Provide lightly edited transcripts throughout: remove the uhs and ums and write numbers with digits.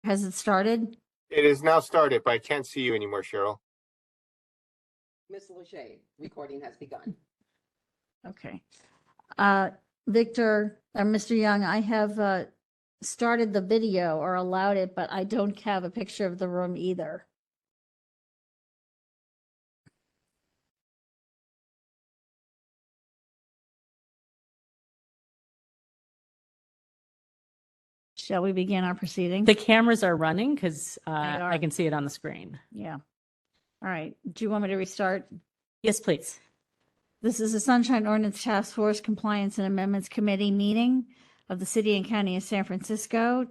Has it started? It is now started, but I can't see you anymore, Cheryl. Ms. Lachey, recording has begun. Okay. Victor, Mr. Young, I have started the video or allowed it, but I don't have a picture of the room either. Shall we begin our proceedings? The cameras are running because are. I can see it on the screen. Yeah. All right. Do you want me to restart? Yes, please. This is the Sunshine Ordinance Task Force Compliance and Amendments Committee meeting of the City and County of San Francisco.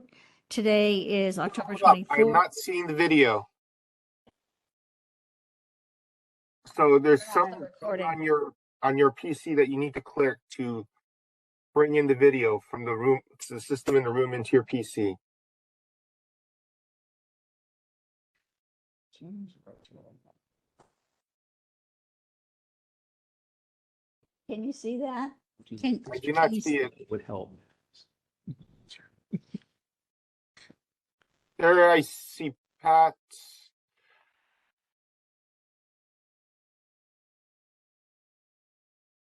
Today is October 24th. I am not seeing the video. So there's some on your PC that you need to click to bring in the video from the room, the system in the room into your PC. Can you see that? I do not see it. Would help. There I see Pat.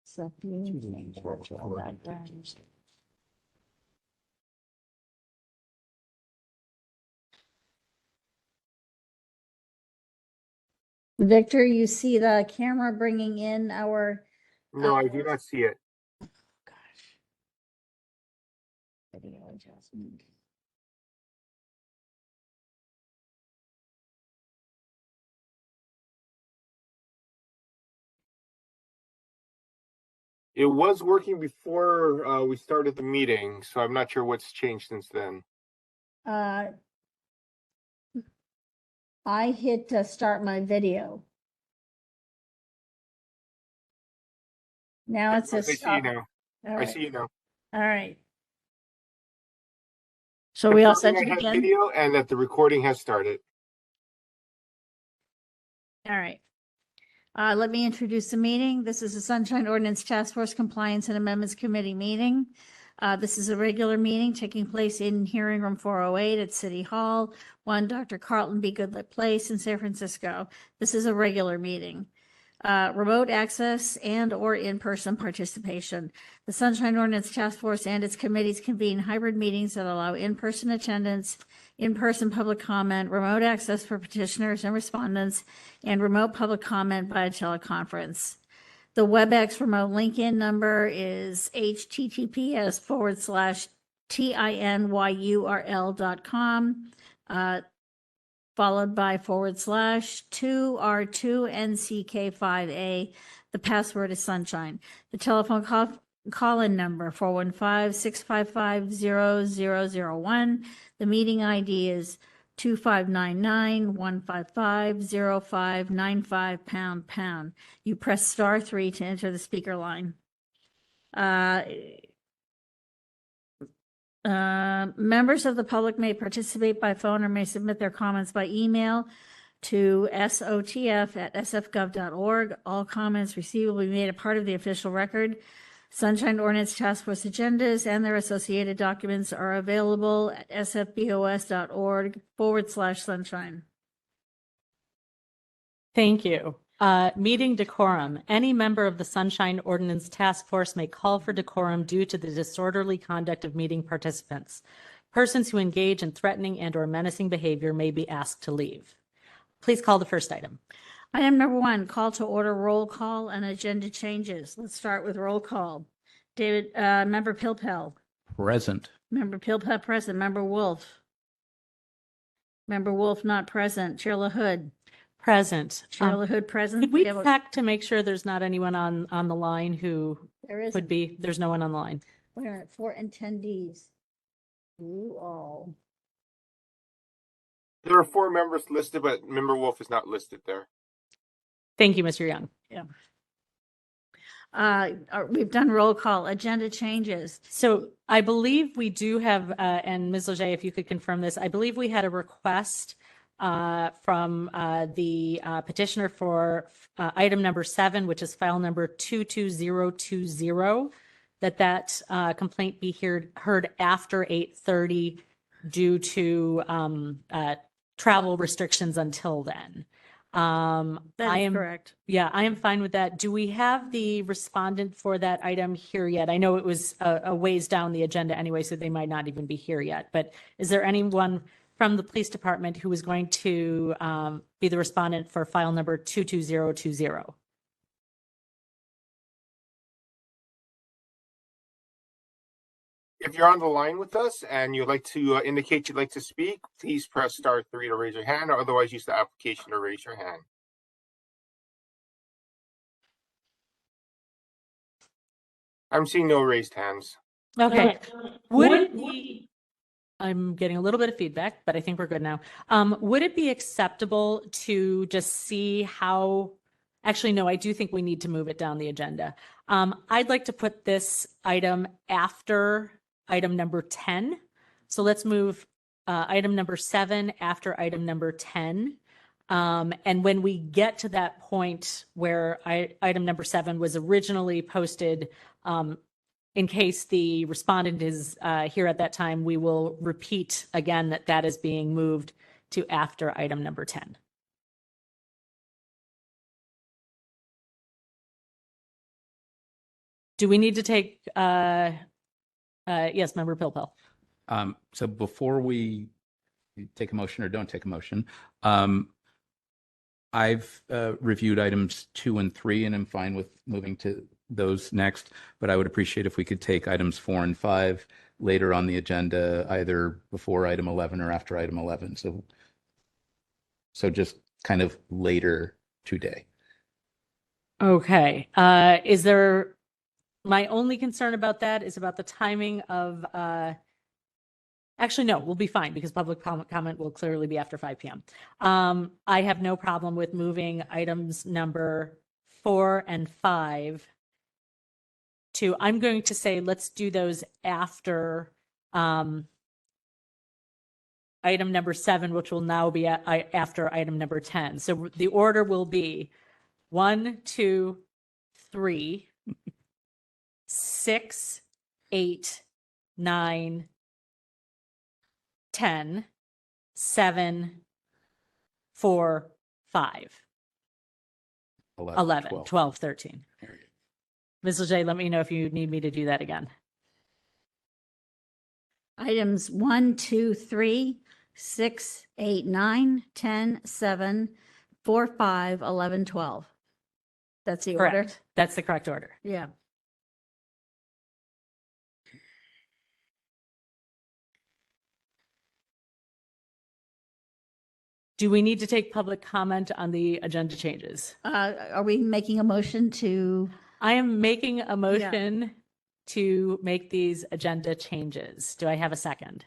So if you change all that down. Victor, you see the camera bringing in our No, I do not see it. video adjustment. It was working before we started the meeting, so I'm not sure what's changed since then. I hit start my video. Now it says I see you now. All I right. see you now. All right. So we all set to I have begin? video and that the recording has started. All right. Let me introduce the meeting. This is the Sunshine Ordinance Task Force Compliance and Amendments Committee meeting. This is a regular meeting taking place in Hearing Room 408 at City Hall, 1 Dr. Carlton B. Goodlett Place in San Francisco. This is a regular meeting. Remote access and or in-person participation. The Sunshine Ordinance Task Force and its committees convene hybrid meetings that allow in-person attendance, in-person public comment, remote access for petitioners and respondents, and remote public comment via teleconference. The WebEx remote link-in number is https://tinyurl.com, followed by /2R2NCK5A. The password is sunshine. The telephone call-in number 415-655-0001. The meeting ID is 2599-155-0595 #. You press *3 to enter the speaker line. Members of the public may participate by phone or may submit their comments by email to sotf@sfgov.org. All comments received will be made a part of the official record. Sunshine Ordinance Task Force agendas and their associated documents are available at sfbos.org/sunshine. Thank you. Meeting decorum. Any member of the Sunshine Ordinance Task Force may call for decorum due to the disorderly conduct of meeting participants. Persons who engage in threatening and or menacing behavior may be asked to leave. Please call the first item. Item number 1, call to order, roll call, and agenda changes. Let's start with roll call. David, Member Pilpel. Present. Member Pilpel present. Member Wolf. Member Wolf not present. Chair LaHood. Present. Chair LaHood present. Could we check to make sure there's not anyone on the line who There is would be? There's no one on the line. Wait a minute, 4 attendees. You all. There are 4 members listed, but Member Wolf is not listed there. Thank you, Mr. Young. Yeah. We've done roll call. Agenda changes. So I believe we do have, and Ms. Leger, if you could confirm this, I believe we had a request from the petitioner for item number 7, which is file number 22020, that complaint be heard after 8:30 due to travel restrictions until then. That I is am correct. Yeah, I am fine with that. Do we have the respondent for that item here yet? I know it was a ways down the agenda anyway, so they might not even be here yet. But is there anyone from the police department who is going to be the respondent for file number 22020? If you're on the line with us and you'd like to indicate you'd like to speak, please press *3 to raise your hand, or otherwise use the application to raise your hand. I'm seeing no raised hands. Okay. Would it be, I'm getting a little bit of feedback, but I think we're good now. Would it be acceptable to just see how, actually, no, I do think we need to move it down the agenda. I'd like to put this item after item number 10. So let's move item number 7 after item number 10. And when we get to that point where item number 7 was originally posted, in case the respondent is here at that time, we will repeat again that that is being moved to after item number 10. Do we need to take, yes, Member Pilpel. So before we take a motion or don't take a motion, I've reviewed items 2 and 3 and I'm fine with moving to those next, but I would appreciate if we could take items 4 and 5 later on the agenda, either before item 11 or after item 11. So just kind of later today. Okay. Is there, my only concern about that is about the timing of, actually, no, we'll be fine because public comment will clearly be after 5 p.m. I have no problem with moving items number 4 and 5 to, I'm going to say, let's do those after item number 7, which will now be after item number 10. So the order will be 1, 2, 3, 6, 8, 9, 10, 7, 4, 5, 11, 12, 13. Ms. Leger, let me know if you need me to do that again. Items 1, 2, 3, 6, 8, 9, 10, 7, 4, 5, 11, 12. That's the order? Correct. That's the correct order. Yeah. Do we need to take public comment on the agenda changes? Are we making a motion to? I am making a motion to make these agenda changes. Do I have a second?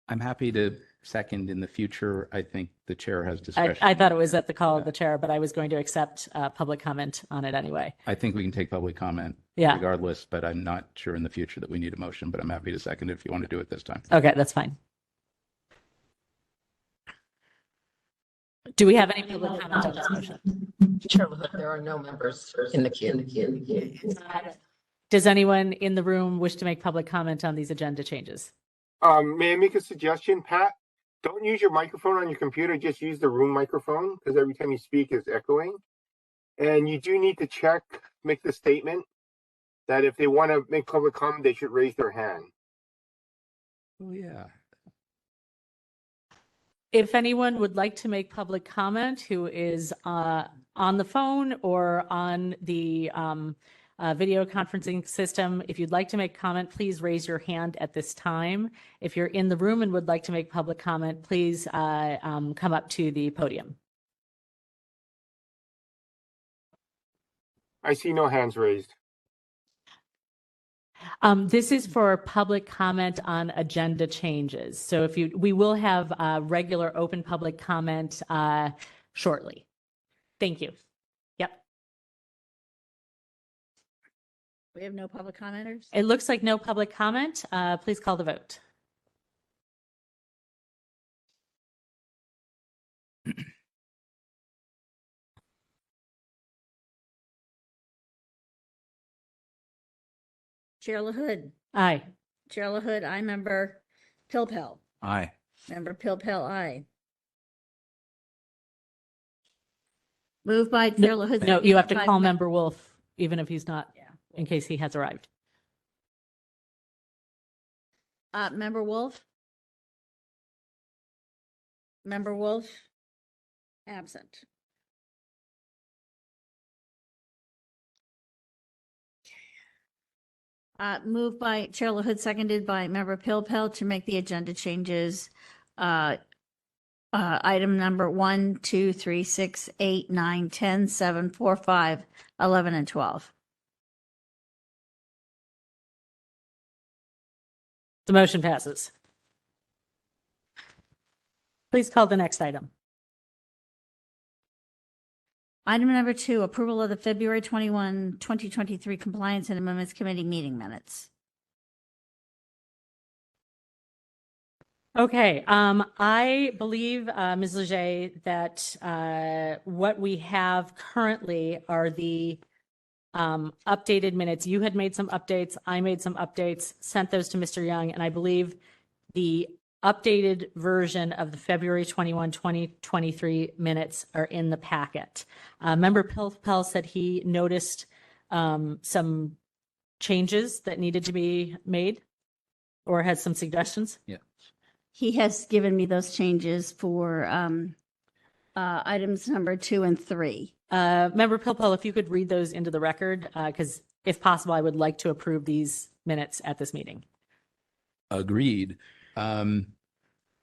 I'm happy to second in the future. I think the chair has discretion. I thought it was at the call of the chair, but I was going to accept public comment on it anyway. I think we can take public comment regardless, but I'm not sure in the future that we need a motion, but I'm happy to second it if you want to do it this time. Okay, that's fine. Do we have any public comment on this motion? Chair, there are no members in the queue. Does anyone in the room wish to make public comment on these agenda changes? May I make a suggestion, Pat? Don't use your microphone on your computer. Just use the room microphone because every time you speak it's echoing. And you do need to make the statement that if they want to make public comment, they should raise their hand. Oh, yeah. If anyone would like to make public comment who is on the phone or on the video conferencing system, if you'd like to make comment, please raise your hand at this time. If you're in the room and would like to make public comment, please come up to the podium. I see no hands raised. This is for public comment on agenda changes. So we will have regular open public comment shortly. Thank you. Yep. We have no public commenters? It looks like no public comment. Please call the vote. Chair LaHood. Aye. Chair LaHood, I member Pilpel. Aye. Member Pilpel, aye. Moved by Chair LaHood. No, you have to seconded by call Member Wolf, even if he's not, Yeah. in case he has arrived. Member Wolf? Member Wolf? Absent. Moved by Chair LaHood, seconded by Member Pilpel to make the agenda changes. Item number 1, 2, 3, 6, 8, 9, 10, 7, 4, 5, 11, and 12. The motion passes. Please call the next item. Item number 2, approval of the February 21, 2023 Compliance and Amendments Committee meeting minutes. Okay, I believe, Ms. Leger, that what we have currently are the updated minutes. You had made some updates, I made some updates, sent those to Mr. Young, and I believe the updated version of the February 21, 2023 minutes are in the packet. Member Pilpel said he noticed some changes that needed to be made or had some suggestions. Yeah. He has given me those changes for items number 2 and 3. Member Pilpel, if you could read those into the record, because if possible, I would like to approve these minutes at this meeting. Agreed.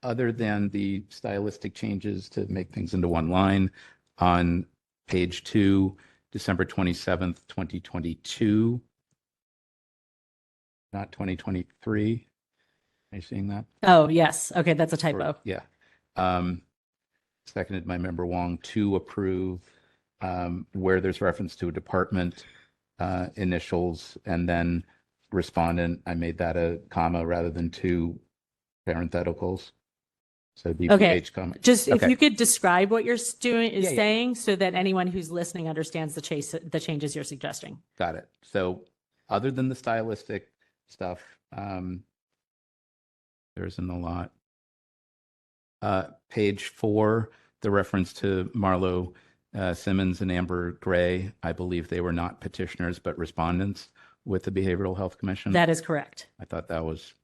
Other than the stylistic changes to make things into one line, on page 2, December 27th, 2022, not 2023. Are you seeing that? Oh, yes. Okay, that's a typo. Yeah. Seconded by Member Wong to approve where there's reference to a department initials and then respondent. I made that a comma rather than 2 parentheticals. So DPH comma. Just if Okay. you could describe what you're doing is Yeah, yeah. saying so that anyone who's listening understands the changes you're suggesting. Got it. So other than the stylistic stuff, there isn't a lot. Page 4, the reference to Marlo Simmons and Amber Gray, I believe they were not petitioners but respondents with the Behavioral Health Commission. That is correct. I thought that was,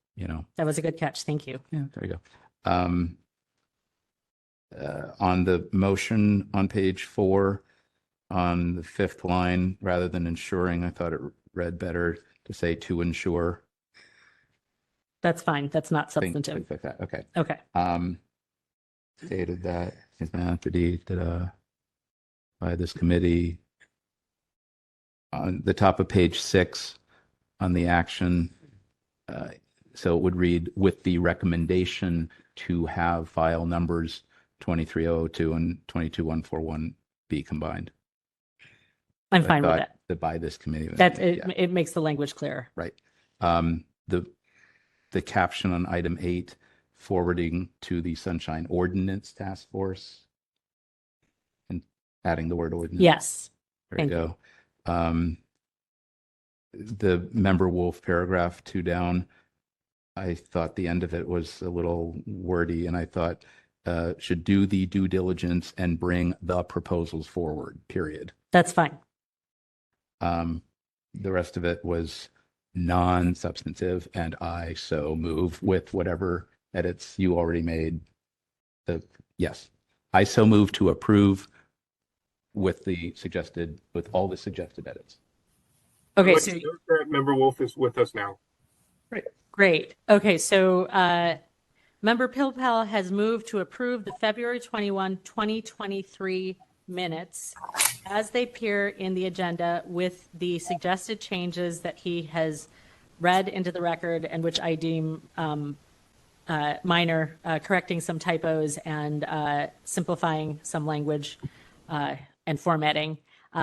That was a good catch. Thank you. yeah, there you go. On the motion on page 4, on the 5th line, rather than ensuring, I thought it read better to say to ensure. That's fine. That's not Things substantive. like that. Okay. Okay. Stated that is entity by this committee. On the top of page 6, on the action, so it would read with the recommendation to have file numbers 23002 and 22141 be combined. I'm I fine with thought that. the by this committee. That Yeah, it makes the language clearer. right. The caption on item 8, forwarding to the Sunshine Ordinance Task Force and adding the word ordinance. Yes. There you go. The Member Wolf paragraph 2 down, I thought the end of it was a little wordy, and I thought should do the due diligence and bring the proposals forward, period. That's fine. The rest of it was non-substantive, and I so move with whatever edits you already made. Yes, I so move to approve with all the suggested edits. Okay. Like, So Member Wolf is with us now. great. Okay. So Member Pilpel has moved to approve the February 21, 2023 minutes as they appear in the agenda with the suggested changes that he has read into the record and which I deem minor, correcting some typos and simplifying some language and formatting.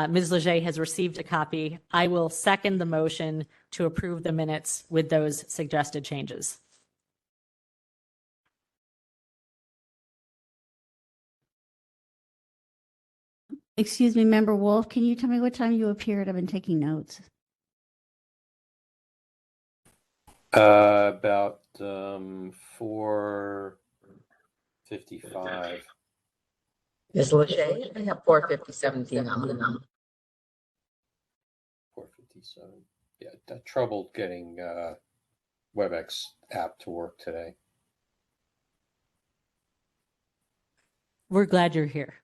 Ms. Leger has received a copy. I will second the motion to approve the minutes with those suggested changes. Excuse me, Member Wolf, can you tell me what time you appeared? I've been taking notes. About 4:55. Ms. Lachey, I have 4:50:17 on the 4:57. Yeah, trouble getting WebEx app to work today. We're glad you're here.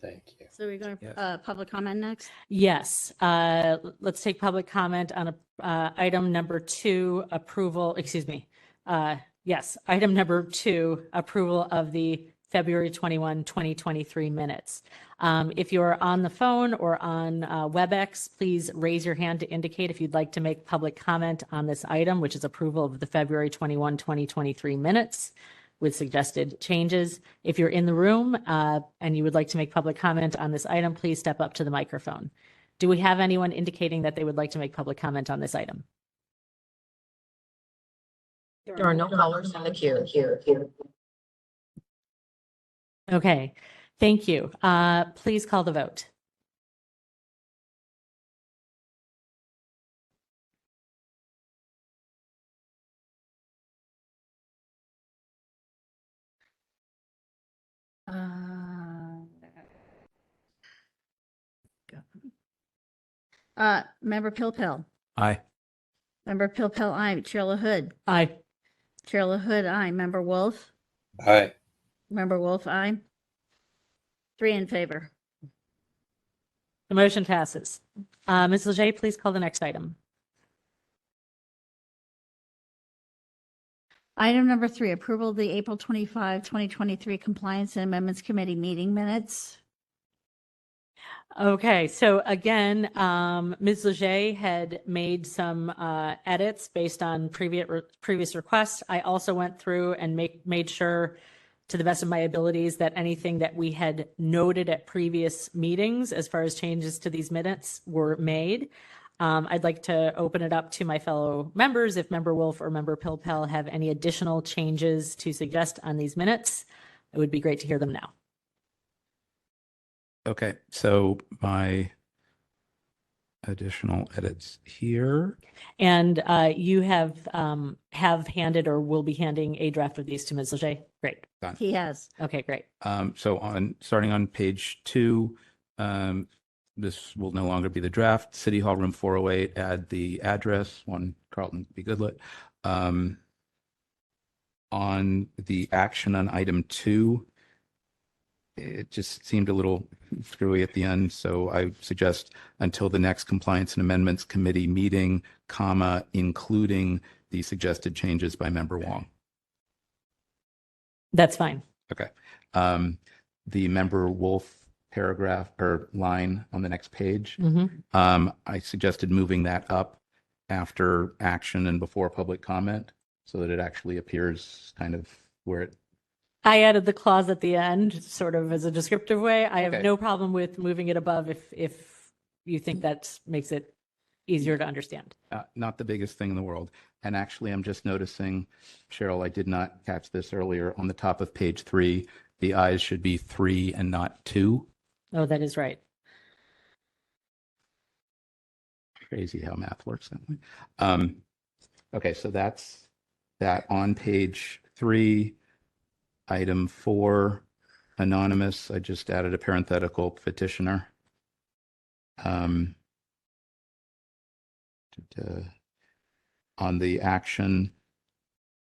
Thank you. So we're going Yes. to public comment next? Yes, let's take public comment on item number 2, approval, excuse me. Yes, item number 2, approval of the February 21, 2023 minutes. If you're on the phone or on WebEx, please raise your hand to indicate if you'd like to make public comment on this item, which is approval of the February 21, 2023 minutes with suggested changes. If you're in the room and you would like to make public comment on this item, please step up to the microphone. Do we have anyone indicating that they would like to make public comment on this item? There are no callers in the queue. Okay, thank you. Please call the vote. Member Pilpel. Aye. Member Pilpel, aye. Chair LaHood. Aye. Chair LaHood, aye. Member Wolf. Aye. Member Wolf, aye. 3 in favor. The motion passes. Ms. Leger, please call the next item. Item number 3, approval of the April 25, 2023 Compliance and Amendments Committee meeting minutes. Okay, so again, Ms. Leger had made some edits based on previous requests. I also went through and made sure, to the best of my abilities, that anything that we had noted at previous meetings as far as changes to these minutes were made. I'd like to open it up to my fellow members. If Member Wolf or Member Pilpel have any additional changes to suggest on these minutes, it would be great to hear them now. Okay, so my additional edits here. And you have handed or will be handing a draft of these to Ms. Leger? Great. He has. Okay, great. So starting on page 2, this will no longer be the draft. City Hall Room 408, add the address, 1 Carlton B. Goodlet. On the action on item 2, it just seemed a little screwy at the end, so I suggest until the next Compliance and Amendments Committee meeting, comma, including the suggested changes by Member Wong. That's fine. Okay. The Member Wolf paragraph or line on the next page, I suggested moving that up after action and before public comment so that it actually appears kind of where it. I added the clause at the end, sort of as a descriptive way. I have Okay. no problem with moving it above if you think that makes it easier to understand. Not the biggest thing in the world. And actually, I'm just noticing, Cheryl, I did not catch this earlier. On the top of page 3, the I's should be 3 and not 2. Oh, that is right. Crazy how math works that way. Okay, so that's that. On page 3, item 4, anonymous, I just added a parenthetical petitioner. On the action,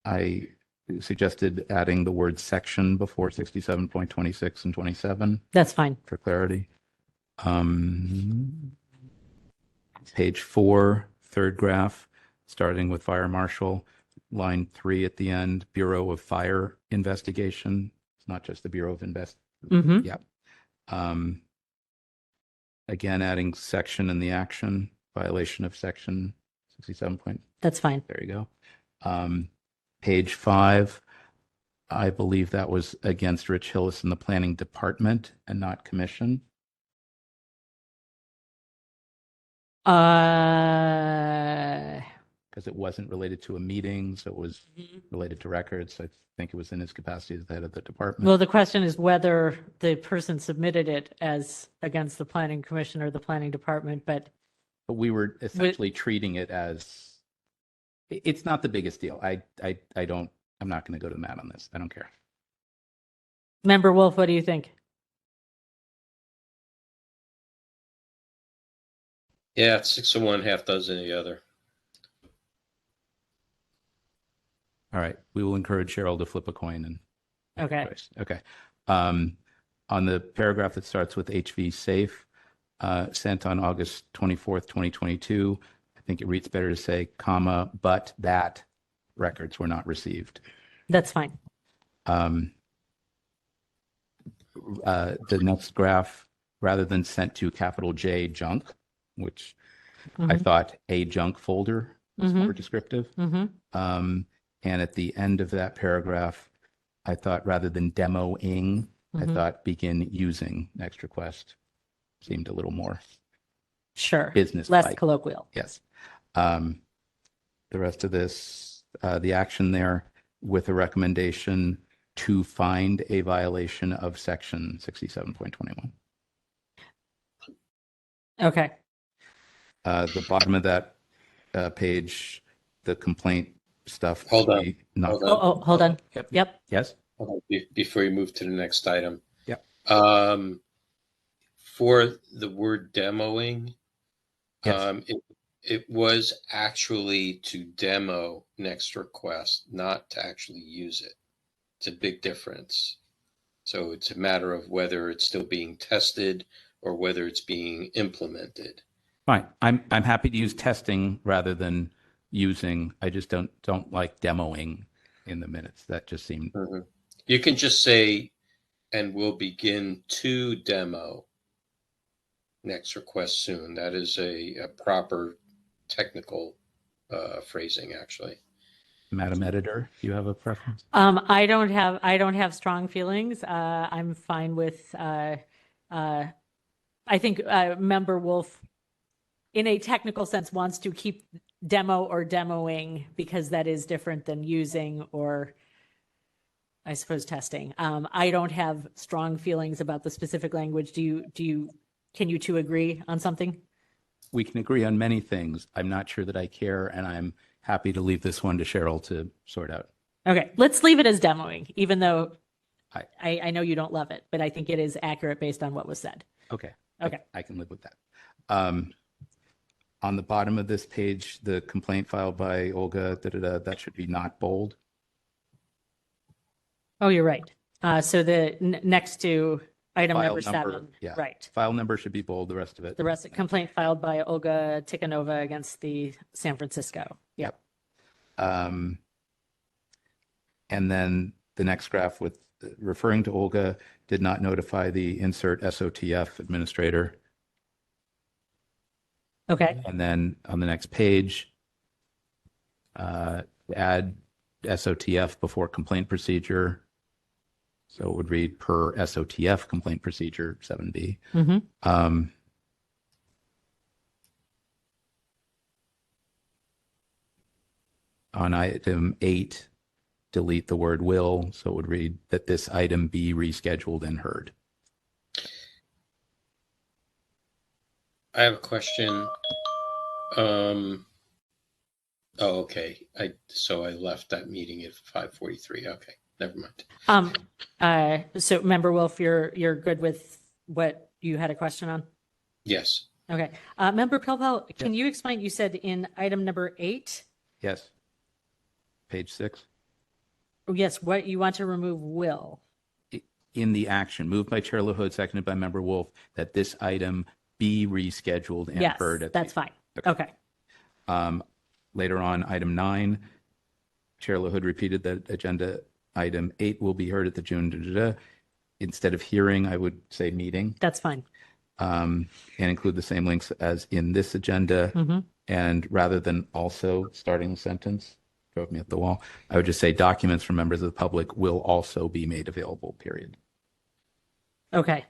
I suggested adding the word section before 67.26 and 27 That's fine. for clarity. Page 4, third graph, starting with Fire Marshal, line 3 at the end, Bureau of Fire Investigation. It's not just the Bureau of Mhm. Yep. Again, adding section in the action, violation of section 67. That's fine. There you go. Page 5, I believe that was against Rich Hillis in the Planning Department and not Commission. Because it wasn't related to a meeting, so it was related to records. I think it was in his capacity as the head of the department. Well, the question is whether the person submitted it as against the Planning Commission or the Planning Department, but But we were essentially treating it as, it's not the biggest deal. I'm not going to go to the mat on this. I don't care. Member Wolf, what do you think? Yeah, it's 6 of one, half dozen of the other. All right. We will encourage Cheryl to flip a coin and make a Okay. choice. Okay. On the paragraph that starts with HV safe, sent on August 24th, 2022, I think it reads better to say, comma, but that records were not received. That's fine. The next graph, rather than sent to capital J junk, which I thought a junk folder was more descriptive. And at the end of that paragraph, I thought rather than demoing, I thought begin using next request seemed a little more Sure. business Less colloquial. Yes. The rest of this, the action there with a recommendation to find a violation of section 67.21. Okay. The bottom of that page, the complaint stuff. Hold on. Hold on. Yep. Yes. Hold on, before you move to the next item. Yep. For the word demoing, Yes. it was actually to demo next request, not to actually use it. It's a big difference. So it's a matter of whether it's still being tested or whether it's being implemented. Fine. I'm happy to use testing rather than using. I just don't like demoing in the minutes. That just seemed. You can just say, and we'll begin to demo next request soon. That is a proper technical phrasing, actually. Madam Editor, do you have a preference? I don't have strong feelings. I'm fine with, I think Member Wolf, in a technical sense, wants to keep demo or demoing because that is different than using or, I suppose, testing. I don't have strong feelings about the specific language. Can you two agree on something? We can agree on many things. I'm not sure that I care, and I'm happy to leave this one to Cheryl to sort out. Okay, let's leave it as demoing, even though I know you don't love it, but I think it is accurate based on what was said. Okay. Okay. I can live with that. On the bottom of this page, the complaint filed by Olga, that should be not bold. Oh, you're right. So the next to item File number 7, yeah. right. File number should be bold, the rest of it. The rest, complaint filed by Olga Tikhanova against the San Francisco. Yep. And then the next graph with referring to Olga, did not notify the insert SOTF administrator. Okay. And then on the next page, add SOTF before complaint procedure. So it would read per SOTF complaint procedure 7B. On item 8, delete the word will. So it would read that this item be rescheduled and heard. I have a question. Okay. So I left that meeting at 5:43. Okay, never mind. So Member Wolf, you're good with what you had a question on? Yes. Okay. Member Pilpel, can you explain, you said in item number 8? Yes. Page 6. Oh, yes, what you want to remove will. In the action, moved by Chair LaHood, seconded by Member Wolf, that this item be rescheduled and Yes, heard at that's fine. Okay. Later on, item 9, Chair LaHood repeated that agenda item 8 will be heard at the June. Instead of hearing, I would say meeting. That's fine. And include the same links as in this agenda. And rather than also starting the sentence, drove me up the wall, I would just say documents from members of the public will also be made available, period. Okay.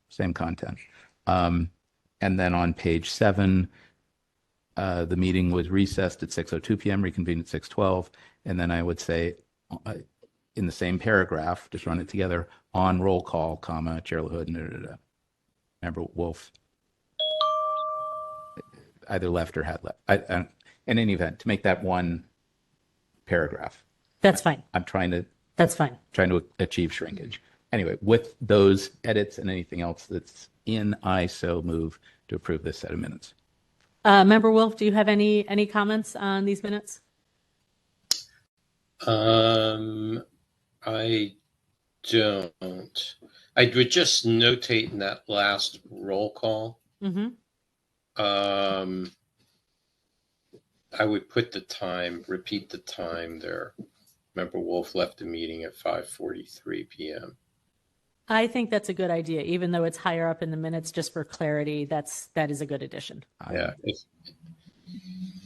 Same content. And then on page 7, the meeting was recessed at 6:02 p.m., reconvened at 6:12. And then I would say in the same paragraph, just run it together, on roll call, comma, Chair LaHood, Member Wolf. either left or had left. In any event, to make that one paragraph. That's fine. I'm trying to achieve shrinkage. Anyway, with those edits and anything else that's in, I so move to approve this set of minutes. Member Wolf, do you have any comments on these minutes? I don't. I would just notate in that last roll call. Mm-hmm. I would put the time, repeat the time there. Member Wolf left the meeting at 5:43 p.m. I think that's a good idea, even though it's higher up in the minutes, just for clarity. That is a good addition. Yeah,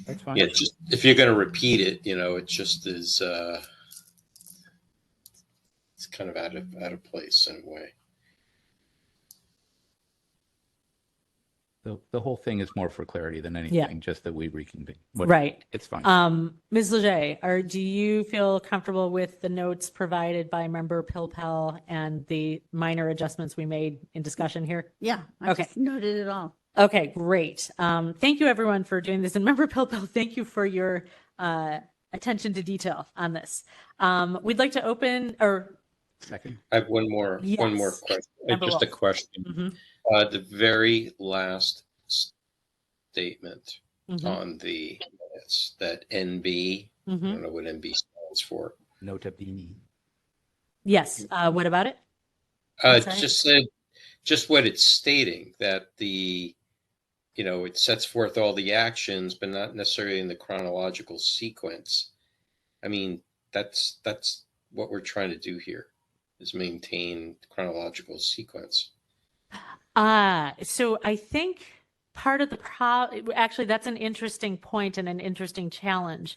That's fine. yeah. Just if you're going to repeat it, it just is. It's kind of out of place in a way. The whole thing is more for clarity than anything, just that we reconvene. Right. It's fine. Ms. Leger, do you feel comfortable with the notes provided by Member Pilpel and the minor adjustments we made in discussion here? Yeah, I just noted it all. Okay, great. Thank you, everyone, for doing this. And Member Pilpel, thank you for your attention to detail on this. We'd like to open or. Second. I have one more question. Just a question. Mm-hmm. The very last statement Mm-hmm. on the minutes, that NB, Mm-hmm. I don't know what NB stands for. Nota bene. Yes. What about it? Just said, just what it's stating, that it sets forth all the actions, but not necessarily in the chronological sequence. I mean, that's what we're trying to do here, is maintain chronological sequence. So I think part of the actually, that's an interesting point and an interesting challenge.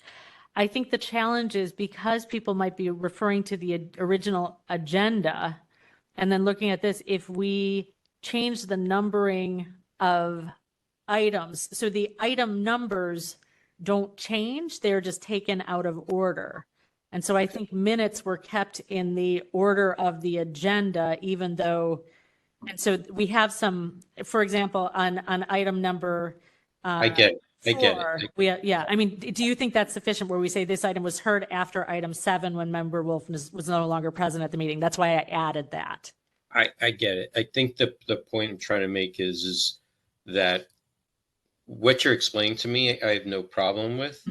I think the challenge is because people might be referring to the original agenda and then looking at this, if we change the numbering of items, so the item numbers don't change, they're just taken out of order. And so I think minutes were kept in the order of the agenda, even though. And so we have some, for example, on item number I get it. 4, I mean, do you think that's sufficient where we say this item was heard after item 7 when Member Wolf was no longer present at the meeting? That's why I added that. I get it. I think the point I'm trying to make is that what you're explaining to me, I have no problem with,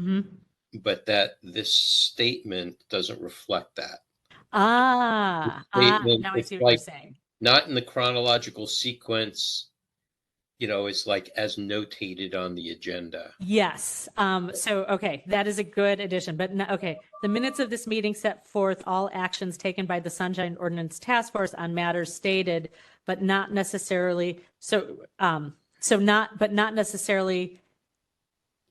but that this statement doesn't reflect that. Now I see what you're saying. Not in the chronological sequence, it's like as notated on the agenda. Yes. Okay, that is a good addition. But the minutes of this meeting set forth all actions taken by the Sunshine Ordinance Task Force on matters stated, but not necessarily not necessarily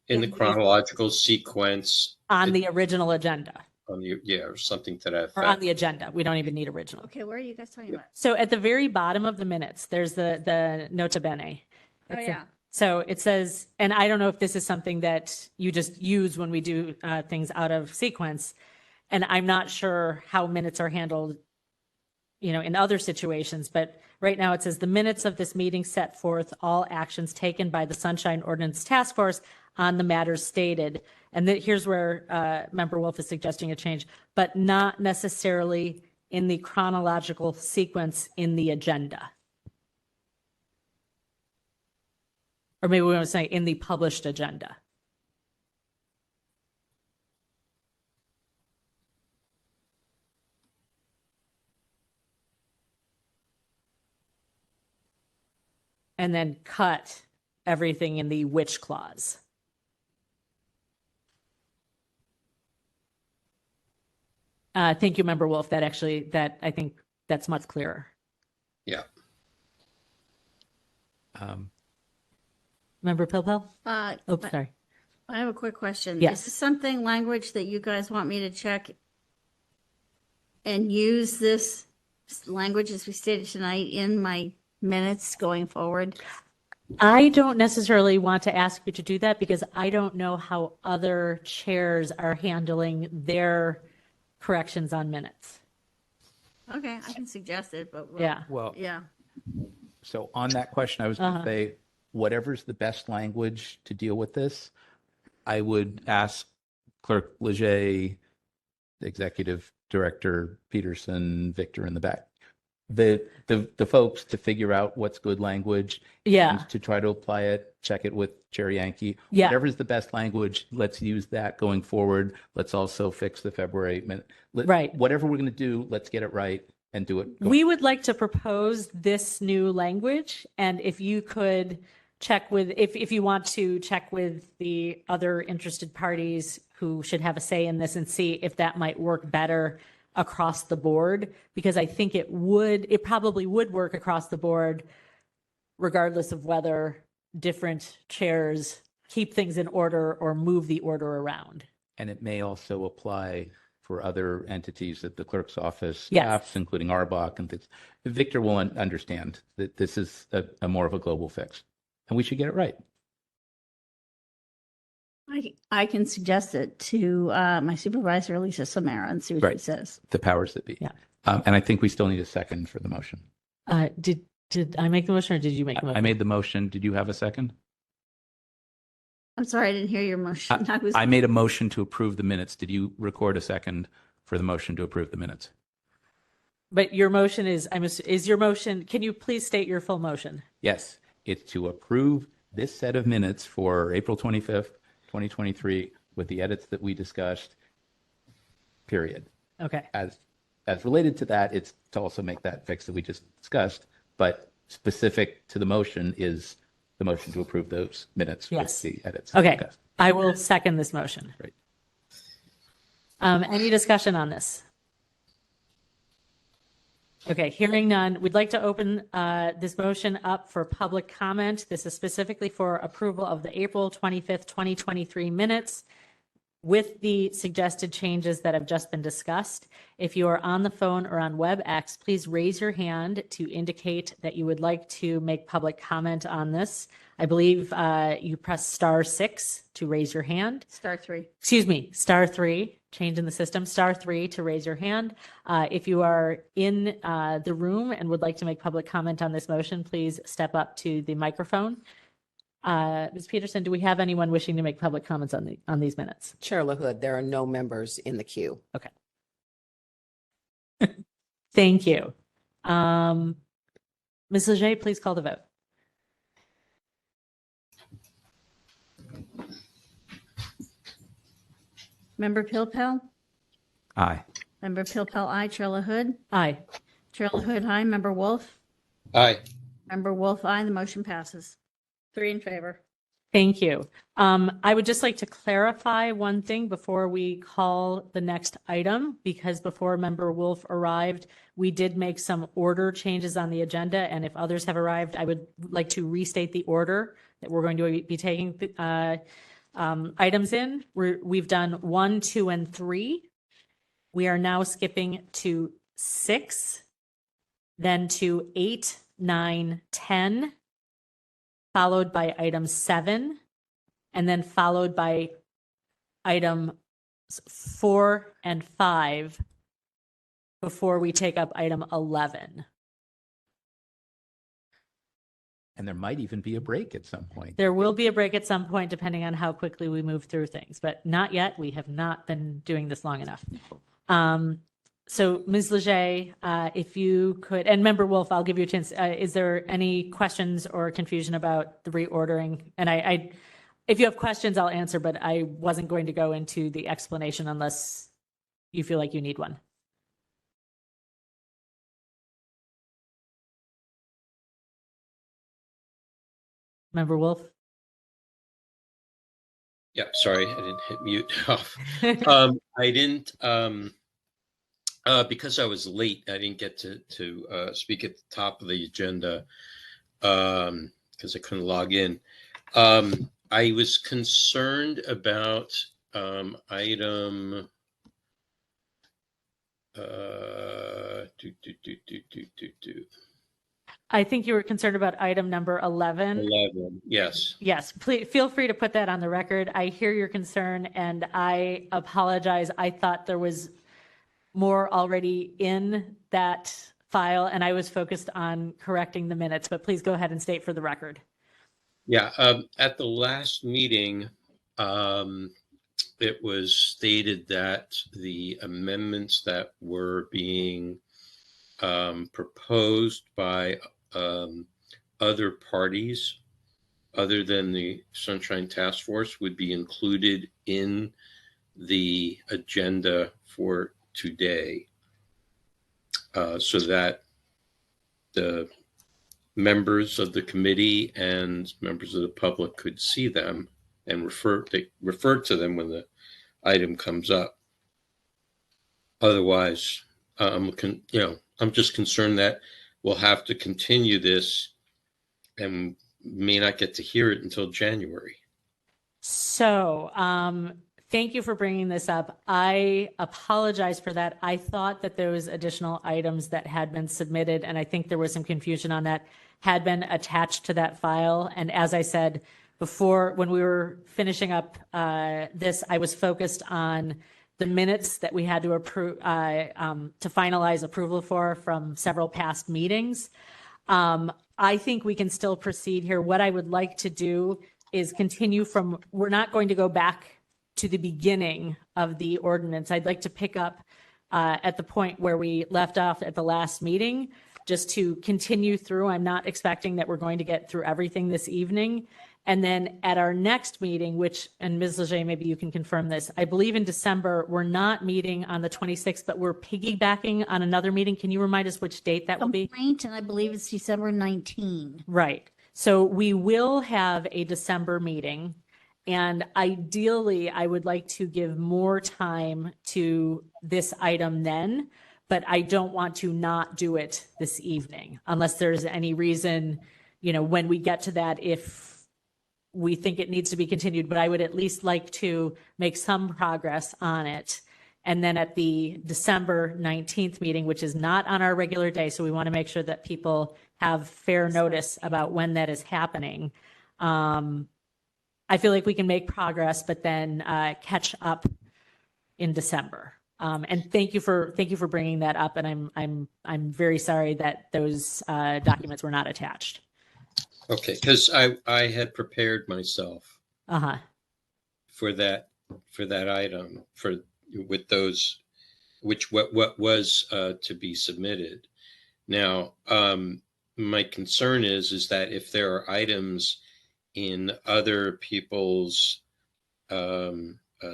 in the chronological sequence on the original agenda. Or something to that effect. Or on the agenda. We don't even need original. Okay, where are you guys talking about? So at the very bottom of the minutes, there's the nota bene. So it says, and I don't know if this is something that you just use when we do things out of sequence, and I'm not sure how minutes are handled, in other situations, but right now it says the minutes of this meeting set forth all actions taken by the Sunshine Ordinance Task Force on the matters stated. And here's where Member Wolf is suggesting a change, but not necessarily in the chronological sequence in the agenda. Or maybe we want to say in the published agenda. And then cut everything in the which clause. Thank you, Member Wolf. I think that's much clearer. Yeah. Member Pilpel? Sorry. I have a quick question. Yes. Is this something language that you guys want me to check and use this language as we stated tonight in my minutes going forward? I don't necessarily want to ask you to do that because I don't know how other chairs are handling their corrections on minutes. Okay, I can suggest it, but Yeah. Well, yeah. so on that question, I was going to say, whatever's the best language to deal with this, I would ask Clerk Leger, Executive Director Peterson, Victor in the back, the folks to figure out what's good language Yeah. and to try to apply it, check it with Chair Yankee. Yeah. Whatever's the best language, let's use that going forward. Let's also fix the February minute. Right. Whatever we're going to do, let's get it right and do it. We would like to propose this new language, and if you could check with, if you want to check with the other interested parties who should have a say in this and see if that might work better across the board, because I think it probably would work across the board regardless of whether different chairs keep things in order or move the order around. And it may also apply for other entities at the clerk's office, Yes. staffs, including Arbach and things. Victor will understand that this is a more of a global fix, and we should get it right. I can suggest it to my supervisor, Lisa Samara, and see what she Right. says. The powers that be. Yeah. And I think we still need a second for the motion. Did I make the motion or did you make the motion? I made the motion. Did you have a second? I'm sorry, I didn't hear your motion. I made a motion to approve the minutes. Did you record a second for the motion to approve the minutes? But your motion is your motion. Can you please state your full motion? Yes, it's to approve this set of minutes for April 25th, 2023, with the edits that we discussed, period. Okay. As related to that, it's to also make that fix that we just discussed, but specific to the motion is the motion to approve those minutes Yes. with the edits. Okay. I will second this motion. Great. Any discussion on this? Okay, hearing none, we'd like to open this motion up for public comment. This is specifically for approval of the April 25th, 2023 minutes with the suggested changes that have just been discussed. If you are on the phone or on WebEx, please raise your hand to indicate that you would like to make public comment on this. I believe you press *6 to raise your hand. *3. Excuse me, *3, change in the system, *3 to raise your hand. If you are in the room and would like to make public comment on this motion, please step up to the microphone. Ms. Peterson, do we have anyone wishing to make public comments on these minutes? Chair LaHood, there are no members in the queue. Okay. Thank you. Ms. Leger, please call the vote. Member Pilpel? Aye. Member Pilpel, aye. Chair LaHood? Aye. Chair LaHood, aye. Member Wolf? Aye. Member Wolf, aye. The motion passes. 3 in favor. Thank you. I would just like to clarify one thing before we call the next item, because before Member Wolf arrived, we did make some order changes on the agenda. And if others have arrived, I would like to restate the order that we're going to be taking items in. We've done 1, 2, and 3. We are now skipping to 6, then to 8, 9, 10. Followed by item 7, and then followed by item 4 and 5 before we take up item 11. And there might even be a break at some point. There will be a break at some point, depending on how quickly we move through things, but not yet. We have not been doing this long enough. So Ms. Leger, if you could, and Member Wolf, I'll give you a chance. Is there any questions or confusion about the reordering? And if you have questions, I'll answer, but I wasn't going to go into the explanation unless you feel like you need one. Member Wolf? Yeah, sorry, I didn't hit mute off. I didn't, because I was late, I didn't get to speak at the top of the agenda because I couldn't log in. I was concerned about item I think you were concerned about item number 11. 11, yes. Yes, please feel free to put that on the record. I hear your concern and I apologize. I thought there was more already in that file and I was focused on correcting the minutes, but please go ahead and state for the record. Yeah, at the last meeting, it was stated that the amendments that were being proposed by other parties other than the Sunshine Task Force would be included in the agenda for today, so that the members of the committee and members of the public could see them and refer to them when the item comes up. Otherwise, I'm just concerned that we'll have to continue this and may not get to hear it until January. So, thank you for bringing this up. I apologize for that. I thought that those additional items that had been submitted, and I think there was some confusion on that, had been attached to that file. And as I said before, when we were finishing up this, I was focused on the minutes that we had to approve, to finalize approval for from several past meetings. I think we can still proceed here. What I would like to do is continue from, we're not going to go back to the beginning of the ordinance. I'd like to pick up at the point where we left off at the last meeting, just to continue through. I'm not expecting that we're going to get through everything this evening. And then at our next meeting, which, and Ms. Leger, maybe you can confirm this, I believe in December, we're not meeting on the 26th, but we're piggybacking on another meeting. Can you remind us which date that will be? Complaint, and I believe it's December 19. Right. So we will have a December meeting. And ideally, I would like to give more time to this item then, but I don't want to not do it this evening unless there's any reason, when we get to that, if we think it needs to be continued, but I would at least like to make some progress on it. And then at the December 19th meeting, which is not on our regular day, so we want to make sure that people have fair notice about when that is happening. I feel like we can make progress, but then catch up in December. And thank you for bringing that up. And I'm very sorry that those documents were not attached. Okay, because I had prepared myself for that item with those what was to be submitted. Now, my concern is that if there are items in other people's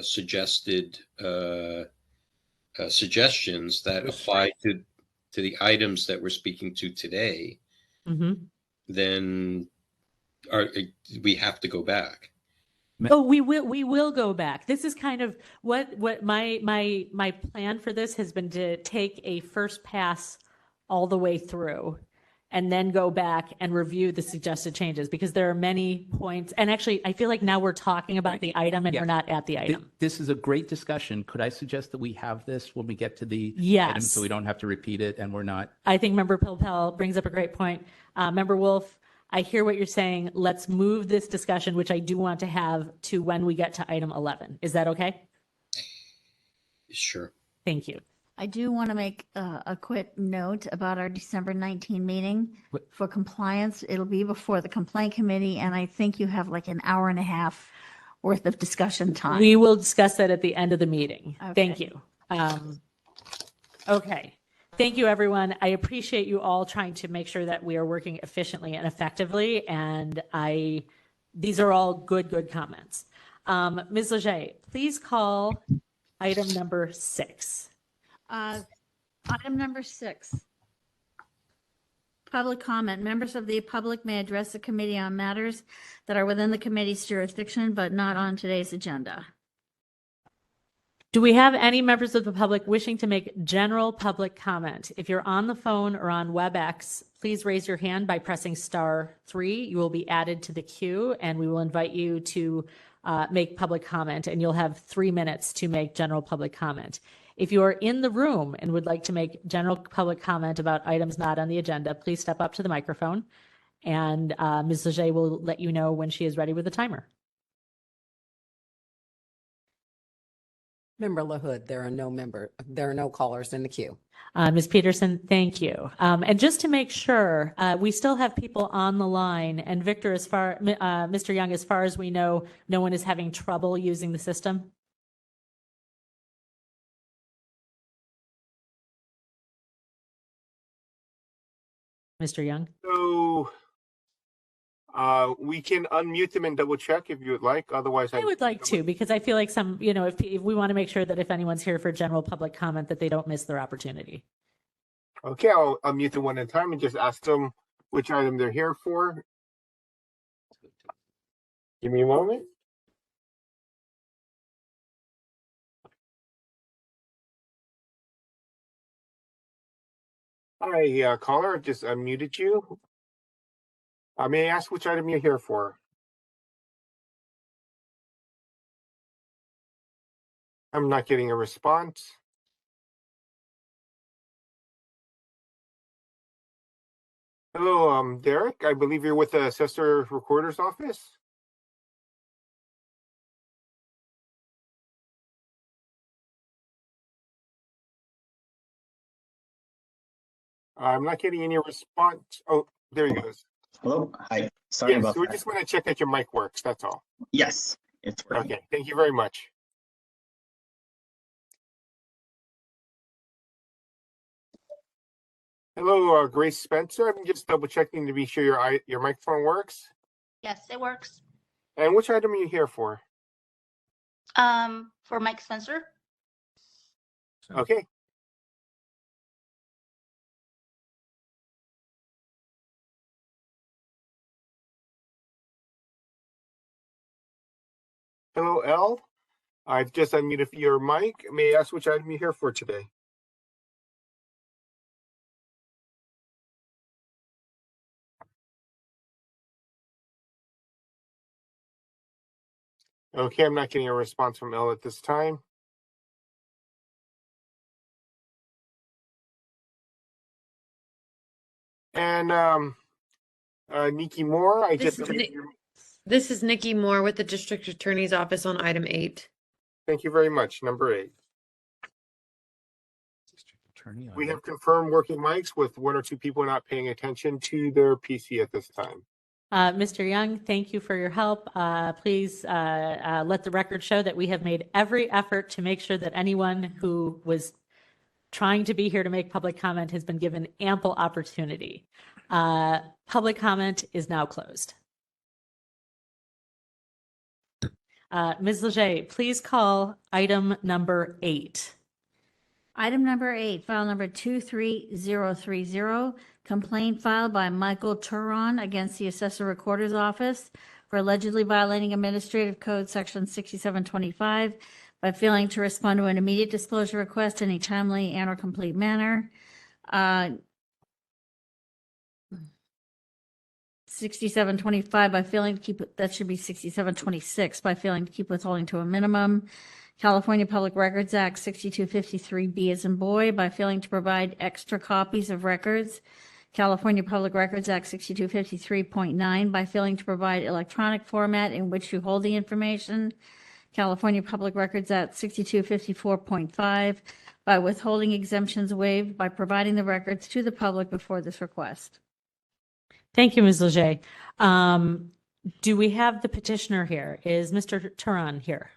suggested suggestions that apply to the items that we're speaking to today, then we have to go back. Oh, we will go back. This is kind of what my plan for this has been, to take a first pass all the way through and then go back and review the suggested changes, because there are many points. And actually, I feel like now we're talking about the item and we're not at the item. This is a great discussion. Could I suggest that we have this when we get to the item, so we don't have to repeat it and we're not? I think Member Pilpel brings up a great point. Member Wolf, I hear what you're saying. Let's move this discussion, which I do want to have, to when we get to item 11. Is that okay? Sure. Thank you. I do want to make a quick note about our December 19 meeting. For compliance, it'll be before the complaint committee, and I think you have like an hour and a half worth of discussion time. We will discuss that at the end of the meeting. Okay. Thank you. Okay. Thank you, everyone. I appreciate you all trying to make sure that we are working efficiently and effectively, and these are all good comments. Ms. Leger, please call item number 6. Item number 6. Public comment. Members of the public may address the committee on matters that are within the committee's jurisdiction, but not on today's agenda. Do we have any members of the public wishing to make general public comment? If you're on the phone or on WebEx, please raise your hand by pressing *3. You will be added to the queue, and we will invite you to make public comment, and you'll have 3 minutes to make general public comment. If you are in the room and would like to make general public comment about items not on the agenda, please step up to the microphone, and Ms. Leger will let you know when she is ready with the timer. Member LaHood, there are no callers in the queue. Ms. Peterson, thank you. And just to make sure, we still have people on the line. And Victor, Mr. Young, as far as we know, no one is having trouble using the system? Mr. Young? So we can unmute them and double check if you would like. Otherwise, I would like to, because I feel like if we want to make sure that if anyone's here for general public comment, that they don't miss their opportunity. Okay, I'll unmute them one at a time and just ask them which item they're here for. Give me a moment. Hi, caller, I've just unmuted you. May I ask which item you're here for? I'm not getting a response. Hello, Derek. I believe you're with the Assessor Recorder's Office. I'm not getting any response. Oh, there he goes. Hello. Hi. Sorry Yes, about we that. just want to check that your mic works. That's all. Yes, it's working. Okay, thank you very much. Hello, Grace Spencer. I'm just double checking to be sure your microphone works. Yes, it works. And which item are you here for? For Mike Spencer. Okay. Hello, L. I've just unmuted your mic. May I ask which item you're here for today? Okay, I'm not getting a response from L at this time. And Nikki Moore, I just This is Nikki Moore with the District Attorney's Office on item 8. Thank you very much. Number 8. We have confirmed working mics with 1 or 2 people not paying attention to their PC at this time. Mr. Young, thank you for your help. Please let the record show that we have made every effort to make sure that anyone who was trying to be here to make public comment has been given ample opportunity. Public comment is now closed. Ms. Leger, please call item number 8. Item number 8, file number 23030, complaint filed by Michael Turon against the Assessor Recorder's Office for allegedly violating Administrative Code Section 6725 by failing to respond to an immediate disclosure request in a timely and or complete manner. 6725 by failing to keep, that should be 6726, by failing to keep withholding to a minimum. California Public Records Act 6253B as in boy, by failing to provide extra copies of records. California Public Records Act 6253.9 by failing to provide electronic format in which you hold the information. California Public Records Act 6254.5 by withholding exemptions waived by providing the records to the public before this request. Thank you, Ms. Leger. Do we have the petitioner here? Is Mr. Turon here?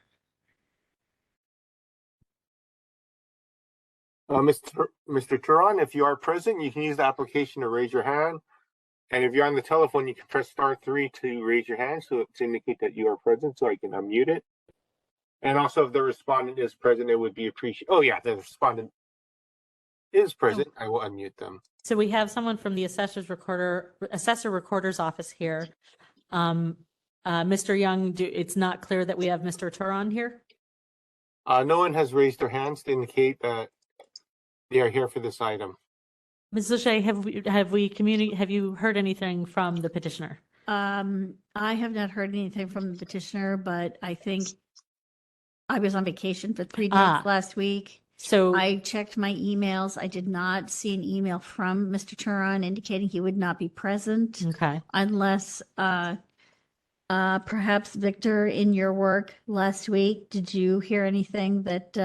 Mr. Turon, if you are present, you can use the application to raise your hand. And if you're on the telephone, you can press *3 to raise your hand so to indicate that you are present so I can unmute it. And also if the respondent is present, it would be appreciated. Oh yeah, the respondent is present. I will unmute them. So we have someone from the Assessor Recorder's Office here. Mr. Young, it's not clear that we have Mr. Turon here? No one has raised their hands to indicate that they are here for this item. Ms. Leger, have you heard anything from the petitioner? I have not heard anything from the petitioner, but I think I was on vacation for 3 days last week. So I checked my emails. I did not see an email from Mr. Turon indicating he would not be present okay. unless Perhaps Victor, in your work last week, did you hear anything that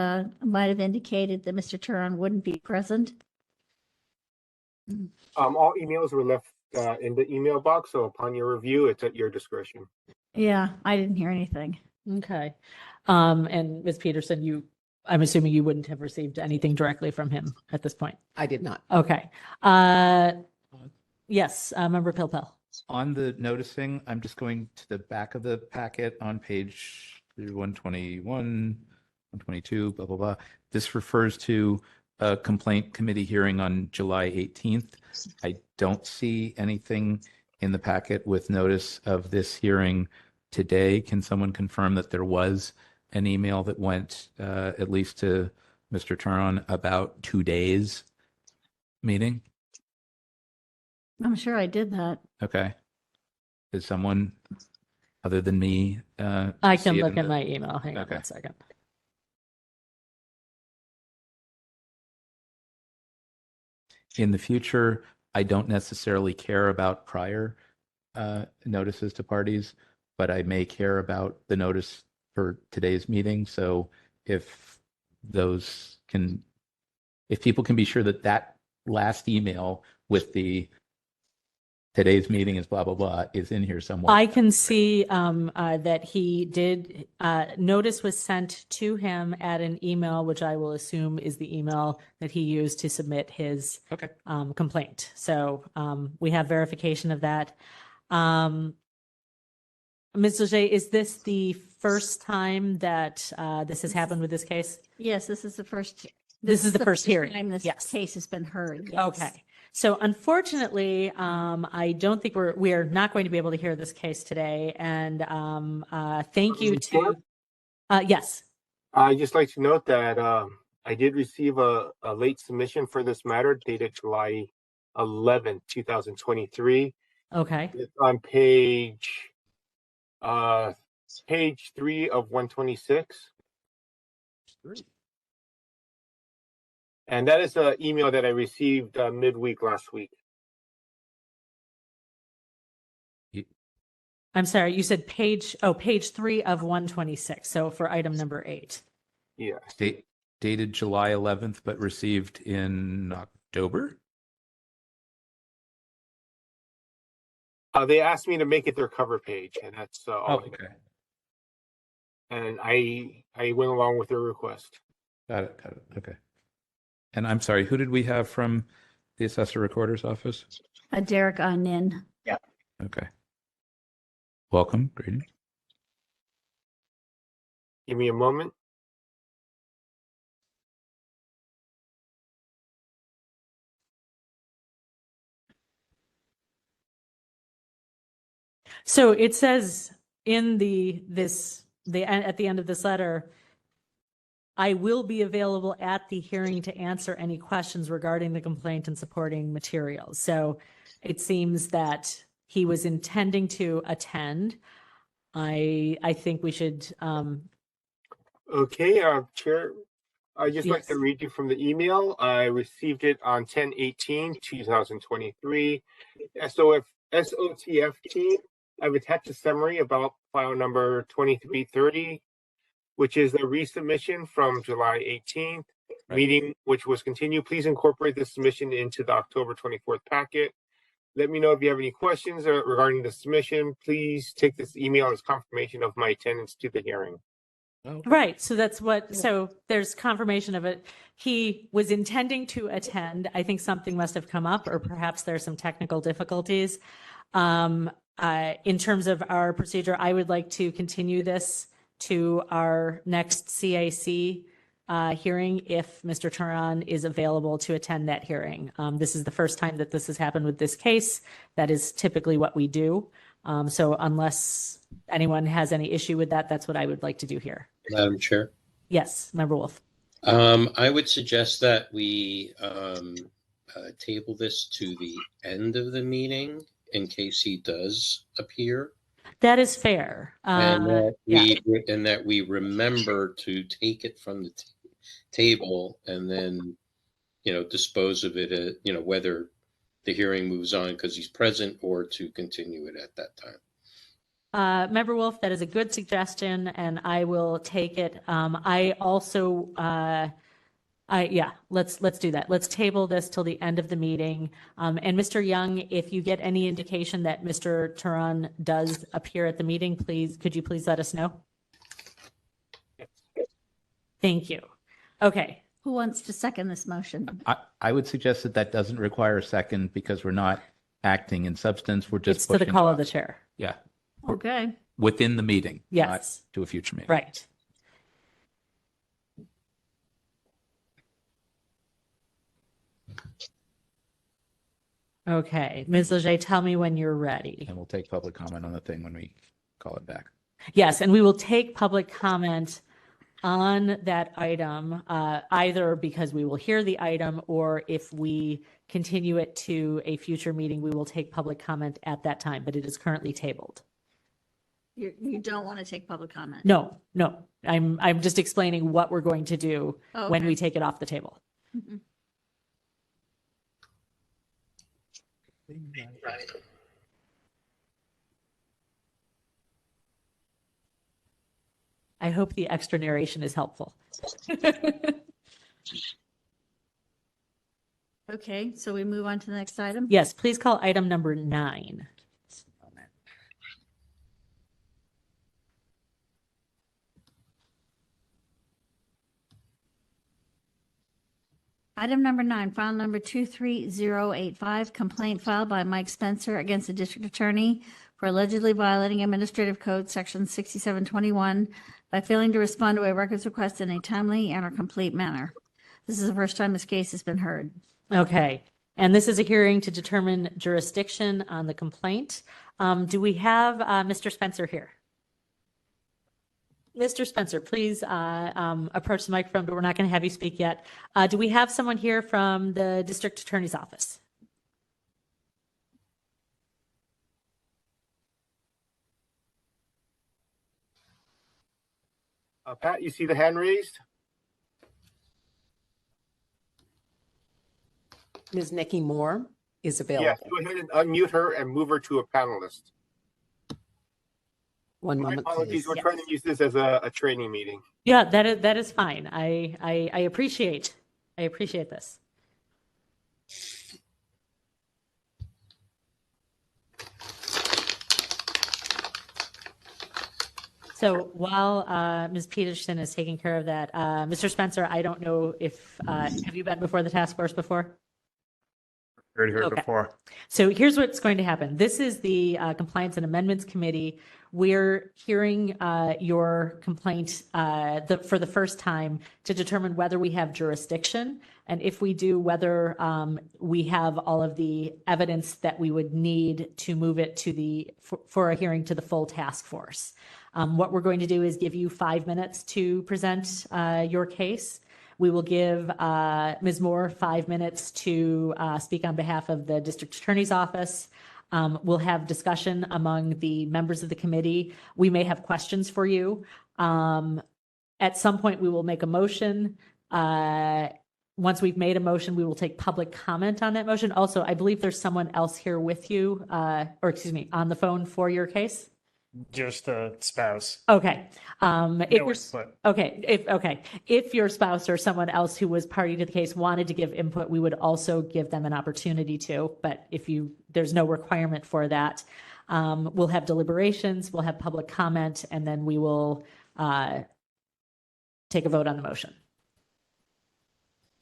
might have indicated that Mr. Turon wouldn't be present? All emails were left in the email box, so upon your review, it's at your discretion. Yeah, I didn't hear anything. Okay. And Ms. Peterson, I'm assuming you wouldn't have received anything directly from him at this point. I did not. Okay. Yes, Member Pilpel. On the noticing, I'm just going to the back of the packet on page 121, 122, blah, blah, blah. This refers to a complaint committee hearing on July 18th. I don't see anything in the packet with notice of this hearing today. Can someone confirm that there was an email that went at least to Mr. Turon about today's meeting? I'm sure I did that. Okay. Did someone other than me? I can see it look in at the- my email. Hang on Okay. 1 second. In the future, I don't necessarily care about prior notices to parties, but I may care about the notice for today's meeting. So if people can be sure that that last email with the today's meeting is blah, blah, blah is in here somewhere. I can see that he did, notice was sent to him at an email, which I will assume is the email that he used to submit his Okay. complaint. So we have verification of that. Ms. Leger, is this the first time that this has happened with this case? Yes, this is the first. This is the first hearing. time this Yes. case has been heard. Yes. Okay. So unfortunately, I don't think we are not going to be able to hear this case today. And thank you to, yes. I'd just like to note that I did receive a late submission for this matter dated July 11th, 2023. Okay. It's on page 3 of 126. And that is an email that I received midweek last week. I'm sorry, you said page 3 of 126. So for item number 8. Yeah. Dated July 11th, but received in October? They asked me to make it their cover page, and that's all. Okay. And I went along with their request. Got it. Okay. And I'm sorry, who did we have from the Assessor Recorder's Office? Derek Nin. Okay. Welcome. Greetings. Give me a moment. So it says in at the end of this letter, I will be available at the hearing to answer any questions regarding the complaint and supporting materials. So it seems that he was intending to attend. I think we should. Okay, Chair, I'd just like Yes. to read you from the email. I received it on 10/18/2023. SOTF team, I've attached a summary about file number 2330, which is a resubmission from July 18th meeting, which was continued. Please incorporate this submission into the October 24th packet. Let me know if you have any questions regarding the submission. Please take this email as confirmation of my attendance to the hearing. Right. So that's so there's confirmation of it. He was intending to attend. I think something must have come up, or perhaps there's some technical difficulties. In terms of our procedure, I would like to continue this to our next CAC hearing if Mr. Turon is available to attend that hearing. This is the first time that this has happened with this case. That is typically what we do. So unless anyone has any issue with that, that's what I would like to do here. Madam Chair. Yes, Member Wolf. I would suggest that we table this to the end of the meeting in case he does appear. That is fair. And that we remember to take it from the table and then, dispose of it, whether the hearing moves on because he's present or to continue it at that time. Member Wolf, that is a good suggestion, and I will take it. I also, yeah, let's do that. Let's table this till the end of the meeting. And Mr. Young, if you get any indication that Mr. Turan does appear at the meeting, could you please let us know? Thank you. Okay. Who wants to second this motion? I would suggest that that doesn't require a second because we're not acting in substance. We're just It's to the pushing call it of the off. chair. Yeah, Okay. within the meeting. Yes. Not to a future meeting. Right. Okay. Ms. Leger, tell me when you're ready. And we'll take public comment on the thing when we call it back. Yes, and we will take public comment on that item, either because we will hear the item, or if we continue it to a future meeting, we will take public comment at that time, but it is currently tabled. You don't want to take public comment? No, no, I'm just explaining what we're going to do Oh, when okay. we take it off the table. Mhm. I hope the extra narration is helpful. Okay, so we move on to the next item? Yes, please call item number 9. Item number 9, file number 23085, complaint filed by Mike Spencer against the district attorney for allegedly violating Administrative Code Section 6721 by failing to respond to a records request in a timely and or complete manner. This is the first time this case has been heard. Okay, and this is a hearing to determine jurisdiction on the complaint. Do we have Mr. Spencer here? Mr. Spencer, please approach the microphone, but we're not going to have you speak yet. Do we have someone here from the district attorney's office? Pat, you see the hand raised? Ms. Nikki Moore is available. Yes, go ahead and unmute her and move her to a panelist. One My moment, apologies, please. we're trying to use this as a training meeting. Yeah, that is fine. I appreciate this. So while Ms. Peterson is taking care of that, Mr. Spencer, I don't know if have you been before the task force before? Heard Okay. before. So here's what's going to happen. This is the Compliance and Amendments Committee. We're hearing your complaint for the first time to determine whether we have jurisdiction, and if we do, whether we have all of the evidence that we would need to move it to for a hearing to the full task force. What we're going to do is give you 5 minutes to present your case. We will give Ms. Moore 5 minutes to speak on behalf of the district attorney's office. We'll have discussion among the members of the committee. We may have questions for you. At some point, we will make a motion. Once we've made a motion, we will take public comment on that motion. Also, I believe there's someone else here with you, or excuse me, on the phone for your case. Just a spouse. Okay. If No you're, input. if your spouse or someone else who was party to the case wanted to give input, we would also give them an opportunity to. But there's no requirement for that. We'll have deliberations, we'll have public comment, and then we will take a vote on the motion.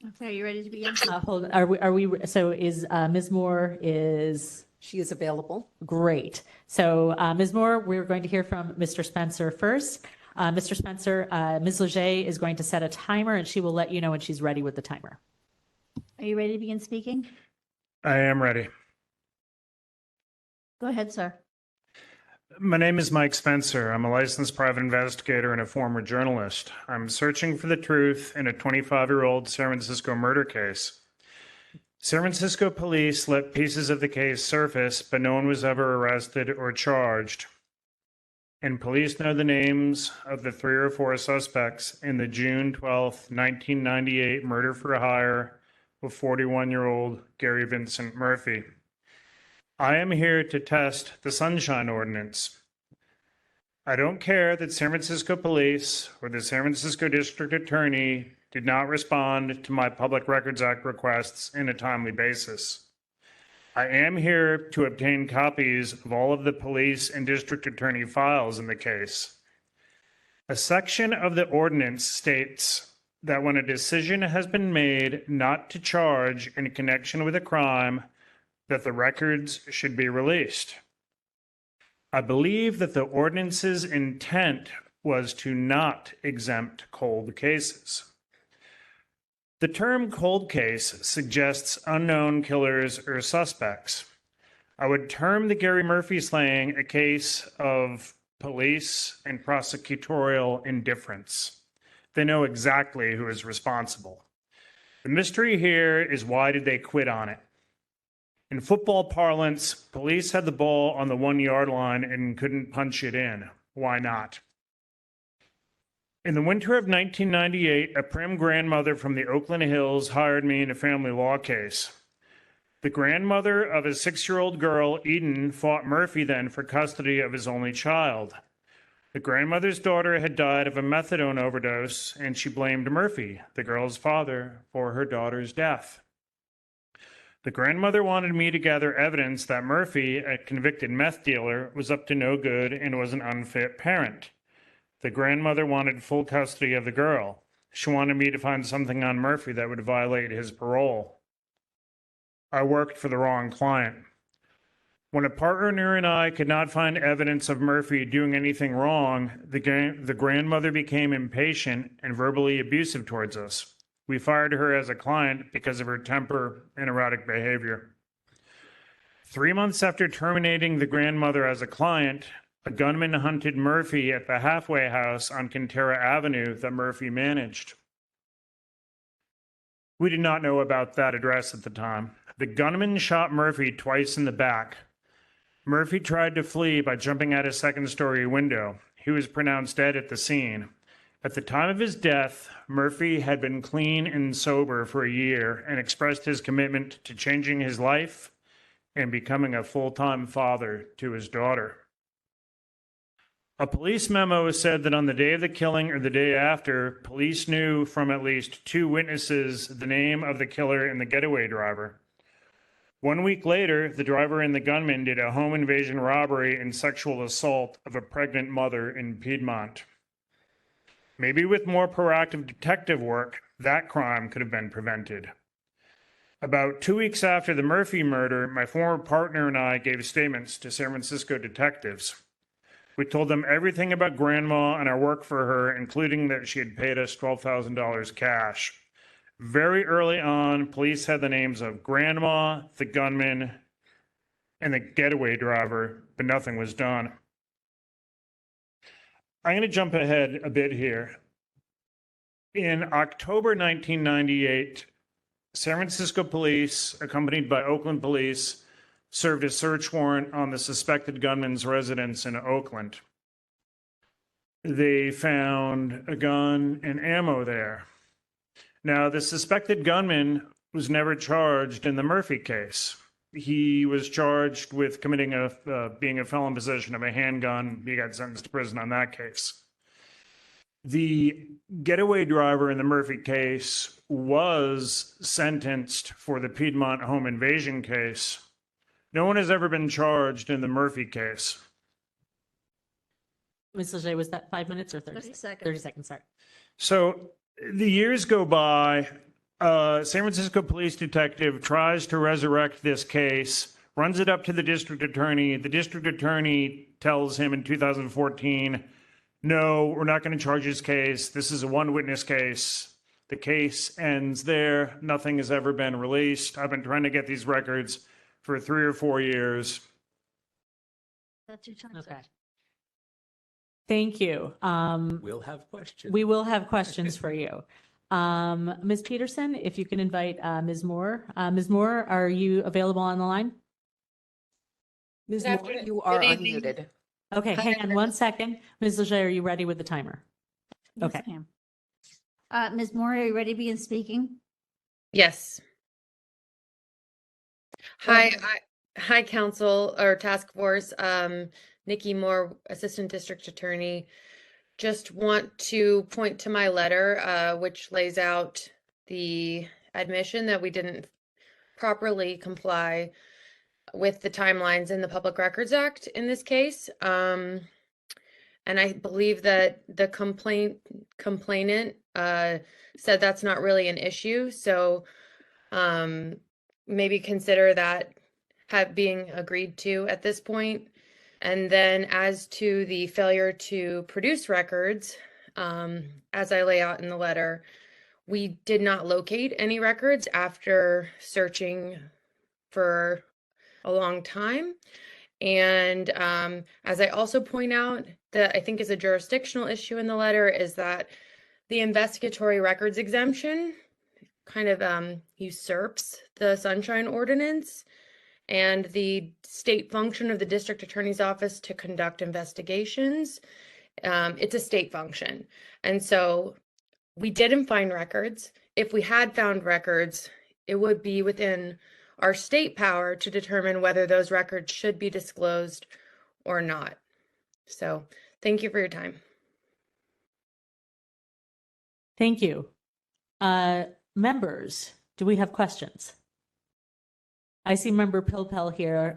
Okay, are you ready to begin? Hold. Are we? So is Ms. Moore is. She is available. Great. So, Ms. Moore, we're going to hear from Mr. Spencer first. Mr. Spencer, Ms. Leger is going to set a timer, and she will let you know when she's ready with the timer. Are you ready to begin speaking? I am ready. Go ahead, sir. My name is Mike Spencer. I'm a licensed private investigator and a former journalist. I'm searching for the truth in a 25-year-old San Francisco murder case. San Francisco police let pieces of the case surface, but no one was ever arrested or charged. And police know the names of the 3 or 4 suspects in the June 12, 1998 murder for hire of 41-year-old Gary Vincent Murphy. I am here to test the Sunshine Ordinance. I don't care that San Francisco Police or the San Francisco District Attorney did not respond to my Public Records Act requests in a timely basis. I am here to obtain copies of all of the police and district attorney files in the case. A section of the ordinance states that when a decision has been made not to charge in connection with a crime, that the records should be released. I believe that the ordinance's intent was to not exempt cold cases. The term cold case suggests unknown killers or suspects. I would term the Gary Murphy slaying a case of police and prosecutorial indifference. They know exactly who is responsible. The mystery here is, why did they quit on it? In football parlance, police had the ball on the 1 yard line and couldn't punch it in. Why not? In the winter of 1998, a prim grandmother from the Oakland Hills hired me in a family law case. The grandmother of a 6-year-old girl, Eden, fought Murphy then for custody of his only child. The grandmother's daughter had died of a methadone overdose, and she blamed Murphy, the girl's father, for her daughter's death. The grandmother wanted me to gather evidence that Murphy, a convicted meth dealer, was up to no good and was an unfit parent. The grandmother wanted full custody of the girl. She wanted me to find something on Murphy that would violate his parole. I worked for the wrong client. When a partner and I could not find evidence of Murphy doing anything wrong, the grandmother became impatient and verbally abusive towards us. We fired her as a client because of her temper and erratic behavior. 3 months after terminating the grandmother as a client, a gunman hunted Murphy at the halfway house on Quintero Avenue that Murphy managed. We did not know about that address at the time. The gunman shot Murphy twice in the back. Murphy tried to flee by jumping out a second-story window. He was pronounced dead at the scene. At the time of his death, Murphy had been clean and sober for a year and expressed his commitment to changing his life and becoming a full-time father to his daughter. A police memo said that on the day of the killing or the day after, police knew from at least 2 witnesses the name of the killer and the getaway driver. 1 week later, the driver and the gunman did a home invasion robbery and sexual assault of a pregnant mother in Piedmont. Maybe with more proactive detective work, that crime could have been prevented. About 2 weeks after the Murphy murder, my former partner and I gave statements to San Francisco detectives. We told them everything about Grandma and our work for her, including that she had paid us $12,000 cash. Very early on, police had the names of Grandma, the gunman, and the getaway driver, but nothing was done. I'm going to jump ahead a bit here. In October 1998, San Francisco police, accompanied by Oakland police, served a search warrant on the suspected gunman's residence in Oakland. They found a gun and ammo there. Now, the suspected gunman was never charged in the Murphy case. He was charged with committing being a felon in possession of a handgun. He got sentenced to prison on that case. The getaway driver in the Murphy case was sentenced for the Piedmont home invasion case. No one has ever been charged in the Murphy case. Ms. Leger, was that 5 minutes or 30 30 seconds. 30 seconds, sorry. So the years go by. San Francisco police detective tries to resurrect this case, runs it up to the district attorney. The district attorney tells him in 2014, no, we're not going to charge this case. This is a one-witness case. The case ends there. Nothing has ever been released. I've been trying to get these records for 3 or 4 years. That's your time. Okay. Thank you. We'll have questions. We will have questions for you. Ms. Peterson, if you can invite Ms. Moore. Ms. Moore, are you available on the line? Ms. Good Moore, afternoon. you are Good evening. unmuted. Okay, Hi, hang on one second. Ms. Leger, are you ready with the timer? Yes, Okay. I am. Ms. Moore, are you ready to begin speaking? Yes. Hi, Council or Task Force. Nikki Moore, Assistant District Attorney. Just want to point to my letter, which lays out the admission that we didn't properly comply with the timelines in the Public Records Act in this case. And I believe that the complainant said that's not really an issue. So maybe consider that being agreed to at this point. And then as to the failure to produce records, as I lay out in the letter, we did not locate any records after searching for a long time. And as I also point out, that I think is a jurisdictional issue in the letter is that the investigatory records exemption kind of usurps the Sunshine Ordinance and the state function of the district attorney's office to conduct investigations. It's a state function. And so we didn't find records. If we had found records, it would be within our state power to determine whether those records should be disclosed or not. So thank you for your time. Thank you. Members, do we have questions? I see Member Pilpel here.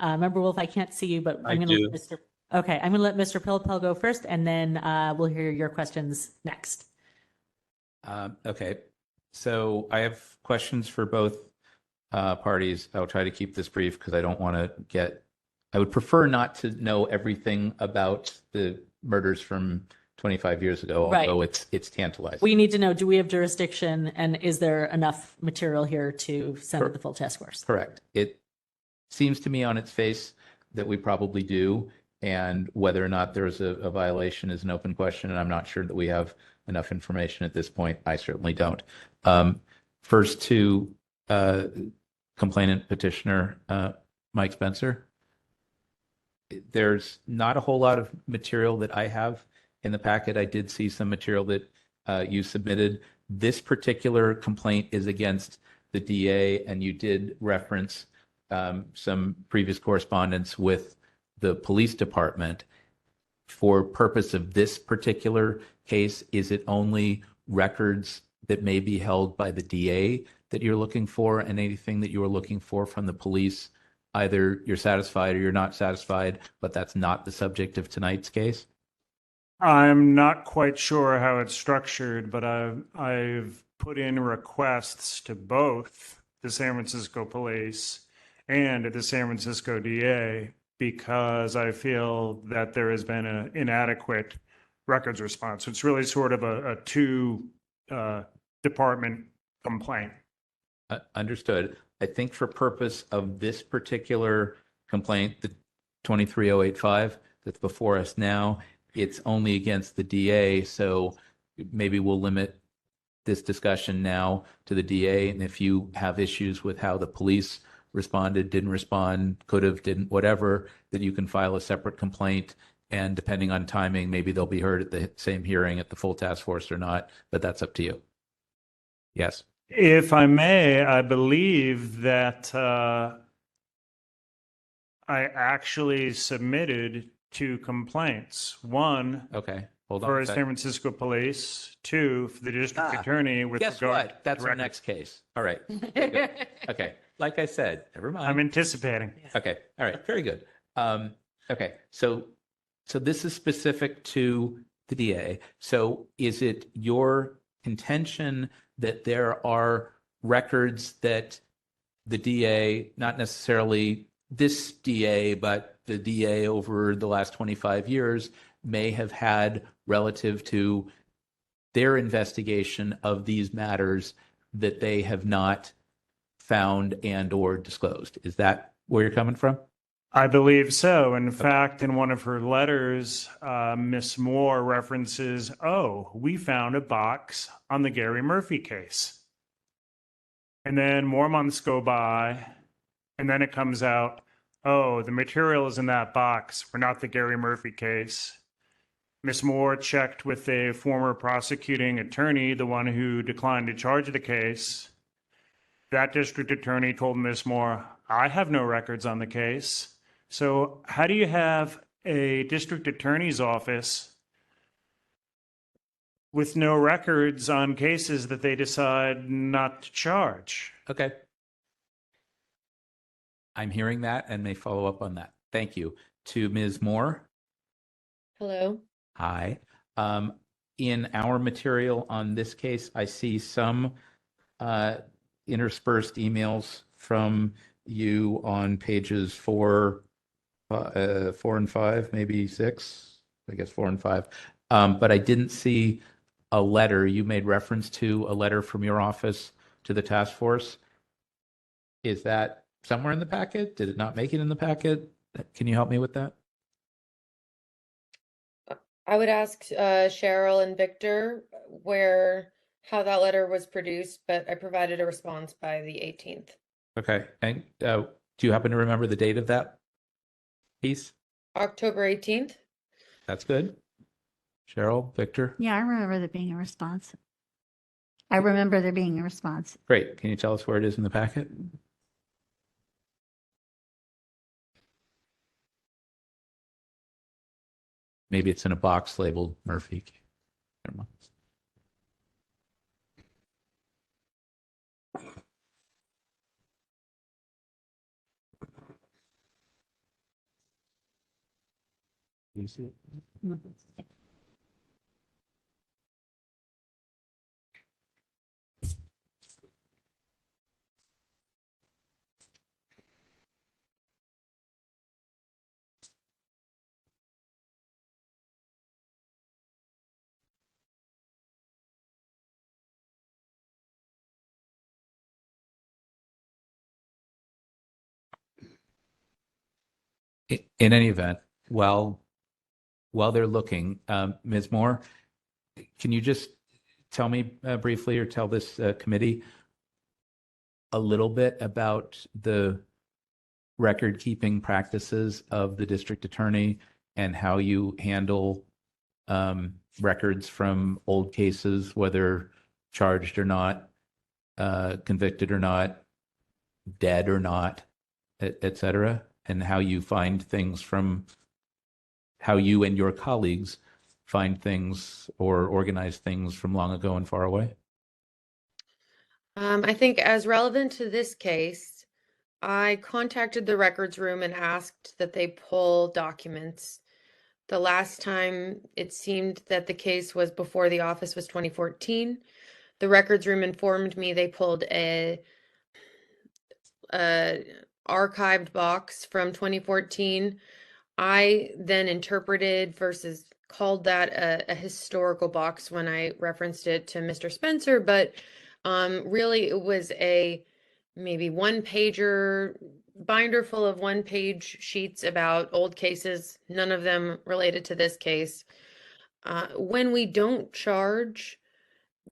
Member Wolf, I can't see you, but I'm going to let Mr. Okay, I'm going to let Mr. Pilpel go first, and then we'll hear your questions next. Okay, so I have questions for both parties. I'll try to keep this brief because I don't want to get. I would prefer not to know everything about the murders from 25 years ago, although it's tantalizing. We need to know, do we have jurisdiction, and is there enough material here to send to the full task force? Correct. It seems to me on its face that we probably do, and whether or not there's a violation is an open question, and I'm not sure that we have enough information at this point. I certainly don't. First to complainant petitioner Mike Spencer. There's not a whole lot of material that I have in the packet. I did see some material that you submitted. This particular complaint is against the DA, and you did reference some previous correspondence with the police department. For purpose of this particular case, is it only records that may be held by the DA that you're looking for, and anything that you are looking for from the police, either you're satisfied or you're not satisfied, but that's not the subject of tonight's case? I'm not quite sure how it's structured, but I've put in requests to both the San Francisco Police and the San Francisco DA because I feel that there has been an inadequate records response. It's really sort of a two department complaint. Understood. I think for purpose of this particular complaint, the 23085 that's before us now, it's only against the DA. So maybe we'll limit this discussion now to the DA. And if you have issues with how the police responded, didn't respond, could have, didn't, whatever, that you can file a separate complaint. And depending on timing, maybe they'll be heard at the same hearing at the full task force or not, but that's up to you. Yes. If I may, I believe that I actually submitted 2 complaints. One hold on for San Francisco Police, 2 for the district attorney with guess regard what? That's our next case. All right. Okay. Like I said, never mind. I'm anticipating. Okay. All right. Very good. Okay. So this is specific to the DA. So is it your contention that there are records that the DA, not necessarily this DA, but the DA over the last 25 years may have had relative to their investigation of these matters that they have not found and or disclosed? Is that where you're coming from? I believe so. In fact, in one of her letters, Miss Moore references, we found a box on the Gary Murphy case. And then more months go by, and then it comes out, the materials in that box were not the Gary Murphy case. Miss Moore checked with a former prosecuting attorney, the one who declined to charge the case. That district attorney told Miss Moore, I have no records on the case. So how do you have a district attorney's office with no records on cases that they decide not to charge. Okay. I'm hearing that and may follow up on that. Thank you. To Ms. Moore. Hello. Hi. In our material on this case, I see some interspersed emails from you on pages 4 and 5, maybe 6, I guess 4 and 5. But I didn't see a letter. You made reference to a letter from your office to the task force. Is that somewhere in the packet? Did it not make it in the packet? Can you help me with that? I would ask Cheryl and Victor how that letter was produced, but I provided a response by the 18th. Okay. And do you happen to remember the date of that piece? October 18th. That's good. Cheryl, Victor? Yeah, I remember there being a response. I remember there being a response. Great. Can you tell us where it is in the packet? Maybe it's in a box labeled Murphy. Never mind. Do you see it? In any event, while they're looking, Ms. Moore, can you just tell me briefly or tell this committee a little bit about the record keeping practices of the district attorney and how you handle records from old cases, whether charged or not, convicted or not, dead or not, et cetera, and how you find things from how you and your colleagues find things or organize things from long ago and far away? I think as relevant to this case, I contacted the records room and asked that they pull documents. The last time it seemed that the case was before the office was 2014. The records room informed me they pulled a archived box from 2014. I then interpreted versus called that a historical box when I referenced it to Mr. Spencer, but really it was a maybe one-pager binder full of one-page sheets about old cases, none of them related to this case. When we don't charge,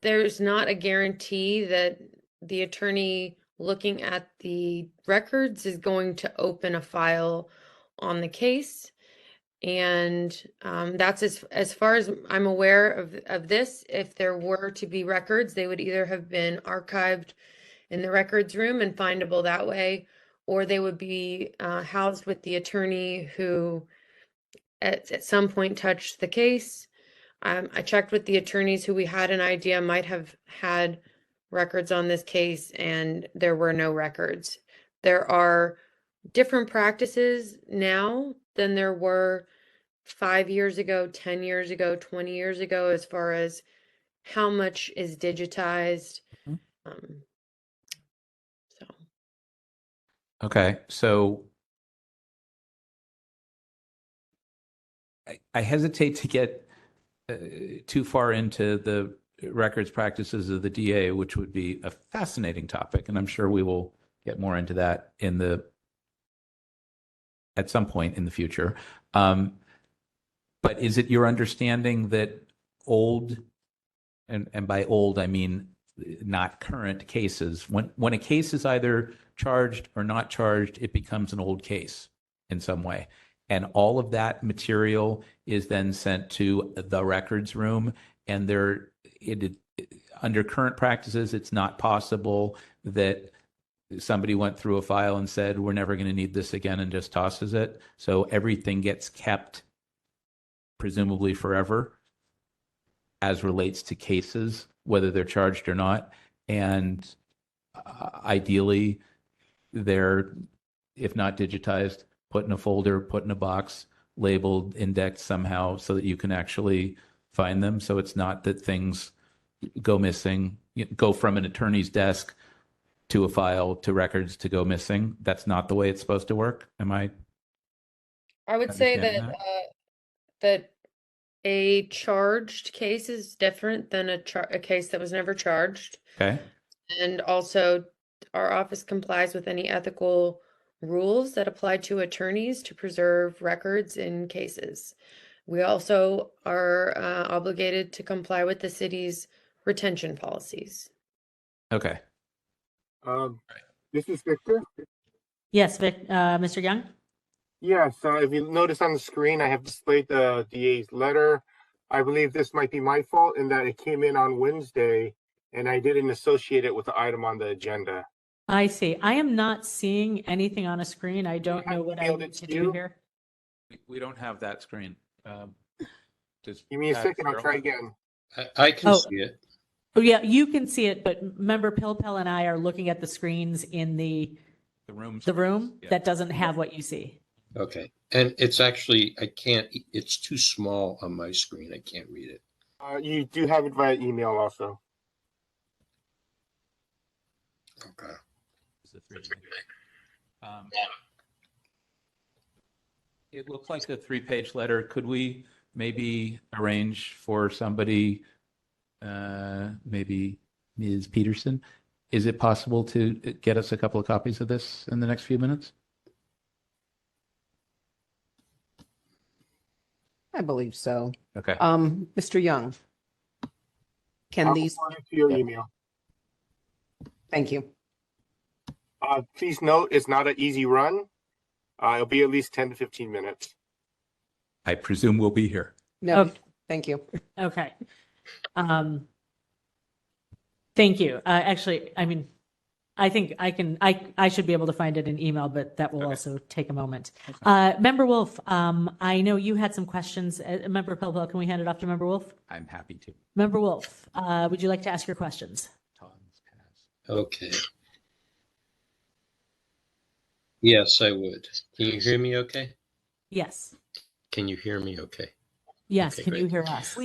there's not a guarantee that the attorney looking at the records is going to open a file on the case. And that's as far as I'm aware of this. If there were to be records, they would either have been archived in the records room and findable that way, or they would be housed with the attorney who at some point touched the case. I checked with the attorneys who we had an idea might have had records on this case, and there were no records. There are different practices now than there were 5 years ago, 10 years ago, 20 years ago, as far as how much is digitized. Okay, so I hesitate to get too far into the records practices of the DA, which would be a fascinating topic, and I'm sure we will get more into that at some point in the future. But is it your understanding that old, and by old I mean not current cases, when a case is either charged or not charged, it becomes an old case in some way, and all of that material is then sent to the records room, and under current practices, it's not possible that somebody went through a file and said, we're never going to need this again, and just tosses it. So everything gets kept presumably forever as relates to cases, whether they're charged or not. And ideally, they're, if not digitized, put in a folder, put in a box, labeled, indexed somehow so that you can actually find them. So it's not that things go missing, go from an attorney's desk to a file to records to go missing. That's not the way it's supposed to work. Am I? I would say that Understand that a charged case is different than a case that was never charged. Okay. And also, our office complies with any ethical rules that apply to attorneys to preserve records in cases. We also are obligated to comply with the city's retention policies. Okay. This is Victor. Yes, Mr. Young? Yes, if you notice on the screen, I have displayed the DA's letter. I believe this might be my fault in that it came in on Wednesday and I didn't associate it with the item on the agenda. I see. I am not seeing anything on a screen. I don't know what I emailed need it to to do you? here. We don't have that screen. Give me a second, I'll try again. I can Oh. see it. Oh, yeah, you can see it, but member Pilpel and I are looking at the screens in the room. Yeah. that doesn't have what you see. Okay. And it's actually, it's too small on my screen. I can't read it. You do have it via email also. Okay. It looks like a 3-page letter. Could we maybe arrange for somebody, maybe Ms. Peterson? Is it possible to get us a couple of copies of this in the next few minutes? I believe so. Okay. Mr. Young, can I'll these, forward it to your email. thank you. Please note, it's not an easy run. It'll be at least 10 to 15 minutes. I presume we'll be here. No, Okay. thank you. Okay. Thank you. Actually, I mean, I think I should be able to find it in email, but that will also take a moment. Member Wolf, I know you had some questions. Member Pilpel, can we hand it off to Member Wolf? I'm happy to. Member Wolf, would you like to ask your questions? Okay. Yes, I would. Can you hear me okay? Yes. Can you hear me okay? Yes. Okay, Can you great. hear us?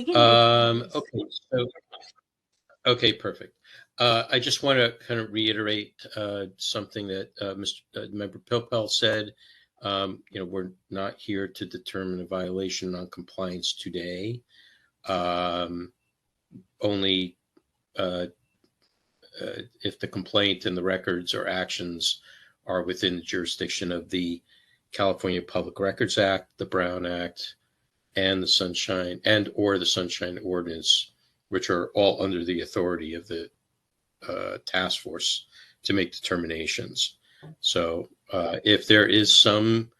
Okay, perfect. I just want to kind of reiterate something that Member Pilpel said. We're not here to determine a violation on compliance today. Only if the complaint and the records or actions are within the jurisdiction of the California Public Records Act, the Brown Act, and the Sunshine or the Sunshine Ordinance, which are all under the authority of the task force to make determinations. So if there is some,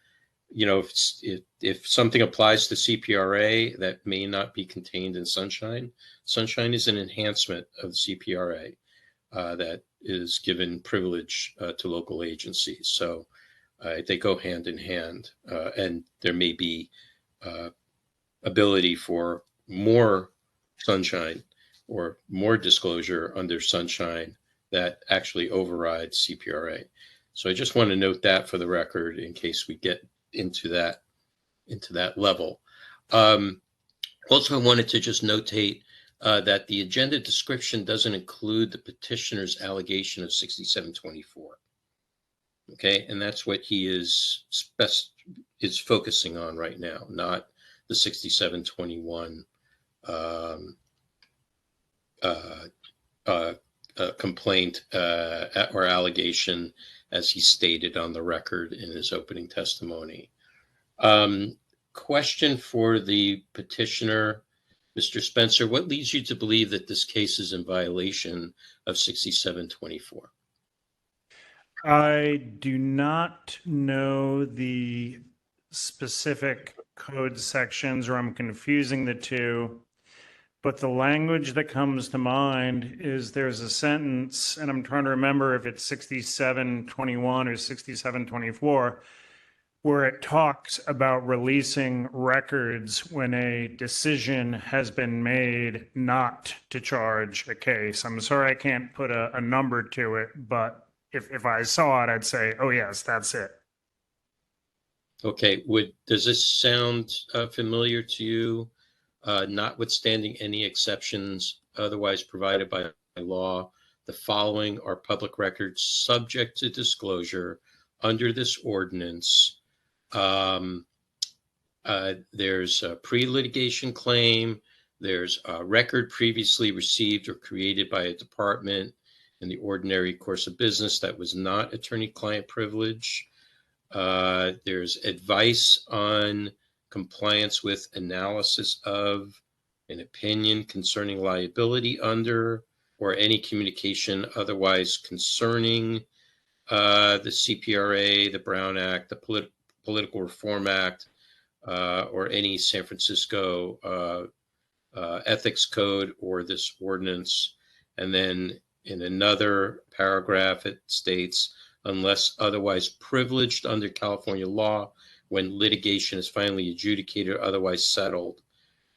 if something applies to CPRA that may not be contained in Sunshine, Sunshine is an enhancement of the CPRA that is given privilege to local agencies. So they go hand in hand, and there may be ability for more Sunshine or more disclosure under Sunshine that actually overrides CPRA. So I just want to note that for the record in case we get into that level. Also, I wanted to just notate that the agenda description doesn't include the petitioner's allegation of 6724. Okay, and that's what he is focusing on right now, not the 6721 complaint or allegation as he stated on the record in his opening testimony. Question for the petitioner, Mr. Spencer, what leads you to believe that this case is in violation of 6724? I do not know the specific code sections, or I'm confusing the two. But the language that comes to mind is there's a sentence, and I'm trying to remember if it's 6721 or 6724, where it talks about releasing records when a decision has been made not to charge a case. I'm sorry I can't put a number to it, but if I saw it, I'd say, oh yes, that's it. Okay, does this sound familiar to you? Notwithstanding any exceptions otherwise provided by law, the following are public records subject to disclosure under this ordinance. There's a pre-litigation claim. There's a record previously received or created by a department in the ordinary course of business that was not attorney-client privilege. There's advice on compliance with analysis of an opinion concerning liability under or any communication otherwise concerning the CPRA, the Brown Act, the Political Reform Act, or any San Francisco ethics code or this ordinance. And then in another paragraph, it states, unless otherwise privileged under California law, when litigation is finally adjudicated or otherwise settled,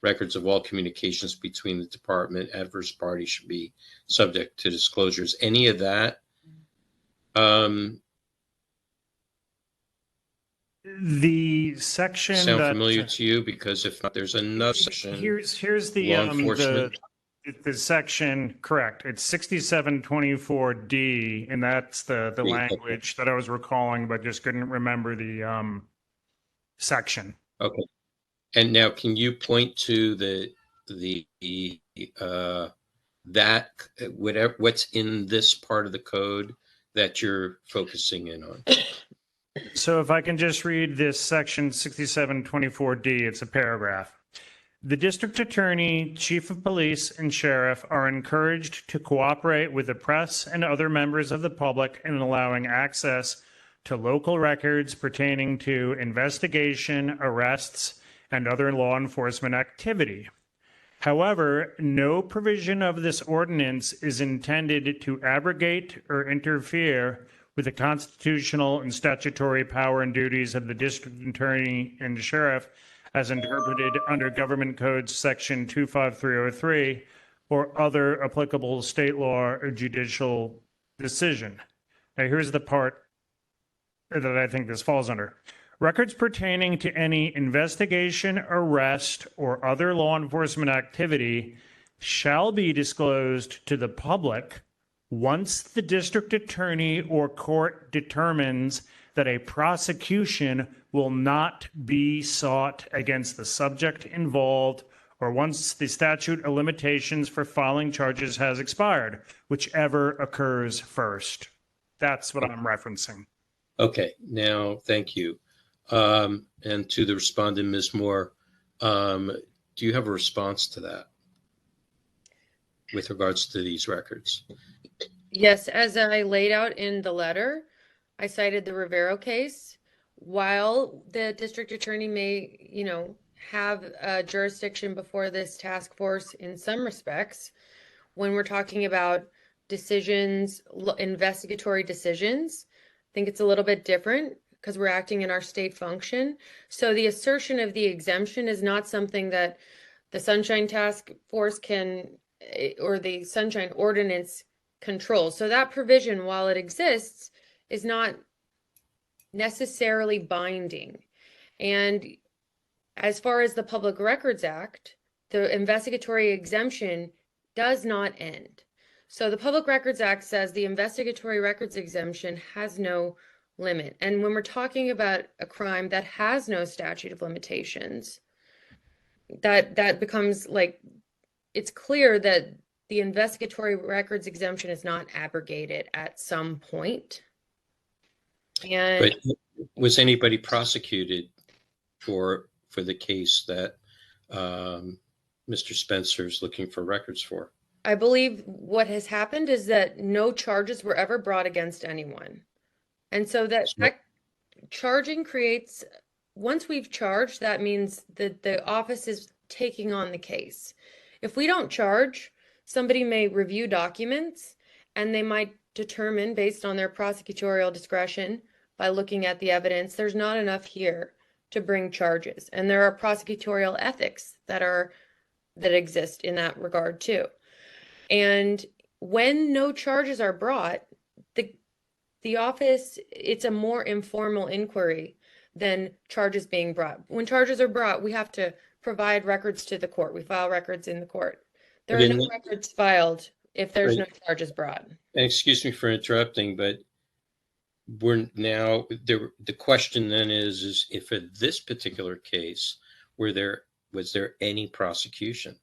records of all communications between the department adverse parties should be subject to disclosures. Any of that? The section sound that familiar to you? Because if not, there's another section. here's the law enforcement. the section, correct. It's 6724D, and that's the language that I was recalling, but just couldn't remember the section. Okay. And now, can you point to that whatever what's in this part of the code that you're focusing in on? So if I can just read this section 6724D, it's a paragraph. The district attorney, chief of police, and sheriff are encouraged to cooperate with the press and other members of the public in allowing access to local records pertaining to investigation, arrests, and other law enforcement activity. However, no provision of this ordinance is intended to abrogate or interfere with the constitutional and statutory power and duties of the district attorney and sheriff as interpreted under Government Code Section 25303 or other applicable state law or judicial decision. Now, here's the part that I think this falls under. Records pertaining to any investigation, arrest, or other law enforcement activity shall be disclosed to the public once the district attorney or court determines that a prosecution will not be sought against the subject involved, or once the statute of limitations for filing charges has expired, whichever occurs first. That's what I'm referencing. Okay, now, thank you. And to the respondent, Ms. Moore, do you have a response to that with regards to these records? Yes, as I laid out in the letter, I cited the Rivero case. While the district attorney may, have a jurisdiction before this task force in some respects, when we're talking about decisions, investigatory decisions, I think it's a little bit different because we're acting in our state function. So the assertion of the exemption is not something that the Sunshine Task Force can, or the Sunshine Ordinance control. So that provision, while it exists, is not necessarily binding. And as far as the Public Records Act, the investigatory exemption does not end. So the Public Records Act says the investigatory records exemption has no limit. And when we're talking about a crime that has no statute of limitations, that becomes like, it's clear that the investigatory records exemption is not abrogated at some point. And But was anybody prosecuted for the case that Mr. Spencer is looking for records for? I believe what has happened is that no charges were ever brought against anyone. And so that charging creates, once we've charged, that means that the office is taking on the case. If we don't charge, somebody may review documents and they might determine based on their prosecutorial discretion by looking at the evidence, there's not enough here to bring charges. And there are prosecutorial ethics that exist in that regard too. And when no charges are brought, the office, it's a more informal inquiry than charges being brought. When charges are brought, we have to provide records to the court. We file records in the court. There are no records filed if there's no charges brought. And excuse me for interrupting, but we're now, the question then is if in this particular case, was there any prosecution?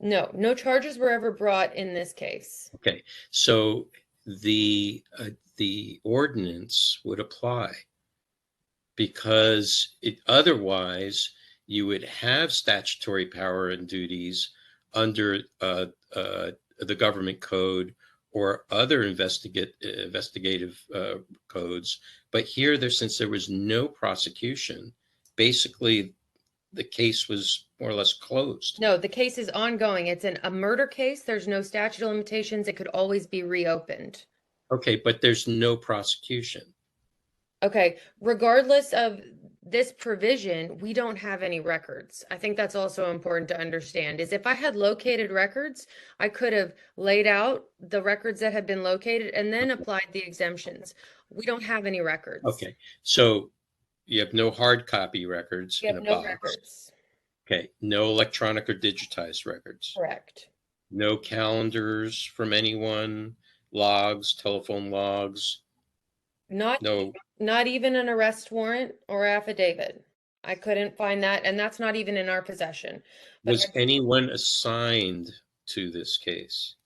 No charges were ever brought in this case. Okay, so the ordinance would apply because otherwise you would have statutory power and duties under the government code or other investigative codes. But here, since there was no prosecution, basically the case was more or less closed. No, the case is ongoing. It's a murder case. There's no statute of limitations. It could always be reopened. Okay, but there's no prosecution. Okay, regardless of this provision, we don't have any records. I think that's also important to understand, is if I had located records, I could have laid out the records that had been located and then applied the exemptions. We don't have any records. Okay, so you have no hard copy records We in have a no box. records. Okay, no electronic or digitized records. Correct. No calendars from anyone, logs, telephone logs. Not even an arrest warrant or affidavit. I couldn't find that, and that's not even in our possession. But Was anyone assigned to this case?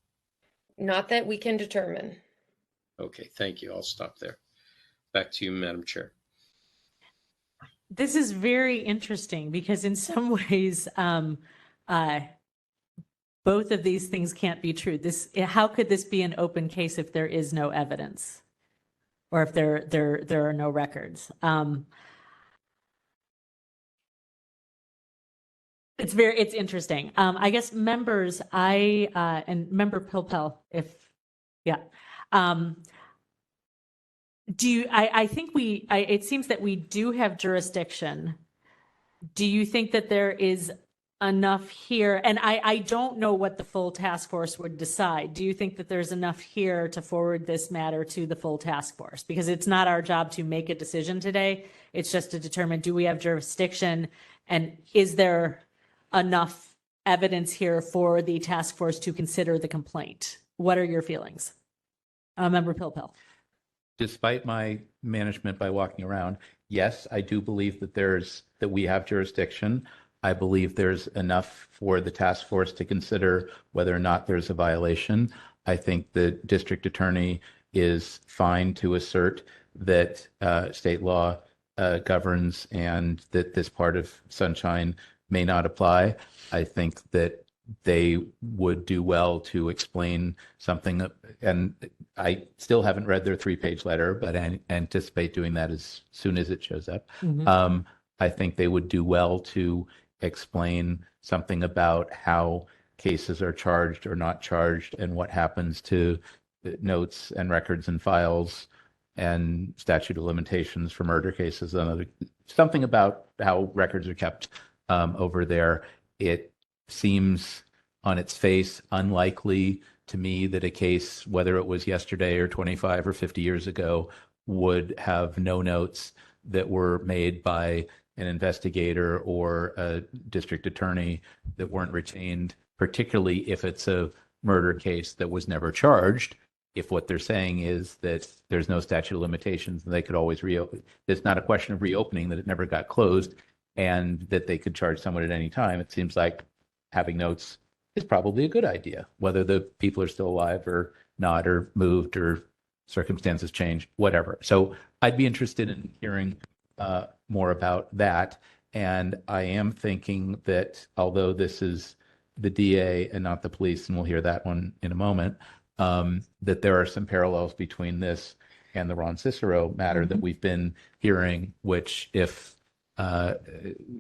not that we can determine. Okay, thank you. I'll stop there. Back to you, Madam Chair. This is very interesting because in some ways, both of these things can't be true. How could this be an open case if there is no evidence? Or if there are no records. It's interesting. I guess members, and member Pilpel, I think it seems that we do have jurisdiction. Do you think that there is enough here? And I don't know what the full task force would decide. Do you think that there's enough here to forward this matter to the full task force? Because it's not our job to make a decision today. It's just to determine, do we have jurisdiction? And is there enough evidence here for the task force to consider the complaint? What are your feelings? Member Pilpel. Despite my management by walking around, yes, I do believe that we have jurisdiction. I believe there's enough for the task force to consider whether or not there's a violation. I think the district attorney is fine to assert that state law governs and that this part of Sunshine may not apply. I think that they would do well to explain something, and I still haven't read their 3-page letter, but I anticipate doing that as soon as it shows up. Mm-hmm. I think they would do well to explain something about how cases are charged or not charged and what happens to notes and records and files and statute of limitations for murder cases and something about how records are kept over there. It seems on its face unlikely to me that a case, whether it was yesterday or 25 or 50 years ago, would have no notes that were made by an investigator or a district attorney that weren't retained, particularly if it's a murder case that was never charged. If what they're saying is that there's no statute of limitations and they could always reopen, it's not a question of reopening, that it never got closed and that they could charge someone at any time. It seems like having notes is probably a good idea, whether the people are still alive or not, or moved, or circumstances change, whatever. So I'd be interested in hearing more about that. And I am thinking that although this is the DA and not the police, and we'll hear that one in a moment, that there are some parallels between this and the Ron Cicero matter that we've been hearing, which if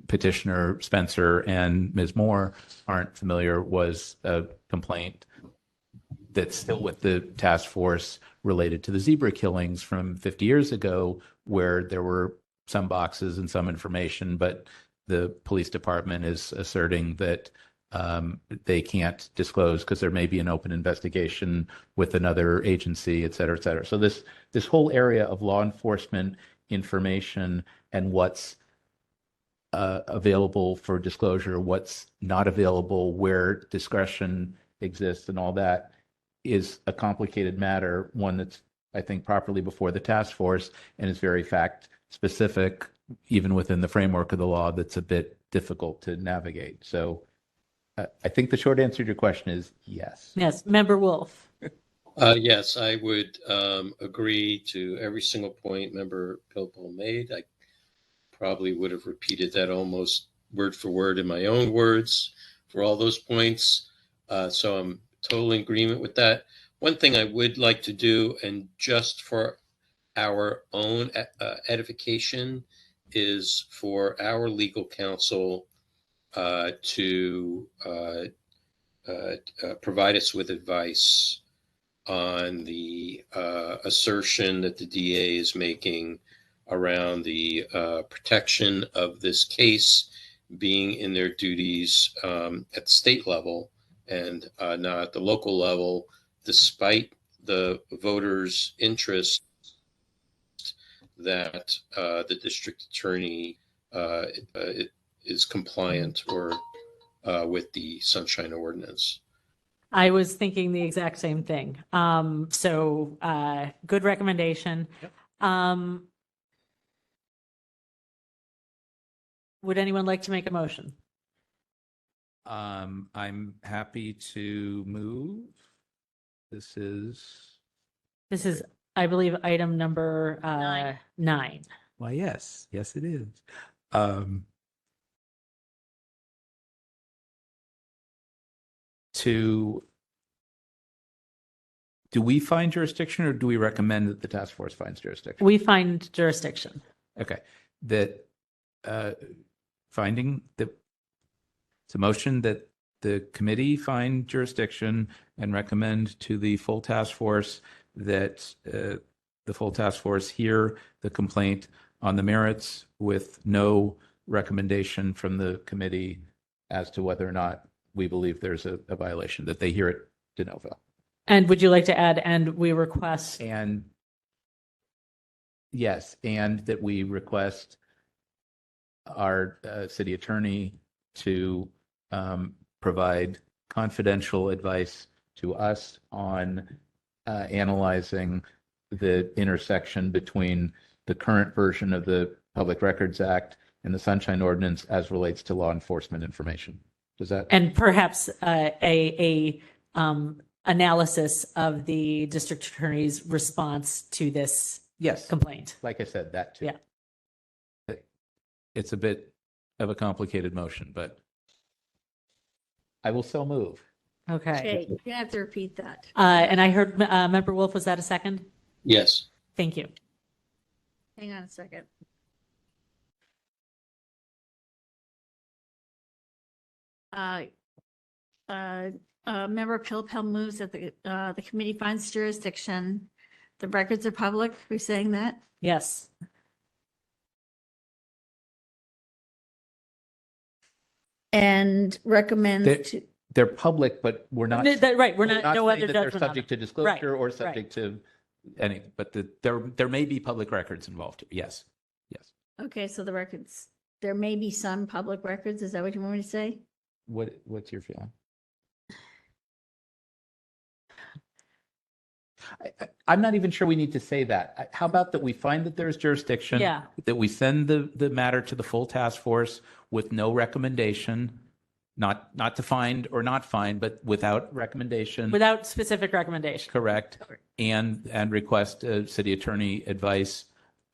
Petitioner Spencer and Ms. Moore aren't familiar, was a complaint that's still with the task force related to the zebra killings from 50 years ago, where there were some boxes and some information, but the police department is asserting that they can't disclose because there may be an open investigation with another agency, et cetera, et cetera. So this whole area of law enforcement information and what's available for disclosure, what's not available, where discretion exists, and all that is a complicated matter, one that's, I think, properly before the task force and is very fact specific, even within the framework of the law, that's a bit difficult to navigate. So I think the short answer to your question is yes. Yes. Member Wolf. Yes, I would agree to every single point Member Pilpul made. I probably would have repeated that almost word for word in my own words for all those points. So I'm totally in agreement with that. One thing I would like to do, and just for our own edification, is for our legal counsel to provide us with advice on the assertion that the DA is making around the protection of this case being in their duties at the state level and not at the local level, despite the voters' interest that the district attorney is compliant or with the Sunshine Ordinance. I was thinking the exact same thing. So good recommendation. Yep. Would anyone like to make a motion? I'm happy to move. This is, I believe, item number 9. Why, yes, it is. Do we find jurisdiction, or do we recommend that the task force finds jurisdiction? We find jurisdiction. Okay. That finding that it's a motion that the committee find jurisdiction and recommend to the full task force that the full task force hear the complaint on the merits with no recommendation from the committee as to whether or not we believe there's a violation, that they hear it de novo. And would you like to add, and we request? And yes, and that we request our city attorney to provide confidential advice to us on analyzing the intersection between the current version of the Public Records Act and the Sunshine Ordinance as relates to law enforcement information. Does that? And perhaps a analysis of the district attorney's response to this complaint. Like I said, that too. Yeah. It's a bit of a complicated motion, but I will so move. Okay. You're gonna have to repeat that. And I heard Member Wolf, was that a second? Yes. Thank you. Hang on a second. Member Pilpel moves that the committee finds jurisdiction. The records are public. We're saying that? Yes. And recommend They're public, but we're not. Right. We're not. No saying other that they're judgment. subject to disclosure or subject to any. But there may be public records involved. Yes. Okay, so the records, there may be some public records. Is that what you want me to say? What's your feeling? I'm not even sure we need to say that. How about that we find that there's jurisdiction, that we send the matter to the full task force with no recommendation, not to find or not find, but without recommendation. Without specific recommendation. Correct. And request city attorney advice.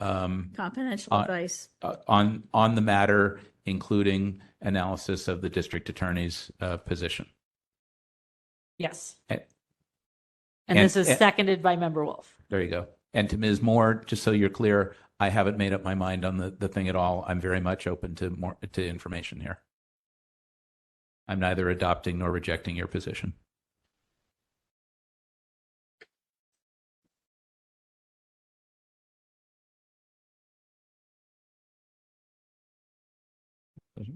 Confidential advice. On the matter, including analysis of the district attorney's position. Yes. And this is seconded by Member Wolf. There you go. And to Ms. Moore, just so you're clear, I haven't made up my mind on the thing at all. I'm very much open to information here. I'm neither adopting nor rejecting your position. Let's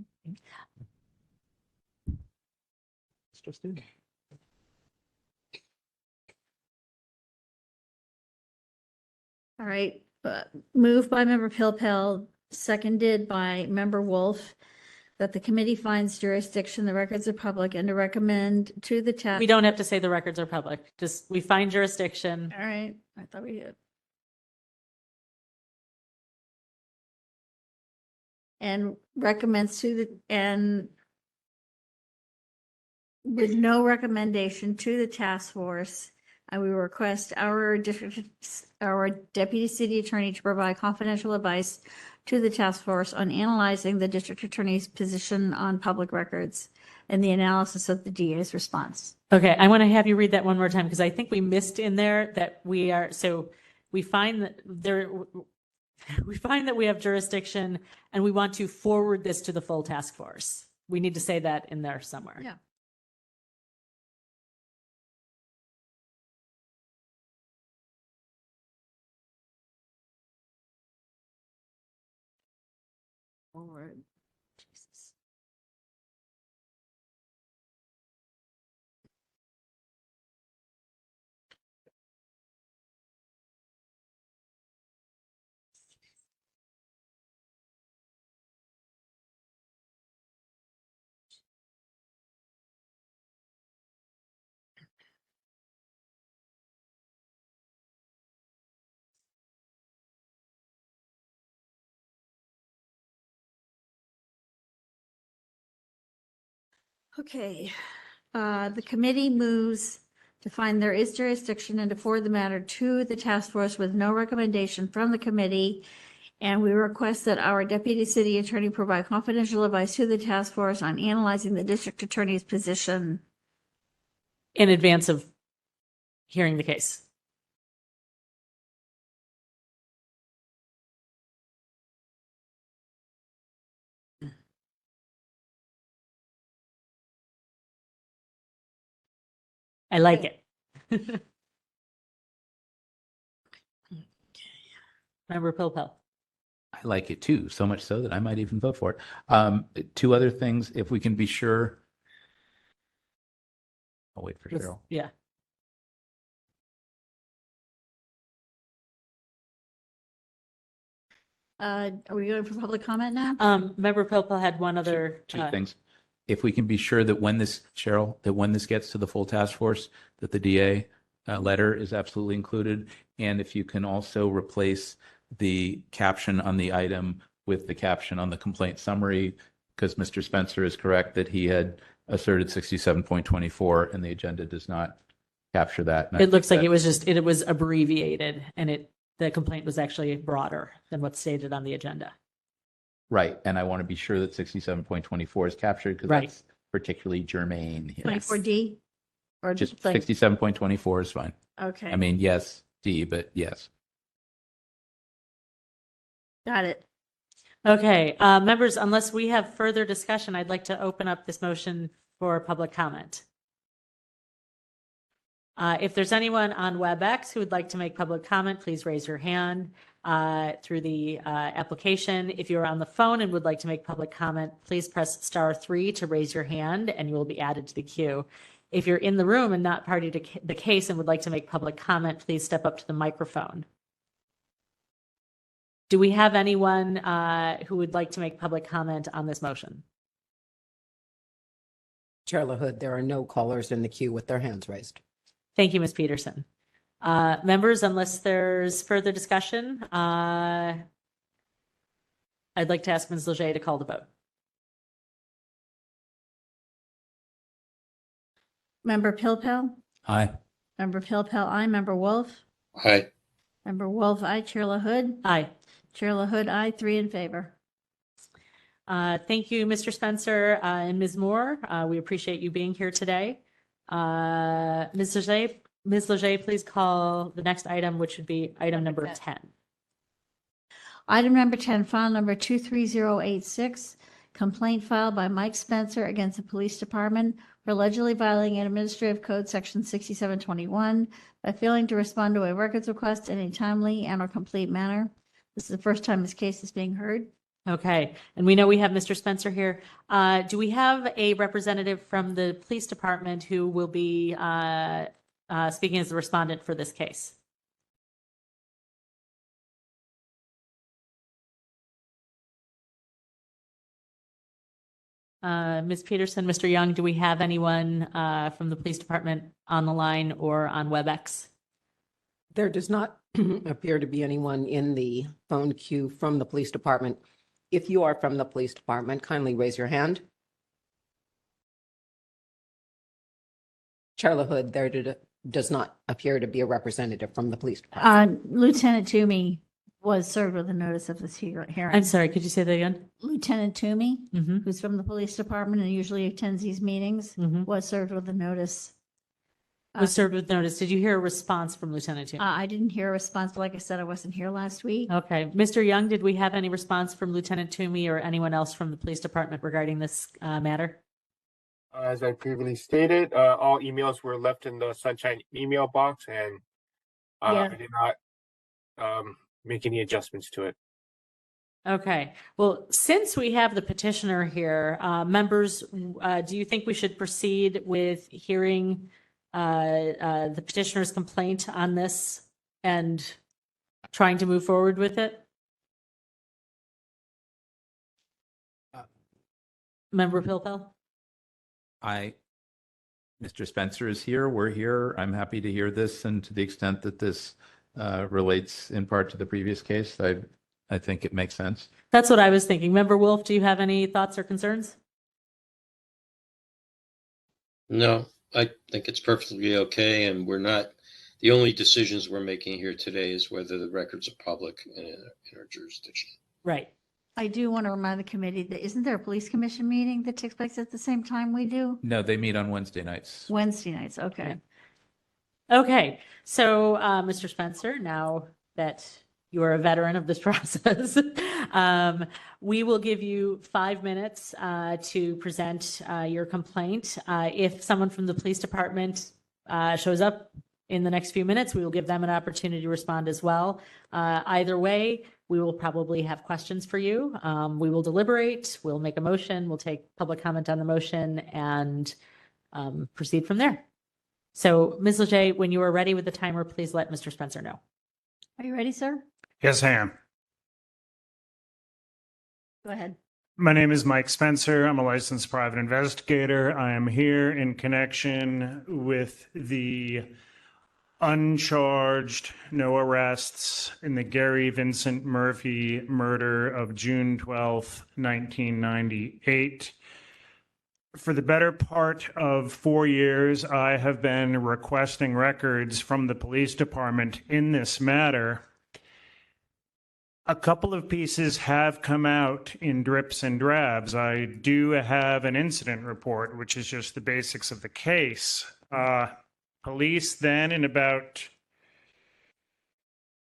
just do it. All right, moved by member Pilpel, seconded by member Wolf, that the committee finds jurisdiction, the records are public, and to recommend to the task. We don't have to say the records are public. Just we find jurisdiction. All right, I thought we did. And recommends to the, and with no recommendation to the task force, I will request our deputy city attorney to provide confidential advice to the task force on analyzing the district attorney's position on public records and the analysis of the DA's response. Okay, I want to have you read that one more time because I think we missed in there that we find that we have jurisdiction and we want to forward this to the full task force. We need to say that in there somewhere. Yeah. Forward. Jesus. Okay, the committee moves to find there is jurisdiction and to forward the matter to the task force with no recommendation from the committee. And we request that our deputy city attorney provide confidential advice to the task force on analyzing the district attorney's position In advance of hearing the case. I like it. Member Pilpel. I like it too, so much so that I might even vote for it. Two other things, if we can be sure. I'll wait for Cheryl. Yeah. Are we going for public comment now? Member Pilpel had one other. Two things. If we can be sure that when this, Cheryl, that when this gets to the full task force, that the DA letter is absolutely included. And if you can also replace the caption on the item with the caption on the complaint summary, because Mr. Spencer is correct that he had asserted 67.24 and the agenda does not capture that. It looks like it was abbreviated and the complaint was actually broader than what's stated on the agenda. Right. And I want to be sure that 67.24 is captured because that's particularly germane here. 24D? Or Just like, 67.24 is fine. okay. I mean, yes, D, but yes. Got it. Okay, members, unless we have further discussion, I'd like to open up this motion for public comment. If there's anyone on WebEx who would like to make public comment, please raise your hand through the application. If you're on the phone and would like to make public comment, please press *3 to raise your hand and you will be added to the queue. If you're in the room and not party to the case and would like to make public comment, please step up to the microphone. Do we have anyone who would like to make public comment on this motion? Chair LaHood, there are no callers in the queue with their hands raised. Thank you, Ms. Peterson. Members, unless there's further discussion, I'd like to ask Ms. Leger to call the vote. Member Pilpel? Aye. Member Pilpel, aye. Member Wolf? Aye. Member Wolf, aye. Chair LaHood? Aye. Chair LaHood, aye. 3 in favor. Thank you, Mr. Spencer and Ms. Moore. We appreciate you being here today. Ms. Leger, Ms. Leger, please call the next item, which would be item number 10. Item number 10, file number 23086, complaint filed by Mike Spencer against the police department for allegedly violating Administrative Code Section 6721 by failing to respond to a records request in a timely and or complete manner. This is the first time this case is being heard. Okay, and we know we have Mr. Spencer here. Do we have a representative from the police department who will be speaking as the respondent for this case? Ms. Peterson, Mr. Young, do we have anyone from the police department on the line or on WebEx? There does not appear to be anyone in the phone queue from the police department. If you are from the police department, kindly raise your hand. Charlotte Hood, there does not appear to be a representative from the police department. Lieutenant Toomey was served with a notice of this hearing. I'm sorry, could you say that again? Lieutenant Toomey, Mm-hmm. who's from the police department and usually attends these meetings, Mm-hmm. was served with a notice. Was served with notice. Did you hear a response from Lieutenant Toomey? I didn't hear a response. Like I said, I wasn't here last week. Okay. Mr. Young, did we have any response from Lieutenant Toomey or anyone else from the police department regarding this matter? As I previously stated, all emails were left in the Sunshine email box, and Yeah. I did not make any adjustments to it. Okay. Well, since we have the petitioner here, members, do you think we should proceed with hearing the petitioner's complaint on this and trying to move forward with it? Member Pilpel? Mr. Spencer is here. We're here. I'm happy to hear this, and to the extent that this relates in part to the previous case, I think it makes sense. That's what I was thinking. Member Wolf, do you have any thoughts or concerns? No, I think it's perfectly okay, and we're not, the only decisions we're making here today is whether the records are public in our jurisdiction. Right. I do want to remind the committee that isn't there a police commission meeting that takes place at the same time we do? No, they meet on Wednesday nights. Wednesday nights, okay. Okay. So, Mr. Spencer, now that you are a veteran of this process, we will give you 5 minutes to present your complaint. If someone from the police department shows up in the next few minutes, we will give them an opportunity to respond as well. Either way, we will probably have questions for you. We will deliberate, we'll make a motion, we'll take public comment on the motion, and proceed from there. So, Ms. Leger, when you are ready with the timer, please let Mr. Spencer know. Are you ready, sir? Yes, I am. Go ahead. My name is Mike Spencer. I'm a licensed private investigator. I am here in connection with the uncharged, no arrests in the Gary Vincent Murphy murder of June 12th, 1998. For the better part of 4 years, I have been requesting records from the police department in this matter. A couple of pieces have come out in drips and drabs. I do have an incident report, which is just the basics of the case. Police then, in about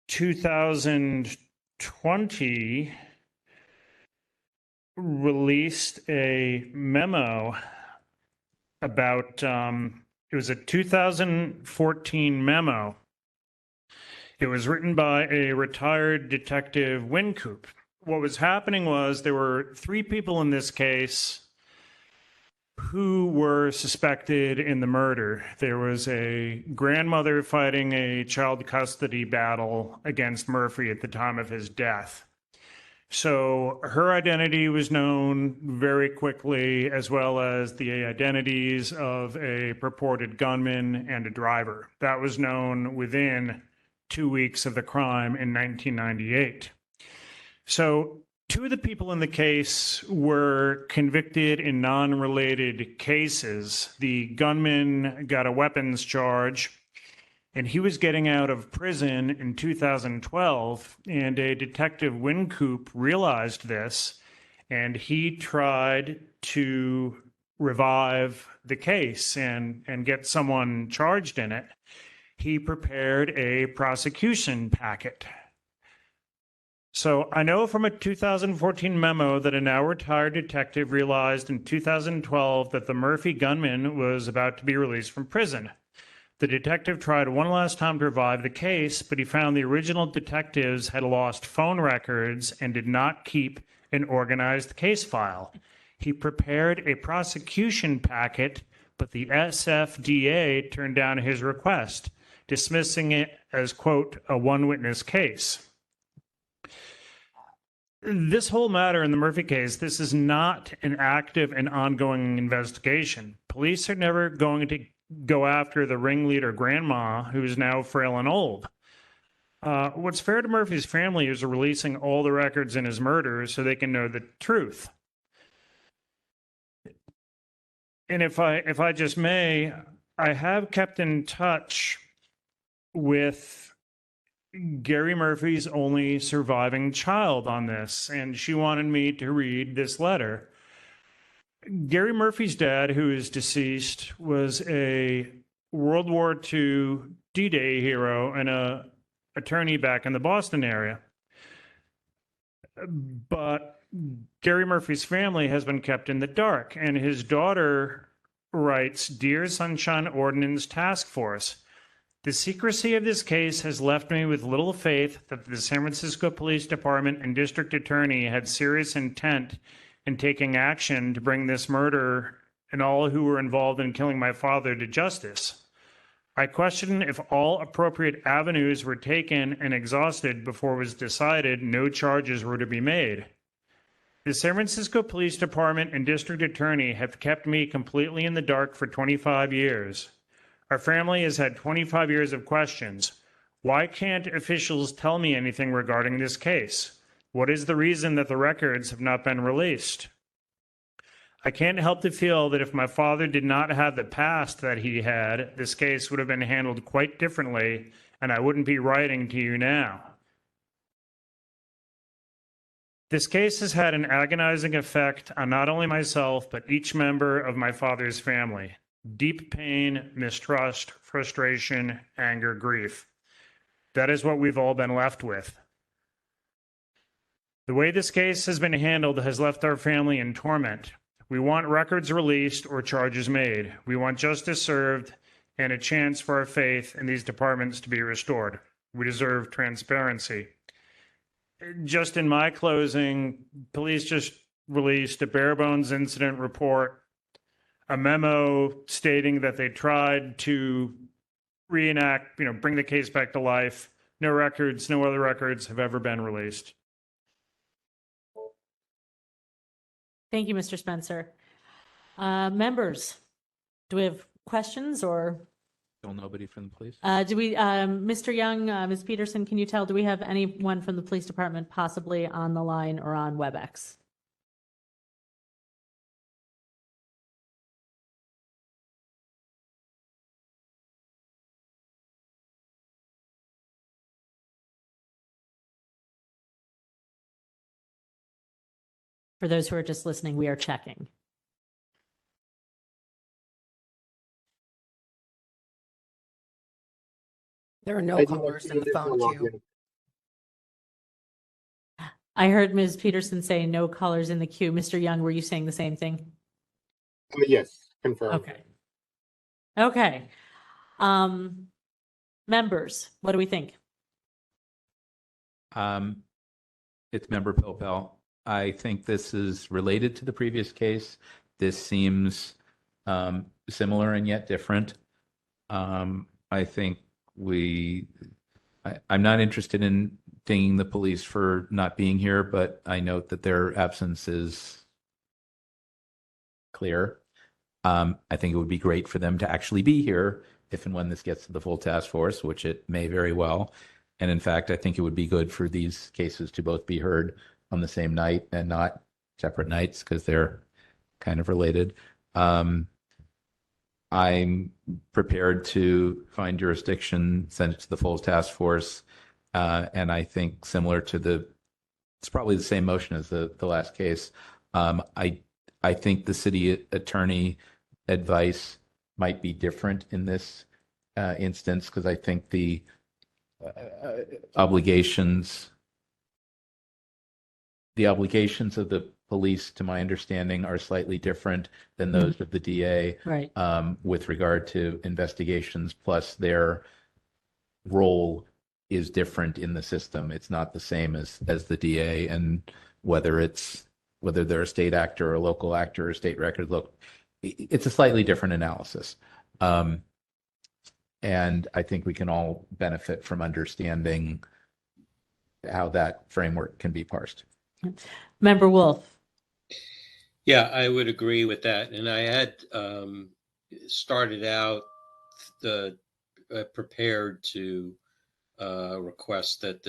2020, released a memo about, it was a 2014 memo. It was written by a retired detective, Wincoop. What was happening was there were 3 people in this case who were suspected in the murder. There was a grandmother fighting a child custody battle against Murphy at the time of his death. So her identity was known very quickly, as well as the identities of a purported gunman and a driver. That was known within 2 weeks of the crime in 1998. So 2 of the people in the case were convicted in non-related cases. The gunman got a weapons charge, and he was getting out of prison in 2012, and a detective, Wincoop, realized this, and he tried to revive the case and get someone charged in it. he prepared a prosecution packet. So I know from a 2014 memo that a now retired detective realized in 2012 that the Murphy gunman was about to be released from prison. The detective tried one last time to revive the case, but he found the original detectives had lost phone records and did not keep an organized case file. He prepared a prosecution packet, but the SFDA turned down his request, dismissing it as, quote, a one-witness case. This whole matter in the Murphy case, this is not an active and ongoing investigation. Police are never going to go after the ringleader grandma, who is now frail and old. What's fair to Murphy's family is releasing all the records in his murder so they can know the truth. And if I just may, I have kept in touch with Gary Murphy's only surviving child on this, and she wanted me to read this letter. Gary Murphy's dad, who is deceased, was a World War II D-Day hero and an attorney back in the Boston area. But Gary Murphy's family has been kept in the dark, and his daughter writes, "Dear Sunshine Ordinance Task Force, the secrecy of this case has left me with little faith that the San Francisco Police Department and District Attorney had serious intent in taking action to bring this murder and all who were involved in killing my father to justice. I question if all appropriate avenues were taken and exhausted before it was decided no charges were to be made. The San Francisco Police Department and District Attorney have kept me completely in the dark for 25 years. Our family has had 25 years of questions. Why can't officials tell me anything regarding this case? What is the reason that the records have not been released? I can't help to feel that if my father did not have the past that he had, this case would have been handled quite differently, and I wouldn't be writing to you now. This case has had an agonizing effect on not only myself, but each member of my father's family. Deep pain, mistrust, frustration, anger, grief. That is what we've all been left with. The way this case has been handled has left our family in torment. We want records released or charges made. We want justice served and a chance for our faith in these departments to be restored. We deserve transparency. Just in my closing, police just released a bare bones incident report, a memo stating that they tried to reenact, bring the case back to life. No records, no other records have ever been released. Thank you, Mr. Spencer. Members, do we have questions or? Still nobody from the police? Do we, Mr. Young, Ms. Peterson, can you tell, do we have anyone from the police department possibly on the line or on WebEx? For those who are just listening, we are checking. There are no callers in the phone queue. I heard Ms. Peterson say no callers in the queue. Mr. Young, were you saying the same thing? Yes, confirmed. Okay. Okay. Members, what do we think? It's Member Pilpel. I think this is related to the previous case. This seems similar and yet different. I think I'm not interested in dinging the police for not being here, but I note that their absence is clear. I think it would be great for them to actually be here if and when this gets to the full task force, which it may very well. And in fact, I think it would be good for these cases to both be heard on the same night and not separate nights because they're kind of related. I'm prepared to find jurisdiction, send it to the full task force, and I think similar to it's probably the same motion as the last case. I think the city attorney advice might be different in this instance, because I think the obligations of the police, to my understanding, are slightly different than those of the DA, Right. with regard to investigations, plus their role is different in the system. It's not the same as the DA, and whether they're a state actor or a local actor or state record look, it's a slightly different analysis. And I think we can all benefit from understanding how that framework can be parsed. Member Wolf. Yeah, I would agree with that. And I had started out prepared to request that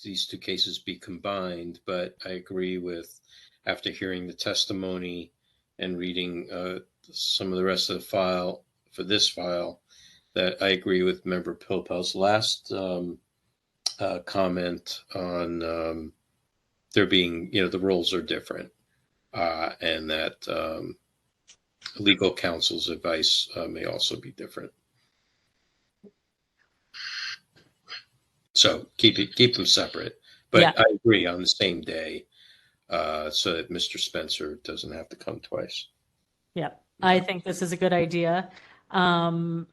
these two cases be combined, but I agree with, after hearing the testimony and reading some of the rest of the file for this file, that I agree with Member Pilpel's last comment on there being, the roles are different, and that legal counsel's advice may also be different. So keep them separate, but Yeah. I agree on the same day, so that Mr. Spencer doesn't have to come twice. Yeah, I think this is a good idea. Who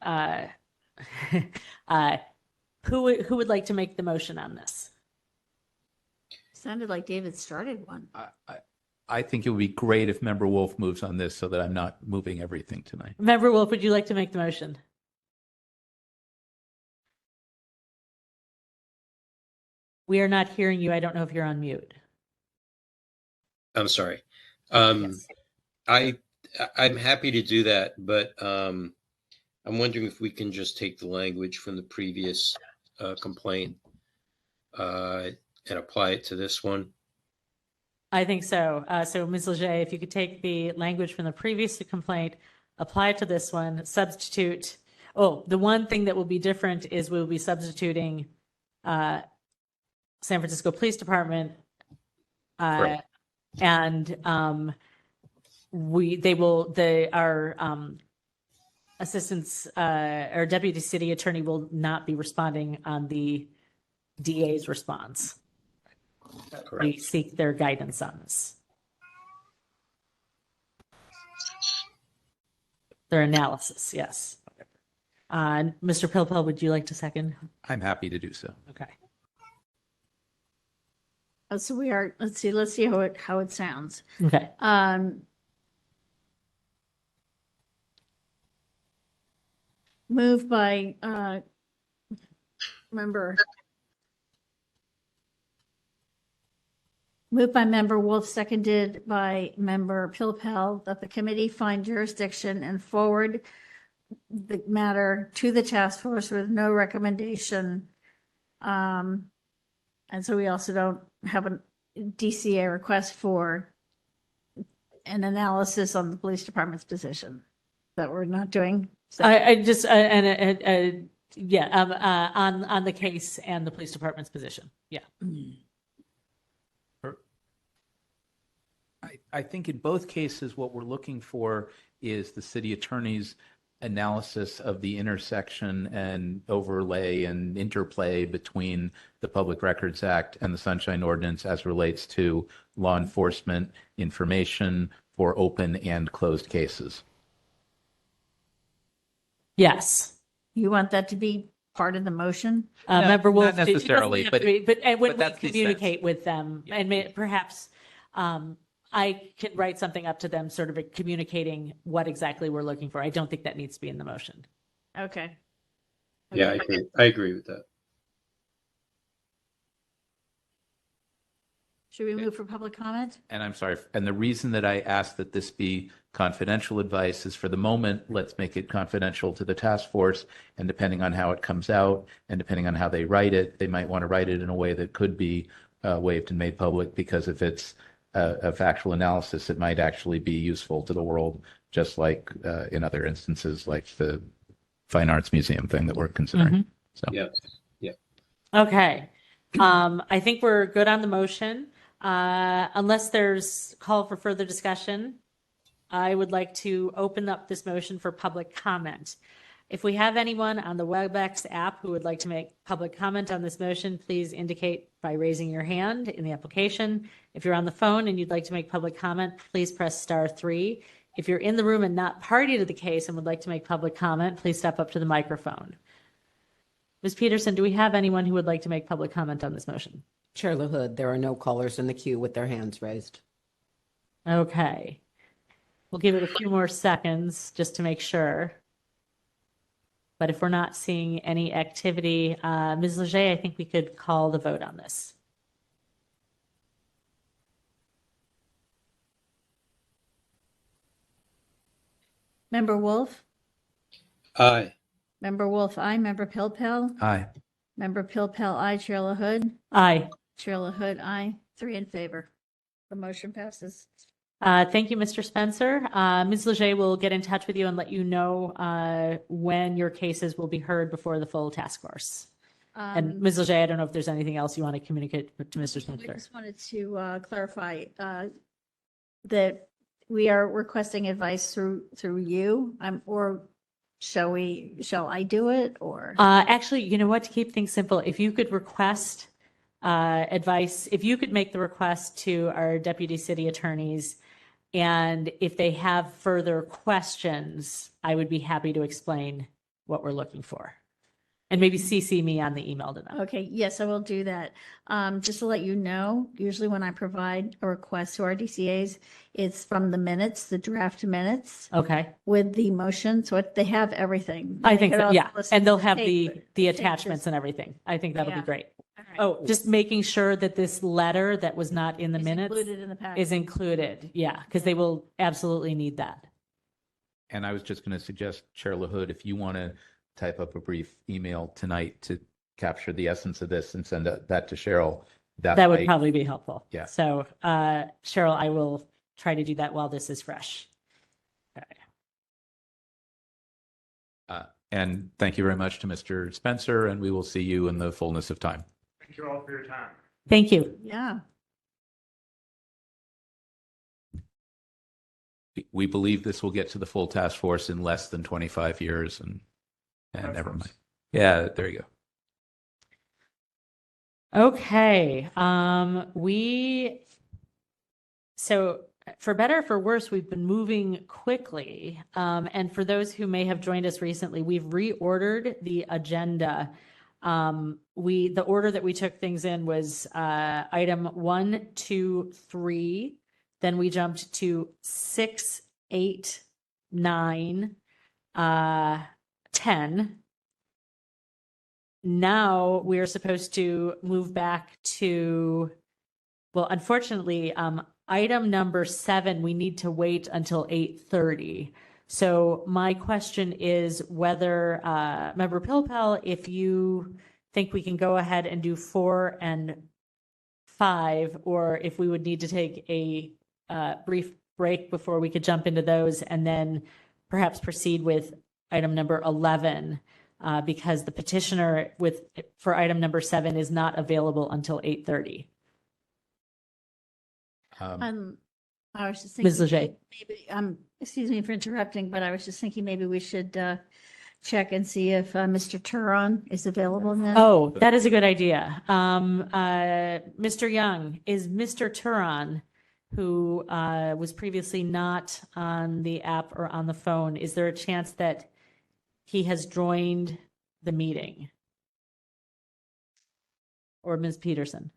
would like to make the motion on this? Sounded like David started one. I think it would be great if Member Wolf moves on this so that I'm not moving everything tonight. Member Wolf, would you like to make the motion? We are not hearing you. I don't know if you're on mute. I'm sorry. Yes. I'm happy to do that, but I'm wondering if we can just take the language from the previous complaint and apply it to this one. I think so. So Ms. Leger, if you could take the language from the previous complaint, apply it to this one, substitute. Oh, the one thing that will be different is we'll be substituting San Francisco Police Department, Correct. and our assistants or deputy city attorney will not be responding on the DA's response. Correct. We seek their guidance on this. Their analysis, yes. Mr. Pilpel, would you like to second? I'm happy to do so. Okay. So we are, let's see how it sounds. Okay. Moved by member Wolf, seconded by member Pilpel, that the committee find jurisdiction and forward the matter to the task force with no recommendation. And so we also don't have a DCA request for an analysis on the police department's position that we're not doing. So, I just on the case and the police department's position. Yeah. I think in both cases, what we're looking for is the city attorney's analysis of the intersection and overlay and interplay between the Public Records Act and the Sunshine Ordinance as relates to law enforcement information for open and closed cases. yes. You want that to be part of the motion? Member Wolf, not necessarily, when we that's the communicate sense. with them, and perhaps I can write something up to them, sort of communicating what exactly we're looking for. I don't think that needs to be in the motion. Okay. Yeah, I agree with that. Should we move for public comment? And I'm sorry. And the reason that I asked that this be confidential advice is, for the moment, let's make it confidential to the task force. And depending on how it comes out and depending on how they write it, they might want to write it in a way that could be waived and made public, because if it's a factual analysis, it might actually be useful to the world, just like in other instances, like the Fine Arts Museum thing that we're considering. Mhm. So Yeah. Yeah. Okay. I think we're good on the motion. Unless there's call for further discussion, I would like to open up this motion for public comment. If we have anyone on the WebEx app who would like to make public comment on this motion, please indicate by raising your hand in the application. If you're on the phone and you'd like to make public comment, please press *3. If you're in the room and not party to the case and would like to make public comment, please step up to the microphone. Ms. Peterson, do we have anyone who would like to make public comment on this motion? Chair LaHood, there are no callers in the queue with their hands raised. Okay. We'll give it a few more seconds just to make sure. But if we're not seeing any activity, Ms. Leger, I think we could call the vote on this. Member Wolf? Aye. Member Wolf, aye. Member Pilpel? Aye. Member Pilpel, aye. Chair LaHood? Aye. Chair LaHood, aye. 3 in favor. The motion passes. Thank you, Mr. Spencer. Ms. Leger will get in touch with you and let you know when your cases will be heard before the full task force. And Ms. Leger, I don't know if there's anything else you want to communicate to Mr. I Spencer. just wanted to clarify that we are requesting advice through you, or shall I do it, or? Actually, you know what, to keep things simple, if you could request advice, if you could make the request to our deputy city attorneys, and if they have further questions, I would be happy to explain what we're looking for. And maybe CC me on the email to them. Okay, yes, I will do that. Just to let you know, usually when I provide a request to our DCAs, it's from the minutes, the draft minutes Okay. with the motion. So they have everything. I They think could so, also yeah. listen And they'll to have tape, the but attachments just- and everything. I think that'll Yeah. be great. All right. Oh, just making sure that this letter that was not in the It's minutes included in the package. is included. Yeah, because they will absolutely need that. And I was just going to suggest, Chair LaHood, if you want to type up a brief email tonight to capture the essence of this and send that to Cheryl, That would might- probably be helpful. Yeah. So, Cheryl, I will try to do that while this is fresh. Okay. And thank you very much to Mr. Spencer, and we will see you in the fullness of time. Thank you all for your time. Thank you. Yeah. We believe this will get to the full task force in less than 25 years, and never mind. Yeah, there you go. Okay. So for better or for worse, we've been moving quickly. And for those who may have joined us recently, we've reordered the agenda. The order that we took things in was item 1, 2, 3. Then we jumped to 6, 8, 9, 10. Now we are supposed to move back to, well, unfortunately, item number 7, we need to wait until 8:30. So my question is whether, Member Pilpel, if you think we can go ahead and do 4 and 5, or if we would need to take a brief break before we could jump into those and then perhaps proceed with item number 11. Because the petitioner for item number 7 is not available until 8:30. I was just Ms. thinking, Leger. maybe, excuse me for interrupting, but I was just thinking maybe we should check and see if Mr. Turon is available then. Oh, that is a good idea. Mr. Young, is Mr. Turon, who was previously not on the app or on the phone, is there a chance that he has joined the meeting? Or Ms. Peterson?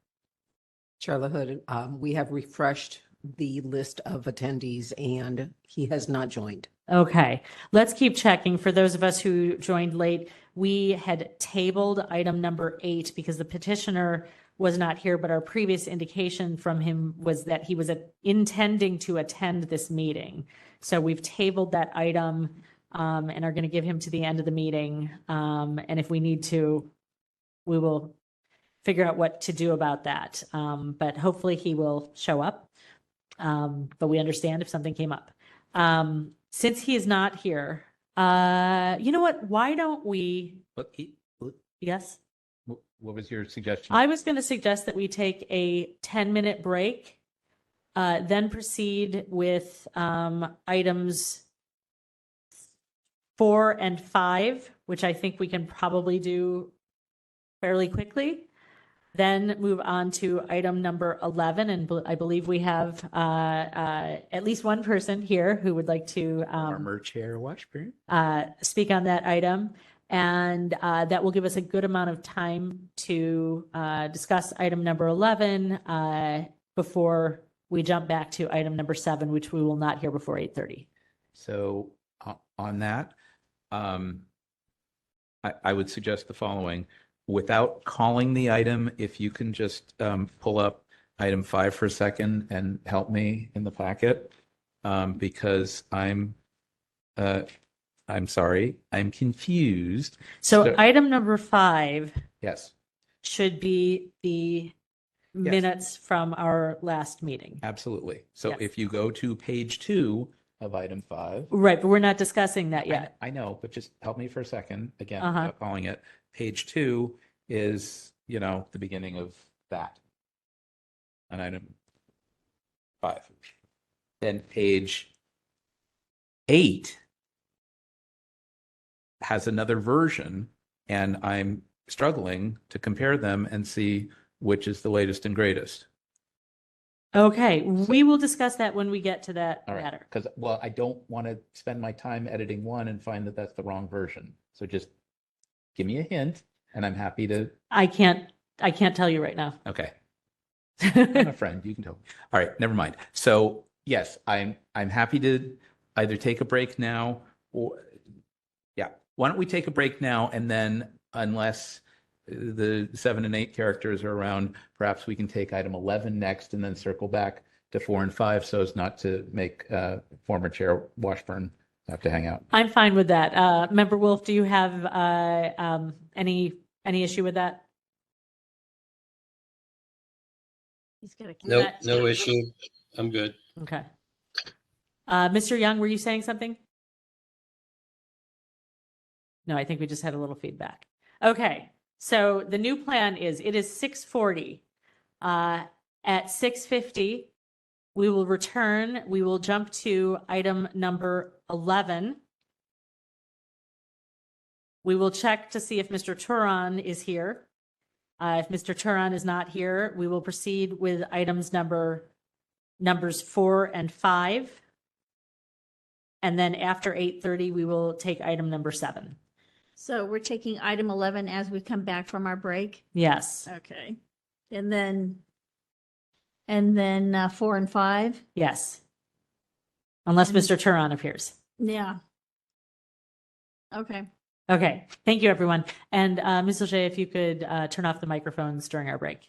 Chair LaHood, we have refreshed the list of attendees and he has not joined. Okay, let's keep checking. For those of us who joined late, we had tabled item number 8 because the petitioner was not here, but our previous indication from him was that he was intending to attend this meeting. So we've tabled that item and are going to give him to the end of the meeting. And if we need to, we will figure out what to do about that. But hopefully he will show up. But we understand if something came up. Since he is not here, you know what? Why don't we? Yes? What was your suggestion? I was going to suggest that we take a 10-minute break, then proceed with items 4 and 5, which I think we can probably do fairly quickly. Then move on to item number 11, and I believe we have at least one person here who would like to Former Chair Washburn. speak on that item. And that will give us a good amount of time to discuss item number 11 before we jump back to item number 7, which we will not hear before 8:30. So on that, I would suggest the following. Without calling the item, if you can just pull up item 5 for a second and help me in the packet, because I'm sorry, I'm confused. So item number 5 Yes, should be the minutes from our last meeting. absolutely. So Yes. if you go to page 2 of item 5. Right, but we're not discussing that yet. I know, but just help me for a second. Again, Uh-huh. without calling it. Page 2 is, the beginning of that. On item 5. Then page 8 has another version, and I'm struggling to compare them and see which is the latest and greatest. Okay, we will discuss that when we get to that All right, matter. because, well, I don't want to spend my time editing one and find that that's the wrong version. So just give me a hint, and I'm happy to. I can't tell you right now. Okay. I'm a friend. You can tell me. All right, never mind. So yes, I'm happy to either take a break now or why don't we take a break now, and then unless the 7 and 8 characters are around, perhaps we can take item 11 next and then circle back to 4 and 5 so as not to make former Chair Washburn have to hang out. I'm fine with that. Member Wolf, do you have any issue with that? He's got a No issue. I'm good. Okay. Mr. Young, were you saying something? No, I think we just had a little feedback. Okay, so the new plan is it is 6:40. At 6:50, we will return. We will jump to item number 11. We will check to see if Mr. Turan is here. If Mr. Turan is not here, we will proceed with numbers 4 and 5. And then after 8:30, we will take item number 7. So we're taking item 11 as we come back from our break. Yes, Okay. And then 4 and 5. yes. Unless Mr. Turan appears. Yeah. Okay. Okay, thank you, everyone. And Ms. Leger, if you could turn off the microphones during our break.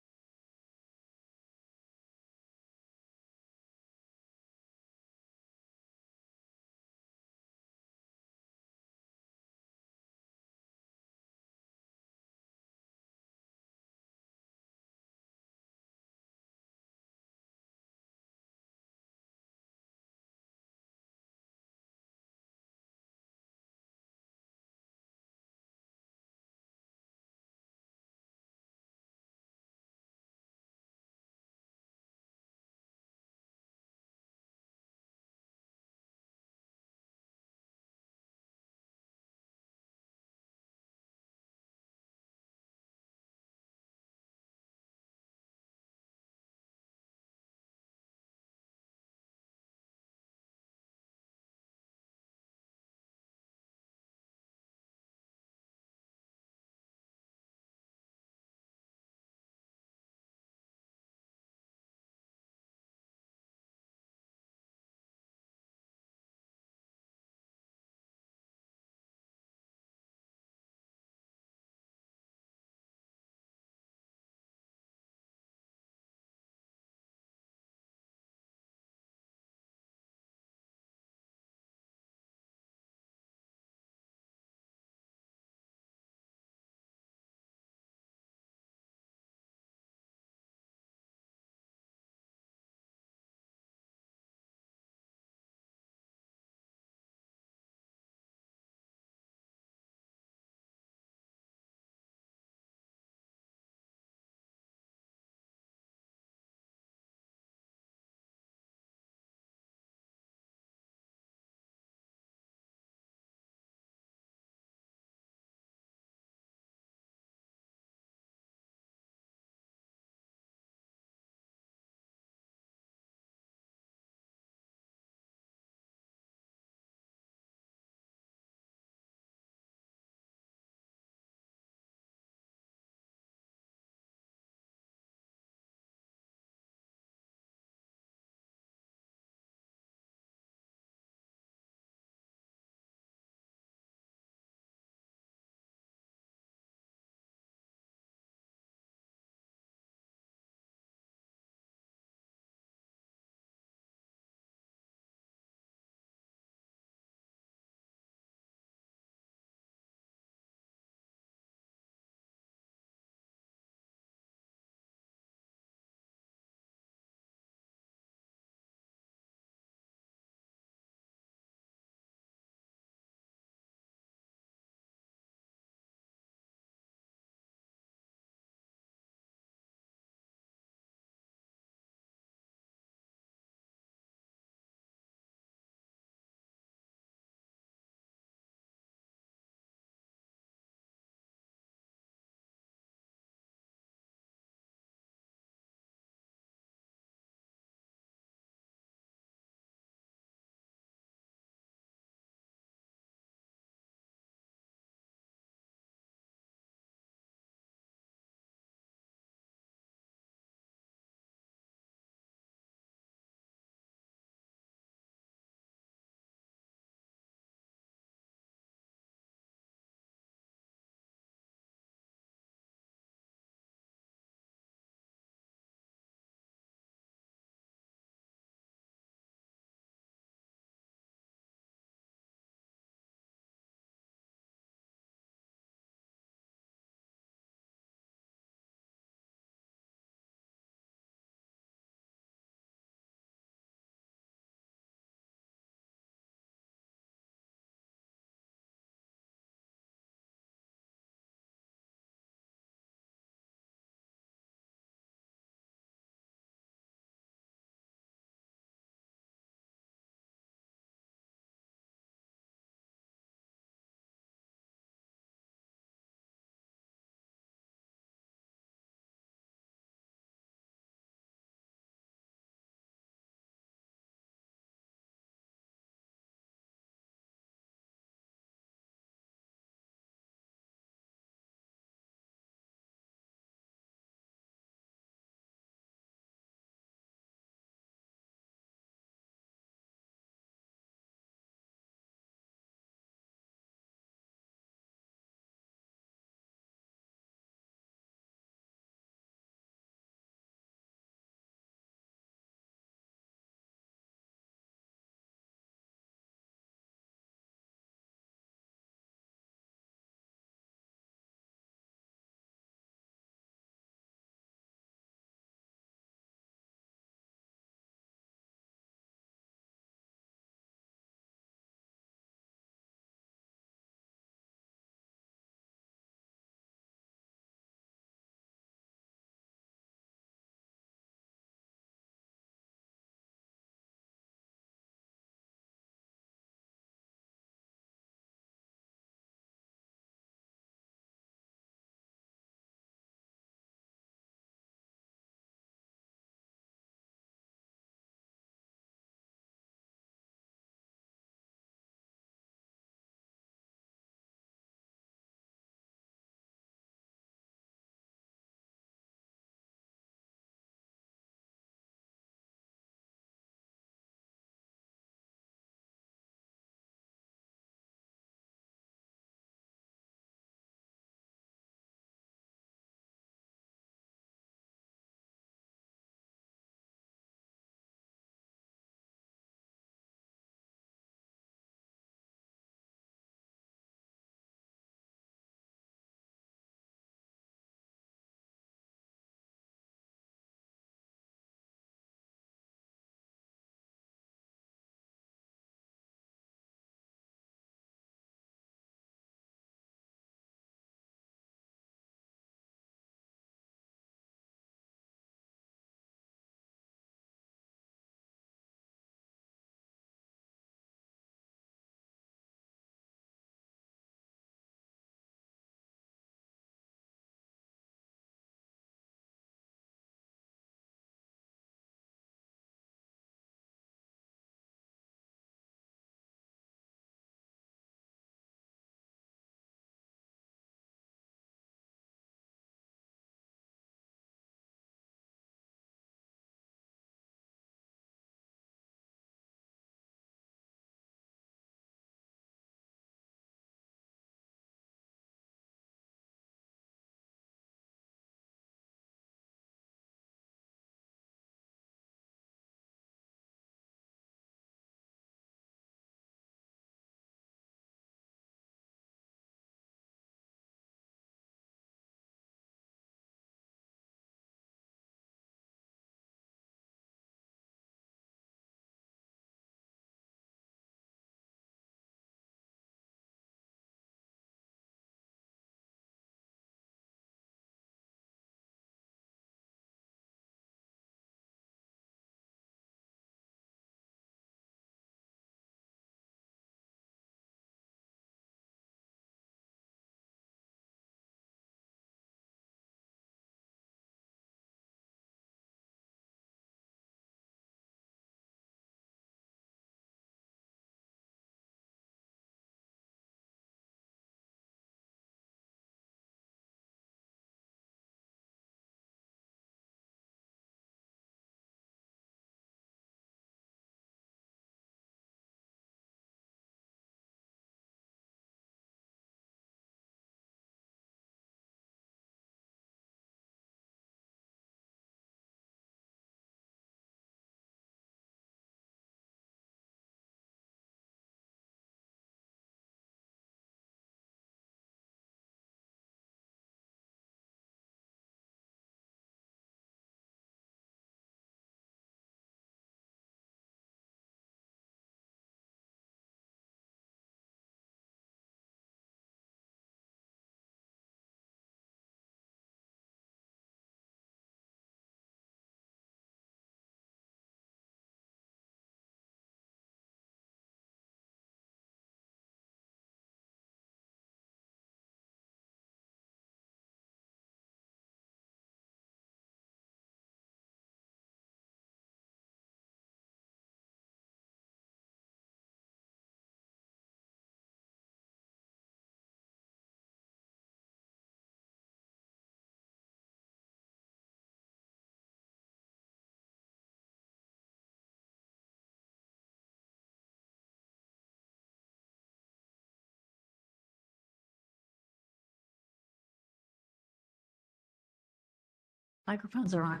Microphones are on.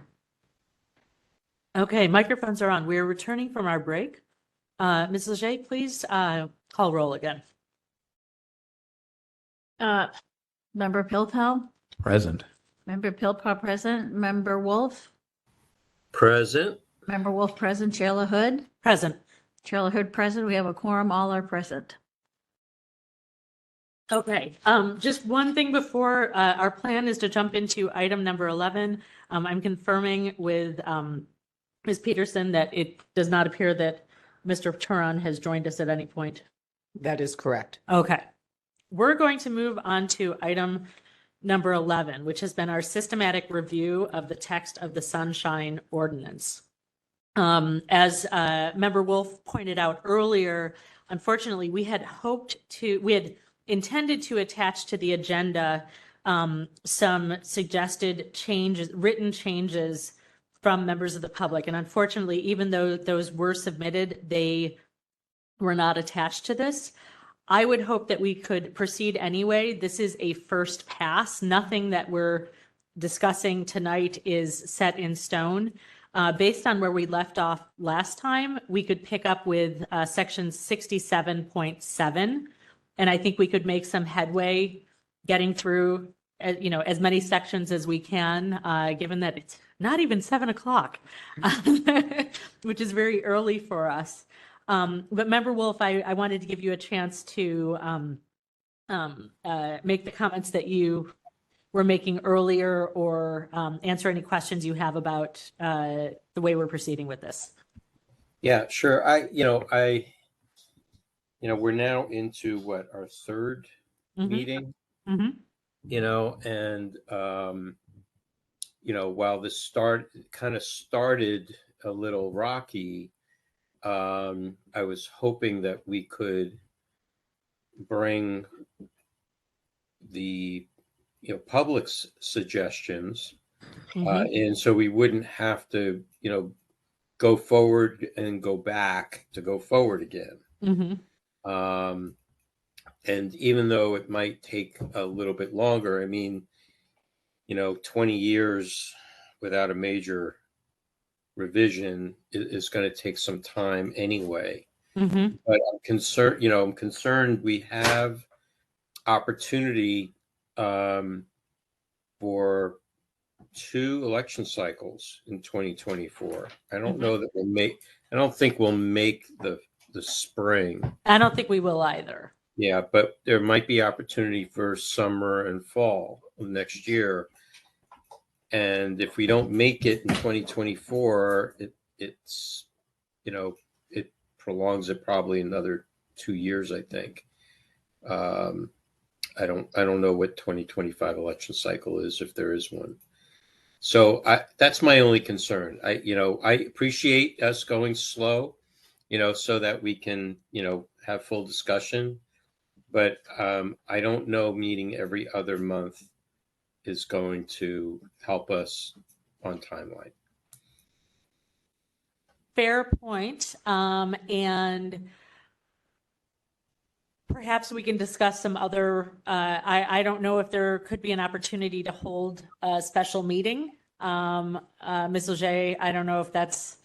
Okay, microphones are on. We're returning from our break. Ms. Leger, please call roll again. Member Pilpel, Present. Member Pilpel present, Member Wolf, Present. Member Wolf present, Chair LaHood, Present. Chair LaHood present. We have a quorum. All are present. Okay, just one thing before, our plan is to jump into item number 11. I'm confirming with Ms. Peterson that it does not appear that Mr. Turon has joined us at any point. That is correct. Okay. We're going to move on to item number 11, which has been our systematic review of the text of the Sunshine Ordinance. As Member Wolf pointed out earlier, unfortunately, we had intended to attach to the agenda some suggested changes, written changes from members of the public. And unfortunately, even though those were submitted, they were not attached to this. I would hope that we could proceed anyway. This is a first pass. Nothing that we're discussing tonight is set in stone. Based on where we left off last time, we could pick up with section 67.7. And I think we could make some headway getting through, as many sections as we can, given that it's not even 7 o'clock, which is very early for us. But Member Wolf, I wanted to give you a chance to make the comments that you were making earlier, or answer any questions you have about the way we're proceeding with this. Yeah, sure. We're now into what, our third meeting, Mm-hmm. and while this started a little rocky, I was hoping that we could bring the public's suggestions in, so we wouldn't have to go forward and go back to go forward again. Mm-hmm. And even though it might take a little bit longer, 20 years without a major revision is going to take some time anyway. Mm-hmm. But I'm concerned we have opportunity for 2 election cycles in 2024. I don't know that I don't think we'll make the spring. I don't think we will either. Yeah, but there might be opportunity for summer and fall of next year. And if we don't make it in 2024, it prolongs it probably another 2 years, I think. I don't know what 2025 election cycle is, if there is one. So that's my only concern. I appreciate us going slow, so that we can, have full discussion. But I don't know meeting every other month is going to help us on timeline. Fair point. And perhaps we can discuss some other, I don't know if there could be an opportunity to hold a special meeting. Ms. Leger, I don't know if that's,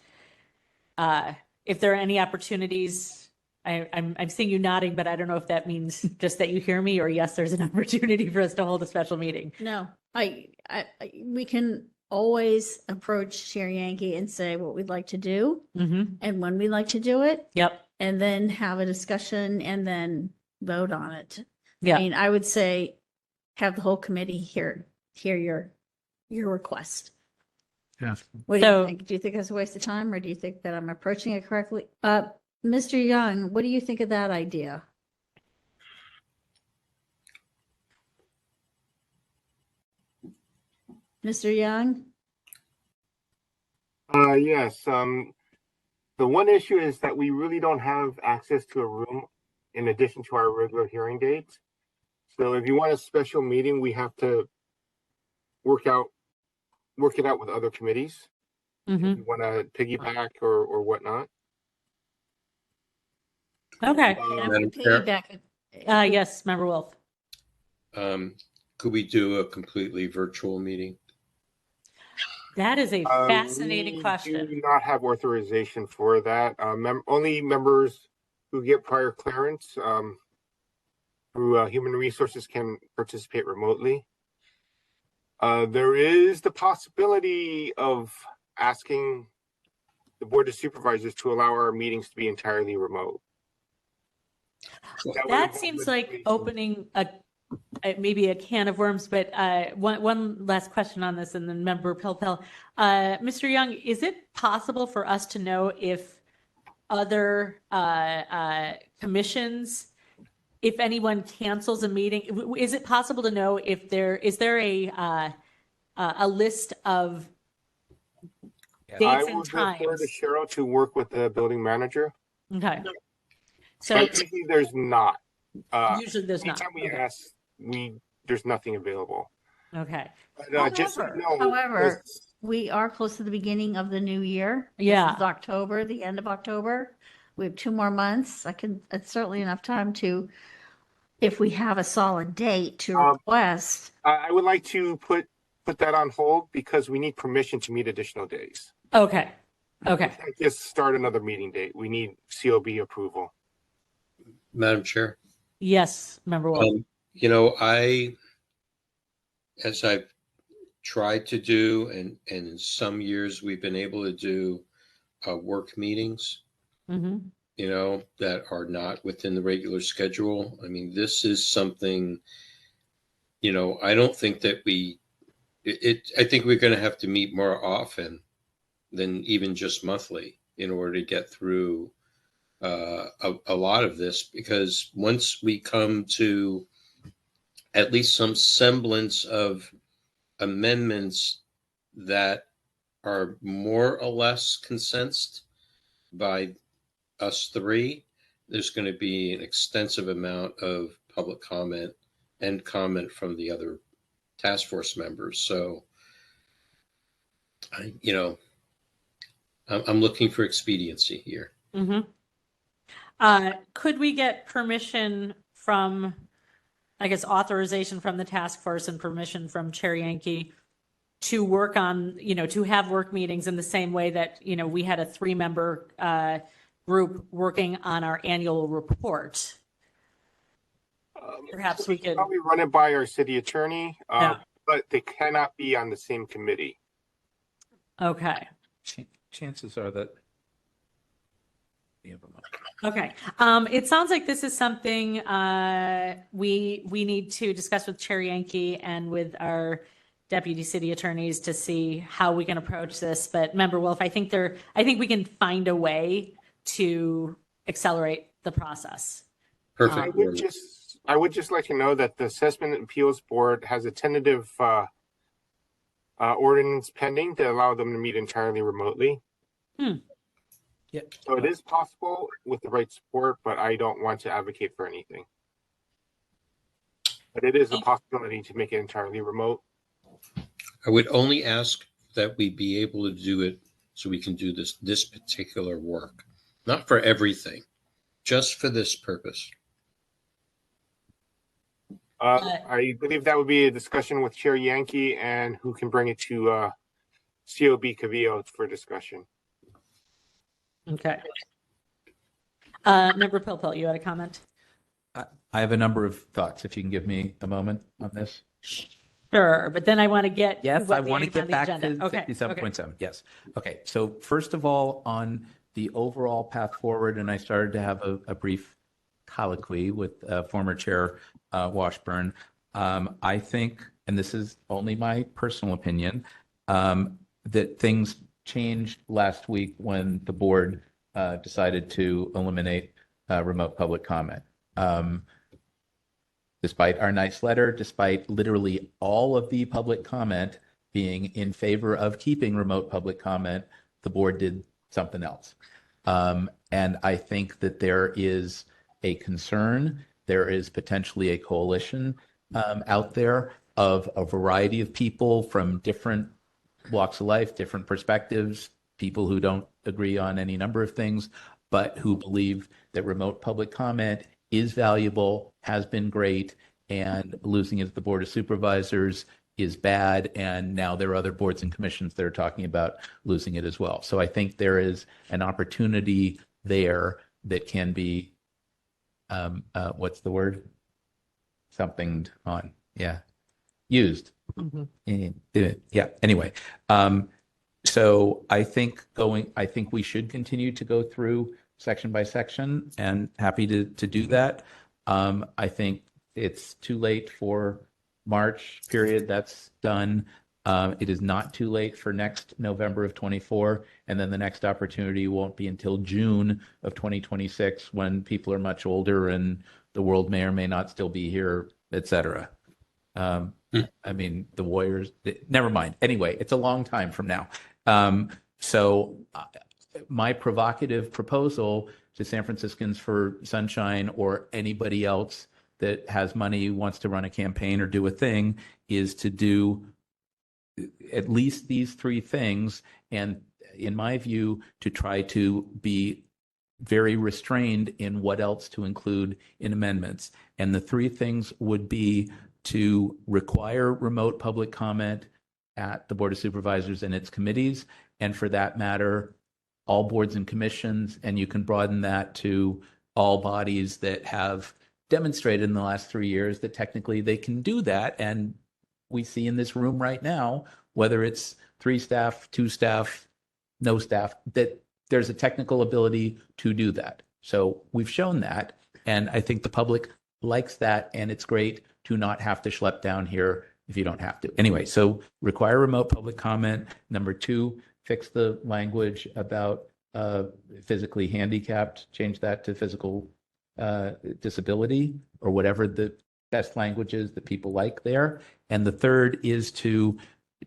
if there are any opportunities. I'm seeing you nodding, but I don't know if that means just that you hear me, or yes, there's an opportunity for us to hold a special meeting. No, we can always approach Chair Yankee and say what we'd like to do and when we'd like to do it. Yep. And then have a discussion and then vote on it. Yeah. I mean, I would say have the whole committee hear your request. Yeah. What do you think? Do you think it's a waste of time, or do you think that I'm approaching it correctly? Mr. Young, what do you think of that idea? Mr. Young? Yes. The one issue is that we really don't have access to a room in addition to our regular hearing dates. So if you want a special meeting, we have to work it out with other committees. If you want to piggyback or whatnot. Okay. Yes, Member Wolf. Could we do a completely virtual meeting? That is a fascinating We question. do not have authorization for that. Only members who get prior clearance through Human Resources can participate remotely. There is the possibility of asking the Board of Supervisors to allow our meetings to be entirely remote. would That involve seems like legislation. opening maybe a can of worms, but one last question on this, and then Member Pilpel. Mr. Young, is it possible for us to know if other commissions, if anyone cancels a meeting, is it possible to know if is there a list of I dates would and refer to times? Cheryl to work with the building manager. Okay. So But usually there's not. usually there's not. Anytime we Okay. ask, there's nothing available. Okay. But just so you know, However, we are close to the beginning of the new year. Yeah. This is October, the end of October. We have 2 more months. It's certainly enough time to, if we have a solid date to request. I would like to put that on hold because we need permission to meet additional days. Okay. Okay. We can't just start another meeting date. We need COB approval. Madam Chair. Yes, Member Wolf. You know, as I've tried to do, and in some years we've been able to do work meetings, Mm-hmm. you know, that are not within the regular schedule. I mean, this is something, you know, I don't think that I think we're going to have to meet more often than even just monthly in order to get through a lot of this, because once we come to at least some semblance of amendments that are more or less consensed by us three, there's going to be an extensive amount of public comment and comment from the other task force members. So, I'm looking for expediency here. Mm-hmm. Could we get permission from, I guess, authorization from the task force and permission from Chair Yankee to work on, to have work meetings in the same way that, we had a 3-member group working on our annual report? Perhaps we could probably run it by our city attorney, Yeah. but they cannot be on the same committee. Okay. Chances are that. Okay. It sounds like this is something we need to discuss with Chair Yankee and with our deputy city attorneys to see how we can approach this. But Member Wolf, I think we can find a way to accelerate the process. Perfect. I would just like to know that the Assessment and Appeals Board has a tentative ordinance pending to allow them to meet entirely remotely. Yeah. So it is possible with the right support, but I don't want to advocate for anything. But it is a possibility to make it entirely remote. I would only ask that we be able to do it so we can do this particular work, not for everything, just for this purpose. I believe that would be a discussion with Chair Yankee and who can bring it to COB Cavillo for discussion. Okay. Member Pilpel, you had a comment? I have a number of thoughts, if you can give me a moment on this. Sure, but then I want to get. Yes, I want to what's on get the back agenda. to Okay, 57.7. Yes. Okay. So first of all, on the overall path forward, and I started to have a brief colloquy with former Chair Washburn. I think, and this is only my personal opinion, that things changed last week when the board decided to eliminate remote public comment. Despite our nice letter, despite literally all of the public comment being in favor of keeping remote public comment, the board did something else. And I think that there is a concern, there is potentially a coalition out there of a variety of people from different walks of life, different perspectives, people who don't agree on any number of things, but who believe that remote public comment is valuable, has been great, and losing it at the Board of Supervisors is bad, and now there are other boards and commissions that are talking about losing it as well. So I think there is an opportunity there that can be, what's the word? Something on, yeah, used. Yeah, anyway. So I think we should continue to go through section by section, and happy to do that. I think it's too late for March period. That's done. It is not too late for next November of 24, and then the next opportunity won't be until June of 2026 when people are much older and the world may or may not still be here, et cetera. I mean, the Warriors, never mind. Anyway, it's a long time from now. So my provocative proposal to San Franciscans for Sunshine or anybody else that has money, wants to run a campaign or do a thing, is to do at least these three things. And in my view, to try to be very restrained in what else to include in amendments. And the three things would be to require remote public comment at the Board of Supervisors and its committees, and for that matter, all boards and commissions, and you can broaden that to all bodies that have demonstrated in the last 3 years that technically they can do that. And we see in this room right now, whether it's 3 staff, 2 staff, no staff, that there's a technical ability to do that. So we've shown that, and I think the public likes that, and it's great to not have to schlep down here if you don't have to. Anyway, so require remote public comment. Number 2, fix the language about physically handicapped, change that to physical disability or whatever the best language is that people like there. And the third is to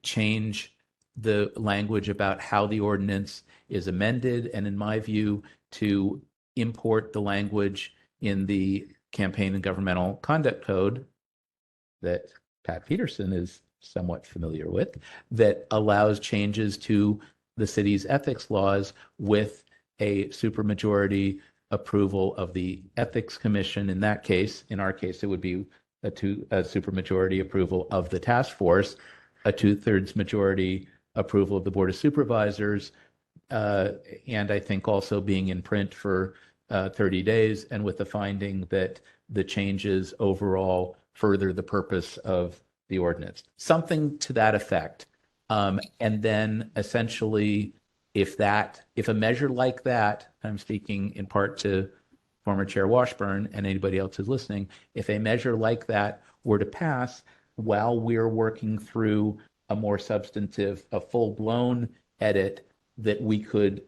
change the language about how the ordinance is amended, and in my view, to import the language in the Campaign and Governmental Conduct Code that Pat Peterson is somewhat familiar with, that allows changes to the city's ethics laws with a supermajority approval of the Ethics Commission. In that case, in our case, it would be a supermajority approval of the task force, a 2/3 majority approval of the Board of Supervisors, and I think also being in print for 30 days, and with the finding that the changes overall further the purpose of the ordinance. Something to that effect. And then essentially, if a measure like that, I'm speaking in part to former Chair Washburn and anybody else who's listening, if a measure like that were to pass while we're working through a more substantive, a full-blown edit, that we could,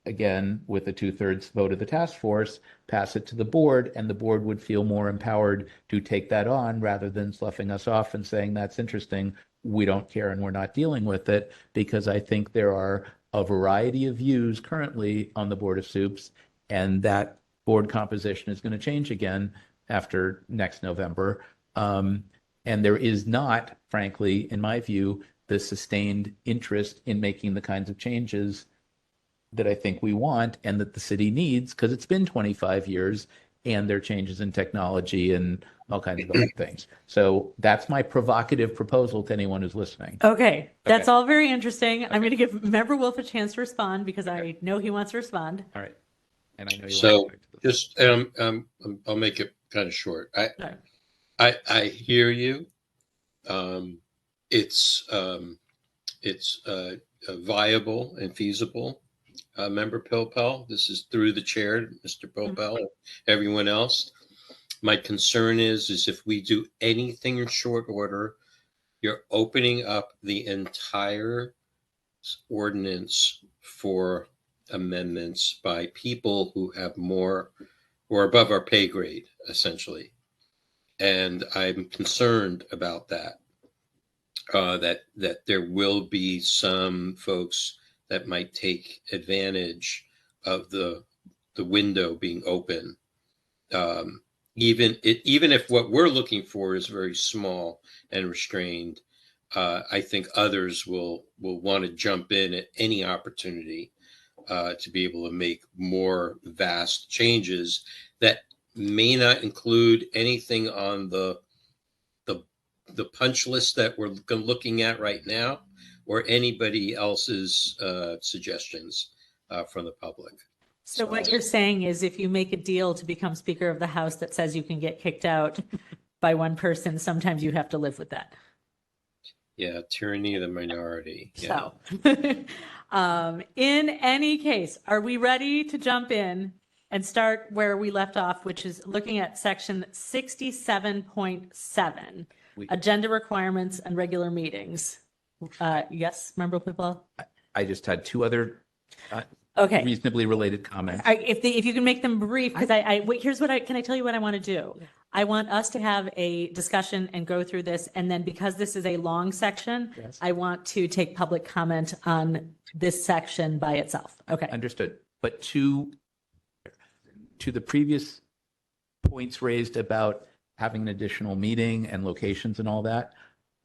again, with a 2/3 vote of the task force, pass it to the board, and the board would feel more empowered to take that on rather than sloughing us off and saying, that's interesting, we don't care and we're not dealing with it, because I think there are a variety of views currently on the Board of Soups, and that board composition is going to change again after next November. And there is not, frankly, in my view, the sustained interest in making the kinds of changes that I think we want and that the city needs, because it's been 25 years and there are changes in technology and all kinds of other things. So that's my provocative proposal to anyone who's listening. Okay, that's all very interesting. I'm going to give Member Wolf a chance to respond because I know he wants to respond. All right. And I know you So want to just, I'll make it kind of short. I hear you. It's viable and feasible. Member Pilpel, this is through the chair, Mr. Pilpel, and everyone else. My concern is if we do anything in short order, you're opening up the entire ordinance for amendments by people who have more or above our pay grade, essentially. And I'm concerned about that, that there will be some folks that might take advantage of the window being open. Even if what we're looking for is very small and restrained, I think others will want to jump in at any opportunity to be able to make more vast changes that may not include anything on the the punch list that we're looking at right now, or anybody else's suggestions from the public. So what you're saying is if you make a deal to become Speaker of the House that says you can get kicked out by one person, sometimes you have to live with that. Yeah, tyranny of the minority. Yeah. So, in any case, are we ready to jump in and start where we left off, which is looking at section 67.7, agenda requirements and regular meetings? Yes, Member Whipple? I just had two other Okay. reasonably related comments. If you can make them brief, because wait, here's what can I tell you what I want to do? I want us to have a discussion and go through this. And then because this is a long section, Yes. I want to take public comment on this section by itself. Okay. Understood. But to the previous points raised about having an additional meeting and locations and all that,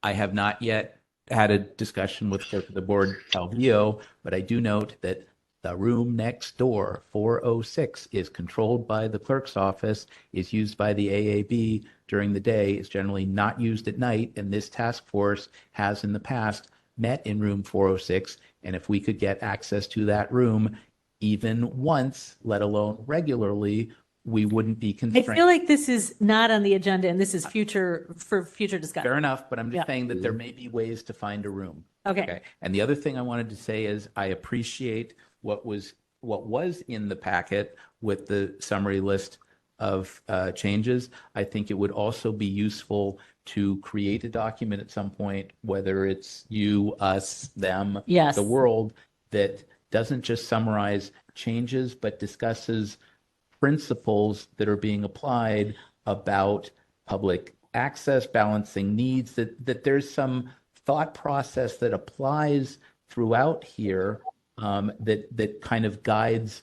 I have not yet had a discussion with Clerk of the Board, Calvillo, but I do note that the room next door, 406, is controlled by the clerk's office, is used by the AAB during the day, is generally not used at night, and this task force has in the past met in room 406, and if we could get access to that room even once, let alone regularly, we wouldn't be I constrained. feel like this is not on the agenda and this is future discussion. Fair enough, but I'm just Yeah. saying that there may be ways to find a room. Okay. And the other thing I wanted to say is I appreciate what was in the packet with the summary list of changes. I think it would also be useful to create a document at some point, whether it's you, us, them, Yes. the world, that doesn't just summarize changes, but discusses principles that are being applied about public access, balancing needs, that there's some thought process that applies throughout here that kind of guides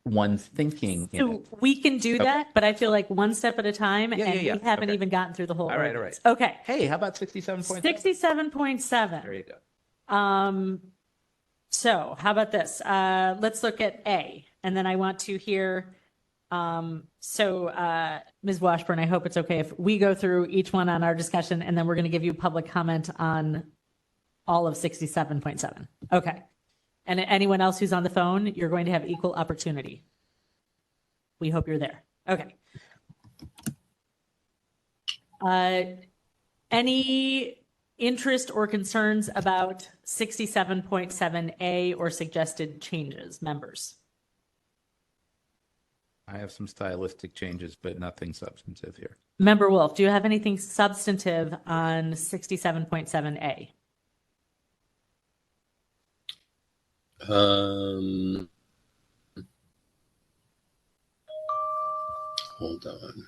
one's thinking. So we can do that, but I feel like one step at a time, Yeah, and yeah. we haven't Okay. even gotten through the whole. All right. ordinance. Okay. Hey, how about 67.7? 67.7. There you go. So how about this? Let's look at A, and then I want to hear, Ms. Washburn, I hope it's okay if we go through each one on our discussion, and then we're going to give you public comment on all of 67.7. Okay. And anyone else who's on the phone, you're going to have equal opportunity. We hope you're there. Okay. Any interest or concerns about 67.7A or suggested changes, members? I have some stylistic changes, but nothing substantive here. Member Wolf, do you have anything substantive on 67.7A? Hold on.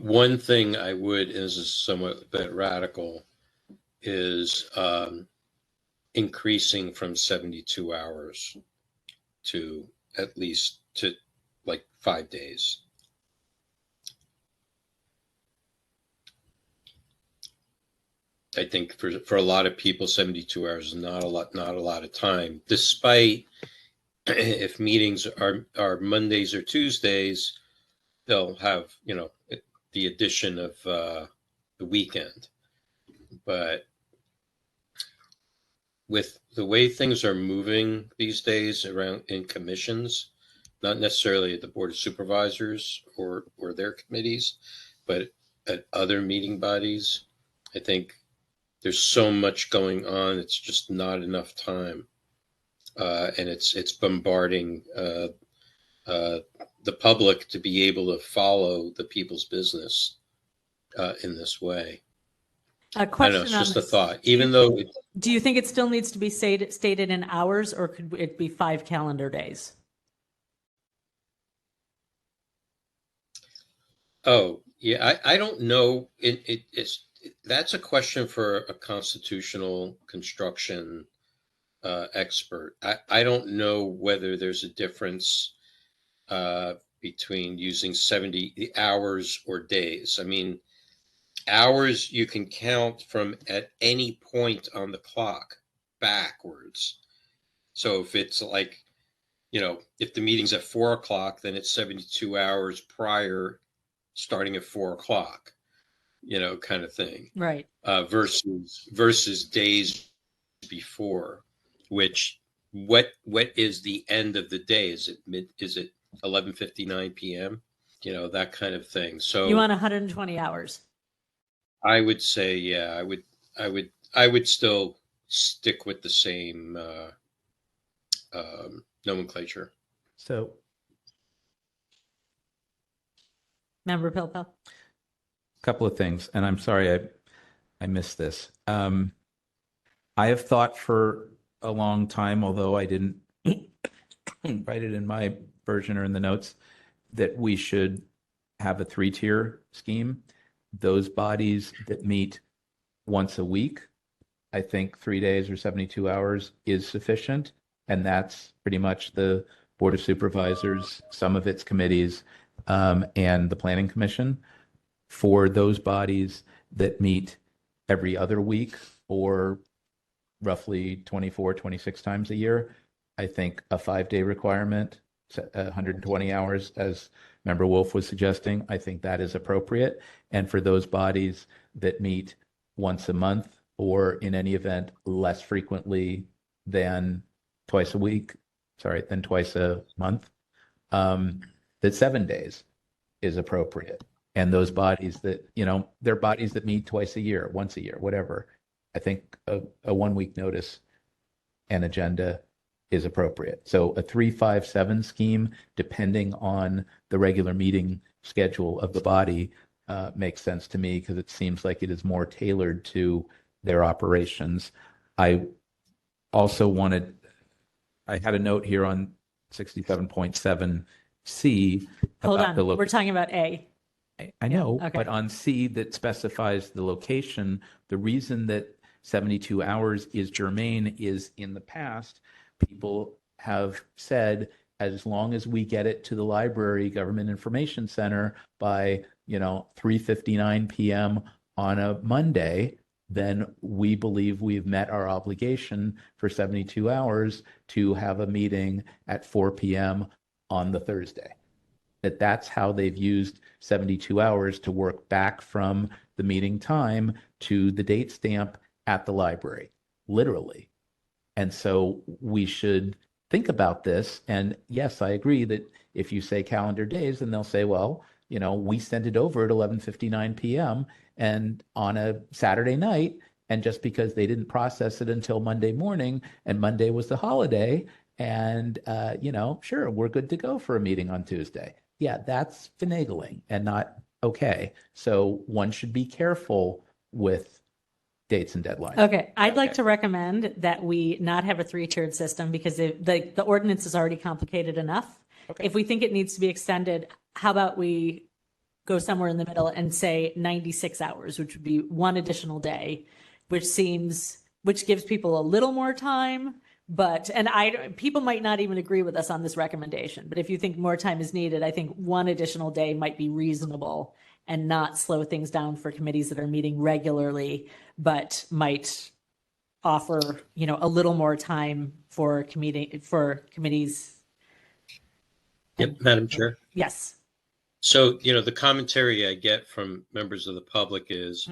One thing I would, and this is somewhat a bit radical, is increasing from 72 hours to at least to like 5 days. I think for a lot of people, 72 hours is not a lot of time, despite if meetings are Mondays or Tuesdays, they'll have, the addition of the weekend. But with the way things are moving these days around in commissions, not necessarily at the Board of Supervisors or their committees, but at other meeting bodies, I think there's so much going on. It's just not enough time. And it's bombarding the public to be able to follow the people's business in this way. A I don't question know, it's on just a this. thought. Even though Do you think it still needs to be stated in hours, or could it be 5 calendar days? I don't know. That's a question for a constitutional construction expert. I don't know whether there's a difference between using 70 hours or days. I mean, hours you can count from at any point on the clock backwards. So if it's like if the meeting's at 4 o'clock, then it's 72 hours prior, starting at 4 o'clock, kind of thing. Right. Versus days before, which what is the end of the day? Is it 11:59 p.m.? That kind of thing. So You want 120 hours. I would say, yeah, I would still stick with the same nomenclature. So, Member Pilpel. couple of things, and I'm sorry I missed this. I have thought for a long time, although I didn't write it in my version or in the notes, that we should have a 3-tier scheme. Those bodies that meet once a week, I think 3 days or 72 hours is sufficient. And that's pretty much the Board of Supervisors, some of its committees, and the Planning Commission. For those bodies that meet every other week or roughly 24, 26 times a year, I think a 5-day requirement, 120 hours, as Member Wolf was suggesting, I think that is appropriate. And for those bodies that meet once a month or in any event less frequently than twice a month, that 7 days is appropriate. And those bodies that, they're bodies that meet twice a year, once a year, whatever. I think a 1 week notice and agenda is appropriate. So a 3-5-7 scheme, depending on the regular meeting schedule of the body, makes sense to me because it seems like it is more tailored to their operations. I also I had a note here on 67.7C. Hold about on. We're talking about A. I know, Okay. but on C that specifies the location, the reason that 72 hours is germane is in the past, people have said, as long as we get it to the library government information center by 3:59 p.m. on a Monday, then we believe we've met our obligation for 72 hours to have a meeting at 4 p.m. on the Thursday. That's how they've used 72 hours to work back from the meeting time to the date stamp at the library, literally. And so we should think about this. And yes, I agree that if you say calendar days, then they'll say, well, we sent it over at 11:59 p.m. and on a Saturday night. And just because they didn't process it until Monday morning, and Monday was the holiday, and, sure, we're good to go for a meeting on Tuesday. Yeah, that's finagling and not okay. So one should be careful with dates and deadlines. Okay, I'd like to recommend that we not have a 3-tiered system because the ordinance is already complicated enough. Okay. If we think it needs to be extended, how about we go somewhere in the middle and say 96 hours, which would be one additional day, which gives people a little more time. People might not even agree with us on this recommendation, but if you think more time is needed, I think one additional day might be reasonable and not slow things down for committees that are meeting regularly, but might offer, a little more time for committees. Yep, Madam Chair. Yes. So, the commentary I get from members of the public is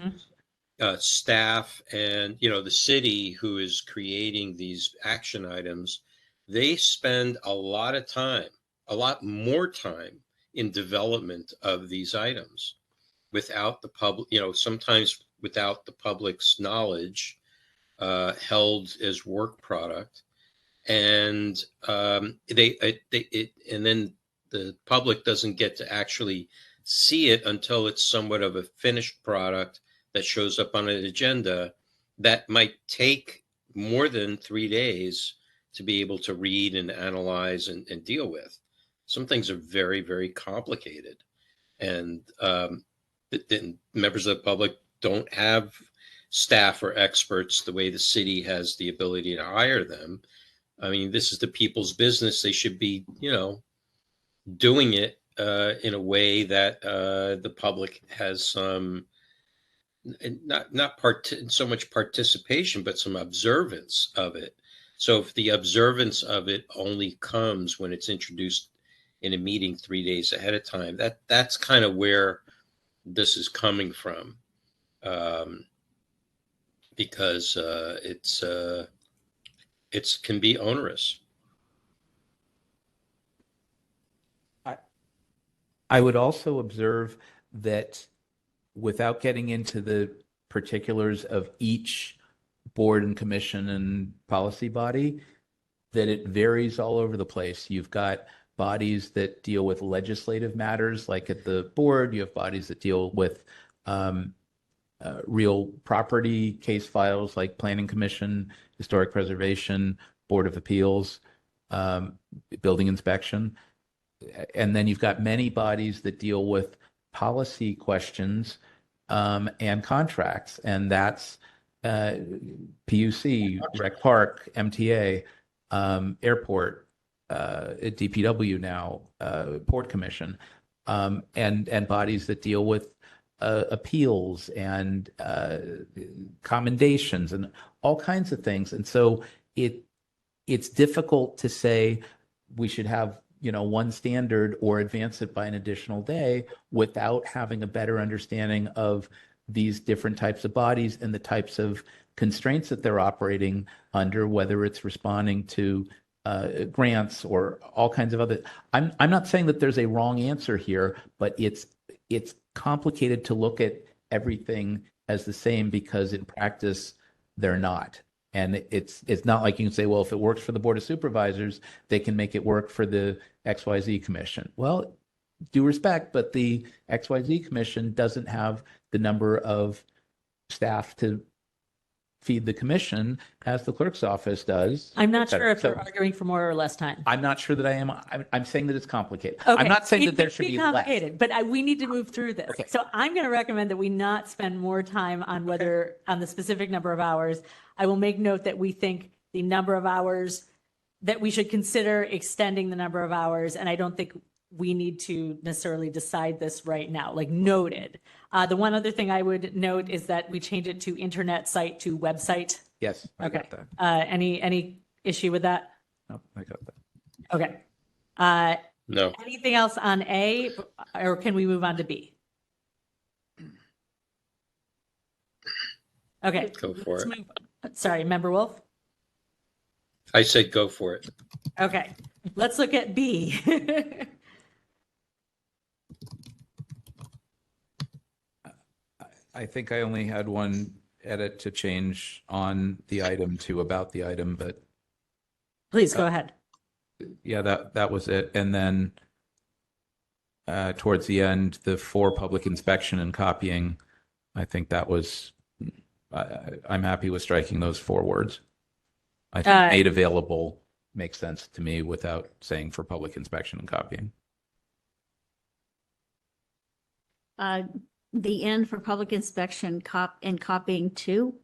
staff and, the city who is creating these action items, they spend a lot of time, a lot more time in development of these items without the public, sometimes without the public's knowledge, held as work product. And and then the public doesn't get to actually see it until it's somewhat of a finished product that shows up on an agenda that might take more than 3 days to be able to read and analyze and deal with. Some things are very, very complicated. And members of the public don't have staff or experts the way the city has the ability to hire them. I mean, this is the people's business. They should be, doing it in a way that the public has some, not so much participation, but some observance of it. So if the observance of it only comes when it's introduced in a meeting 3 days ahead of time, that's kind of where this is coming from, because it can be onerous. I would also observe that without getting into the particulars of each board and commission and policy body, that it varies all over the place. You've got bodies that deal with legislative matters, like at the board. You have bodies that deal with real property case files, like Planning Commission, Historic Preservation, Board of Appeals, Building Inspection. And then you've got many bodies that deal with policy questions and contracts, and that's PUC, Rec Park, MTA, Airport, DPW now, Port Commission, and bodies that deal with appeals and commendations and all kinds of things. And so it's difficult to say we should have one standard or advance it by an additional day without having a better understanding of these different types of bodies and the types of constraints that they're operating under, whether it's responding to grants or all kinds of other. I'm not saying that there's a wrong answer here, but it's complicated to look at everything as the same, because in practice they're not. And it's not like you can say, well, if it works for the Board of Supervisors, they can make it work for the XYZ Commission. Well, due respect, but the XYZ Commission doesn't have the number of staff to feed the commission as the clerk's office does. I'm not sure if they're arguing for more or less time. I'm not sure that I am. I'm saying that it's complicated. Okay. I'm not saying that there should be complicated, less. but we need to move through this. Okay. So I'm going to recommend that we not spend more time on on the specific number of hours. I will make note that we think the number of hours, that we should consider extending the number of hours, and I don't think we need to necessarily decide this right now, like noted. The one other thing I would note is that we change it to internet site to website. Yes, I Okay. got that. Any issue with that? No, I got that. Okay. No. Anything else on A, or can we move on to B? Okay. Go for let's it. move- Sorry, Member Wolf? I said go for it. Okay, let's look at B. I think I only had one edit to change on the item to about the item, but Please go ahead. yeah, that was it. And then towards the end, the for public inspection and copying, I think that was, I'm happy with striking those 4 words. I think made available makes sense to me without saying for public inspection and copying. The end for public inspection and copying too.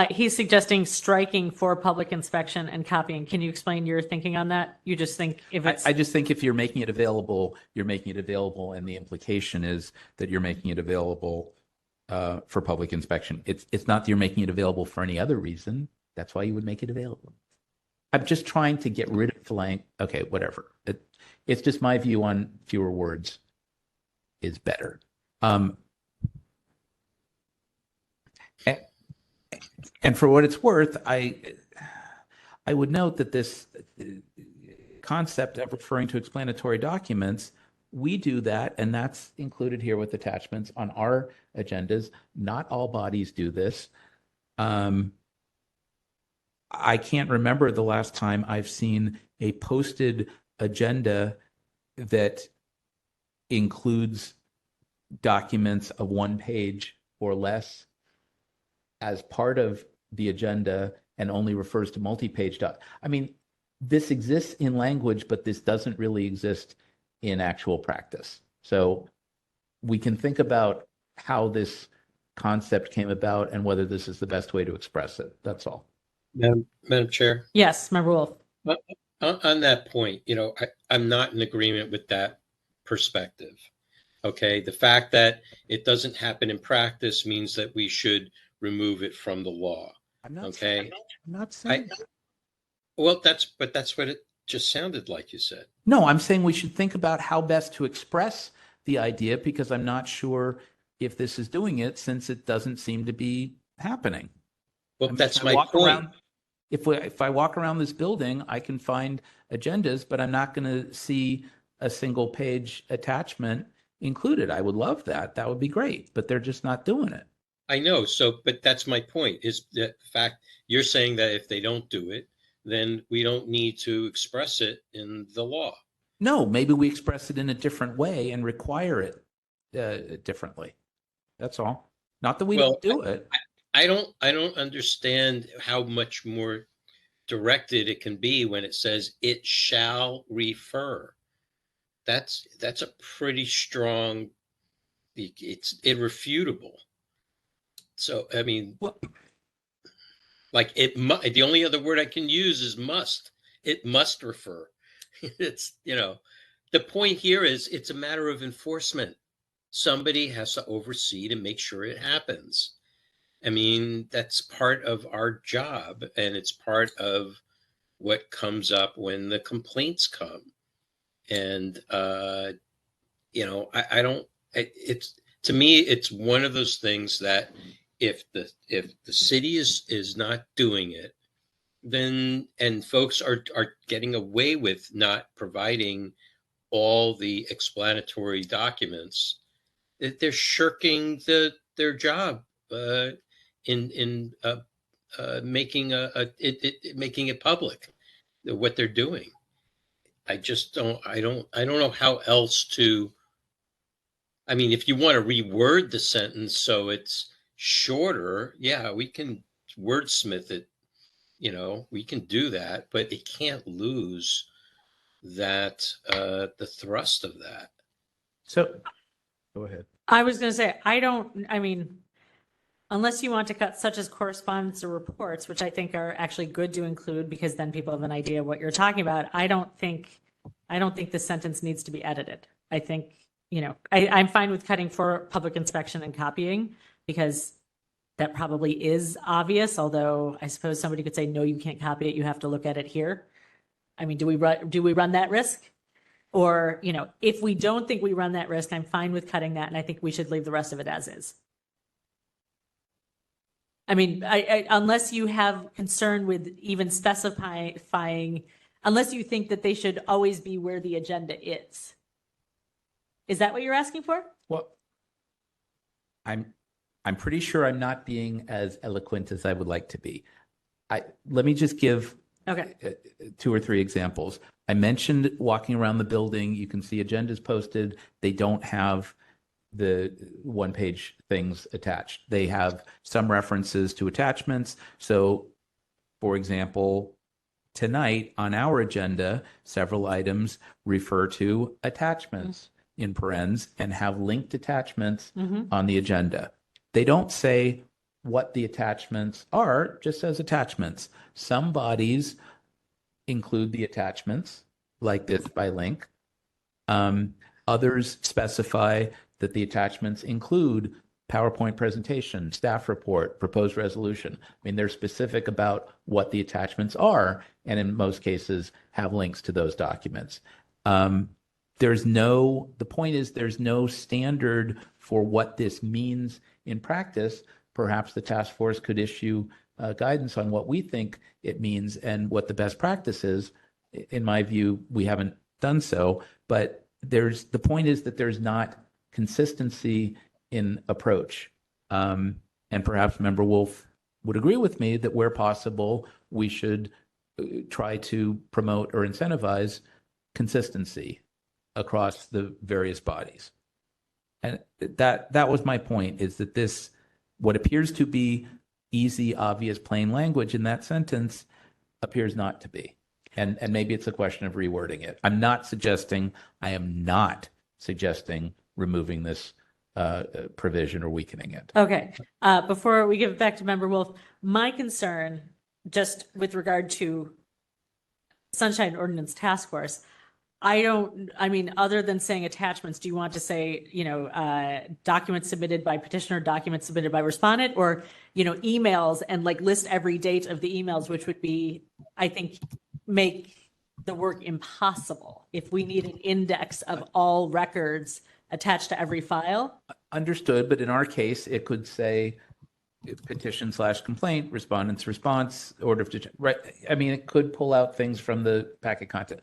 He's suggesting striking for public inspection and copying. Can you explain your thinking on that? You just think if it's... I just think if you're making it available, you're making it available, and the implication is that you're making it available for public inspection. It's not that you're making it available for any other reason. That's why you would make it available. I'm just trying to get rid of blank. Okay, whatever. It's just my view on fewer words is better. And for what it's worth, I would note that this concept of referring to explanatory documents, we do that, and that's included here with attachments on our agendas. Not all bodies do this. I can't remember the last time I've seen a posted agenda that includes documents of 1 page or less as part of the agenda and only refers to multi-page I mean, this exists in language, but this doesn't really exist in actual practice. So we can think about how this concept came about and whether this is the best way to express it. That's all. Madam Chair? Yes, Member Wolf. On that point, I'm not in agreement with that perspective. Okay, the fact that it doesn't happen in practice means that we should remove it from the law. I'm not. Okay. I'm not saying. Well, that's what it just sounded like you said. No, I'm saying we should think about how best to express the idea because I'm not sure if this is doing it since it doesn't seem to be happening. Well, I mean, that's if I my walk point. around- if I walk around this building, I can find agendas, but I'm not going to see a single page attachment included. I would love that. That would be great, but they're just not doing it. I know. So, but that's my point is that the fact you're saying that if they don't do it, then we don't need to express it in the law. No, maybe we express it in a different way and require it differently. That's all. Not that we don't do it. I don't understand how much more directed it can be when it says it shall refer. That's a pretty strong. It's irrefutable. So I mean, like the only other word I can use is must. It must refer. It's the point here is it's a matter of enforcement. Somebody has to oversee to make sure it happens. I mean, that's part of our job, and it's part of what comes up when the complaints come. And I don't. It's to me, it's one of those things that if the city is not doing it, then and folks are getting away with not providing all the explanatory documents, they're shirking their job in making making it public what they're doing. I don't know how else to. I mean, if you want to reword the sentence so it's shorter, yeah, we can wordsmith it. We can do that, but it can't lose that the thrust of that. So, go ahead. I was going to say, I mean, unless you want to cut such as correspondence or reports, which I think are actually good to include because then people have an idea of what you're talking about. I don't think the sentence needs to be edited. I think, I'm fine with cutting for public inspection and copying because that probably is obvious. Although I suppose somebody could say, no, you can't copy it. You have to look at it here. I mean, do we run that risk? Or, if we don't think we run that risk, I'm fine with cutting that. And I think we should leave the rest of it as is. I mean, unless you have concern with even specifying, unless you think that they should always be where the agenda is. Is that what you're asking for? Well, I'm pretty sure I'm not being as eloquent as I would like to be. Let me just give two or three examples. I mentioned walking around the building. You can see agendas posted. They don't have the one-page things attached. They have some references to attachments. So, for example, tonight on our agenda, several items refer to attachments in parens and have linked attachments on the agenda. They don't say what the attachments are, just as attachments. Some bodies include the attachments, like this by link. Others specify that the attachments include PowerPoint presentation, staff report, proposed resolution. I mean, they're specific about what the attachments are, and in most cases have links to those documents. The point is there's no standard for what this means in practice. Perhaps the task force could issue guidance on what we think it means and what the best practice is. In my view, we haven't done so, but the point is that there's not consistency in approach. And perhaps Member Wolf would agree with me that where possible, we should try to promote or incentivize consistency across the various bodies. And that was my point, is that this, what appears to be easy, obvious, plain language in that sentence appears not to be. And maybe it's a question of rewording it. I am not suggesting removing this provision or weakening it. Okay. Before we give it back to Member Wolf, my concern, just with regard to Sunshine Ordinance Task Force, I mean, other than saying attachments, do you want to say, documents submitted by petitioner, documents submitted by respondent, or, emails, and like list every date of the emails, which would be, I think, make the work impossible if we need an index of all records attached to every file? Understood, but in our case, it could say petition/complaint, respondent's response, order of right. I mean, it could pull out things from the packet content.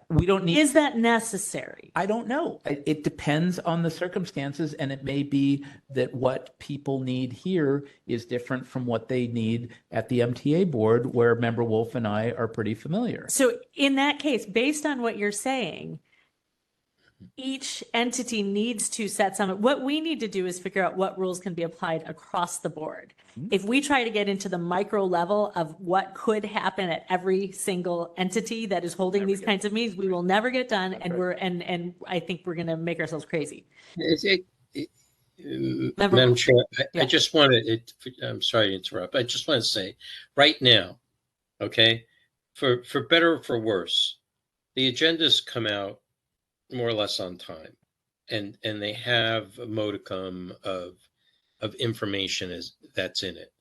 We don't need. Is that necessary? I don't know. It depends on the circumstances, and it may be that what people need here is different from what they need at the MTA board, where Member Wolf and I are pretty familiar. So in that case, based on what you're saying, each entity needs to set some. What we need to do is figure out what rules can be applied across the board. If we try to get into the micro level of what could happen at every single entity that is holding these kinds of meetings, we will never get done, and I think we're going to make ourselves crazy. Madam Chair, I just wanted I'm sorry to interrupt. I just want to say, right now, okay, for better or for worse, the agendas come out more or less on time, and they have a modicum of information that's in it.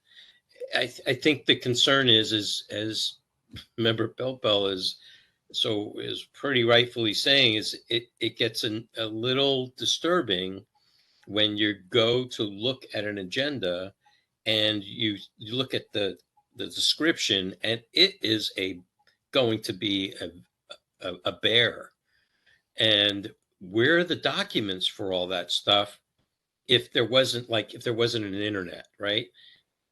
I think the concern is as Member Pelpel is pretty rightfully saying, is it gets a little disturbing when you go to look at an agenda and you look at the description, and it is going to be a bear. And where are the documents for all that stuff if there wasn't an internet, right?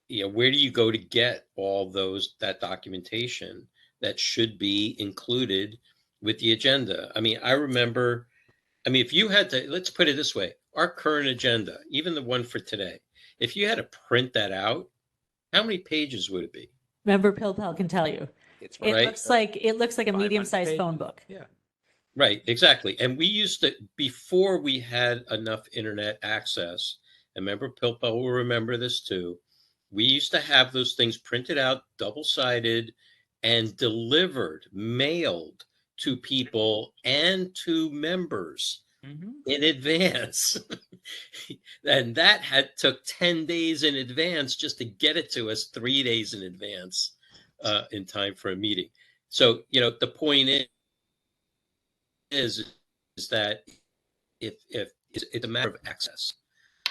Where do you go to get all that documentation that should be included with the agenda? I mean, if you had to, let's put it this way, our current agenda, even the one for today, if you had to print that out, how many pages would it be? Member Pilpel can tell you. It looks like a medium-sized phone book. Yeah. Right, exactly. And we used to, before we had enough internet access, and Member Pilpel will remember this too, we used to have those things printed out, double-sided, and delivered, mailed to people and to members in advance. And that took 10 days in advance just to get it to us 3 days in advance in time for a meeting. So, the point is that if it's a matter of access.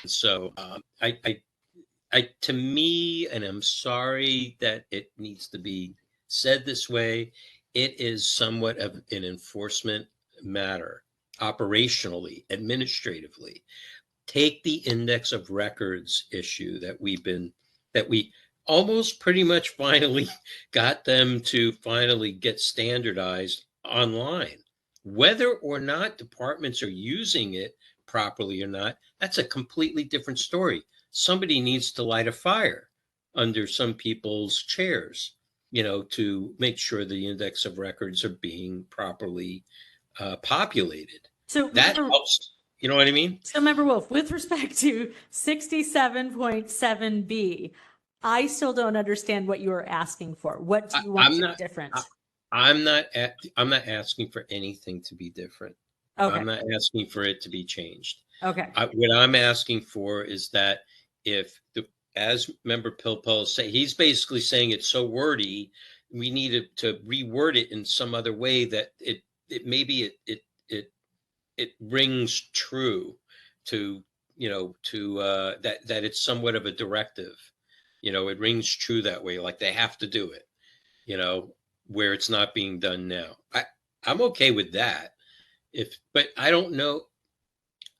So to me, and I'm sorry that it needs to be said this way, it is somewhat of an enforcement matter, operationally, administratively. Take the index of records issue that we almost pretty much finally got them to finally get standardized online. Whether or not departments are using it properly or not, that's a completely different story. Somebody needs to light a fire under some people's chairs, to make sure the index of records are being properly populated. So that helps. You know what I mean? So, Member Wolf, with respect to 67.7B, I still don't understand what you are asking for. What do you want to be different? I'm not asking for anything to be different. Okay. I'm not asking for it to be changed. Okay. What I'm asking for is that as Member Pilpel say, he's basically saying it's so wordy, we need to reword it in some other way that it rings true to that it's somewhat of a directive. It rings true that way, like they have to do it. Where it's not being done now. I'm okay with that. But I don't know.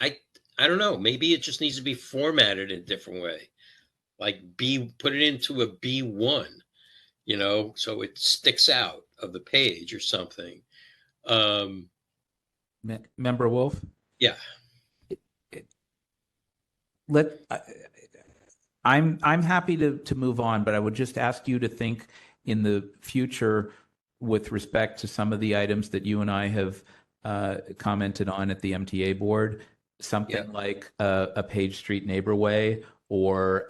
I don't know. Maybe it just needs to be formatted in a different way. Like put it into a B1, so it sticks out of the page or something. Member Wolf? Yeah. I'm happy to move on, but I would just ask you to think in the future with respect to some of the items that you and I have commented on at the MTA board, something like a Page Street Neighborway or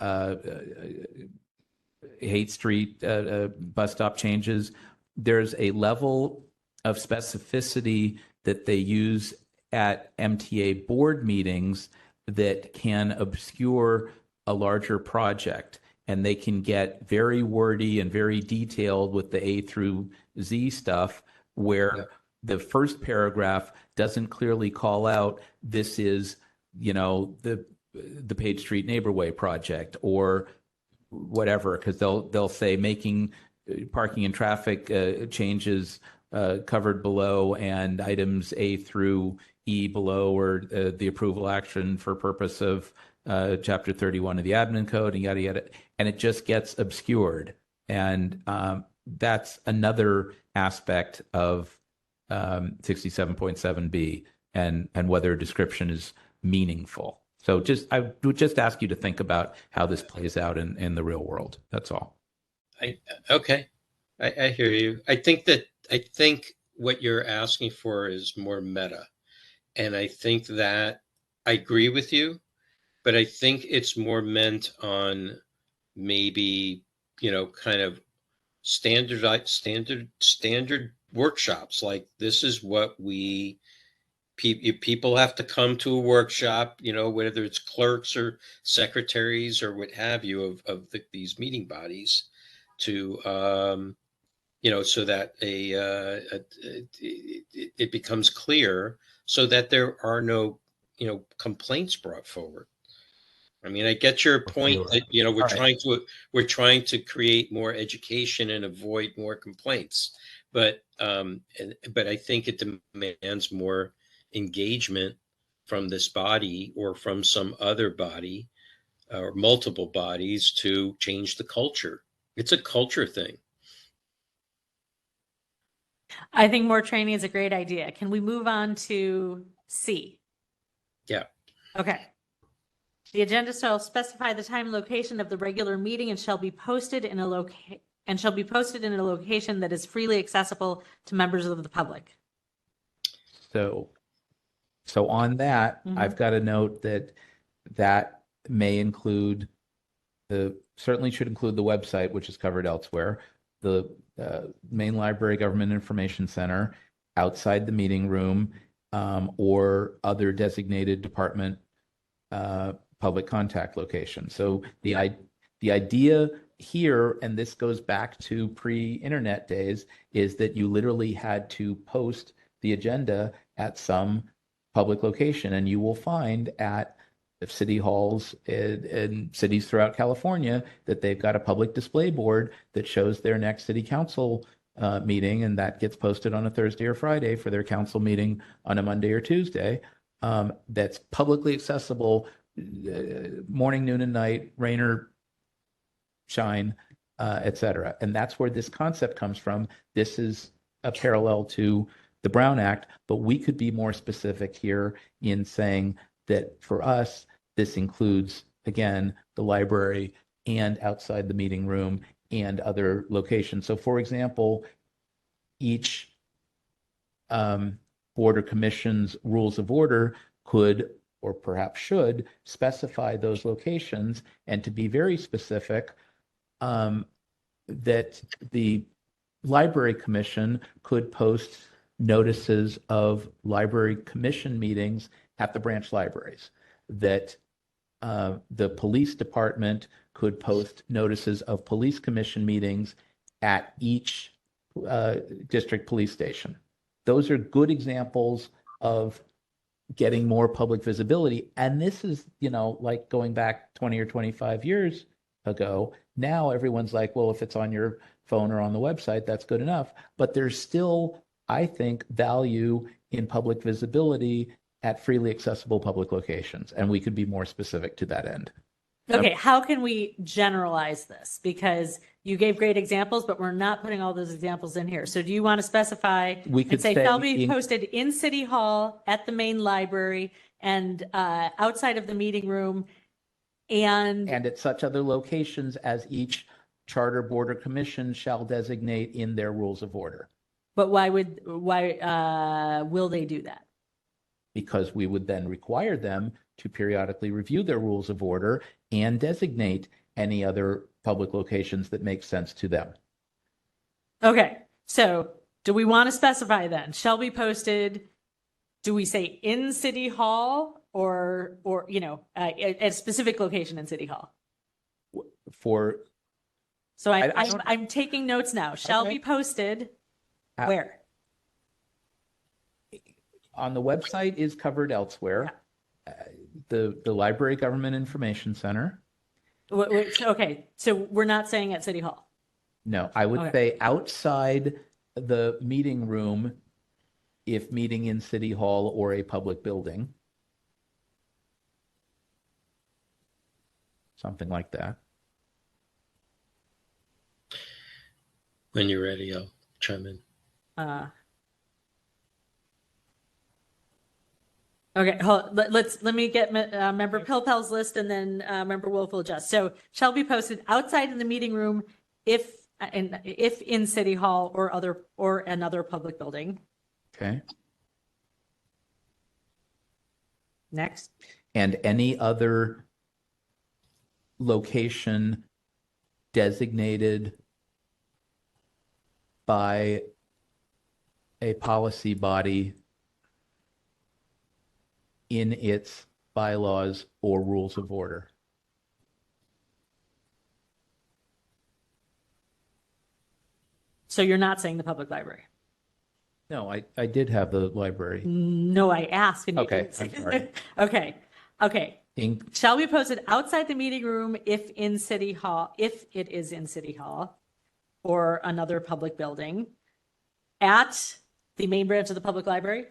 Haight Street bus stop changes. There's a level of specificity that they use at MTA board meetings that can obscure a larger project. And they can get very wordy and very detailed with the A through Z stuff, where the first paragraph doesn't clearly call out this is, the Page Street Neighborway project or whatever, because they'll say making parking and traffic changes covered below, and items A through E below, or the approval action for purpose of Chapter 31 of the Admin Code, and yada yada, and it just gets obscured. And that's another aspect of 67.7B and whether a description is meaningful. So I would just ask you to think about how this plays out in the real world. That's all. Okay. I hear you. I think what you're asking for is more meta. And I think that I agree with you, but I think it's more meant on maybe, kind of standard workshops. Like, this is what people have to come to a workshop, whether it's clerks or secretaries or what have you of these meeting bodies, to so that it becomes clear, so that there are no complaints brought forward. I mean, I get your point that we're trying to create more education and avoid more complaints, but I think it demands more engagement from this body or from some other body or multiple bodies to change the culture. It's a culture thing. I think more training is a great idea. Can we move on to C? Yeah. Okay. The agenda shall specify the time and location of the regular meeting and shall be posted in a location that is freely accessible to members of the public. So on that, I've got a note that may include certainly should include the website, which is covered elsewhere, the main library government information center, outside the meeting room, or other designated department public contact location. So the idea here, and this goes back to pre-internet days, is that you literally had to post the agenda at some public location, and you will find at city halls in cities throughout California that they've got a public display board that shows their next city council meeting, and that gets posted on a Thursday or Friday for their council meeting on a Monday or Tuesday. That's publicly accessible, morning, noon, and night, rain or shine, etc. And that's where this concept comes from. This is a parallel to the Brown Act, but we could be more specific here in saying that for us, this includes, again, the library and outside the meeting room and other locations. So, for example, each board or commission's rules of order could, or perhaps should, specify those locations, and to be very specific, that the library commission could post notices of library commission meetings at the branch libraries, that the police department could post notices of police commission meetings at each district police station. Those are good examples of getting more public visibility. And this is, like going back 20 or 25 years ago. Now everyone's like, well, if it's on your phone or on the website, that's good enough. But there's still, I think, value in public visibility at freely accessible public locations. And we could be more specific to that end. Okay, how can we generalize this? Because you gave great examples, but we're not putting all those examples in here. So do you want to specify and say shall be posted in City Hall, at the main library, and outside of the meeting room, and at such other locations as each charter board or commission shall designate in their rules of order? But why will they do that? Because we would then require them to periodically review their rules of order and designate any other public locations that make sense to them. Okay, so do we want to specify then? Shall be posted do we say in City Hall or a specific location in City Hall? For So I don't- I'm taking notes now. Shall Okay. be posted Uh, where? on the website is covered elsewhere. The Library Government Information Center. Okay, so we're not saying at City Hall. No, I would Okay. say outside the meeting room if meeting in City Hall or a public building. Something like that. When you're ready, I'll chime in. Okay, let me get Member Pilpel's list, and then Member Wolf will adjust. So shall be posted outside in the meeting room if in City Hall or another public building. Okay. Next. And any other location designated by a policy body in its bylaws or rules of order. So you're not saying the public library? No, I did have the library. No, I asked. And you Okay, didn't say- I'm sorry. Okay. Shall be posted outside the meeting room if it is in City Hall or another public building at the main branch of the public library?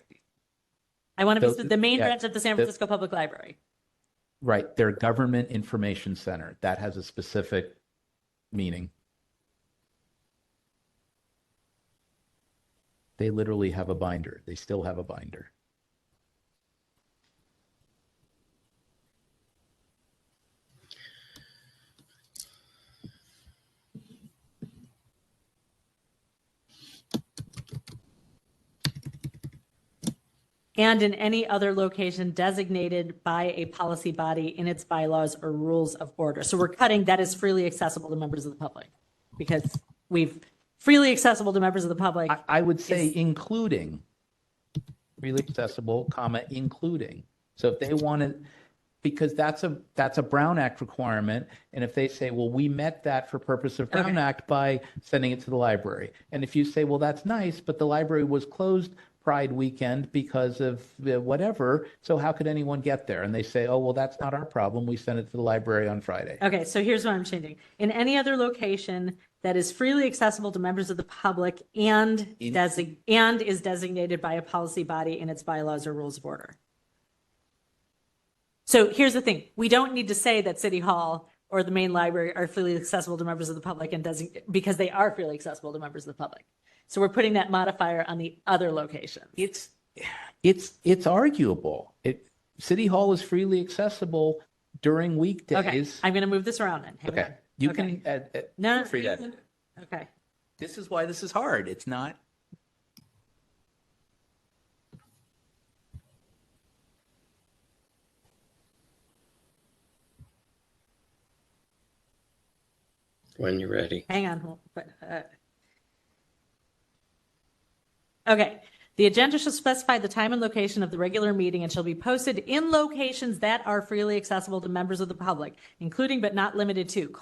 I want to be the main branch of the San Francisco Public Library. Right, their Government Information Center. That has a specific meaning. They literally have a binder. They still have a binder. And in any other location designated by a policy body in its bylaws or rules of order. So we're cutting that is freely accessible to members of the public, because we've freely accessible to members of the public. I would say including, freely accessible, comma, including. So if they want to, because that's a Brown Act requirement, and if they say, well, we met that for purpose of Brown Act by sending it to the library. And if you say, well, that's nice, but the library was closed Pride weekend because of whatever, so how could anyone get there? And they say, oh, well, that's not our problem. We sent it to the library on Friday. Okay, so here's what I'm changing. In any other location that is freely accessible to members of the public and is designated by a policy body in its bylaws or rules of order. So here's the thing. We don't need to say that City Hall or the main library are freely accessible to members of the public and because they are freely accessible to members of the public. So we're putting that modifier on the other locations. It's arguable. City Hall is freely accessible during weekdays. Okay, I'm going to move this around then. Hang on. You Okay. can No, feel free to edit. Okay. This is why this is hard. It's not. When you're ready. Hang on. Okay. The agenda shall specify the time and location of the regular meeting and shall be posted in locations that are freely accessible to members of the public, including but not limited to,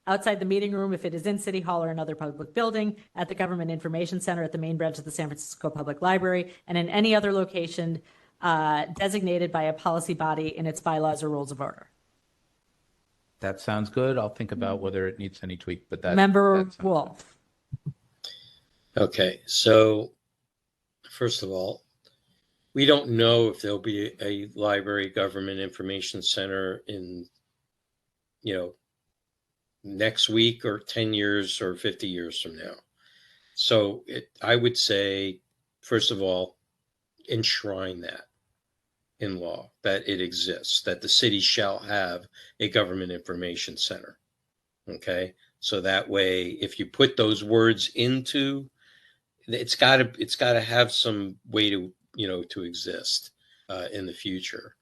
outside the meeting room if it is in City Hall or another public building, at the Government Information Center at the main branch of the San Francisco Public Library, and in any other location designated by a policy body in its bylaws or rules of order. That sounds good. I'll think about whether it needs any tweak, but that. Member Wolf. Okay, so first of all, we don't know if there'll be a library government information center in, next week or 10 years or 50 years from now. So I would say, first of all, enshrine that in law, that it exists, that the city shall have a government information center. Okay, so that way, if you put those words into, it's got to have some way to to exist in the future.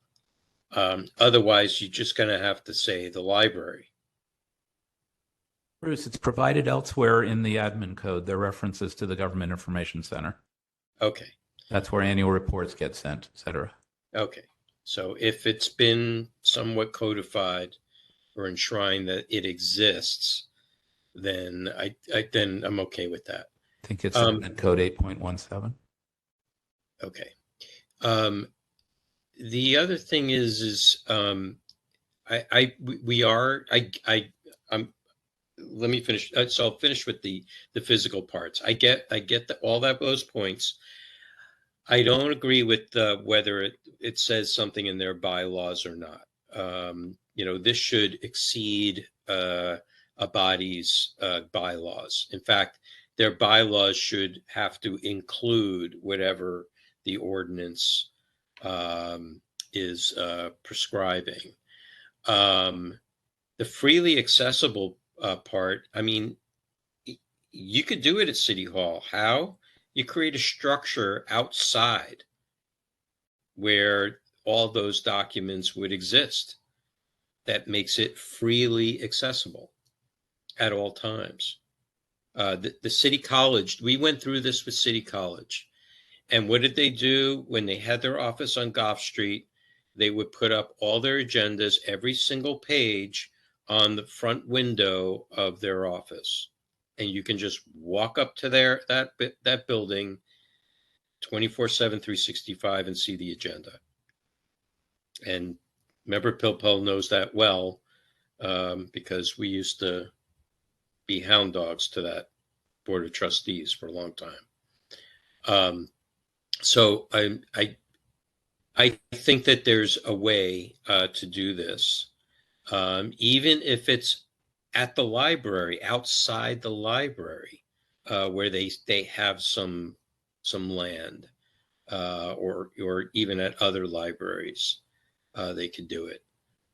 Otherwise, you're just going to have to say the library. Bruce, it's provided elsewhere in the admin code. There are references to the Government Information Center. Okay, That's where annual reports get sent, et cetera. Okay. So if it's been somewhat codified or enshrined that it exists, then then I'm okay with that. I think it's in code 8.17. Okay. The other thing is let me finish. So I'll finish with the physical parts. I get all those points. I don't agree with whether it says something in their bylaws or not. This should exceed a body's bylaws. In fact, their bylaws should have to include whatever the ordinance is prescribing. The freely accessible part, I mean, you could do it at City Hall. How? You create a structure outside where all those documents would exist that makes it freely accessible at all times. The City College, we went through this with City College. And what did they do when they had their office on Gough Street? They would put up all their agendas, every single page, on the front window of their office. And you can just walk up to that building 24/7, 365 and see the agenda. And Member Pilpel knows that well, because we used to be hound dogs to that Board of Trustees for a long time. So I think that there's a way to do this, even if it's at the library, outside the library, where they have some land, or even at other libraries, they could do it.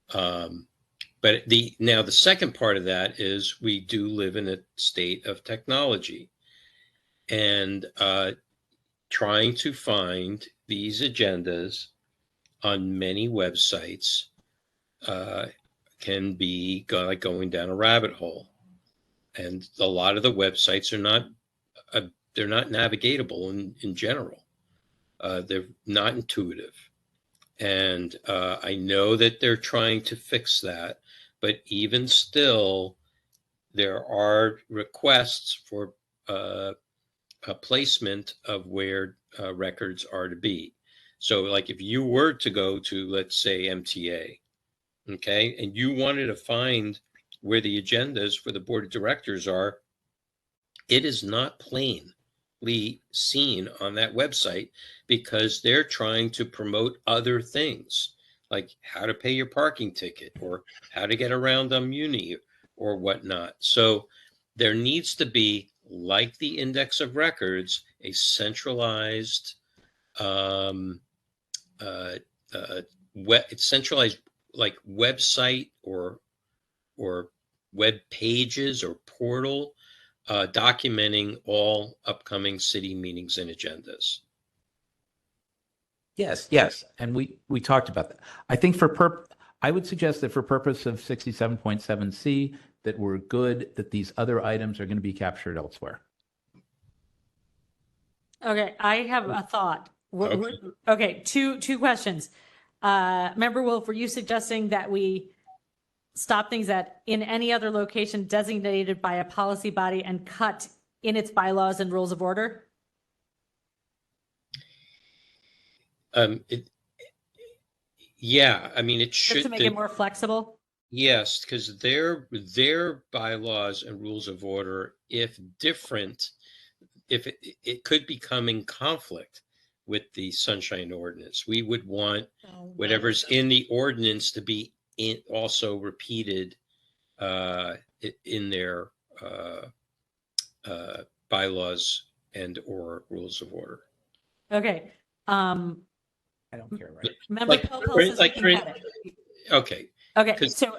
But the second part of that is we do live in a state of technology, and trying to find these agendas on many websites can be like going down a rabbit hole. And a lot of the websites are not they're not navigatable in general. They're not intuitive. And I know that they're trying to fix that, but even still, there are requests for a placement of where records are to be. So like if you were to go to, let's say, MTA, okay, and you wanted to find where the agendas for the board of directors are, it is not plainly seen on that website because they're trying to promote other things, like how to pay your parking ticket or how to get around on Muni or whatnot. So there needs to be, like the index of records, a centralized it's centralized, like website or web pages or portal documenting all upcoming city meetings and agendas. Yes. And we talked about that. I think I would suggest that for purpose of 67.7C, that we're good that these other items are going to be captured elsewhere. Okay, I have a thought. Okay. Okay, two questions. Member Wolf, were you suggesting that we stop things at in any other location designated by a policy body and cut in its bylaws and rules of order? Yeah, I mean, it should Just to make it more flexible? Yes, because their bylaws and rules of order, if different, if it could become in conflict with the Sunshine Ordinance, we would want whatever's in the ordinance to be also repeated in their bylaws and or rules of order. Okay. I don't care, right? Member Pilpel says we can cut it. Okay. Okay, so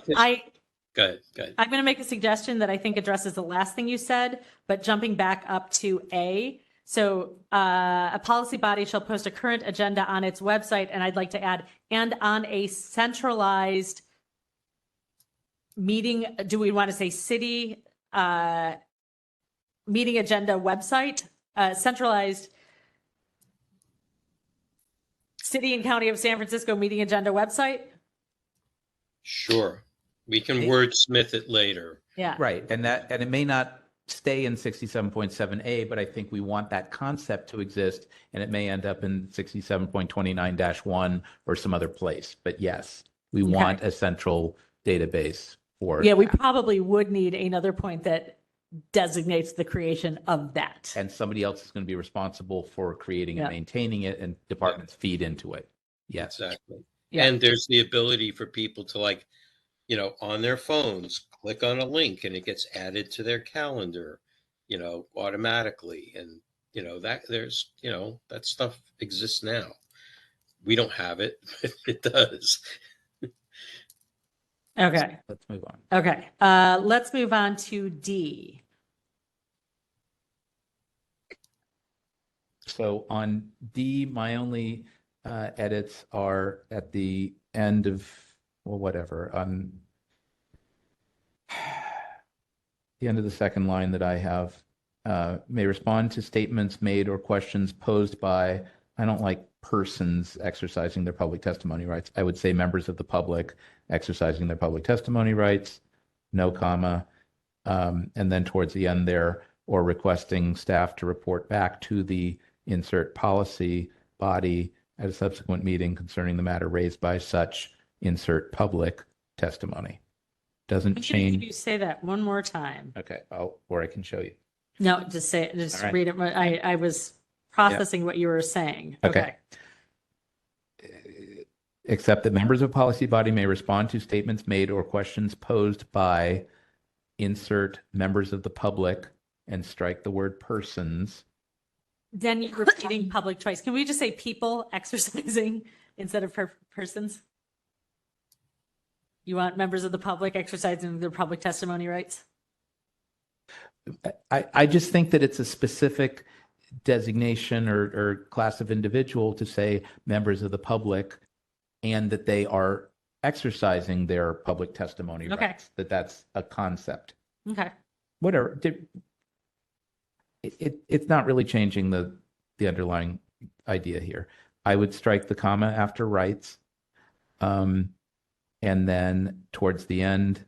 Go ahead. I'm going to make a suggestion that I think addresses the last thing you said, but jumping back up to A. So a policy body shall post a current agenda on its website, and I'd like to add, and on a centralized meeting, do we want to say city meeting agenda website? Centralized City and County of San Francisco meeting agenda website? Sure. We can wordsmith it later. Yeah. Right. And it may not stay in 67.7A, but I think we want that concept to exist, and it may end up in 67.29-1 or some other place. But yes, we want a central database for Yeah, we that. probably would need another point that designates the creation of that. And somebody else is going to be responsible for creating and Yeah. maintaining it, and departments feed into it. Yes. Exactly. Yeah. And there's the ability for people to, like, on their phones, click on a link and it gets added to their calendar, automatically. And, that there's, that stuff exists now. We don't have it, but it does. Okay. Let's move on. Okay. Let's move on to D. So on D, my only edits are at the end of, well, whatever, on the end of the second line that I have, may respond to statements made or questions posed by, I don't like persons exercising their public testimony rights. I would say members of the public exercising their public testimony rights, no comma. And then towards the end there, or requesting staff to report back to the insert policy body at a subsequent meeting concerning the matter raised by such insert public testimony. Doesn't Could change. you say that one more time? Okay, or I can show you. No, just say it. Just All right. read it. I was processing what you were saying. Okay. Except that members of policy body may respond to statements made or questions posed by insert members of the public and strike the word persons. Then you're repeating public choice. Can we just say people exercising instead of persons? You want members of the public exercising their public testimony rights? I just think that it's a specific designation or class of individual to say members of the public, and that they are exercising their public testimony rights, that's a concept. Okay. Whatever. It's not really changing the underlying idea here. I would strike the comma after rights, and then towards the end,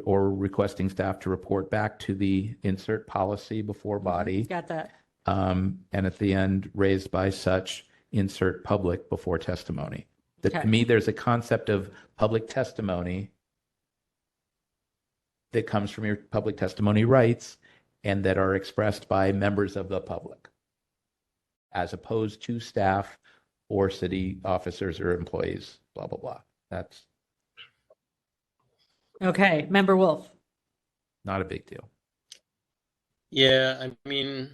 or requesting staff to report back to the insert policy before body. Got that. And at the end, raised by such insert public before testimony. That to me, there's a concept of public testimony that comes from your public testimony rights and that are expressed by members of the public, as opposed to staff or city officers or employees, blah, blah, blah. That's Okay. Member Wolf. not a big deal. Yeah, I mean,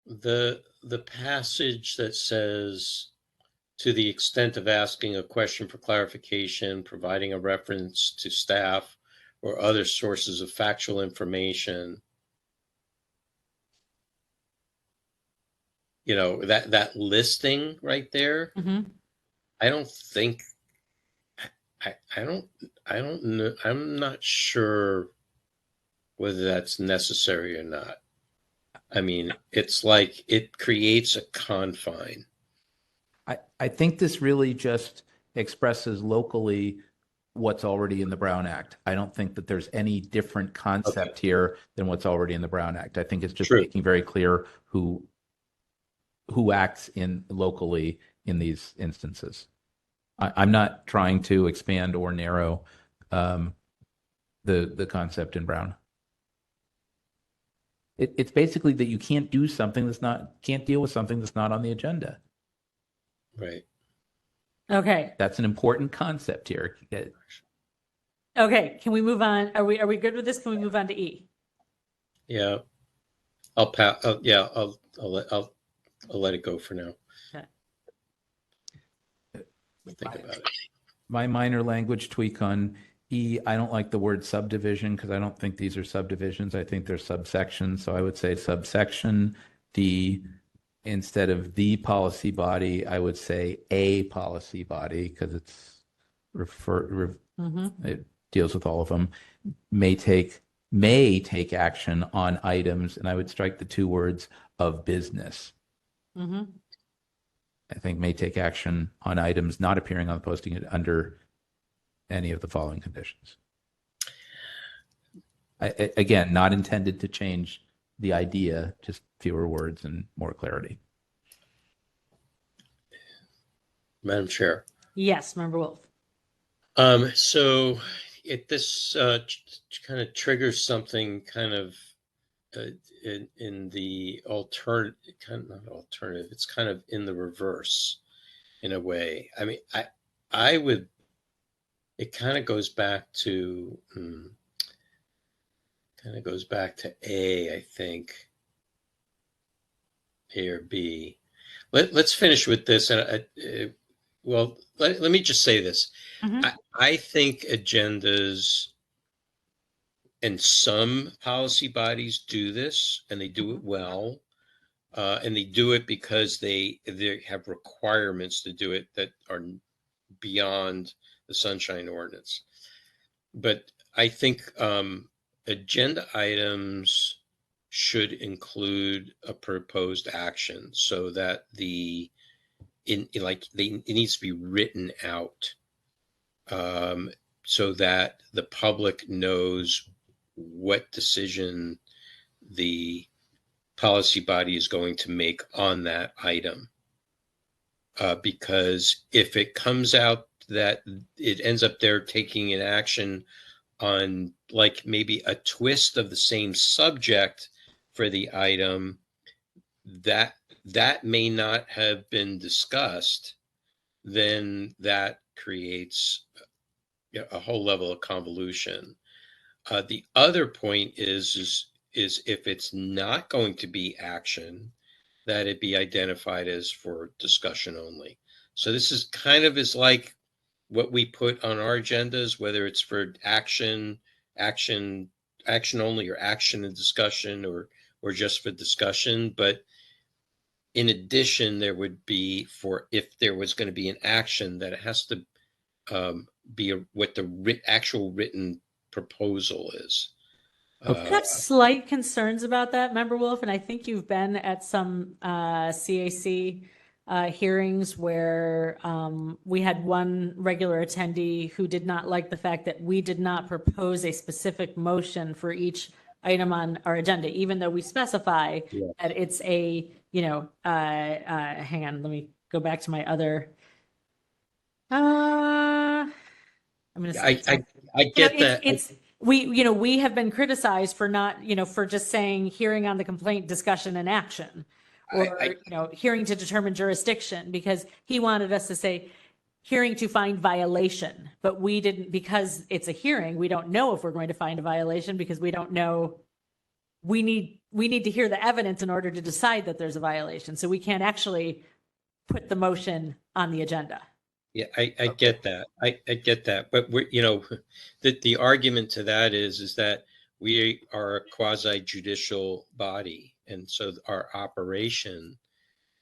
the passage that says, to the extent of asking a question for clarification, providing a reference to staff or other sources of factual information, that listing right there, I don't think, I don't know, I'm not sure whether that's necessary or not. I mean, it's like it creates a confine. I think this really just expresses locally what's already in the Brown Act. I don't think that there's any different concept here than what's already in the Brown Act. I think it's just making very clear who acts in locally in these instances. I'm not trying to expand or narrow the concept in Brown. It's basically that you can't do something can't deal with something that's not on the agenda. Right. Okay. That's an important concept here. Okay. Can we move on? Are we good with this? Can we move on to E? Yeah. I'll let it go for now. Okay. Think about it. My minor language tweak on E, I don't like the word subdivision because I don't think these are subdivisions. I think they're subsections. So I would say subsection D. Instead of the policy body, I would say a policy body because it's it deals with all of them. May take action on items, and I would strike the two words of business. Mm-hmm. I think may take action on items not appearing on the posting under any of the following conditions. Again, not intended to change the idea, just fewer words and more clarity. Madam Chair. Yes, Member Wolf. So this kind of triggers something kind of in the alternative, kind of not alternative, it's kind of in the reverse in a way. I mean, I would, it kind of goes back to, A, I think, A or B. Let's finish with this. And well, let me just say this. Mm-hmm. I think agendas and some policy bodies do this, and they do it well, and they do it because they have requirements to do it that are beyond the Sunshine Ordinance. But I think agenda items should include a proposed action so that it needs to be written out, so that the public knows what decision the policy body is going to make on that item. Because if it comes out that it ends up there taking an action on like maybe a twist of the same subject for the item, that may not have been discussed, then that creates a whole level of convolution. The other point is if it's not going to be action, that it be identified as for discussion only. So this is kind of is like what we put on our agendas, whether it's for action only, or action and discussion, or just for discussion. But in addition, there would be, for if there was going to be an action, that it has to be what the actual written proposal is. I have slight concerns about that, Member Wolf, and I think you've been at some CAC hearings where we had one regular attendee who did not like the fact that we did not propose a specific motion for each item on our agenda, even though we specify that it's a, hang on, let me go back to my other. I'm going to I get that. We have been criticized for not, for just saying hearing on the complaint, discussion, and action, or hearing to determine jurisdiction, because he wanted us to say hearing to find violation, but we didn't, because it's a hearing. We don't know if we're going to find a violation, because we don't know. We need to hear the evidence in order to decide that there's a violation. So we can't actually put the motion on the agenda. Yeah, I get that. I get that. But the argument to that is that we are a quasi judicial body. And so our operation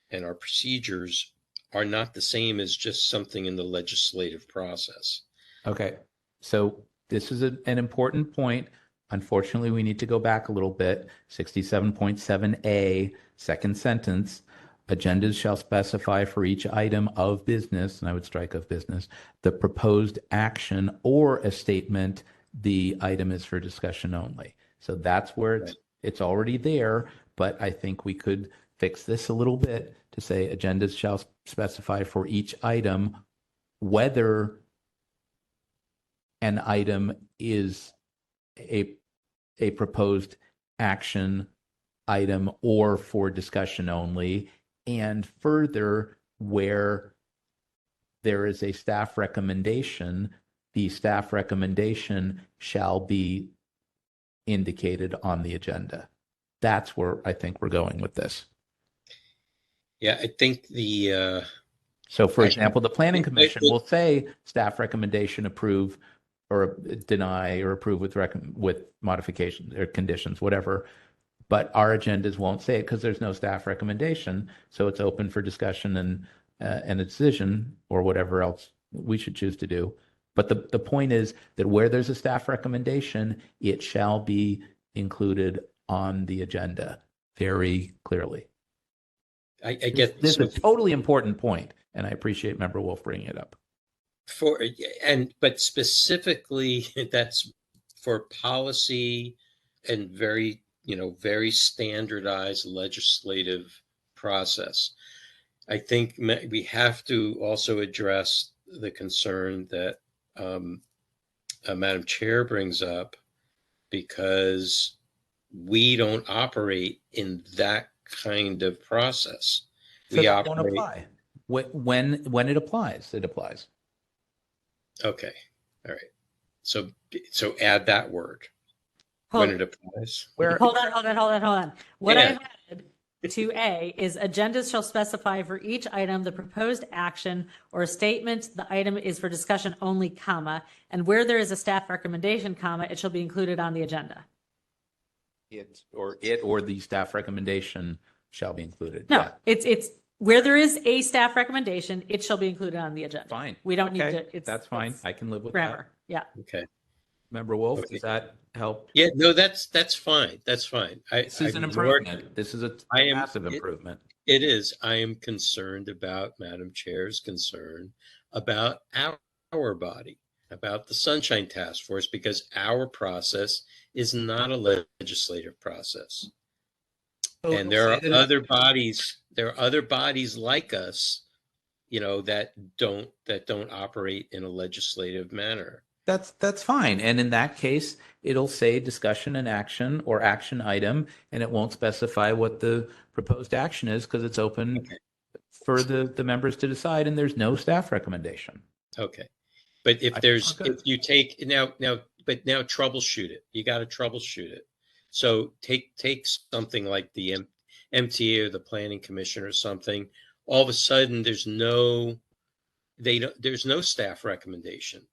and our procedures are not the same as just something in the legislative process. Okay. So this is an important point. Unfortunately, we need to go back a little bit. 67.7A, second sentence. Agendas shall specify for each item of business, and I would strike of business, the proposed action or a statement, the item is for discussion only. So that's where it's already there, but I think we could fix this a little bit to say agendas shall specify for each item whether an item is a proposed action item or for discussion only. And further, where there is a staff recommendation, the staff recommendation shall be indicated on the agenda. That's where I think we're going with this. Yeah, I think So, for example, the Planning Commission will say staff recommendation approve or deny or approve with modifications or conditions, whatever. But our agendas won't say it because there's no staff recommendation. So it's open for discussion and a decision or whatever else we should choose to do. But the point is that where there's a staff recommendation, it shall be included on the agenda very clearly. I get This so is a totally important point, and I appreciate Member Wolf bringing it up. but specifically that's for policy and very standardized legislative process. I think we have to also address the concern that Madam Chair brings up, because we don't operate in that kind of process. So We that won't operate. apply. When it applies, it applies. Okay. All right. So add that word when it applies. Hold on. What Yeah. I've added to A is agendas shall specify for each item the proposed action or statement the item is for discussion only, comma, and where there is a staff recommendation, comma, it shall be included on the agenda. It or the staff recommendation shall be included. No, Yeah. it's where there is a staff recommendation, it shall be included on the agenda. Fine. We don't need Okay. to. That's fine. I can live with grammar. Yeah. Okay. that. Member Wolf, Okay. does that help? Yeah. No, that's fine. That's fine. This is an I've ignored- improvement. This is a I am- massive improvement. It is. I am concerned about Madam Chair's concern about our body, about the Sunshine Task Force, because our process is not a legislative process. And there are other bodies. There are other bodies like us, that don't operate in a legislative manner. That's fine. And in that case, it'll say discussion and action or action item, and it won't specify what the proposed action is because it's open for the members to decide, and there's no staff recommendation. Okay. But if I there's, think we're good. if you take now troubleshoot it. You got to troubleshoot it. So take something like the MTA or the Planning Commission or something. All of a sudden, there's no staff recommendation,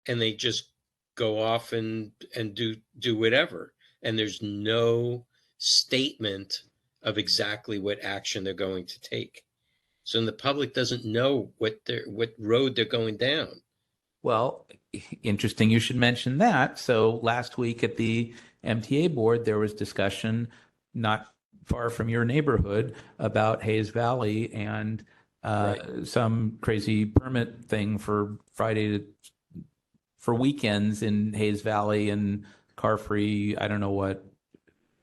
and they just go off and do whatever, and there's no statement of exactly what action they're going to take. So the public doesn't know what road they're going down. Well, interesting you should mention that. So last week at the MTA board, there was discussion not far from your neighborhood about Hayes Valley and some crazy permit thing for for weekends in Hayes Valley and car free, I don't know what,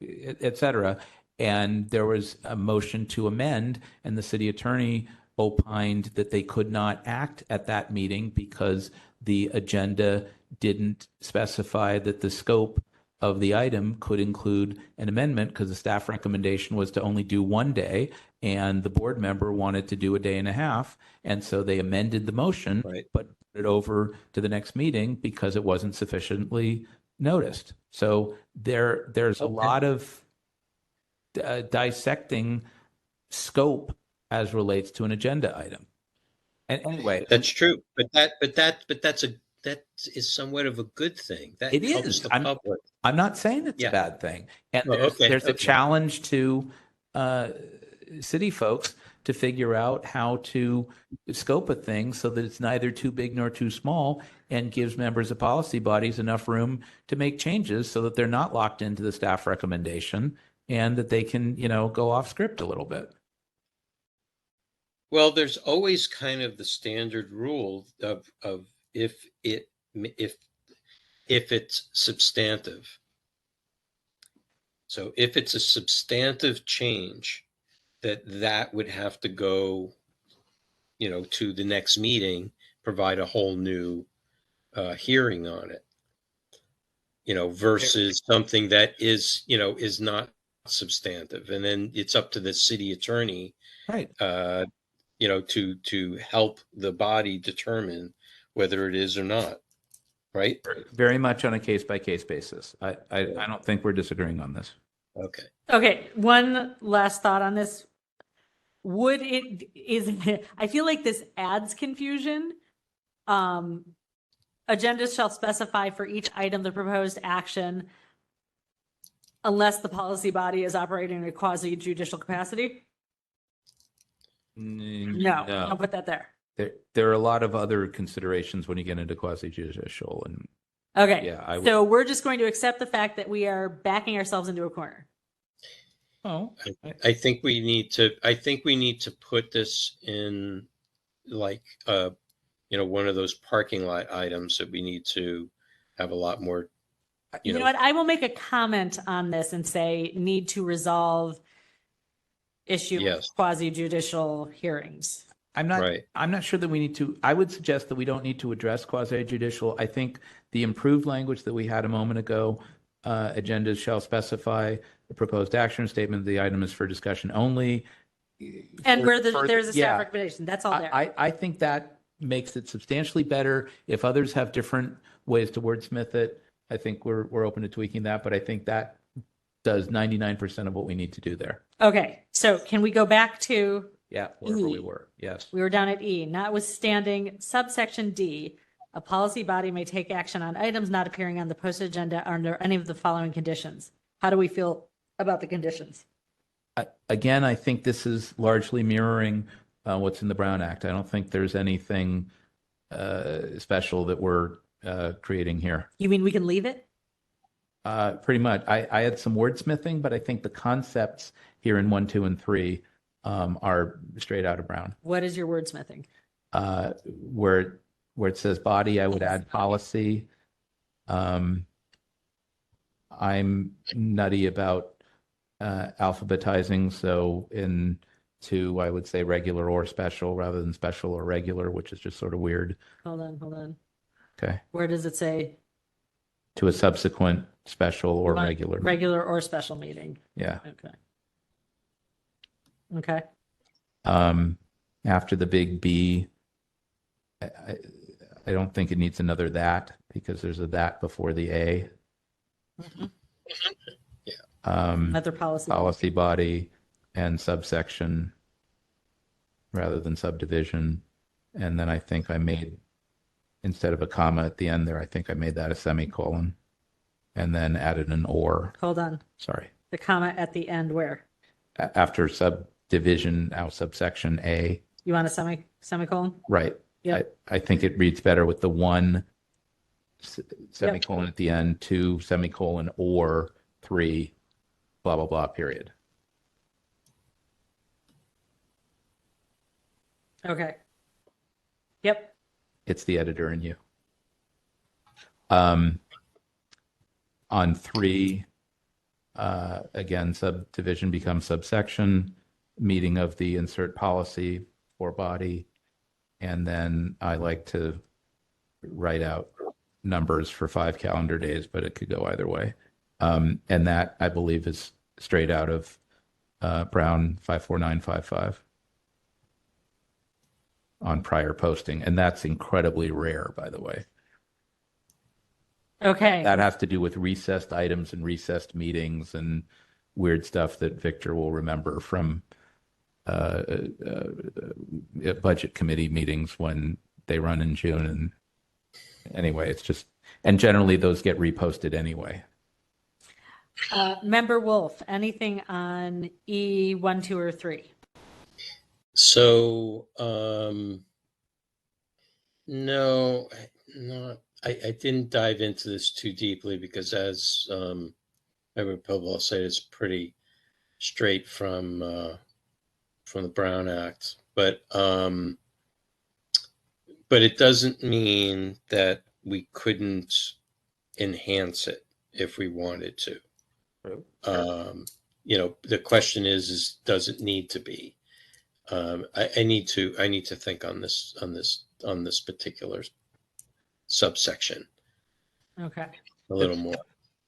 et cetera. And there was a motion to amend, and the city attorney opined that they could not act at that meeting because the agenda didn't specify that the scope of the item could include an amendment, because the staff recommendation was to only do 1 day and the board member wanted to do a day and a half. And so they amended the motion, but put it over to the next meeting because it wasn't sufficiently noticed. So there's a lot of dissecting scope as relates to an agenda item. And anyway, that's true, but that is somewhat of a good thing. That it helps is. the public. I'm not saying it's a bad thing. And Oh, there's a okay. challenge to city folks to figure out how to scope a thing so that it's neither too big nor too small, and gives members of policy bodies enough room to make changes so that they're not locked into the staff recommendation and that they can, go off script a little bit. Well, there's always kind of the standard rule of if it's substantive. So if it's a substantive change, that would have to go, to the next meeting, provide a whole new hearing on it, versus something that is not substantive. And then it's up to the city attorney, right, to help the body determine whether it is or not. Right. Very much on a case by case basis. I don't think we're disagreeing on this. Okay. Okay. One last thought on this. I feel like this adds confusion. Agendas shall specify for each item the proposed action unless the policy body is operating in a quasi judicial capacity. No, don't put that there. There are a lot of other considerations when you get into quasi-judicial, and okay. Yeah, So we're just going to accept the fact that we are backing ourselves into a corner. Oh, I think we need to put this in like one of those parking lot items that we need to have a lot more. You know what? I will make a comment on this and say need to resolve issue Yes. quasi judicial hearings. I'm not. Right. I'm not sure that we need to. I would suggest that we don't need to address quasi judicial. I think the improved language that we had a moment ago, agendas shall specify the proposed action statement. The item is for discussion only. And where Further- there's a staff yeah. recommendation, that's all there. I think that makes it substantially better. If others have different ways to wordsmith it, I think we're open to tweaking that. But I think that does 99% of what we need to do there. Okay, so can we go back to, Yeah, wherever E. we were. Yes. we were down at E, notwithstanding subsection D, a policy body may take action on items not appearing on the posted agenda under any of the following conditions. How do we feel about the conditions? Again, I think this is largely mirroring what's in the Brown Act. I don't think there's anything special that we're creating here. You mean we can leave it? Pretty much. I had some wordsmithing, but I think the concepts here in 1, 2, and 3 are straight out of Brown. What is your wordsmithing? Where it says body, I would add policy. I'm nutty about alphabetizing, so in 2, I would say regular or special rather than special or regular, which is just sort of weird. Hold on. Okay. Where does it say? To a subsequent special or Right, regular. Regular or special meeting? Yeah. Okay. After the big B, I don't think it needs another that because there's a that before the A. Another policy. Policy body and subsection rather than subdivision. And then I think I made, instead of a comma at the end there, I think I made that a semicolon and then added an or. Hold on. Sorry. The comma at the end where? After subdivision, now subsection A. You want a semicolon? Right. Yep. I think it reads better with the 1 semicolon at the end, 2 semicolon or 3 blah, blah, blah, period. Okay. Yep. It's the editor in you. On 3, again, subdivision becomes subsection, meeting of the insert policy for body. And then I like to write out numbers for 5 calendar days, but it could go either way. And that, I believe, is straight out of Brown 54955 on prior posting. And that's incredibly rare, by the way. Okay. That has to do with recessed items and recessed meetings and weird stuff that Victor will remember from budget committee meetings when they run in June. And anyway, it's just, and generally those get reposted anyway. Member Wolf, anything on E 1, 2, or 3? So, no, not. I didn't dive into this too deeply because, as Member Pillball said, it's pretty straight from the Brown Act. But it doesn't mean that we couldn't enhance it if we wanted to. The question is does it need to be? I need to think on this particular subsection. Okay. A little more.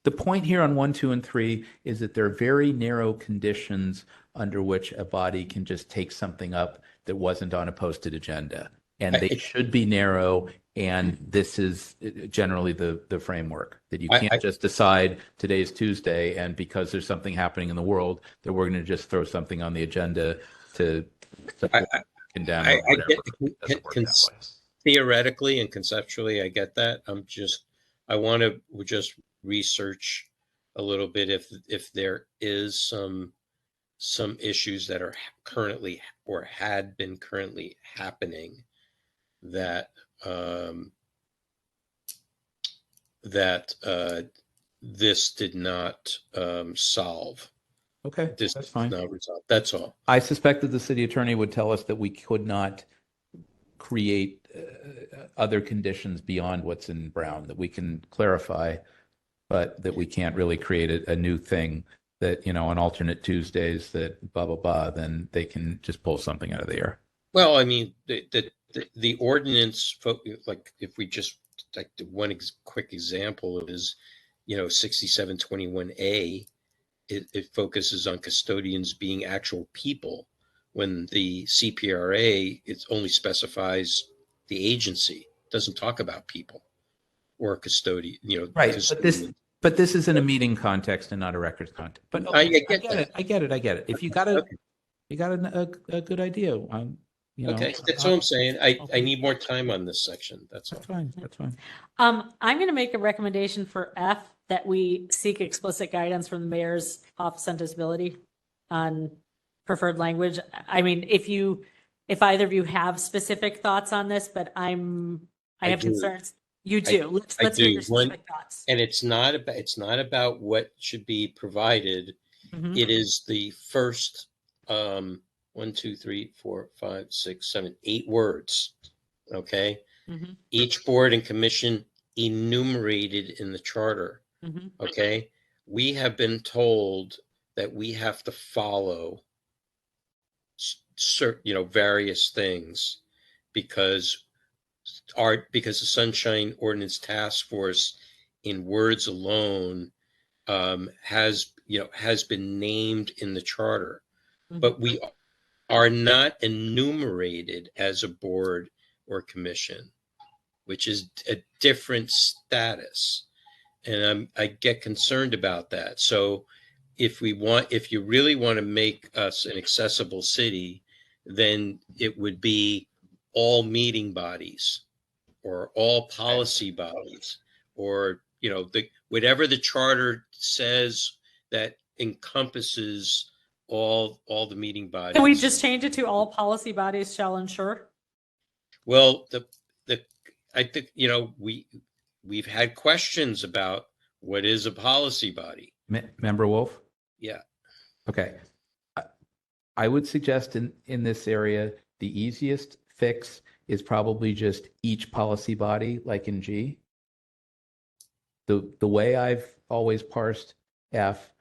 The point here on 1, 2, and 3 is that there are very narrow conditions under which a body can just take something up that wasn't on a posted agenda. And they should be narrow. And this is generally the framework that you can't just decide today's Tuesday. And because there's something happening in the world that we're going to just throw something on the agenda to condemn or whatever. Theoretically and conceptually, I get that. I want to just research a little bit if there is some issues that are currently or had been currently happening that this did not solve. Okay, This that's is fine. not resolved. That's all. I suspect that the city attorney would tell us that we could not create other conditions beyond what's in Brown, that we can clarify, but that we can't really create a new thing that, on alternate Tuesdays that blah, blah, blah, then they can just pull something out of the air. Well, I mean, the ordinance, like if we just like the one quick example is, 6721A, it focuses on custodians being actual people, when the CPRA, it only specifies the agency, doesn't talk about people or custodian, Right, custodian. but this is in a meeting context and not a records context. But I okay, get that. I get it. If you got a good idea, Okay, that's all I'm saying. I need more time on this section. That's all. That's fine. I'm going to make a recommendation for F that we seek explicit guidance from the mayor's office on disability on preferred language. I mean, if either of you have specific thoughts on this, but I have do. concerns. You do. Let's hear do. your specific thoughts. And it's not about what should be provided. Mhm. It is the first 1, 2, 3, 4, 5, 6, 7, 8 words. Okay. Mhm. Each board and commission enumerated in the charter. Mhm. Okay. We have been told that we have to follow certain, various things because the Sunshine Ordinance Task Force, in words alone, has been named in the charter, but we are not enumerated as a board or commission, which is a different status, and I get concerned about that. So if you really want to make us an accessible city, then it would be all meeting bodies or all policy bodies, or whatever the charter says that encompasses all the meeting bodies. Can we just change it to all policy bodies shall ensure? Well, I think we've had questions about what is a policy body. Member Wolf? Yeah. Okay. I would suggest in this area, the easiest fix is probably just each policy body, like in G. The way I've always parsed F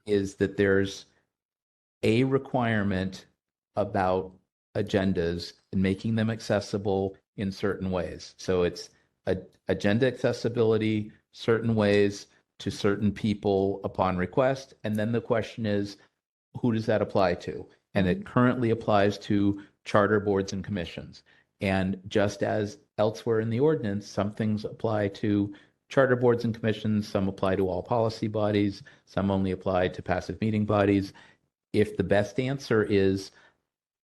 is that there's a requirement about agendas and making them accessible in certain ways. So it's agenda accessibility, certain ways to certain people upon request. And then the question is, who does that apply to? And it currently applies to charter boards and commissions. And just as elsewhere in the ordinance, some things apply to charter boards and commissions, some apply to all policy bodies, some only apply to passive meeting bodies. If the best answer is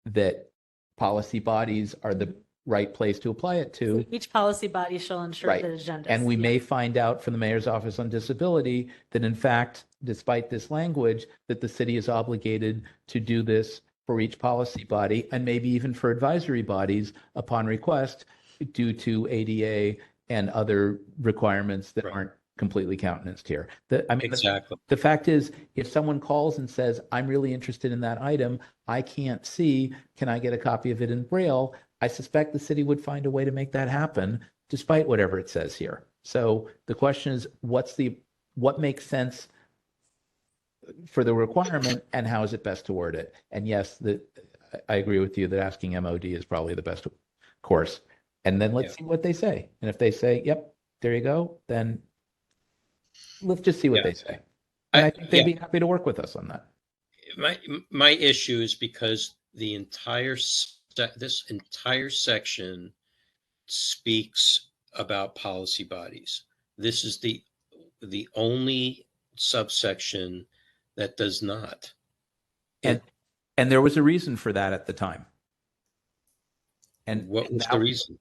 that policy bodies are the right place to apply it to. Each policy body shall ensure Right. that agendas. And we may find out from the mayor's office on disability that in fact, despite this language, that the city is obligated to do this for each policy body and maybe even for advisory bodies upon request due to ADA and other requirements that aren't completely countenanced here. Exactly. The fact is, if someone calls and says, I'm really interested in that item, I can't see, can I get a copy of it in Braille? I suspect the city would find a way to make that happen, despite whatever it says here. So the question is, what makes sense for the requirement and how is it best to word it? And yes, I agree with you that asking MOD is probably the best course. And then let's see what they say. And if they say, yep, there you go, then let's just see what they say. And I think they'd be happy to work with us on that. My issue is because this entire section speaks about policy bodies. This is the only subsection that does not. And there was a reason for that at the time. And what was the reason?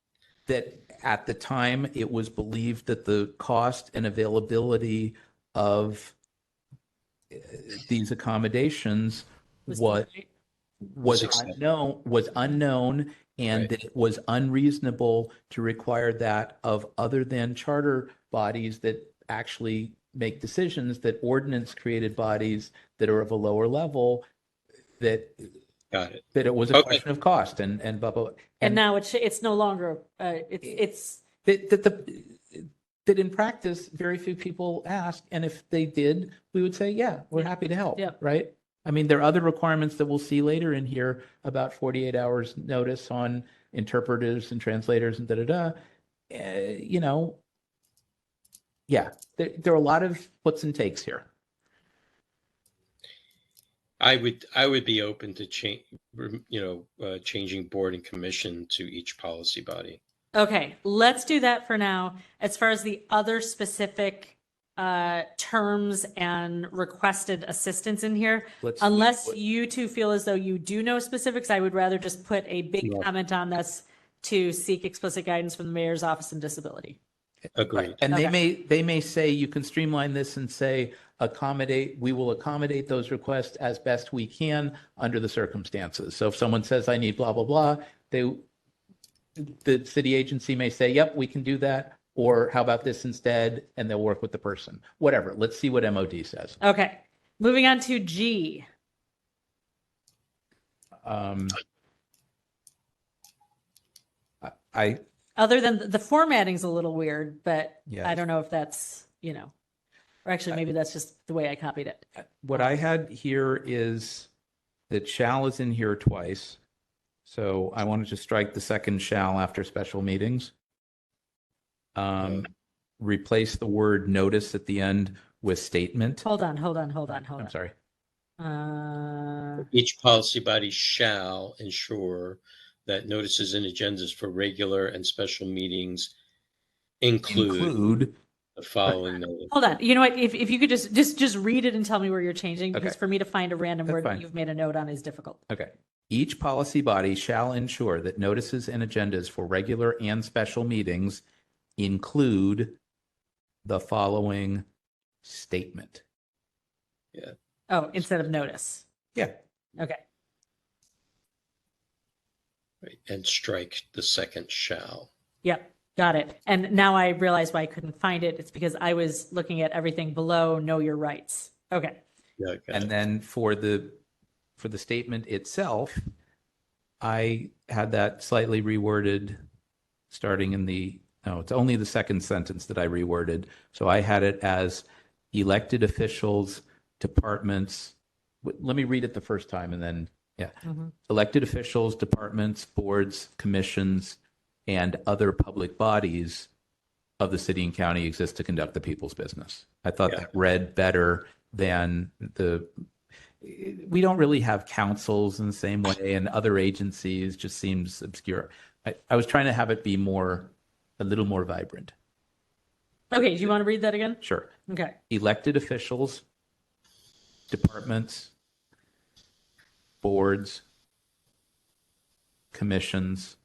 That at the time it was believed that the cost and availability of these accommodations was unknown, and that it was unreasonable to require that of other than charter bodies that actually make decisions that ordinance created bodies that are of a lower level, that Got it. that it was a Okay. question of cost and blah, blah. And now it's no longer, it's, that in practice, very few people ask. And if they did, we would say, yeah, we're happy to help. Yeah. Right. I mean, there are other requirements that we'll see later in here about 48 hours notice on interpreters and translators and you know, yeah, there are a lot of puts and takes here. I would be open to changing board and commission to each policy body. okay, let's do that for now. As far as the other specific terms and requested assistance in here, Let's unless see what- you two feel as though you do know specifics, I would rather just put a big Yeah. comment on this to seek explicit guidance from the mayor's office on disability. Agreed. And Okay. they may say you can streamline this and say we will accommodate those requests as best we can under the circumstances. So if someone says I need blah blah blah, the city agency may say, yep, we can do that, or how about this instead, and they'll work with the person. Whatever. Let's see what MOD says. Okay, moving on to G. I Other than the formatting's a little weird, but Yes. I don't know if that's, or actually maybe that's just the way I copied it. what I had here is that shall is in here twice. So I wanted to strike the second shall after special meetings. Replace the word notice at the end with statement. Hold on. I'm sorry. Each policy body shall ensure that notices and agendas for regular and special meetings include the following notice. Hold on. You know what? If you could just read it and tell me where you're changing, because Okay. for me to find a random That's word fine. that you've made a note on is difficult. Okay. Each policy body shall ensure that notices and agendas for regular and special meetings include the following statement. Yeah. Oh, instead of notice. Yeah. Okay. Right. And strike the second shall. Yep. Got it. And now I realize why I couldn't find it. It's because I was looking at everything below know your rights. Okay. Yeah, got And it. then for the statement itself, I had that slightly reworded starting it's only the second sentence that I reworded. So I had it as elected officials, departments. Let me read it the first time and then, yeah. Elected officials, departments, boards, commissions, and other public bodies of the city and county exist to conduct the people's business. I thought that read better than we don't really have councils in the same way, and other agencies just seems obscure. I was trying to have it be a little more vibrant. Okay. Do you want to read that again? Sure. Okay. Elected officials, departments, boards, commissions,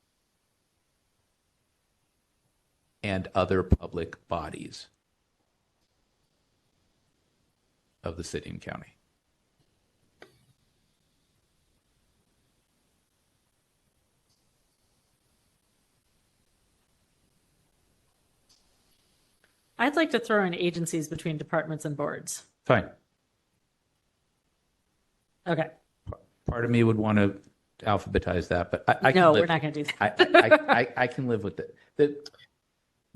and other public bodies of the city and county. I'd like to throw in agencies between departments and boards. Fine. Okay. Part of me would want to alphabetize that, but I can No, live. we're not going to do that. I can live with it.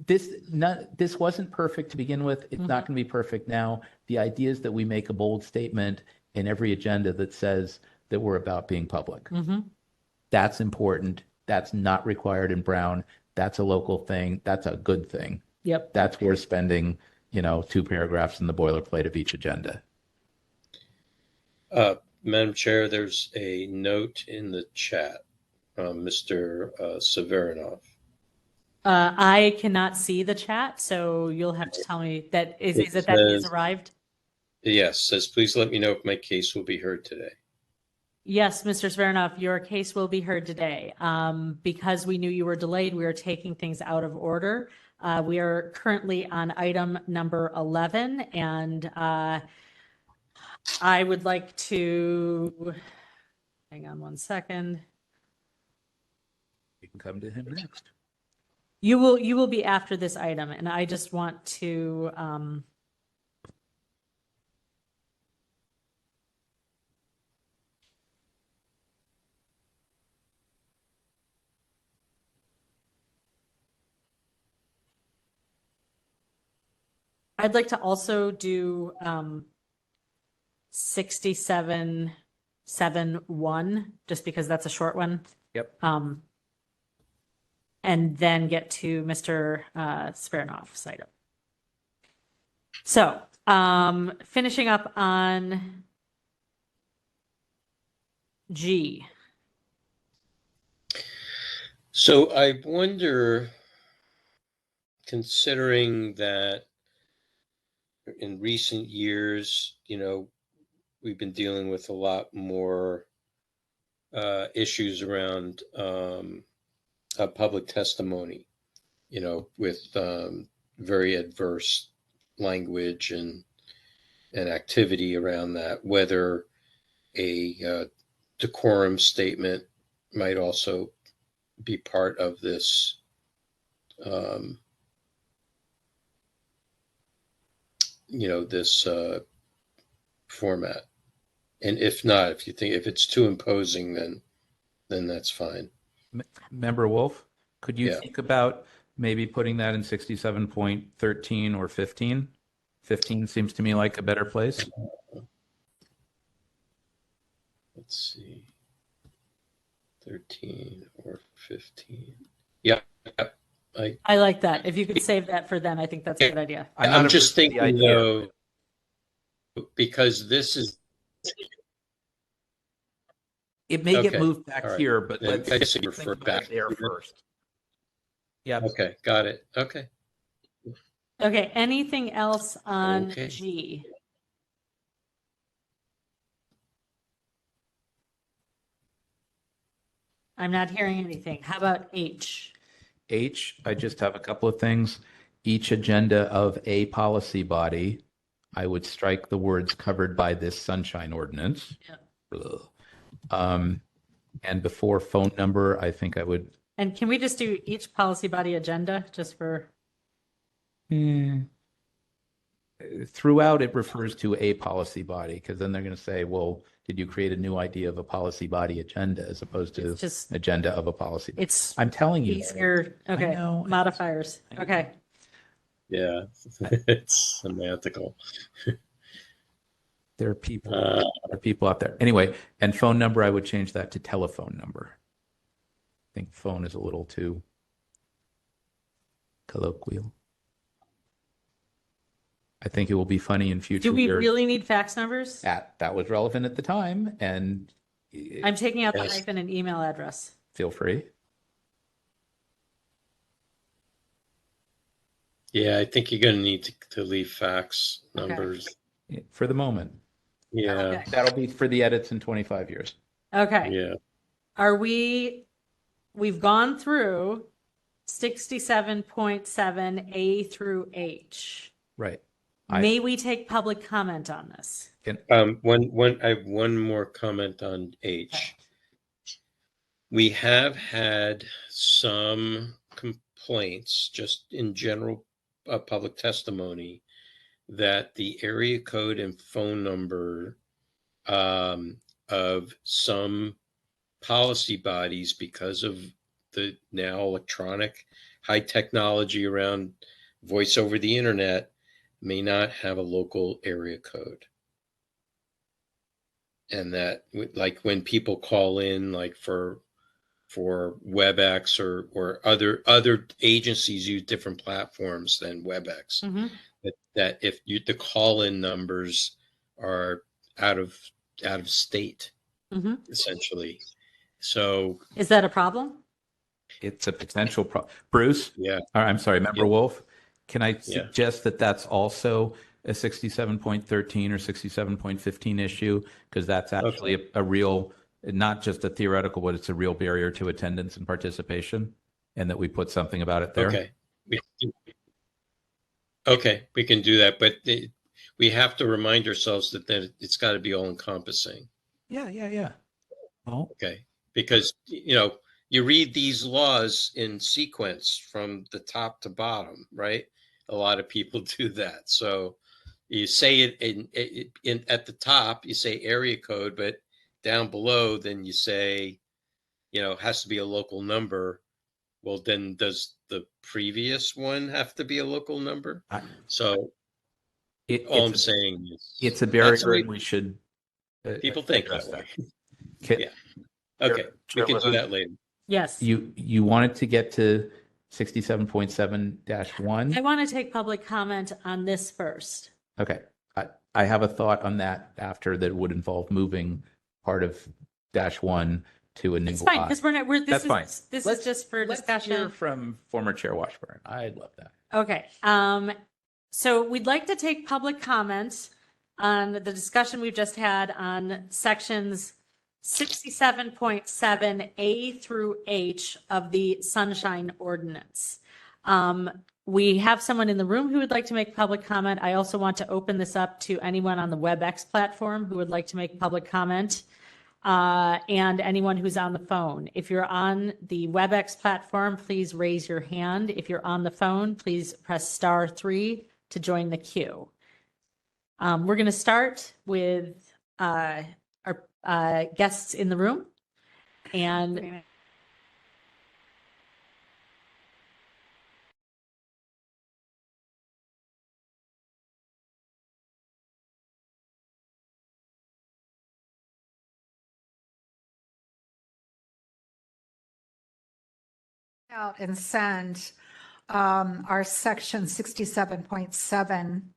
This wasn't perfect to begin with. It's not going to be perfect now. The idea is that we make a bold statement in every agenda that says that we're about being public. That's important. That's not required in Brown. That's a local thing. That's a good thing. Yep. That's worth spending, 2 paragraphs in the boilerplate of each agenda. Madam Chair, there's a note in the chat from Mr. Severinov. I cannot see the chat, so you'll have to tell me that is it that he has arrived? Yes, says, please let me know if my case will be heard today. Yes, Mr. Svernoff, your case will be heard today. Because we knew you were delayed, we are taking things out of order. We are currently on item number 11, and I would like to, hang on one second. You can come to him next. You will be after this item, and I just want to I'd like to also do 67.7.1, just because that's a short one. Yep. And then get to Mr. Smirnoff's item. So, finishing up on G. So I wonder, considering that in recent years, we've been dealing with a lot more issues around public testimony, with very adverse language and activity around that, whether a decorum statement might also be part of this this format. And if not, if it's too imposing, then that's fine. Member Wolf, could you Yeah. think about maybe putting that in 67.13 or 15? 15 seems to me like a better place. Let's see. 13 or 15. Yeah. I like that. If you could save that for then, I think that's a good idea. I'm just averse to the thinking, idea. though, because this is. It may get Okay. moved back All right. here, but Then let's I guess you think refer about back it there here. first. Yeah. Okay, got it. Okay. Okay, anything else on Okay. G? I'm not hearing anything. How about H? H, I just have a couple of things. Each agenda of a policy body, I would strike the words covered by this sunshine ordinance. Ugh. And before phone number, I think I would. And can we just do each policy body agenda just for? Throughout, it refers to a policy body, because then they're going to say, well, did you create a new idea of a policy body agenda as opposed to It's just- agenda of a policy? It's I'm telling you. easier. Okay, know. modifiers. Okay. Yeah, it's semantical. There are people out there. Anyway, and phone number, I would change that to telephone number. I think phone is a little too colloquial. I think it will be funny in future Do we years. really need fax numbers? That was relevant at the time, and I'm taking out the Yes. hyphen and email address. feel free. Yeah, I think you're going to need to leave fax Okay. numbers. For the moment. Yeah, Okay. That'll be for the edits in 25 years. Okay. yeah. Are we've gone through 67.7 A through H. Right. May we take public comment on this? I have one more comment on H. We have had some complaints, just in general public testimony, that the area code and phone number of some policy bodies, because of the now electronic high technology around voice over the internet, may not have a local area code. And that, like, when people call in, like for WebEx or other agencies use different platforms than WebEx, that if the call-in numbers are out of state, essentially. So Is that a problem? It's a potential problem. Bruce? Yeah. I'm sorry, Member Wolf. Can I Yeah. suggest that that's also a 67.13 or 67.15 issue? Because that's actually a real, not just a theoretical, but it's a real barrier to attendance and participation, and that we put something about it there. Okay, we can do that, but we have to remind ourselves that it's got to be all encompassing. Yeah. Oh, Okay, because you read these laws in sequence from the top to bottom, right? A lot of people do that. So you say it in at the top, you say area code, but down below, then you say, has to be a local number. Well, then does the previous one have to be a local number? So All I'm saying is It's a that's barrier, the way and we should people think address that way. Okay. Yeah. Okay, we can do that later. Yes. You wanted to get to 67.7-1? I want to take public comment on this first. Okay. I have a thought on that after that would involve moving part of -1 to a new It's fine, I. because this That's fine. This is just for Let's discussion. hear from former Chair Washburn. I'd love that. Okay, so we'd like to take public comments on the discussion we've just had on sections 67.7A through H of the Sunshine Ordinance. We have someone in the room who would like to make public comment. I also want to open this up to anyone on the WebEx platform who would like to make public comment, and anyone who's on the phone. If you're on the WebEx platform, please raise your hand. If you're on the phone, please press *3 to join the queue. We're going to start with our guests in the room. And out and send our section 67.7,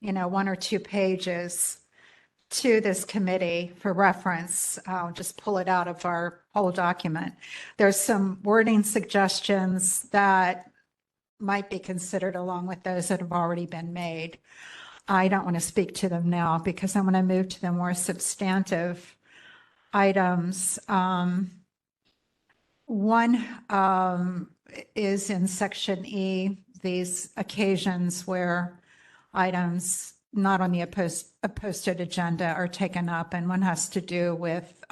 1 or 2 pages to this committee for reference. I'll just pull it out of our whole document. There's some wording suggestions that might be considered along with those that have already been made. I don't want to speak to them now because I want to move to the more substantive items. One is in section E, these occasions where items not on the posted agenda are taken up, and one has to do with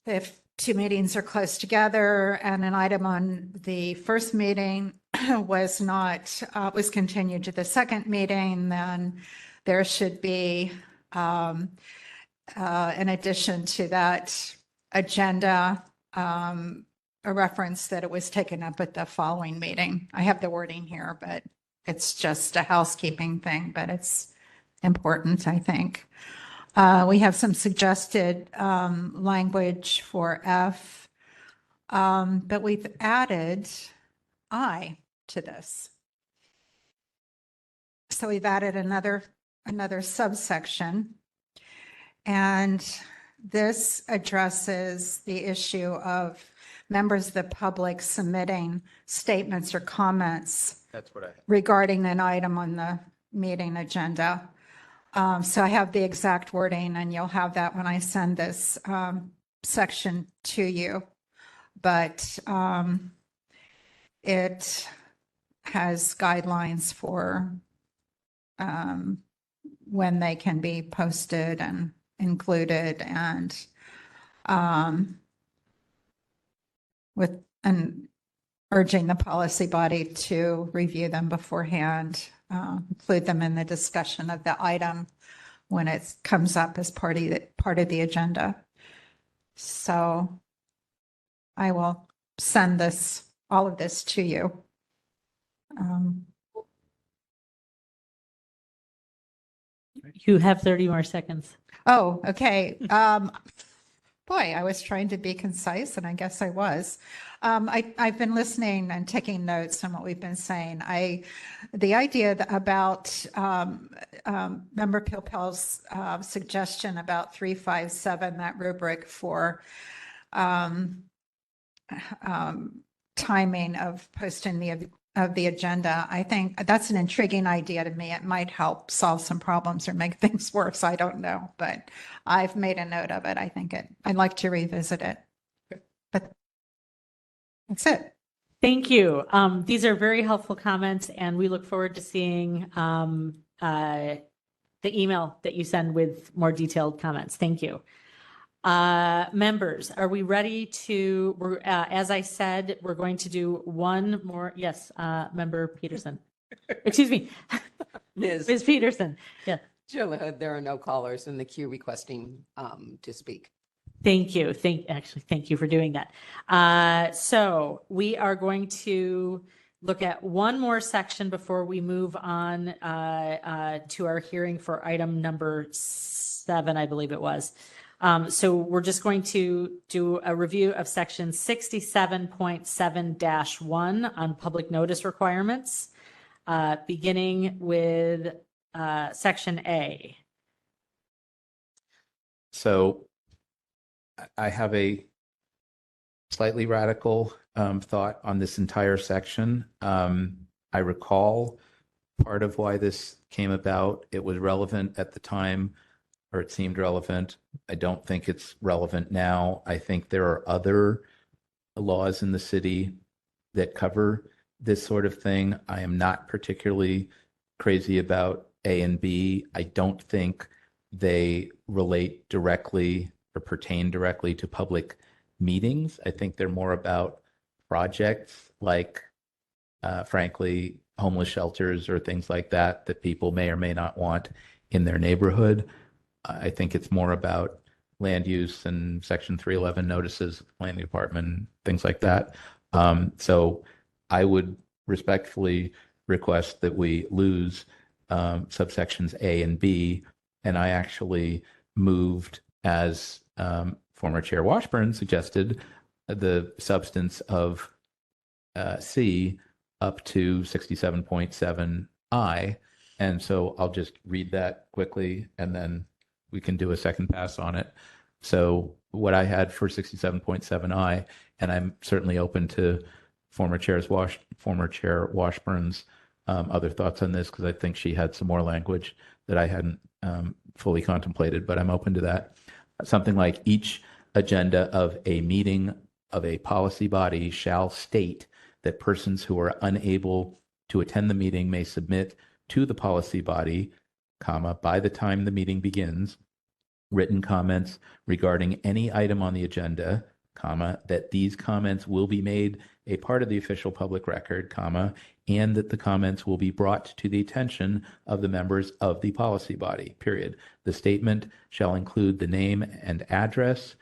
if 2 meetings are close together and an item on the first meeting was continued to the second meeting, then there should be, in addition to that agenda, a reference that it was taken up at the following meeting. I have the wording here, but it's just a housekeeping thing, but it's important, I think. We have some suggested language for F, but we've added I to this. So we've added another subsection, and this addresses the issue of members of the public submitting statements or comments That's what I have. regarding an item on the meeting agenda. So I have the exact wording, and you'll have that when I send this section to you. But it has guidelines for when they can be posted and included, and urging the policy body to review them beforehand, include them in the discussion of the item when it comes up as part of the agenda. So I will send all of this to you. you have 30 more seconds. Oh, okay. Boy, I was trying to be concise, and I guess I was. I've been listening and taking notes on what we've been saying. The idea about Member Pilpel's suggestion about 357, that rubric for timing of posting of the agenda, I think that's an intriguing idea to me. It might help solve some problems or make things worse. I don't know, but I've made a note of it. I'd like to revisit it, but that's it. Thank you. These are very helpful comments, and we look forward to seeing the email that you send with more detailed comments. Thank you. Members, are we ready to, as I said, we're going to do one more. Yes, Member Peterson. Excuse me. Ms. Peterson. Yeah. Jill Hood, there are no callers in the queue requesting to speak. Thank you. Thank you for doing that. So we are going to look at one more section before we move on to our hearing for item number 7, I believe it was. So we're just going to do a review of section 67.7-1 on public notice requirements, beginning with section A. So I have a slightly radical thought on this entire section. I recall part of why this came about. It was relevant at the time, or it seemed relevant. I don't think it's relevant now. I think there are other laws in the city that cover this sort of thing. I am not particularly crazy about A and B. I don't think they relate directly or pertain directly to public meetings. I think they're more about projects like, frankly, homeless shelters or things like that that people may or may not want in their neighborhood. I think it's more about land use and Section 311 notices, planning department, things like that. So I would respectfully request that we lose subsections A and B. And I actually moved, as former Chair Washburn suggested, the substance of C up to 67.7I. And so I'll just read that quickly and then we can do a second pass on it. So what I had for 67.7I, and I'm certainly open to former Chair Washburn's other thoughts on this, because I think she had some more language that I hadn't fully contemplated, but I'm open to that. Something like each agenda of a meeting of a policy body shall state that persons who are unable to attend the meeting may submit to the policy body, comma, by the time the meeting begins, written comments regarding any item on the agenda, comma, that these comments will be made a part of the official public record, comma, and that the comments will be brought to the attention of the members of the policy body, period. The statement shall include the name and address,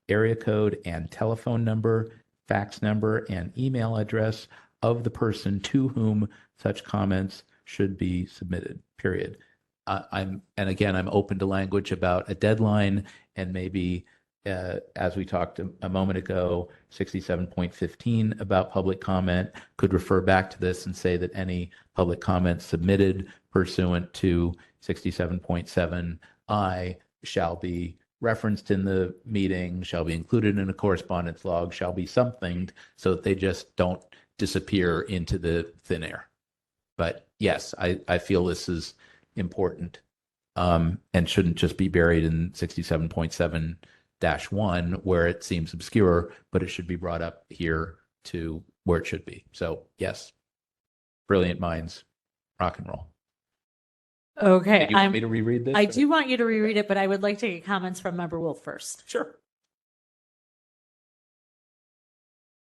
area code and telephone number, fax number, and email address of the person to whom such comments should be submitted, period. I'm open to language about a deadline and maybe, as we talked a moment ago, 67.15 about public comment could refer back to this and say that any public comment submitted pursuant to 67.7I shall be referenced in the meeting, shall be included in a correspondence log, shall be something so that they just don't disappear into the thin air. But yes, I feel this is important and shouldn't just be buried in 67.7-1 where it seems obscure, but it should be brought up here to where it should be. So yes, brilliant minds, rock and roll. Okay. Did you want me to reread this? I do want you to reread it, but I would like to get comments from Member Wolf first. Sure.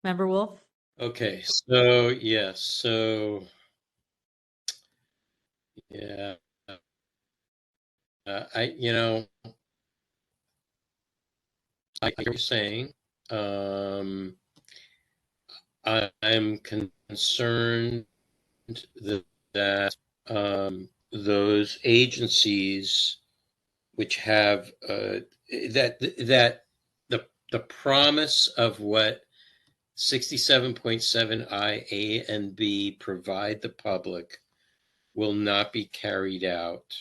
Member Wolf? Okay, so yeah, I hear what you're saying. I'm concerned that those agencies which have that the promise of what 67.7I, A, and B provide the public will not be carried out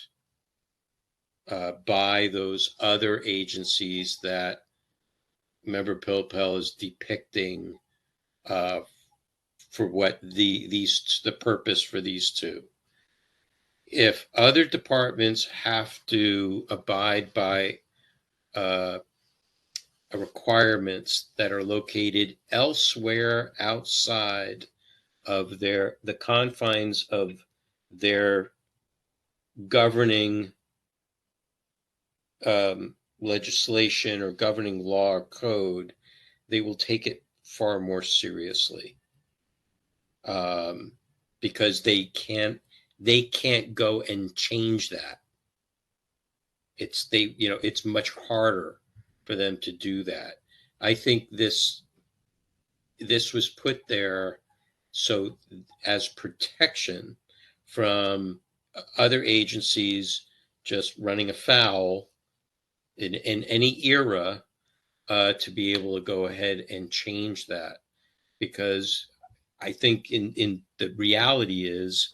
by those other agencies that Member Pilpel is depicting for what the purpose for these two. If other departments have to abide by requirements that are located elsewhere outside of the confines of their governing legislation or governing law or code, they will take it far more seriously because they can't go and change that. It's much harder for them to do that. I think this was put there So as protection from other agencies just running afoul in any era, to be able to go ahead and change that. Because I think in the reality is,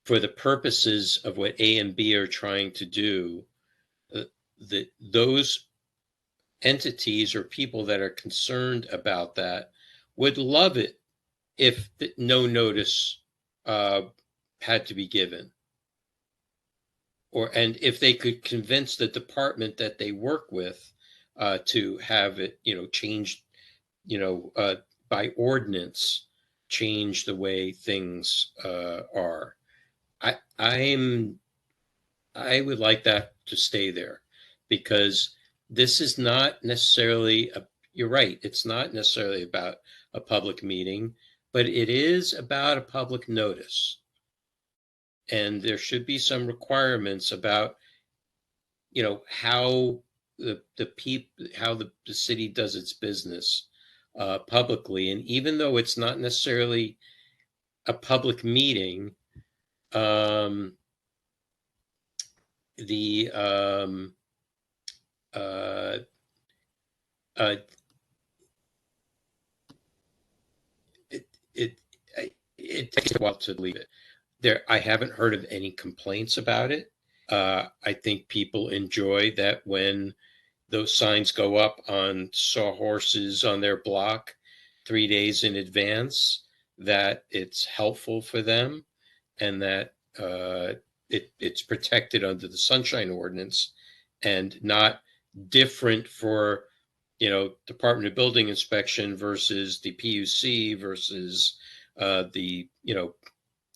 for the purposes of what A and B are trying to do, those entities or people that are concerned about that would love it if no notice had to be given, and if they could convince the department that they work with to have it, changed, by ordinance, change the way things are. I would like that to stay there, because this is not necessarily you're right, it's not necessarily about a public meeting, but it is about a public notice. And there should be some requirements about, how the city does its business publicly. And even though it's not necessarily a public meeting, it takes a while to leave it there. I haven't heard of any complaints about it. I think people enjoy that when those signs go up on sawhorses on their block 3 days in advance, that it's helpful for them, and that it's protected under the Sunshine Ordinance, and not different for, Department of Building Inspection versus the PUC versus the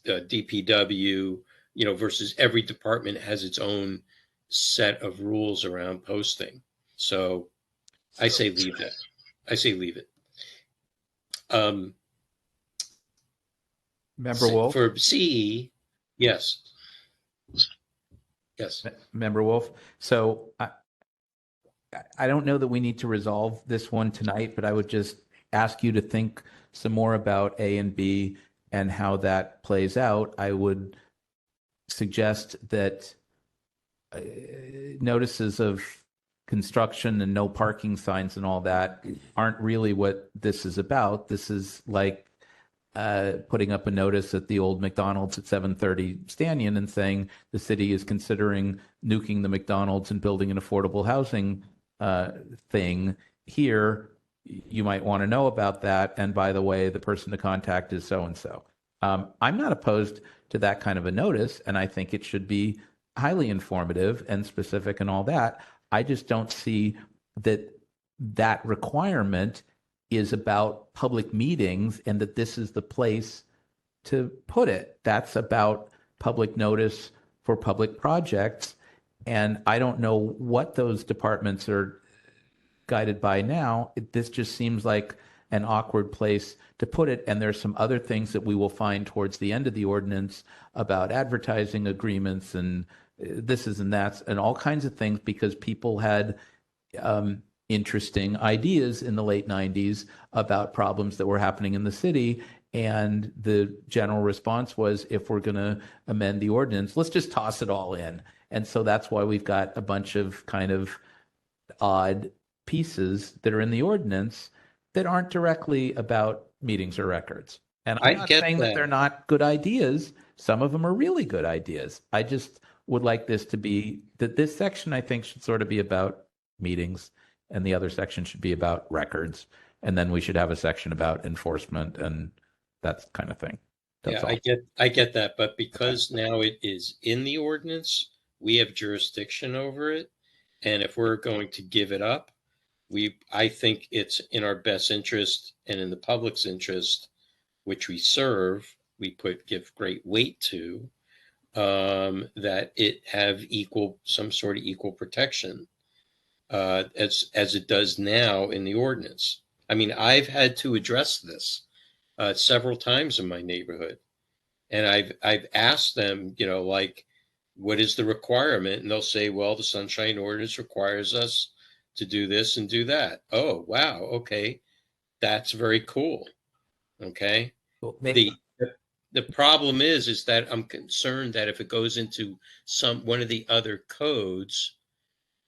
DPW, versus every department has its own set of rules around posting. So I say leave that. I say leave it. Member Wolf? For CE, yes. Yes. Member Wolf. So I don't know that we need to resolve this one tonight, but I would just ask you to think some more about A and B and how that plays out. I would suggest that notices of construction and no parking signs and all that aren't really what this is about. This is like putting up a notice at the old McDonald's at 730 Stannion and saying the city is considering nuking the McDonald's and building an affordable housing thing here. You might want to know about that. And by the way, the person to contact is so-and-so. I'm not opposed to that kind of a notice, and I think it should be highly informative and specific and all that. I just don't see that requirement is about public meetings and that this is the place to put it. That's about public notice for public projects. And I don't know what those departments are guided by now. This just seems like an awkward place to put it. And there's some other things that we will find towards the end of the ordinance about advertising agreements and this is and that's and all kinds of things, because people had interesting ideas in the late 90s about problems that were happening in the city. And the general response was, if we're going to amend the ordinance, let's just toss it all in. And so that's why we've got a bunch of kind of odd pieces that are in the ordinance that aren't directly about meetings or records. And I'm not saying that they're not good ideas. Some of them are really good ideas. I just would like this to be that this section, I think, should sort of be about meetings, and the other section should be about records. And then we should have a section about enforcement and that kind of thing. That's all. I get that. But because now it is in the ordinance, we have jurisdiction over it. And if we're going to give it up, I think it's in our best interest and in the public's interest, which we serve, give great weight to, that it have some sort of equal protection, as it does now in the ordinance. I mean, I've had to address this several times in my neighborhood, and I've asked them, like, what is the requirement? And they'll say, well, the Sunshine Ordinance requires us to do this and do that. Oh, wow. Okay. That's very cool. Okay. Well, maybe, The problem is that I'm concerned that if it goes into one of the other codes,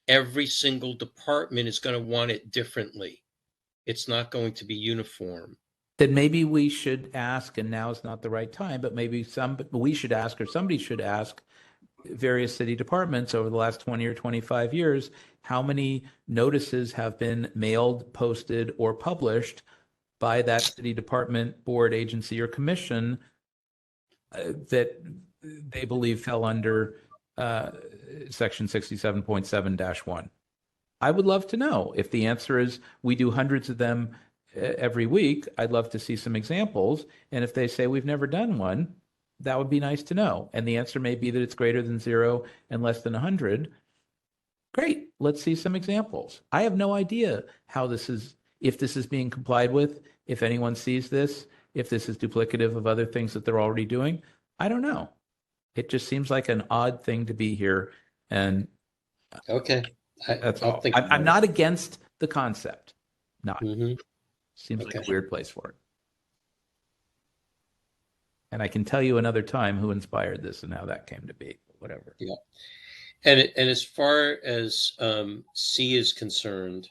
every single department is going to want it differently. It's not going to be uniform. then maybe we should ask, and now is not the right time, but maybe we should ask, or somebody should ask various city departments over the last 20 or 25 years, how many notices have been mailed, posted, or published by that city department, board, agency, or commission that they believe fell under section 67.7-1. I would love to know. If the answer is we do hundreds of them every week, I'd love to see some examples. And if they say we've never done one, that would be nice to know. And the answer may be that it's greater than 0 and less than 100. Great. Let's see some examples. I have no idea how this is, if this is being complied with, if anyone sees this, if this is duplicative of other things that they're already doing. I don't know. It just seems like an odd thing to be here. And Okay. that's I'll all. think I'm about not against the concept. Not. Mhm. Seems like Okay. a weird place for it. And I can tell you another time who inspired this and how that came to be. Whatever. Yeah. And as far as C is concerned,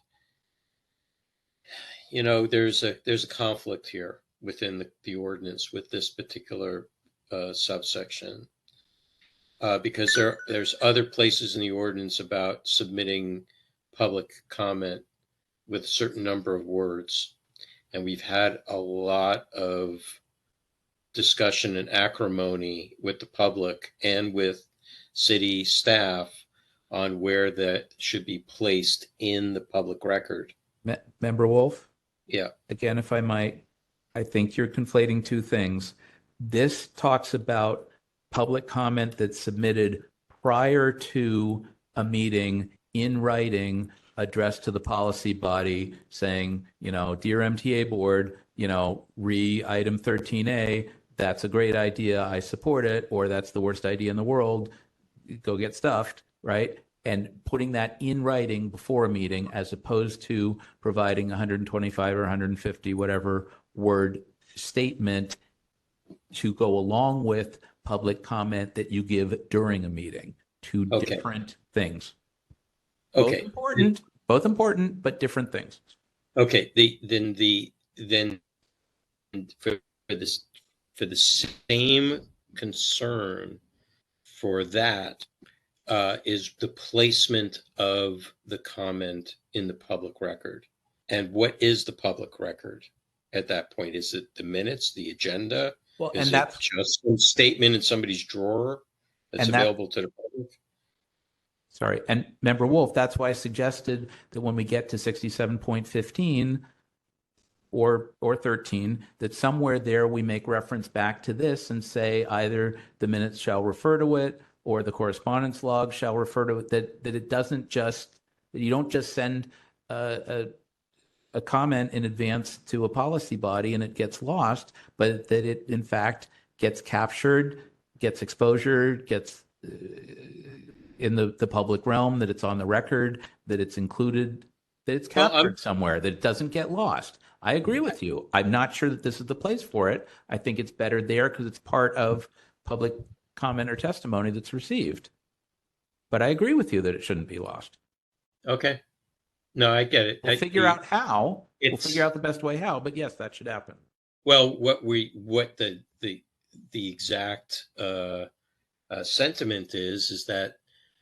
there's a conflict here within the ordinance with this particular subsection, because there's other places in the ordinance about submitting public comment with a certain number of words, and we've had a lot of discussion and acrimony with the public and with city staff on where that should be placed in the public record. Member Wolf? Yeah. Again, if I might, I think you're conflating two things. This talks about public comment that's submitted prior to a meeting in writing addressed to the policy body saying, dear MTA board, re item 13A, that's a great idea, I support it, or that's the worst idea in the world, go get stuffed, right? And putting that in writing before a meeting as opposed to providing 125 or 150 whatever word statement to go along with public comment that you give during a meeing. Two different things. Okay. Both important, but different things. Okay. Then for the same concern for that is the placement of the comment in the public record. And what is the public record at that point? Is it the minutes, the agenda? Well, is and it that's just a statement in somebody's drawer that's available to the public? Sorry. And Member Wolf, that's why I suggested that when we get to 67.15 or 13, that somewhere there we make reference back to this and say either the minutes shall refer to it or the correspondence log shall refer to it, that it doesn't just, that you don't just send a comment in advance to a policy body and it gets lost, but that it in fact gets captured, gets exposure, gets in the public realm, that it's on the record, that it's included, that it's captured somewhere, that it doesn't get lost. I agree with you. I'm not sure that this is the place for it. I think it's better there because it's part of public comment or testimony that's received. But I agree with you that it shouldn't be lost. Okay. No, I get it. We'll figure out how. We'll figure out the best way how, but yes, that should happen. Well, what the exact sentiment is that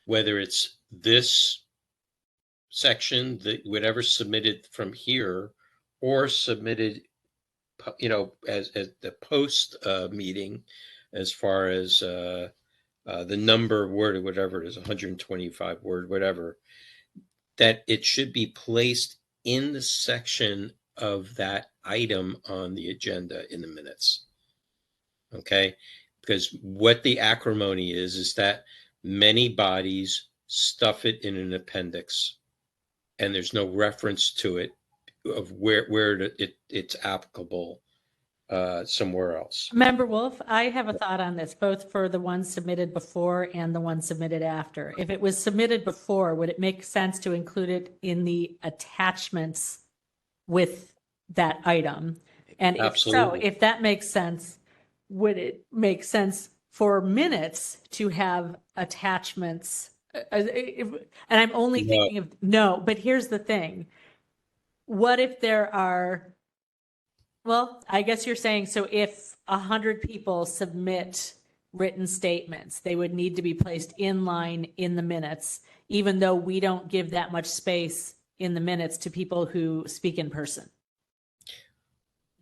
whether it's this section, that whatever submitted from here, or submitted, as the post meeting, as far as the number word or whatever it is, 125 word, whatever, that it should be placed in the section of that item on the agenda in the minutes. Okay? Because what the acrimony is that many bodies stuff it in an appendix and there's no reference to it of where it's applicable somewhere else. Member Wolf, I have a thought on this, both for the ones submitted before and the ones submitted after. If it was submitted before, would it make sense to include it in the attachments with that item? And if so, Absolutely. if that makes sense, would it make sense for minutes to have attachments? And I'm only No. thinking of, no, but here's the thing. What if there are, well, I guess you're saying, so if 100 people submit written statements, they would need to be placed in line in the minutes, even though we don't give that much space in the minutes to people who speak in person.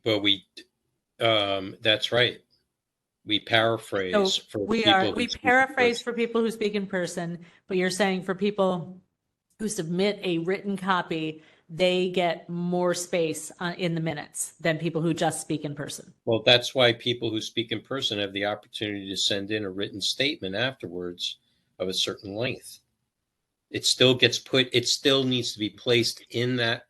But that's right. We paraphrase So for we people. who we speak in paraphrase person. for people who speak in person, but you're saying for people who submit a written copy, they get more space in the minutes than people who just speak in person. Well, that's why people who speak in person have the opportunity to send in a written statement afterwards of a certain length. It still gets put, it still needs to be placed in that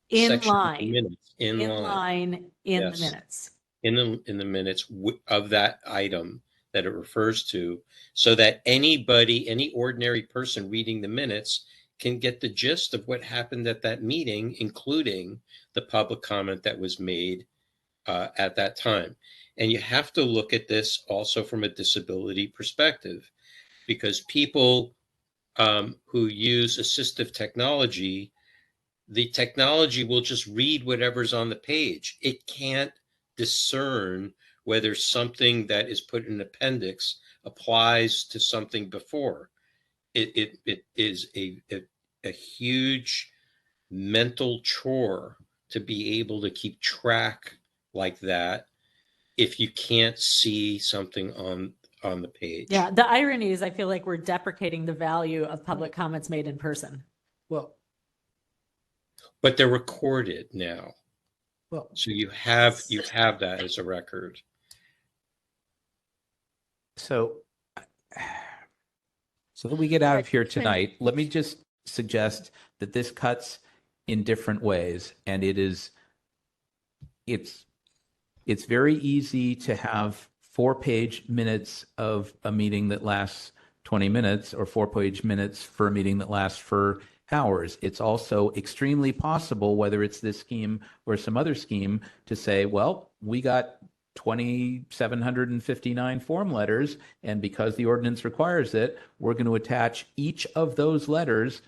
In section of the line, minutes, in line. in Yes. the minutes. In the minutes of that item that it refers to, so that anybody, any ordinary person reading the minutes can get the gist of what happened at that meeting, including the public comment that was made at that time. And you have to look at this also from a disability perspective, because people who use assistive technology, the technology will just read whatever's on the page. It can't discern whether something that is put in appendix applies to something before. It is a huge mental chore to be able to keep track like that if you can't see something on the page. Yeah, the irony is I feel like we're deprecating the value of public comments made in person. Well, But they're recorded now. well, So you have that as a record. so that we get out of here tonight, let me just suggest that this cuts in different ways, and it's very easy to have 4-page minutes of a meeting that lasts 20 minutes or 4-page minutes for a meeting that lasts for hours. It's also extremely possible, whether it's this scheme or some other scheme, to say, well, we got 2,759 form letters, and because the ordinance requires it, we're going to attach each of those letters,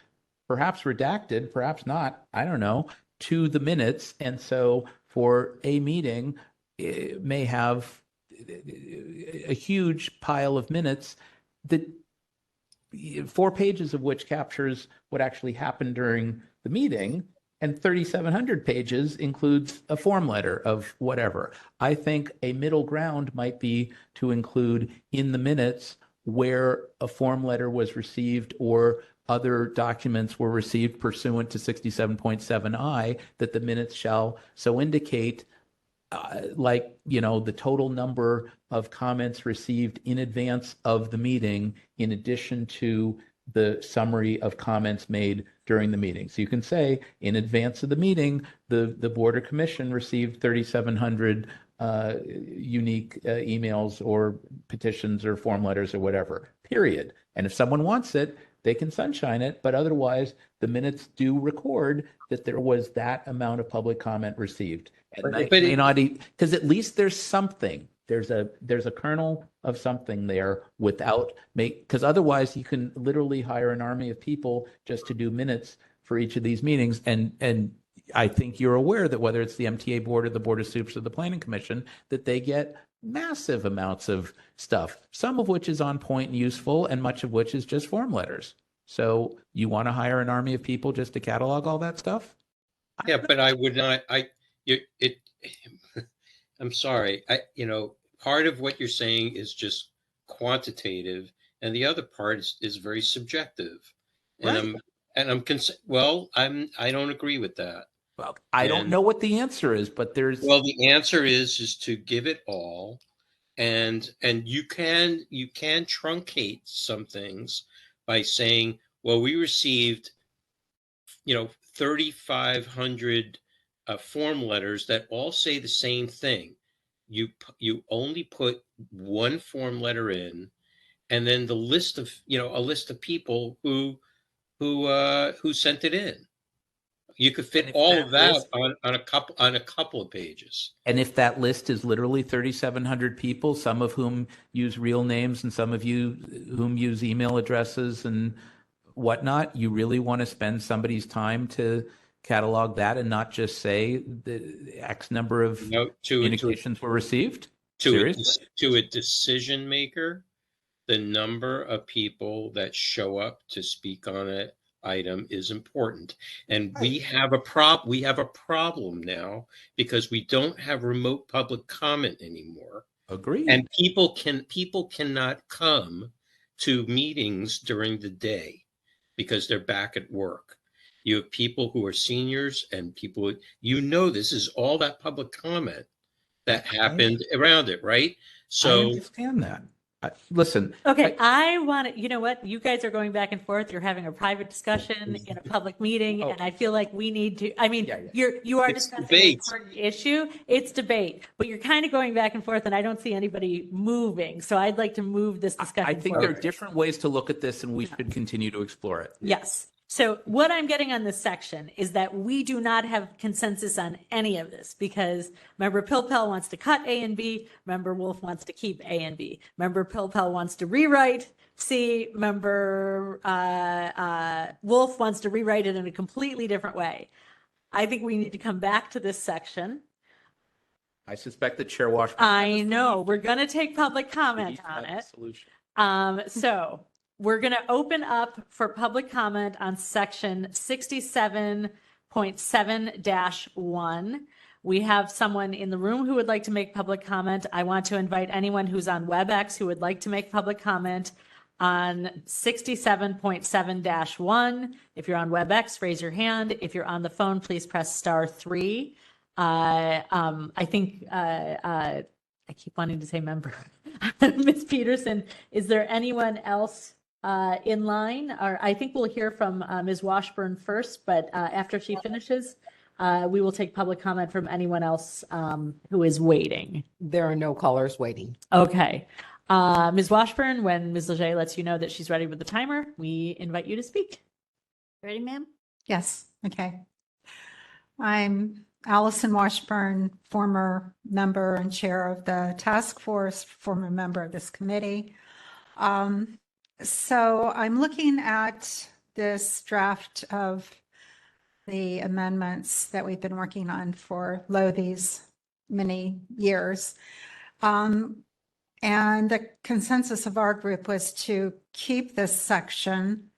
perhaps redacted, perhaps not, I don't know, to the minutes. And so for a meeting, it may have a huge pile of minutes that 4 pages of which captures what actually happened during the meeting, and 3,700 pages includes a form letter of whatever. I think a middle ground might be to include in the minutes where a form letter was received or other documents were received pursuant to 67.7I, that the minutes shall so indicate, the total number of comments received in advance of the meeting, in addition to the summary of comments made during the meeting. So you can say, in advance of the meeting, the Board or Commission received 3,700 unique emails or petitions or form letters or whatever, period. And if someone wants it, they can sunshine it, but otherwise the minutes do record that there was that amount of public comment received. And But may not, because at least there's something. There's a kernel of something there because otherwise you can literally hire an army of people just to do minutes for each of these meetings. And I think you're aware that whether it's the MTA board or the Board of Supers or the Planning Commission, that they get massive amounts of stuff, some of which is on point and useful, and much of which is just form letters. So you want to hire an army of people just to catalog all that stuff? Yeah, but I would not. I'm sorry. Part of what you're saying is just quantitative, and the other part is very subjective. And Right. I don't agree with that. Well, I don't know what the answer is, but there's. Well, the answer is to give it all, and you can truncate some things by saying, well, we received 3,500 form letters that all say the same thing. You only put one form letter in, and then the list of a list of people who sent it in. You could fit if all that of that list- on a couple of pages. And if that list is literally 3,700 people, some of whom use real names and some of you whom use email addresses and whatnot, you really want to spend somebody's time to catalog that and not just say the X number of communications were received? Seriously? To a decision maker, the number of people that show up to speak on an item is important. And we have a problem now because we don't have remote public comment anymore. Agreed. And people cannot come to meetings during the day because they're back at work. You have people who are seniors and people, this is all that public comment that happened around it, right? So I understand that. Listen. Okay, I want to, you know what? You guys are going back and forth. You're having a private discussion in a public meeting, and I feel like we need to, I mean, you are It's discussing debate. an important issue. It's debate, but you're kind of going back and forth, and I don't see anybody moving. So I'd like to move this discussion I think forward. there are different ways to look at this, and we should continue to explore it. Yes. So what I'm getting on this section is that we do not have consensus on any of this because Member Pilpel wants to cut A and B. Member Wolf wants to keep A and B. Member Pilpel wants to rewrite C. Member Wolf wants to rewrite it in a completely different way. I think we need to come back to this section. I suspect that Chair Washburn. I know. We're going to take public comment on it. So we're going to open up for public comment on section 67.7-1. We have someone in the room who would like to make public comment. I want to invite anyone who's on WebEx who would like to make public comment on 67.7-1. If you're on WebEx, raise your hand. If you're on the phone, please press *3. I think I keep wanting to say member. Ms. Peterson, is there anyone else in line? Or I think we'll hear from Ms. Washburn first, but after she finishes, we will take public comment from anyone else who is waiting. There are no callers waiting. Okay. Ms. Washburn, when Ms. Leger lets you know that she's ready with the timer, we invite you to speak. Ready, ma'am? Yes, okay. I'm Allison Washburn, former member and chair of the task force, former member of this committee. So I'm looking at this draft of the amendments that we've been working on for these many years. And the consensus of our group was to keep this section.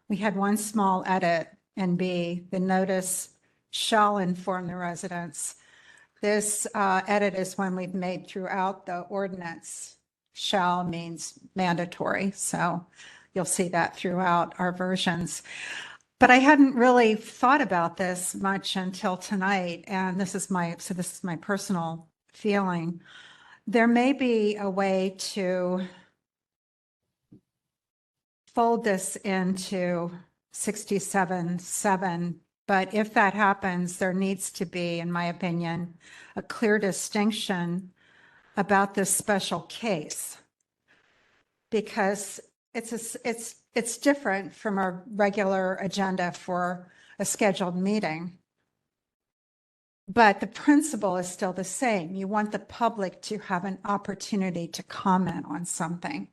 We had one small edit in B, the notice shall inform the residents. This edit is one we've made throughout the ordinance. Shall means mandatory, so you'll see that throughout our versions. But I hadn't really thought about this much until tonight, and this is my personal feeling. There may be a way to fold this into 67.7, but if that happens, there needs to be, in my opinion, a clear distinction about this special case, because it's different from our regular agenda for a scheduled meeting. But the principle is still the same. You want the public to have an opportunity to comment on something.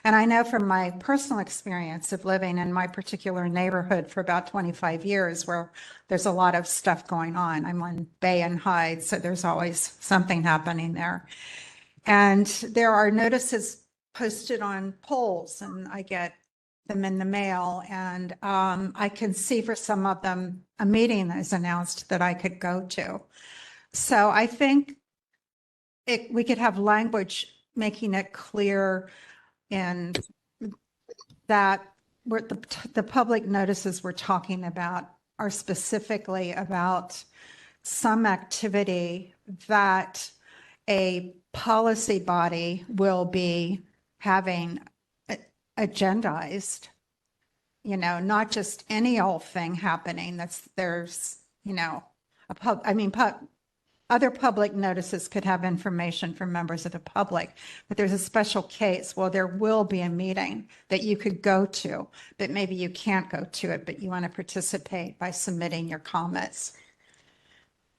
And I know from my personal experience of living in my particular neighborhood for about 25 years, where there's a lot of stuff going on. I'm on Bay and Hyde, so there's always something happening there. And there are notices posted on poles, and I get them in the mail, and I can see for some of them a meeting is announced that I could go to. So I think we could have language making it clear in that the public notices we're talking about are specifically about some activity that a policy body will be having agendized, not just any old thing happening. other public notices could have information for members of the public, but there's a special case. Well, there will be a meeting that you could go to, but maybe you can't go to it, but you want to participate by submitting your comments.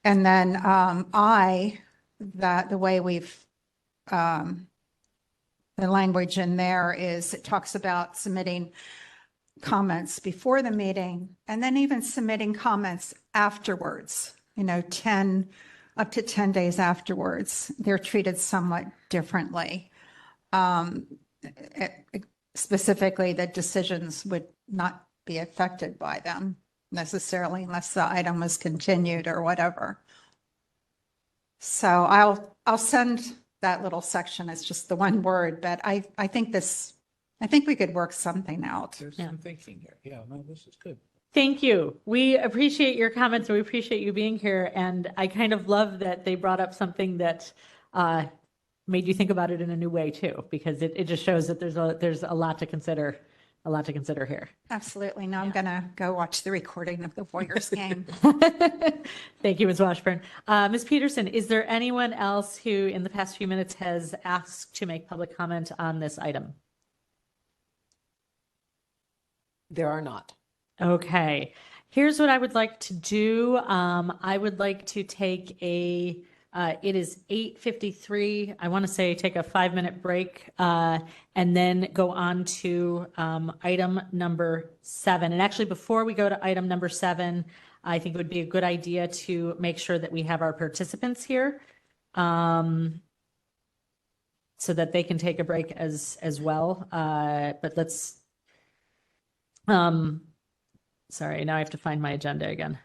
And then the way we've, the language in there is it talks about submitting comments before the meeting and then even submitting comments afterwards, 10 up to 10 days afterwards. They're treated somewhat differently. Specifically, the decisions would not be affected by them necessarily unless the item was continued or whatever. So I'll send that little section. It's just the one word, but I think we could work something out. There's some thinking here. Yeah, no, this is good. Thank you. We appreciate your comments and we appreciate you being here. And I kind of love that they brought up something that made you think about it in a new way too, because it just shows that there's a lot to consider, here. Absolutely. Now I'm going to go watch the recording of the Warriors game. Thank you, Ms. Washburn. Ms. Peterson, is there anyone else who in the past few minutes has asked to make public comment on this item? There are not. Okay, here's what I would like to do. I would like to take it is 8:53. I want to say take a 5-minute break and then go on to item number 7. And actually, before we go to item number 7, I think it would be a good idea to make sure that we have our participants here so that they can take a break as well. But let's... Sorry, now I have to find my agenda again.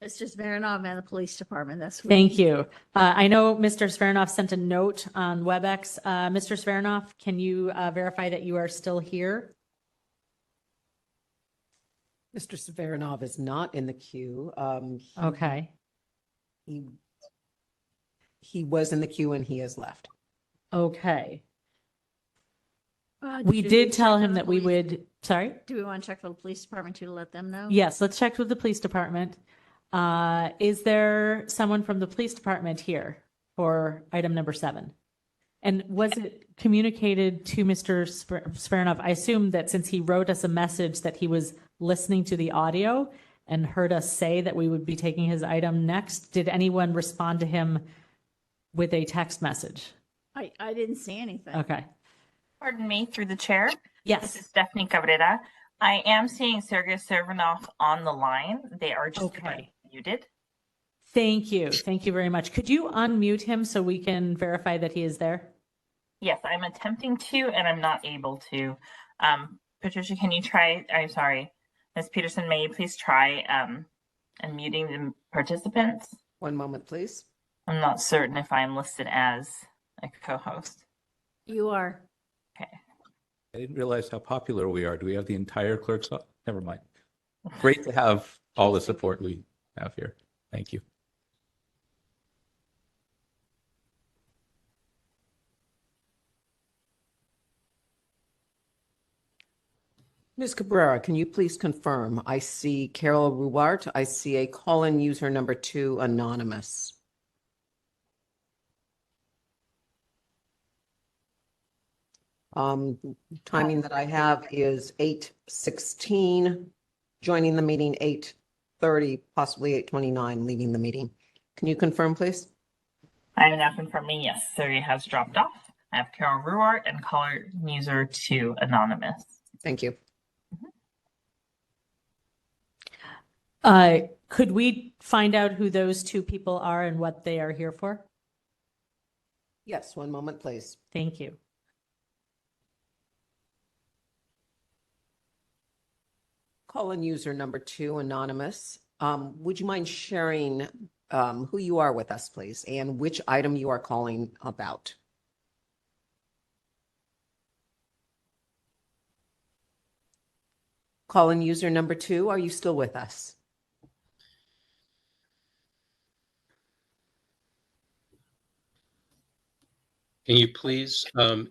It's just Marinov and the police department this week. Thank you. I know Mr. Svernoff sent a note on WebEx. Mr. Svernoff, can you verify that you are still here? Mr. Svernoff is not in the queue. Okay. He was in the queue and he has left. Okay. We did tell him that we would, sorry? Do we want to check with the police department too to let them know? Yes, let's check with the police department. Is there someone from the police department here for item number 7? And was it communicated to Mr. Svernoff? I assume that since he wrote us a message that he was listening to the audio and heard us say that we would be taking his item next, did anyone respond to him with a text message? I didn't see anything. Okay. Pardon me, through the chair. Yes. This is Stephanie Cabrera. I am seeing Sergey Servanov on the line. They are just muted. Thank you. Thank you very much. Could you unmute him so we can verify that he is there? Yes, I'm attempting to, and I'm not able to. Patricia, can you try? I'm sorry. Ms. Peterson, may you please try unmuting the participants? One moment, please. I'm not certain if I'm listed as a co-host. You are. Okay. I didn't realize how popular we are. Do we have the entire clerk's office? Never mind. Great to have all the support we have here. Thank you. Ms. Cabrera, can you please confirm? I see Carol Ruwart. I see a call-in user number 2, anonymous. Timing that I have is 8:16, joining the meeting 8:30, possibly 8:29, leaving the meeting. Can you confirm, please? I am now confirming, yes, Sergey has dropped off. I have Carol Ruwart and caller user 2, anonymous. Thank you. Could we find out who those 2 people are and what they are here for? Yes, one moment, please. Thank you. Call-in user number 2, anonymous. Would you mind sharing who you are with us, please, and which item you are calling about? Call-in user number 2, are you still with us? Can you please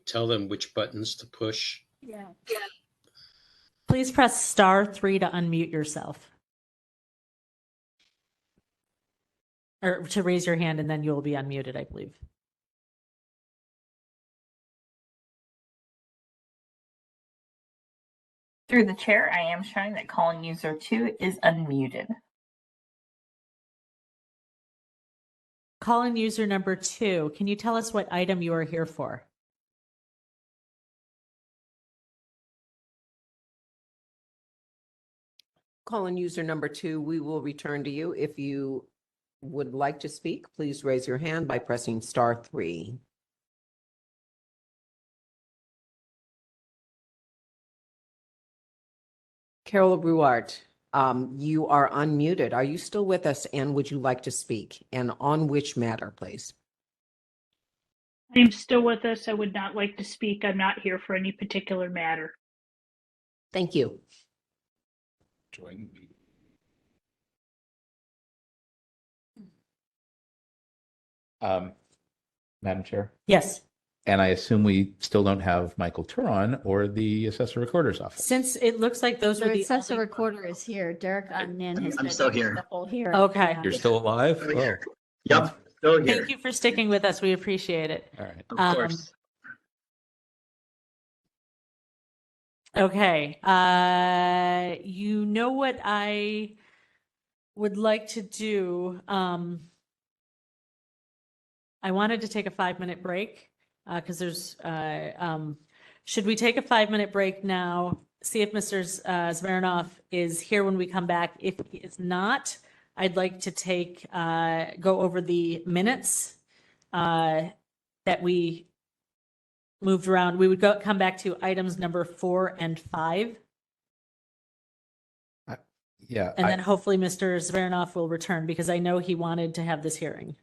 tell them which buttons to push? Yeah. Please press *3 to unmute yourself. or to raise your hand, and then you'll be unmuted, I believe. Through the chair, I am showing that calling user 2 is unmuted. Calling user number 2, can you tell us what item you are here for? Calling user number 2, we will return to you. If you would like to speak, please raise your hand by pressing *3. Carol Ruart, you are unmuted. Are you still with us, and would you like to speak? And on which matter, please? I'm still with us. I would not like to speak. I'm not here for any particular matter. Thank you. Join me. Madam Chair? Yes. And I assume we still don't have Michael Turon or the Assessor Recorder's Office. Since it looks like those The were the assessor recorder is here. Derek Nin has I'm been still here here. the whole hearing. Okay. Yeah. You're still alive? Still here. Oh, Yep, still here. Thank you for sticking with us. We appreciate it. all right. Of course. Okay. You know what I would like to do? I wanted to take a 5-minute break because there's, should we take a 5-minute break now? See if Mr. Zvernoff is here when we come back. If he is not, I'd like to take, go over the minutes that we moved around. We would come back to items number 4 and 5. Yeah. And then hopefully Mr. Zvernoff will return because I know he wanted to have this hearing.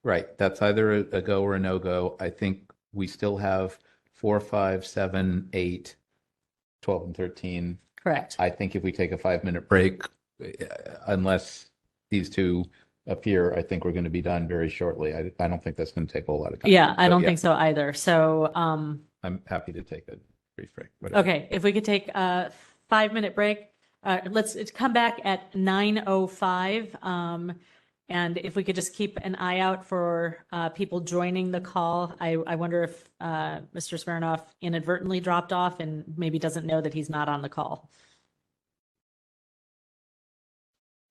Right. That's either a go or a no-go. I think we still have 4, 5, 7, 8, 12, and 13. Correct. I think if we take a 5-minute break, unless these two appear, I think we're going to be done very shortly. I don't think that's going to take a whole lot of time. Yeah, I So, don't think so either. So, I'm happy to take a brief break. Whatever. okay, if we could take a 5-minute break, let's come back at 9:05. And if we could just keep an eye out for people joining the call. I wonder if Mr. Smirnoff inadvertently dropped off and maybe doesn't know that he's not on the call.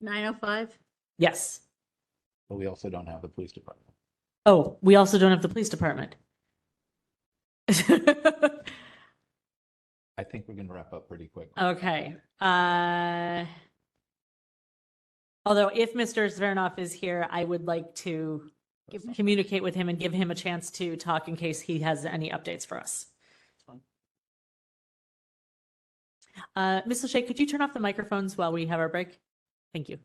9:05. Yes. But we also don't have the police department. Oh, we also don't have the police department. I think we're going to wrap up pretty quick. Okay. Although if Mr. Zvernoff is here, I would like to communicate with him and give him a chance to talk in case he has any updates for us. Ms. Lachey, could you turn off the microphones while we have our break? Thank you.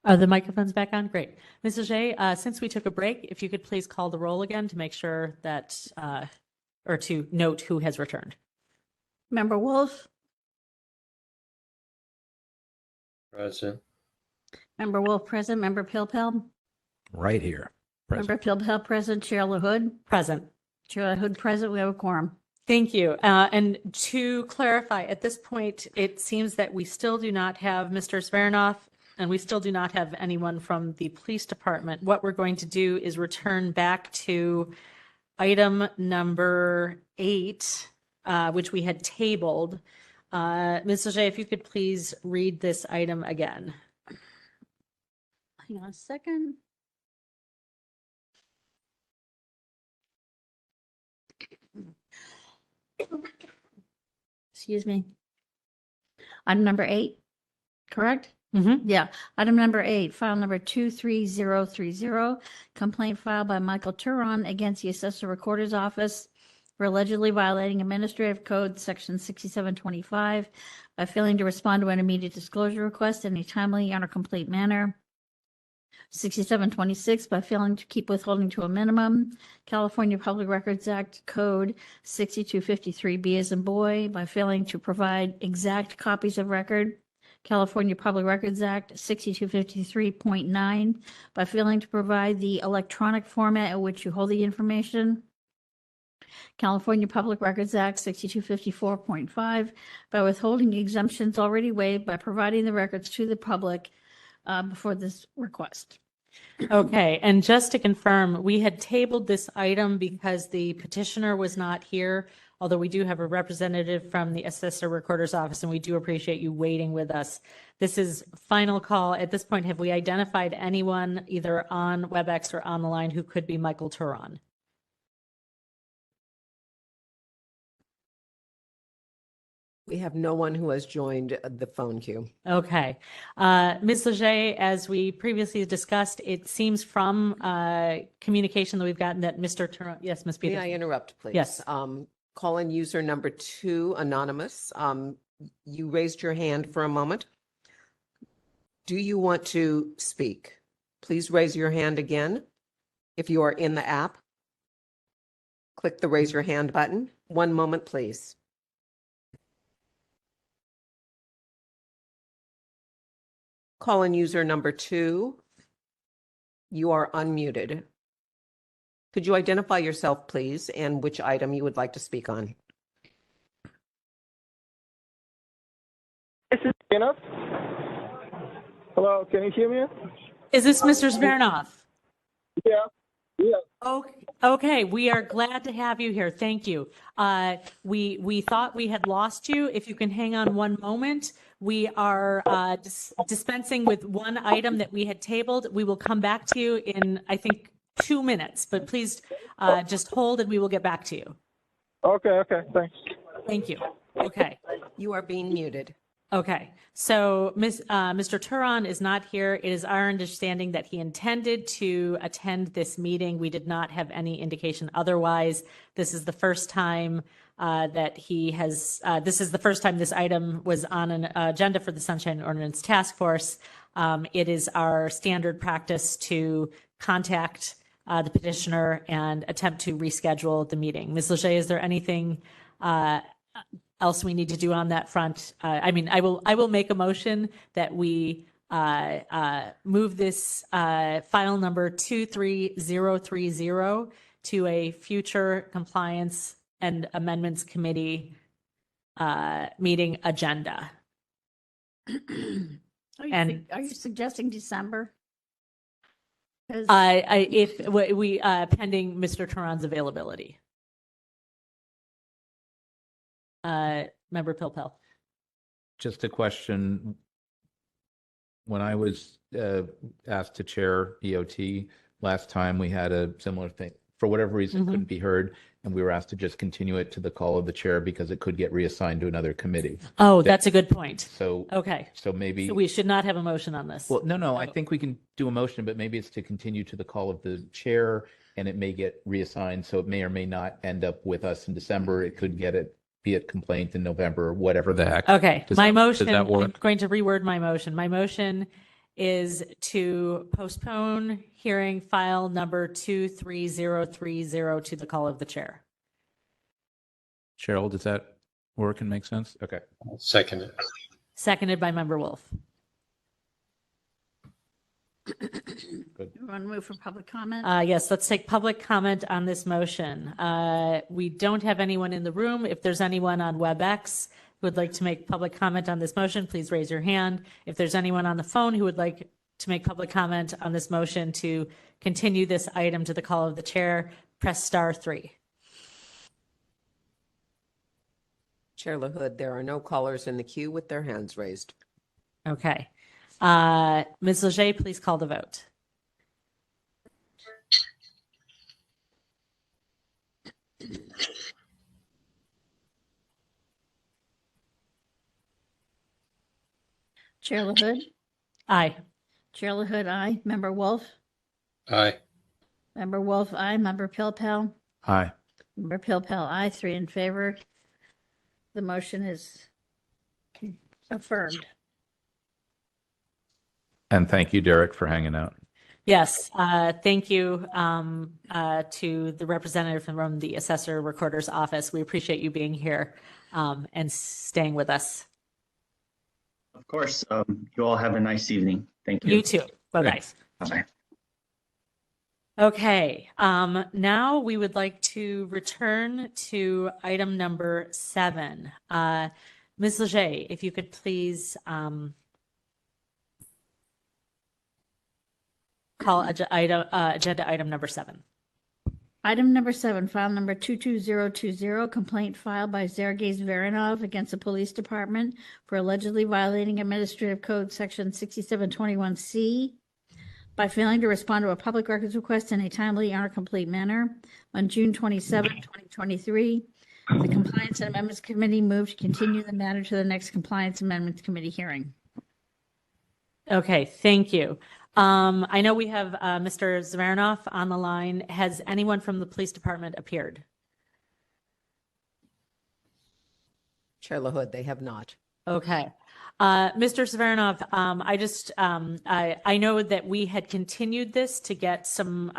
Are the microphones back on? Great. Ms. Leger, since we took a break, if you could please call the roll again to make sure that, or to note who has returned. Member Wolf, Present. Member Wolf present, Member Pilpel, Right here. Present. Member Pilpel present, Chair LaHood, Present. Chair LaHood present, we have a quorum. Thank you. And to clarify, at this point, it seems that we still do not have Mr. Smirnoff, and we still do not have anyone from the police department. What we're going to do is return back to item number 8, which we had tabled. Ms. Leger, if you could please read this item again. Hang on a second. Excuse me. Item number 8, correct? Mm-hmm. Yeah. Item number 8, file number 23030, complaint filed by Michael Turon against the Assessor Recorder's Office for allegedly violating Administrative Code Section 6725 by failing to respond to an immediate disclosure request in a timely and or complete manner. 6726 by failing to keep withholding to a minimum. California Public Records Act Code 6253B as in boy by failing to provide exact copies of record. California Public Records Act 6253.9 by failing to provide the electronic format at which you hold the information. California Public Records Act 6254.5 by withholding exemptions already waived by providing the records to the public before this request. Okay, and just to confirm, we had tabled this item because the petitioner was not here, although we do have a representative from the Assessor Recorder's Office, and we do appreciate you waiting with us. This is final call. At this point, have we identified anyone either on WebEx or on the line who could be Michael Turon? We have no one who has joined the phone queue. Okay. Ms. Leger, as we previously discussed, it seems from communication that we've gotten that Mr. Turon, yes, Ms. May Peterson. I interrupt, please? Yes. Call-in user number 2, anonymous. You raised your hand for a moment. Do you want to speak? Please raise your hand again. If you are in the app, click the raise your hand button. One moment, please. Call-in user number 2, you are unmuted. Could you identify yourself, please, and which item you would like to speak on? This is enough. Hello, can you hear me? Is this Mr. Smirnoff? Yeah. Okay, we are glad to have you here. Thank you. We thought we had lost you. If you can hang on one moment, we are dispensing with one item that we had tabled. We will come back to you in, I think, 2 minutes, but please just hold and we will get back to you. Okay, thanks. Thank you. Okay. You are being muted. Okay, so Mr. Turon is not here. It is our understanding that he intended to attend this meeting. We did not have any indication otherwise. This is the first time that he has, this is the first time this item was on an agenda for the Sunshine Ordinance Task Force. It is our standard practice to contact the petitioner and attempt to reschedule the meeting. Ms. Leger, is there anything else we need to do on that front? I mean, I will make a motion that we move this file number 23030 to a future compliance and amendments committee meeting agenda. Are you suggesting December? If we pending Mr. Turon's availability. Member Pilpel. Just a question. When I was asked to chair EOT last time, we had a similar thing. For whatever reason, it couldn't be heard, and we were asked to just continue it to the call of the chair because it could get reassigned to another committee. Oh, that's a good point. So okay. So maybe we should not have a motion on this. Well, no. I think we can do a motion, but maybe it's to continue to the call of the chair, and it may get reassigned. So it may or may not end up with us in December. It could get it. Be it complaint in November, whatever the heck. Okay, Does my that- motion, does that work? I'm going to reword my motion. My motion is to postpone hearing file number 23030 to the call of the chair. Cheryl, does that work and make sense? Okay. Second it. Seconded by Member Wolf. Good. You want to move for public comment? Yes, let's take public comment on this motion. We don't have anyone in the room. If there's anyone on WebEx who would like to make public comment on this motion, please raise your hand. If there's anyone on the phone who would like to make public comment on this motion to continue this item to the call of the chair, press *3. Chair LaHood, there are no callers in the queue with their hands raised. Okay. Ms. Leger, please call the vote. Chair LaHood? Aye. Chair LaHood, aye. Member Wolf? Aye. Member Wolf, aye. Member Pilpel? Aye. Member Pilpel, aye. 3 in favor. The motion is affirmed. And thank you, Derek, for hanging out. Yes, thank you to the representative from the Assessor Recorder's Office. We appreciate you being here and staying with us. Of course. You all have a nice evening. Thank you. You too. Bye-bye. Bye-bye. Okay, now we would like to return to item number 7. Ms. Leger, if you could please call agenda item number 7. Item number 7, file number 22020, complaint filed by Sergei Zveranov against the police department for allegedly violating Administrative Code Section 6721C by failing to respond to a public records request in a timely and complete manner. On June 27, 2023, the Compliance and Amendments Committee moved to continue the matter to the next Compliance Amendments Committee hearing. Okay, thank you. I know we have Mr. Zveranov on the line. Has anyone from the police department appeared? Chair LaHood, they have not. Okay. Mr. Zveranov, I know that we had continued this to get some,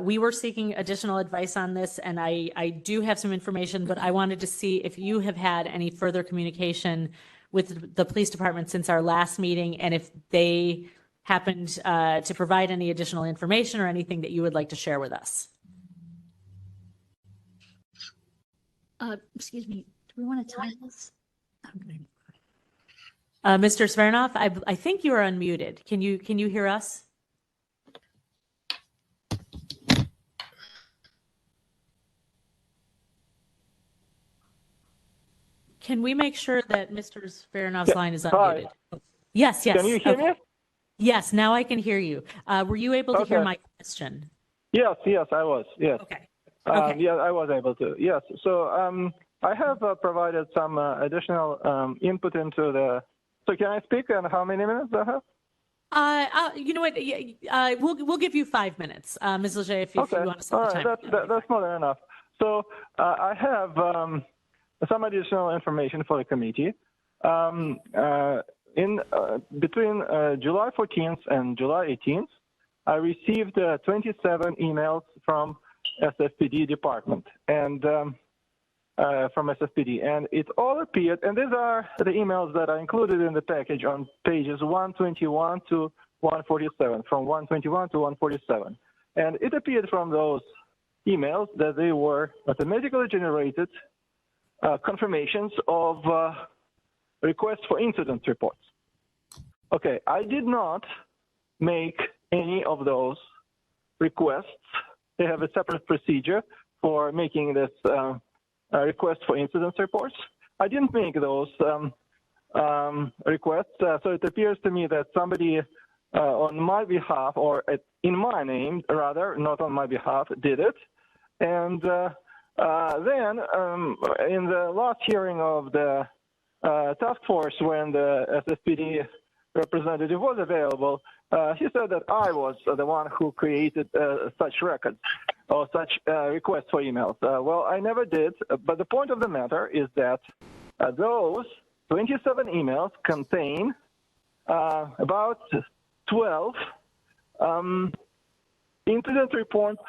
we were seeking additional advice on this, and I do have some information, but I wanted to see if you have had any further communication with the police department since our last meeting, and if they happened to provide any additional information or anything that you would like to share with us. Excuse me, do we want to time this? Mr. Zveranov, I think you are unmuted. Can you hear us? Can we make sure that Mr. Zveranov's line is unmuted? Hi. Yes. Can you hear me? Yes, now I can hear you. Were you able to hear my question? Yes, I was. Yes. Okay. Yeah, I was able to. Yes. So I have provided some additional input into the. So can I speak, and how many minutes do I have? You know what? We'll give you 5 minutes, Ms. Leger, if you want to set the time. That's more than enough. So I have some additional information for the committee. Between July 14th and July 18th, I received 27 emails from SFPD department and from SFPD, and it all appeared. And these are the emails that are included in the package on pages 121 to 147, from 121 to 147. And it appeared from those emails that they were automatically generated confirmations of requests for incident reports. Okay, I did not make any of those requests. They have a separate procedure for making this request for incident reports. I didn't make those requests, so it appears to me that somebody on my behalf, or in my name rather, not on my behalf, did it. And then in the last hearing of the task force, when the SFPD representative was available, he said that I was the one who created such records or such requests for emails. Well, I never did, but the point of the matter is that those 27 emails contain about 12 incident reports.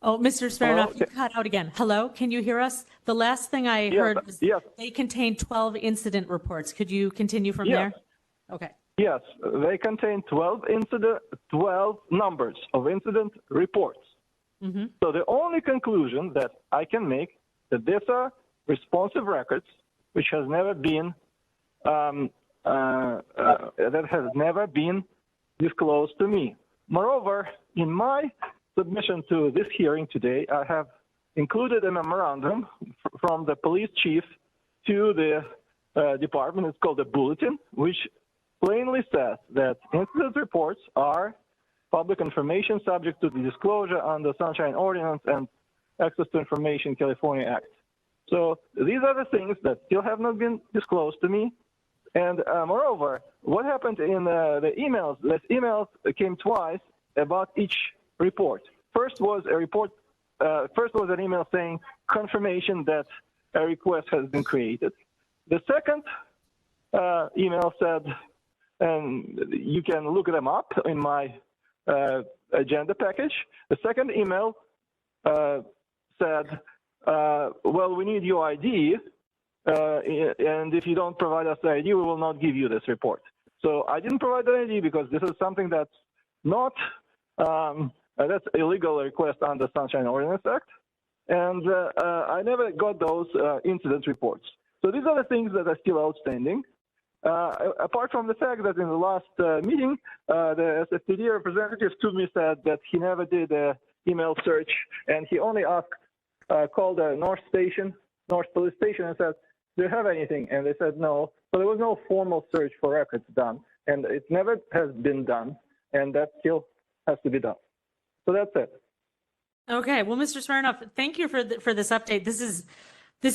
Oh, Mr. Smirnoff, Hello? you cut out again. Hello, can you hear us? The last thing I heard was they contain 12 incident reports. Could you continue from there? Okay. Yes, they contain 12 numbers of incident reports. Mm-hmm. So the only conclusion that I can make that these are responsive records, which has never been that has never been disclosed to me. Moreover, in my submission to this hearing today, I have included a memorandum from the police chief to the department. It's called a bulletin, which plainly says that incident reports are public information subject to the disclosure under Sunshine Ordinance and Access to Information California Act. So these are the things that still have not been disclosed to me. And moreover, what happened in the emails? These emails came twice about each report. First was a report. First was an email saying confirmation that a request has been created. The second email said, and you can look them up in my agenda package. The second email said, well, we need your ID, and if you don't provide us the ID, we will not give you this report. So I didn't provide the ID because this is something that's not, that's illegal request under Sunshine Ordinance Act, and I never got those incident reports. So these are the things that are still outstanding. Apart from the fact that in the last meeting, the SFPD representative to me said that he never did an email search, and he only asked, called the North Police Station and said, do you have anything? And they said no. So there was no formal search for records done, and it never has been done, and that still has to be done. So that's it. Okay. Well, Mr. Smirnoff, thank you for this update. This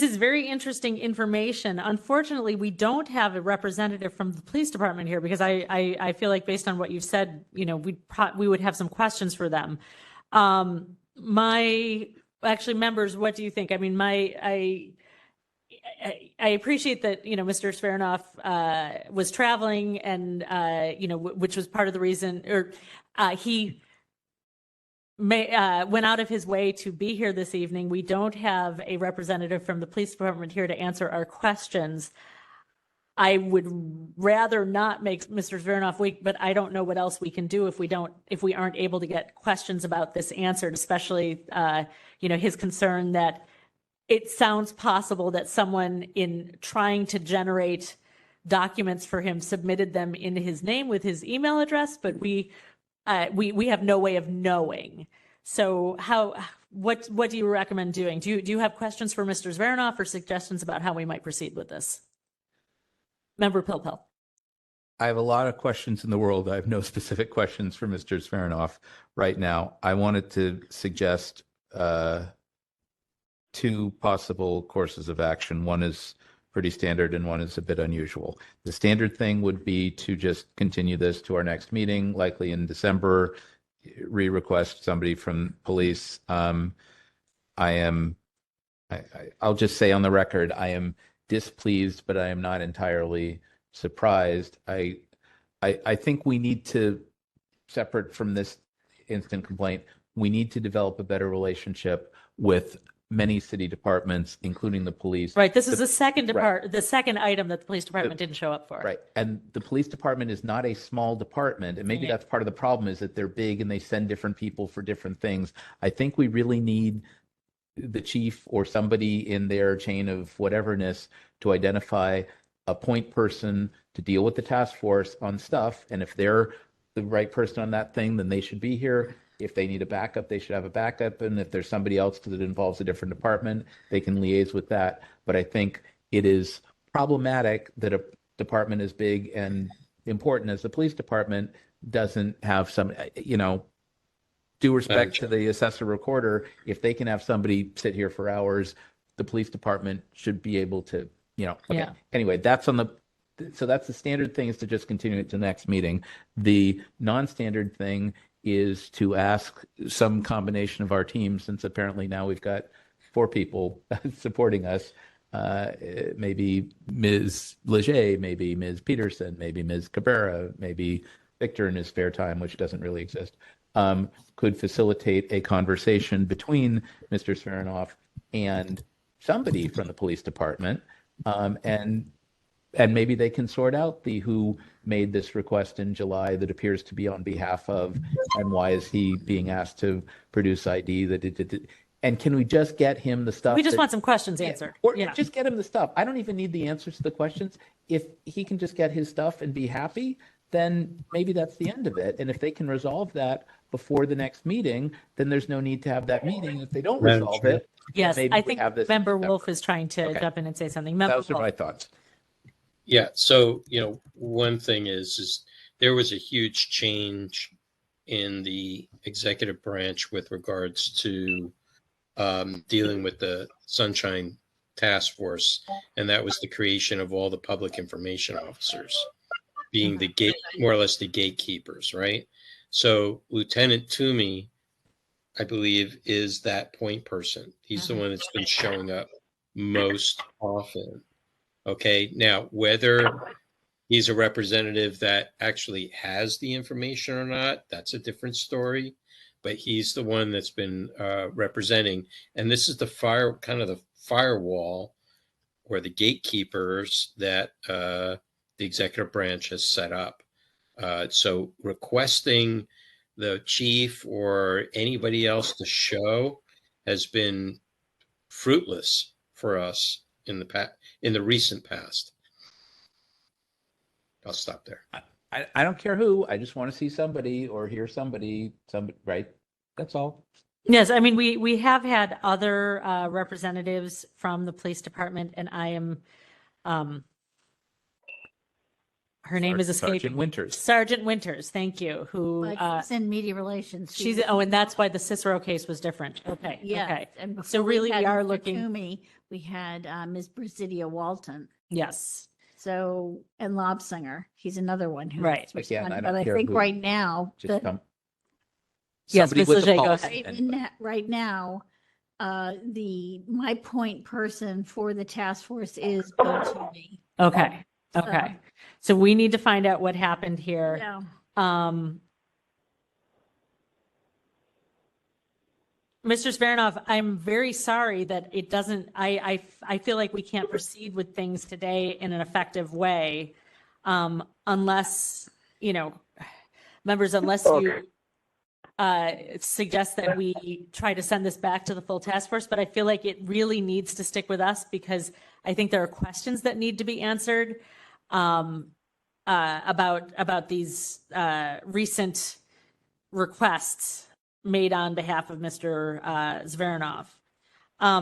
is very interesting information. Unfortunately, we don't have a representative from the police department here because I feel like based on what you've said, you know, we would have some questions for them. Members, what do you think? I mean, I appreciate that, you know, Mr. Smirnoff was traveling and, you know, which was part of the reason, or he went out of his way to be here this evening. We don't have a representative from the police department here to answer our questions. I would rather not make Mr. Smirnoff wait, but I don't know what else we can do if we aren't able to get questions about this answered, especially, you know, his concern that it sounds possible that someone in trying to generate documents for him submitted them in his name with his email address, but we have no way of knowing. So what do you recommend doing? Do you have questions for Mr. Smirnoff or suggestions about how we might proceed with this? Member Pilpel. I have a lot of questions in the world. I have no specific questions for Mr. Smirnoff right now. I wanted to suggest two possible courses of action. One is pretty standard and one is a bit unusual. The standard thing would be to just continue this to our next meeting, likely in December, re-request somebody from police. I'll just say on the record, I am displeased, but I am not entirely surprised. I think we need to, separate from this instant complaint, we need to develop a better relationship with many city departments, including the police. Right. This is the second item that the police department didn't show up for. Right. And the police department is not a small department. And maybe that's part of the problem, is that they're big and they send different people for different things. I think we really need the chief or somebody in their chain of whateverness to identify a point person to deal with the task force on stuff. And if they're the right person on that thing, then they should be here. If they need a backup, they should have a backup. And if there's somebody else that involves a different department, they can liaise with that. But I think it is problematic that a department as big and important as the police department doesn't have some, you know, due respect to the assessor recorder. If they can have somebody sit here for hours, the police department should be able to, you know. Okay. Yeah. Anyway, that's the standard thing, is to just continue it to the next meeting. The non-standard thing is to ask some combination of our team, since apparently now we've got 4 people supporting us, maybe Ms. Leger, maybe Ms. Peterson, maybe Ms. Cabrera, maybe Victor in his spare time, which doesn't really exist, could facilitate a conversation between Mr. Smirnoff and somebody from the police department, and maybe they can sort out who made this request in July that appears to be on behalf of, and why is he being asked to produce ID and can we just get him the stuff? We just want some questions answered. Or just get him the stuff. I don't even need the answers to the questions. If he can just get his stuff and be happy, then maybe that's the end of it. And if they can resolve that before the next meeting, then there's no need to have that meeting. If they don't resolve it, yes, maybe I think have this Member Wolf is trying to jump in and say something. Member Those are Wolf. my thoughts. Yeah. So, one thing is there was a huge change in the executive branch with regards to dealing with the Sunshine Task Force, and that was the creation of all the public information officers being more or less the gatekeepers, right? So Lieutenant Toomey, I believe, is that point person. He's the one that's been showing up most often. Okay, now whether he's a representative that actually has the information or not, that's a different story. But he's the one that's been representing, and this is the firewall or the gatekeepers that the executive branch has set up. So requesting the chief or anybody else to show has been fruitless for us in the recent past. I'll stop there. I don't care who. I just want to see somebody or hear somebody, right? That's all. Yes, I mean, we have had other representatives from the police department, and I am, her name is escaping. Sergeant Winters. Sergeant Winters, thank you. Who She's in media relations. and that's why the Cicero case was different. Okay. Yes. Okay. And So really, we are Mr. looking. Toomey, we had Ms. Brasidia Walton. Yes. So, and Lobsinger, he's another one who. Right. Again, I don't But I care think who. right now, Just come. Yes, Somebody Ms. with a Leger, go pulse ahead. and- right now, my point person for the task force is Bill Toomey. Okay. Okay. So we need to find out what happened here. Yeah. Mr. Smirnoff, I'm very sorry that it doesn't, I feel like we can't proceed with things today in an effective way, unless, members, unless you suggest that we try to send this back to the full task force, but I feel like it really needs to stick with us because I think there are questions that need to be answered about these recent requests made on behalf of Mr. Zverinov. Yeah,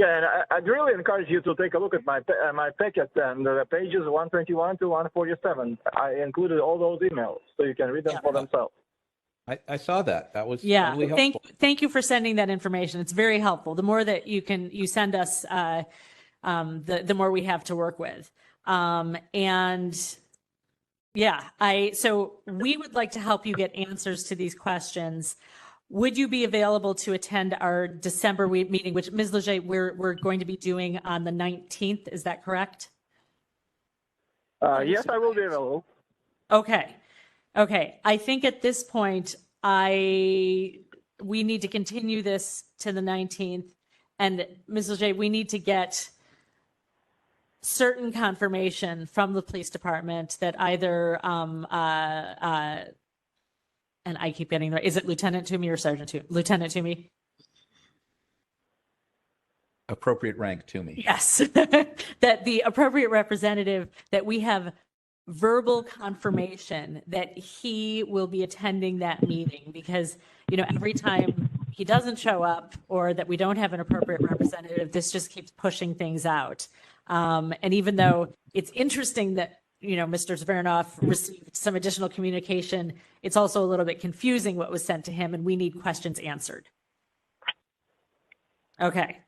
and I'd really encourage you to take a look at my packet and the pages 121 to 147. I included all those emails so you can read them for themselves. I saw that. That was Yeah, really helpful. thank you for sending that information. It's very helpful. The more that you send us, the more we have to work with. And yeah, so we would like to help you get answers to these questions. Would you be available to attend our December meeting, which Ms. Leger, we're going to be doing on the 19th? Is that correct? Yes, I will be available. Okay. Okay. I think at this point, we need to continue this to the 19th. And Ms. Leger, we need to get certain confirmation from the police department that either, and I keep getting there. Is it Lieutenant Toomey or Sergeant Toomey? Lieutenant Toomey? Appropriate rank to me. Yes. That the appropriate representative, that we have verbal confirmation that he will be attending that meeting, because, every time he doesn't show up or that we don't have an appropriate representative, this just keeps pushing things out. And even though it's interesting that, Mr. Zverinov received some additional communication, it's also a little bit confusing what was sent to him, and we need questions answered. Okay.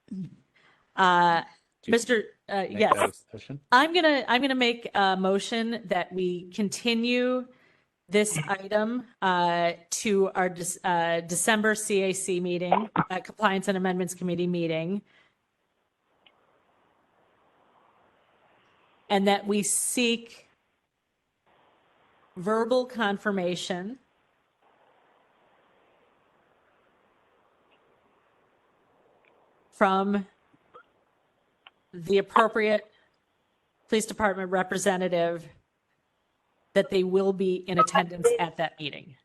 Mr. Yes, I'm gonna make a motion that we continue this item to our December CAC meeting, Compliance and Amendments Committee meeting. and that we seek verbal confirmation from the appropriate police department representative that they will be in attendance at that meeting.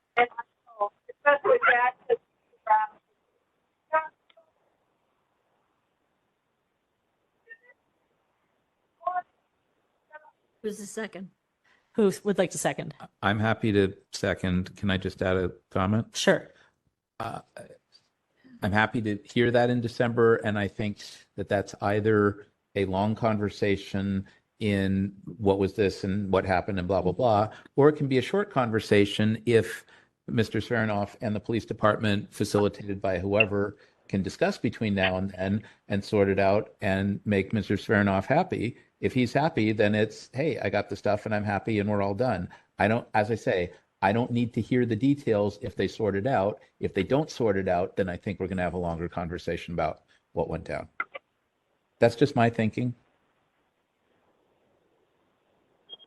Who's the second? Who would like to second? I'm happy to second. Can I just add a comment? Sure. I'm happy to hear that in December, and I think that that's either a long conversation in what was this and what happened and blah, blah, blah, or it can be a short conversation if Mr. Svernoff and the police department, facilitated by whoever, can discuss between now and then and sort it out and make Mr. Svernoff happy. If he's happy, then it's, hey, I got the stuff and I'm happy and we're all done. As I say, I don't need to hear the details if they sort it out. If they don't sort it out, then I think we're going to have a longer conversation about what went down. That's just my thinking.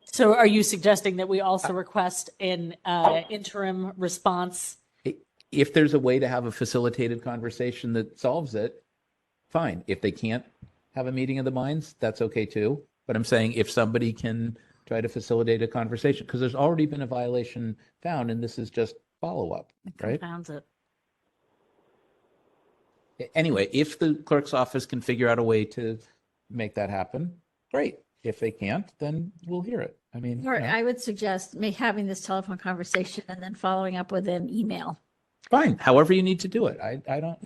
So are you suggesting that we also request an interim response? If there's a way to have a facilitated conversation that solves it, fine. If they can't have a meeting of the minds, that's okay too. But I'm saying if somebody can try to facilitate a conversation, because there's already been a violation found, and this is just follow-up, right? Confounds it. Anyway, if the clerk's office can figure out a way to make that happen, great. If they can't, then we'll hear it. I mean, Or I would suggest having this telephone conversation and then following up with an email. fine. However you need to do it. I don't.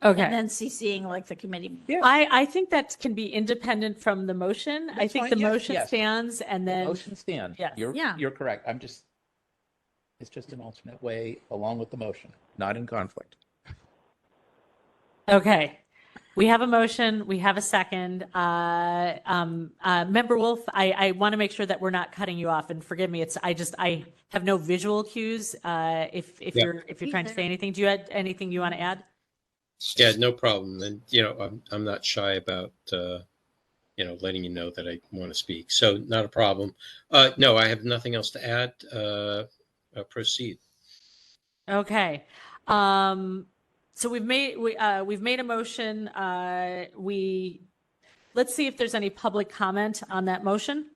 Okay. And then CCing like the committee. Yeah. I think that can be independent from the motion. I That's think fine. the Yes, motion yes. stands and then. Motion stand. Yes. You're correct. It's just an alternate way along with the motion, not in conflict. Okay. We have a motion. We have a second. Member Wolf, I want to make sure that we're not cutting you off, and forgive me. I have no visual cues. If you're trying to say anything, do you have anything you want to add? Yeah, no problem. And, I'm not shy about, letting you know that I want to speak. So not a problem. No, I have nothing else to add. Proceed. Okay. So we've made a motion. Let's see if there's any public comment on that motion.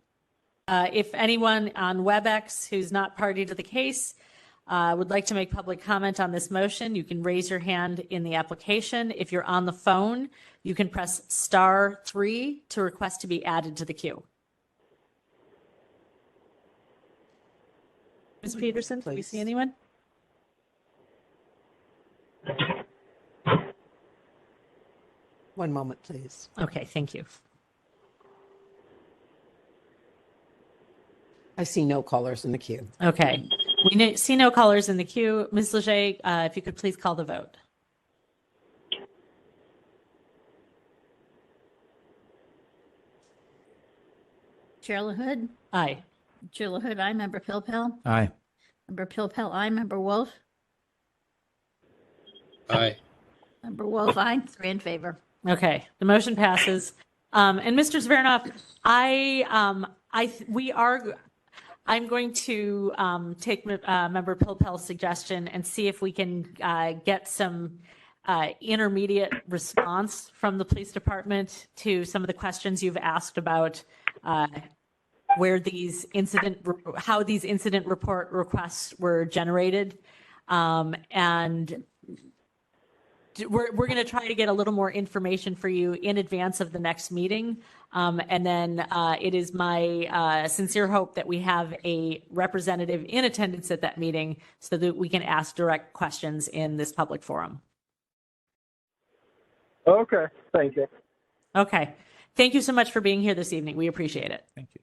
If anyone on WebEx who's not party to the case would like to make public comment on this motion, you can raise your hand in the application. If you're on the phone, you can press *3 to request to be added to the queue. Ms. Peterson, do you see anyone? One moment, please. Okay, thank you. I see no callers in the queue. Okay, we see no callers in the queue. Ms. Leger, if you could please call the vote. Chair LaHood? Aye. Chair LaHood, aye. Member Pilpel? Aye. Member Pilpel, aye. Member Wolf? Aye. Member Wolf, aye. 3 in favor. Okay, the motion passes. And Mr. Svernoff, I'm going to take Member Pilpel's suggestion and see if we can get some intermediate response from the police department to some of the questions you've asked about how these incident report requests were generated. And we're going to try to get a little more information for you in advance of the next meeting. And then it is my sincere hope that we have a representative in attendance at that meeting so that we can ask direct questions in this public forum. Okay, thank you. Okay. Thank you so much for being here this evening. We appreciate it. Thank you.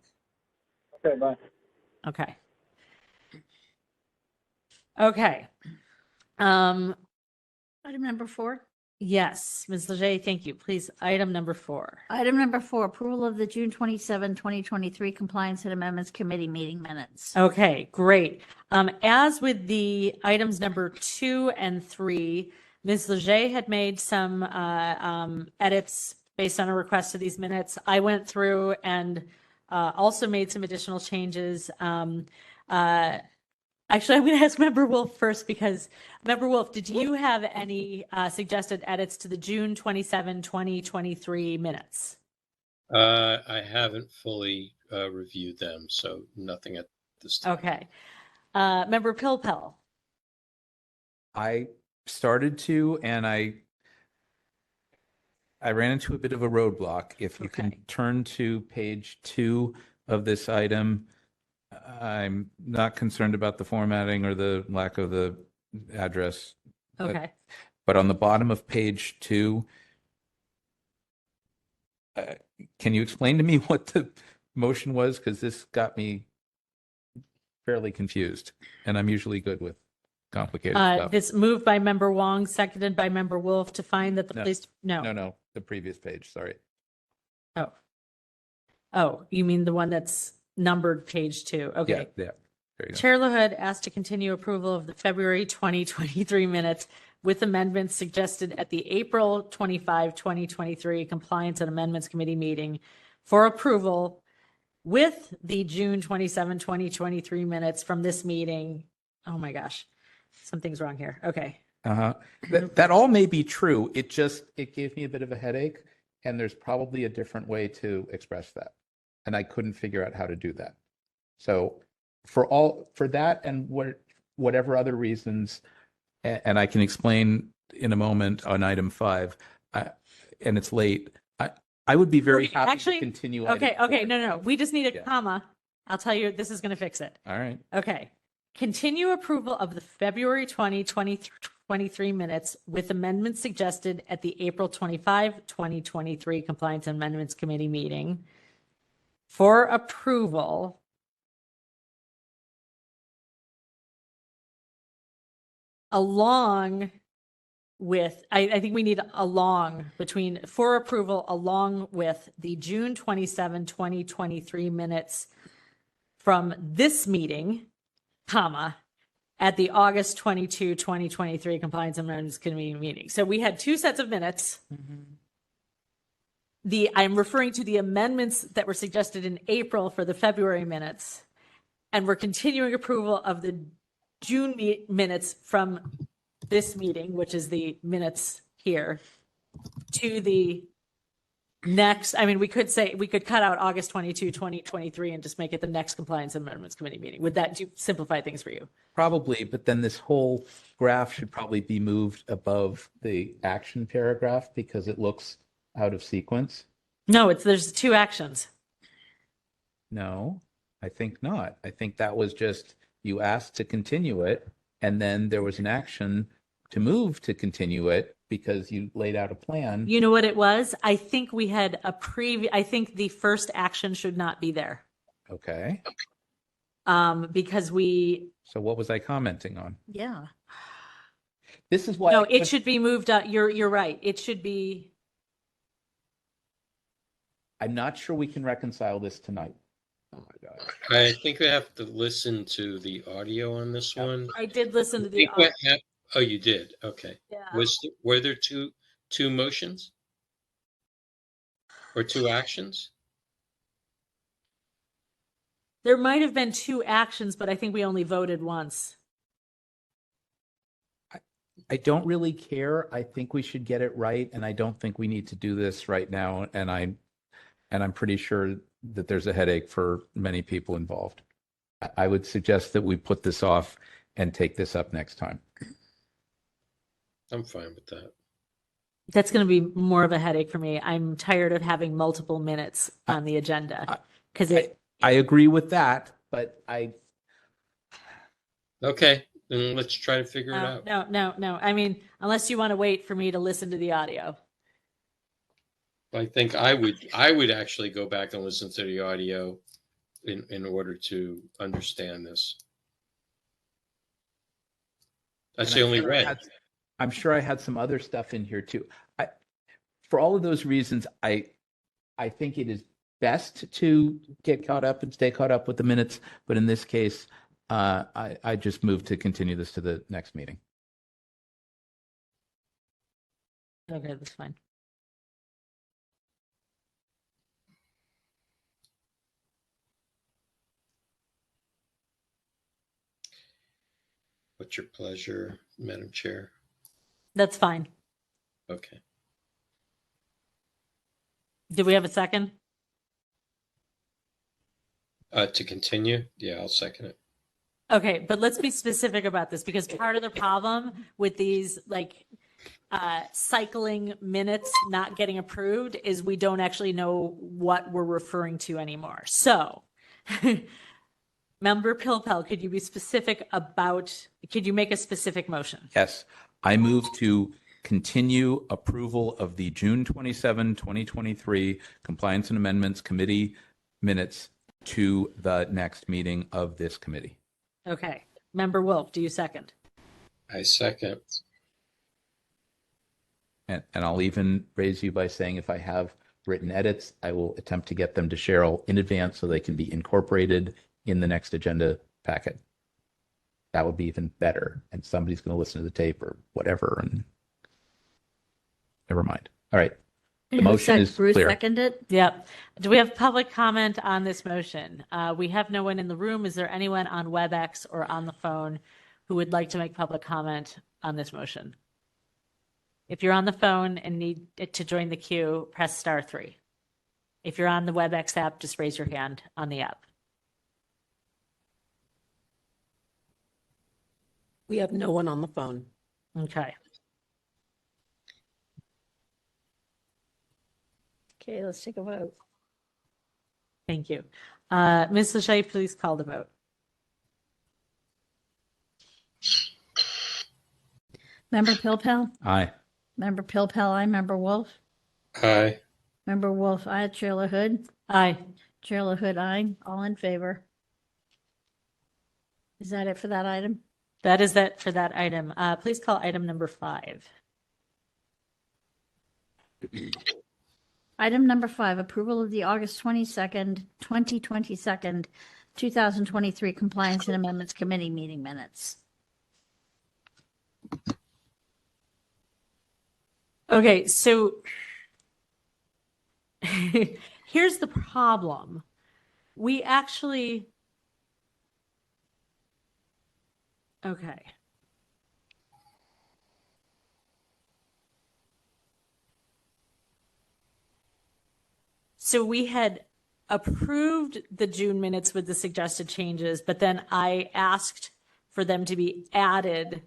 Okay, bye. Okay. Okay. Item number 4. Yes, Ms. Leger, thank you. Please, item number 4. Item number 4, approval of the June 27, 2023 Compliance and Amendments Committee meeting minutes. Okay, great. As with the items number 2 and 3, Ms. Leger had made some edits based on a request to these minutes. I went through and also made some additional changes. Actually, I'm going to ask Member Wolf first because, Member Wolf, did you have any suggested edits to the June 27, 2023 minutes? I haven't fully reviewed them, so nothing at this time. Okay. Member Pilpel? I started to, and I ran into a bit of a roadblock. If you can turn to page 2 of this item, I'm not concerned about the formatting or the lack of the address. Okay. But on the bottom of page 2, can you explain to me what the motion was? Because this got me fairly confused, and I'm usually good with complicated stuff. This moved by Member Wong, seconded by Member Wolf to find that the police. No, the previous page. Sorry. Oh, you mean the one that's numbered page 2? Okay. Yeah. There you go. Chair LaHood asked to continue approval of the February 2023 minutes with amendments suggested at the April 25, 2023 Compliance and Amendments Committee meeting for approval with the June 27, 2023 minutes from this meeting. Oh my gosh, something's wrong here. Okay. That all may be true. It gave me a bit of a headache, and there's probably a different way to express that. And I couldn't figure out how to do that. So for that and whatever other reasons, and I can explain in a moment on item 5, and it's late, I would be very happy to continue. Okay. No. We just need a comma. I'll tell you, this is going to fix it. All right. Okay. Continue approval of the February 2023 minutes with amendments suggested at the April 25, 2023 Compliance and Amendments Committee meeting for approval along with, I think we need for approval along with the June 27, 2023 minutes from this meeting, comma, at the August 22, 2023 Compliance and Amendments Committee meeting. So we had 2 sets of minutes. I'm referring to the amendments that were suggested in April for the February minutes, and we're continuing approval of the June minutes from this meeting, which is the minutes here, to the next. I mean, we could cut out August 22, 2023 and just make it the next Compliance and Amendments Committee meeting. Would that simplify things for you? Probably, but then this whole graph should probably be moved above the action paragraph because it looks out of sequence. No, there's 2 actions. No, I think not. I think that was just, you asked to continue it, and then there was an action to move to continue it because you laid out a plan. You know what it was? I think we had I think the first action should not be there. Okay. Because So what was I commenting on? Yeah. This is why. No, it should be moved up. You're right. It should be. I'm not sure we can reconcile this tonight. Oh my God. I think we have to listen to the audio on this one. I did listen to I the think what oh, you did? Okay. Yeah. Were there two motions? Or 2 actions? There might have been 2 actions, but I think we only voted once. I don't really care. I think we should get it right, and I don't think we need to do this right now. And I'm pretty sure that there's a headache for many people involved. I would suggest that we put this off and take this up next time. I'm fine with that. That's going to be more of a headache for me. I'm tired of having multiple minutes on the agenda because I agree with that, but Okay, then let's try to figure it out. No. I mean, unless you want to wait for me to listen to the audio. I think I would actually go back and listen to the audio in order to understand this. That's the only red. I'm sure I had some other stuff in here too. For all of those reasons, I think it is best to get caught up and stay caught up with the minutes. But in this case, I just moved to continue this to the next meeting. Okay, that's fine. What's your pleasure, Madam Chair? That's fine. Okay. Do we have a second? To continue? Yeah, I'll second it. Okay, but let's be specific about this because part of the problem with these cycling minutes not getting approved is we don't actually know what we're referring to anymore. So Member Pilpel, could you be specific could you make a specific motion? Yes, I move to continue approval of the June 27, 2023 Compliance and Amendments Committee minutes to the next meeting of this committee. Okay. Member Wolf, do you second? I second. And I'll even raise you by saying if I have written edits, I will attempt to get them to Cheryl in advance so they can be incorporated in the next agenda packet. That would be even better. And somebody's going to listen to the tape or whatever. And never mind. All right. The motion is Bruce clear. seconded. Yep. Do we have public comment on this motion? We have no one in the room. Is there anyone on WebEx or on the phone who would like to make public comment on this motion? If you're on the phone and need to join the queue, press *3. If you're on the WebEx app, just raise your hand on the app. We have no one on the phone. Okay. Okay, let's take a vote. Thank you. Ms. Lachey, please call the vote. Member Pilpel? Aye. Member Pilpel, aye. Member Wolf? Aye. Member Wolf, aye. Chair LaHood? Aye. Chair LaHood, aye. All in favor? Is that it for that item? That is that for that item. Please call item number 5. Item number 5, approval of the August 22nd, 2023 Compliance and Amendments Committee meeting minutes. Okay, so here's the problem. We actually, okay. So we had approved the June minutes with the suggested changes, but then I asked for them to be added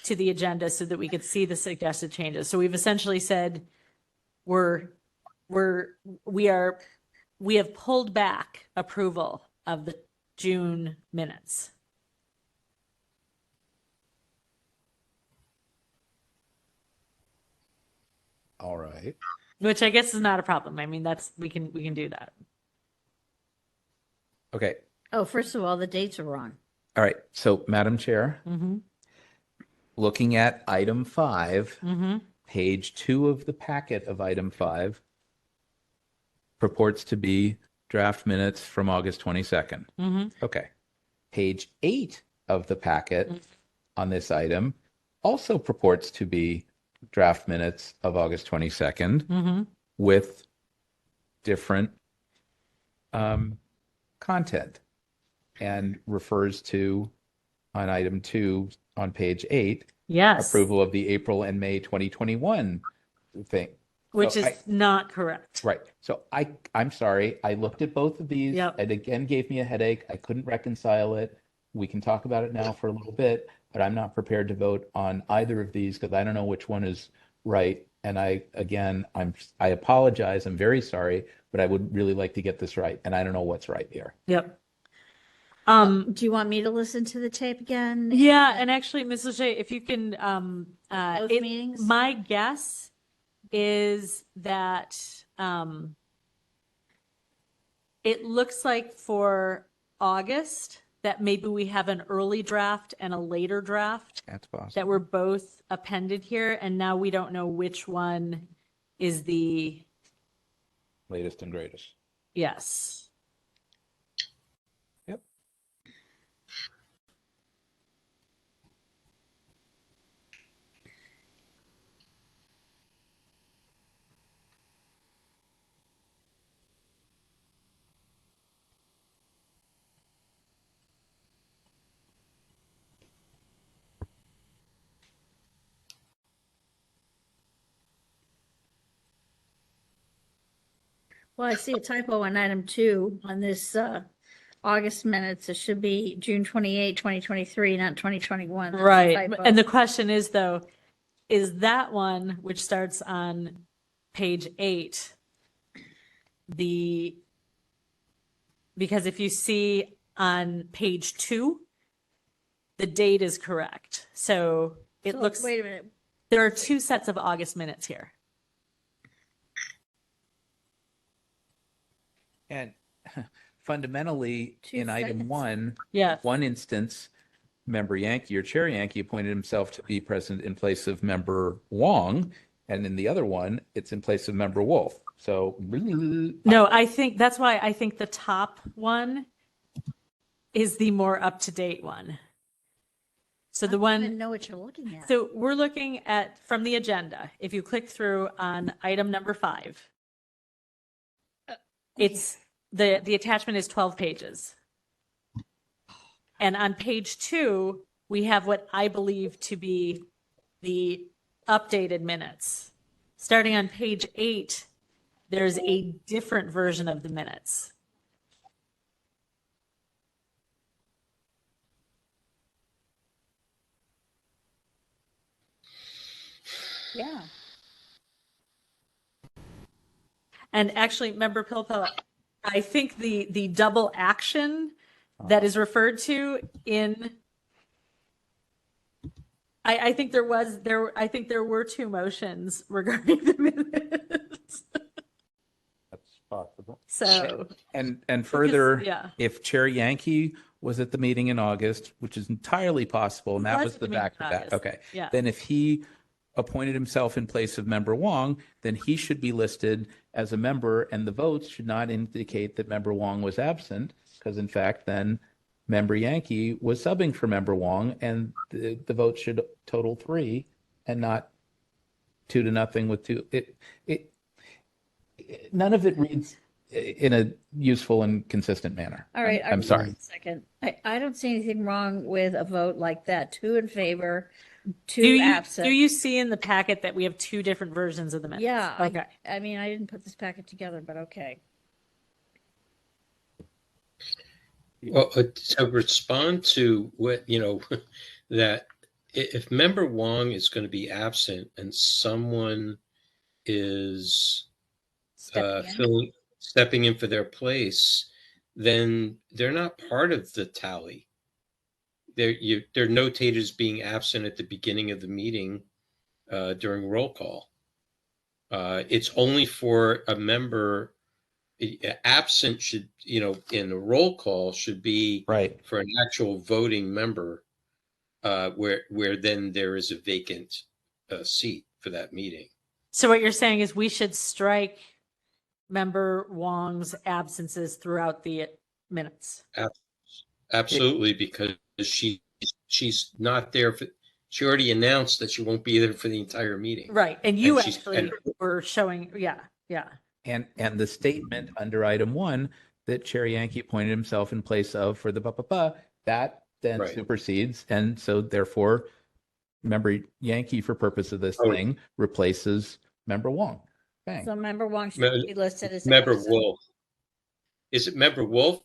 to the agenda so that we could see the suggested changes. So we've essentially said we have pulled back approval of the June minutes. All right. Which I guess is not a problem. I mean, we can do that. Okay. Oh, first of all, the dates are wrong. All right. So, Madam Chair, Mm-hmm. looking at item 5, Mm-hmm. page 2 of the packet of item 5 purports to be draft minutes from August 22nd. Mm-hmm. Okay. Page 8 of the packet on this item also purports to be draft minutes of August 22nd Mm-hmm. with different content and refers to, on item 2 on page 8, Yes. approval of the April and May 2021 thing. Which So is not correct. right. So I'm sorry. I looked at both of these. Yep. It again gave me a headache. I couldn't reconcile it. We can talk about it now for a little bit, but I'm not prepared to vote on either of these because I don't know which one is right. And I apologize. I'm very sorry, but I would really like to get this right. And I don't know what's right here. Yep. Do you want me to listen to the tape again? Yeah, and actually, Ms. Lachey, if you can, Both meetings? my guess is that it looks like for August that maybe we have an early draft and a later draft That's possible. that were both appended here, and now we don't know which one is the Latest and greatest. yes. Yep. Well, I see a typo on item 2 on this August minutes. It should be June 28, 2023, not 2021. That's a Right. typo. And the question is, though, is that one, which starts on page 8, because if you see on page 2, the date is correct. So it looks, Wait a minute. there are 2 sets of August minutes here. And fundamentally, in item seconds. 1, Yes. one instance, Member Yankee or Chair Yankee appointed himself to be present in place of Member Wong, and in the other one, it's in place of Member Wolf. So No, I think that's why I think the top one is the more up-to-date one. So the I don't even one, know what you're looking at. so we're looking at from the agenda. If you click through on item number 5, it's the attachment is 12 pages. And on page 2, we have what I believe to be the updated minutes. Starting on page 8, there's a different version of the minutes. Yeah. And actually, Member Pilpel, I think the double action that is referred to in, I think there were 2 motions regarding the minutes. that's possible. So, And further, yeah. if Chair Yankee was at the meeting in August, which is entirely possible, and He that was was at the the meeting in back-to-back, August. okay. Yeah. Then if he appointed himself in place of Member Wong, then he should be listed as a member, and the votes should not indicate that Member Wong was absent, because in fact, then Member Yankee was subbing for Member Wong, and the vote should total 3 and not 2-0 with 2. None of it reads in a useful and consistent manner. All right. I'm sorry. 1 second. I don't see anything wrong with a vote like that. 2 in favor, 2 Do absent. you see in the packet that we have 2 different versions of the minutes? Yeah. Okay. I mean, I didn't put this packet together, but okay. Well, to respond to what, that if Member Wong is going to be absent and someone is stepping in for their place, then they're not part of the tally. They're notated as being absent at the beginning of the meeting during roll call. It's only for a member. Absent should, in a roll call should be right for an actual voting member, where then there is a vacant seat for that meeting. So what you're saying is we should strike Member Wong's absences throughout the minutes. Absolutely, because she's not there for. She already announced that she won't be there for the entire meeting. Right, and you actually were showing, yeah. And the statement under item 1 that Chair Yankee appointed himself in place of for the that then supersedes, and so therefore, Member Yankee, for purpose of this thing, replaces Member Wong. Bang. So Member Wong should be listed as Member absent. Wolf. Is it Member Wolf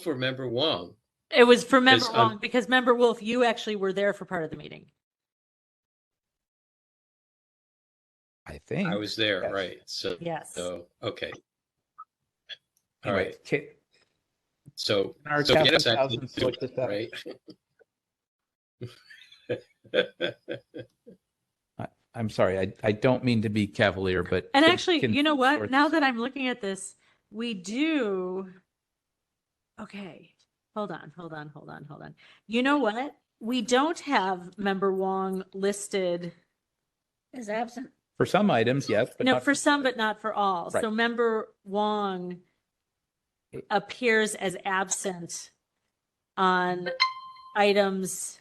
or Member Wong? It was for Member Wong because Member Wolf, you actually were there for part of the meeting. I think I was there, yes. right? So yes. So okay. All Anyway, right. okay. So Our so Catholic yes, thousands looked at that. Right. I'm sorry. I don't mean to be cavalier, but And actually, you know what? sorts- Now that I'm looking at this, we do. Okay, hold on. You know what? We don't have Member Wong listed. Is absent. for some items, yes, but No, not for some, but not for all. Right. So Member Wong appears as absent on items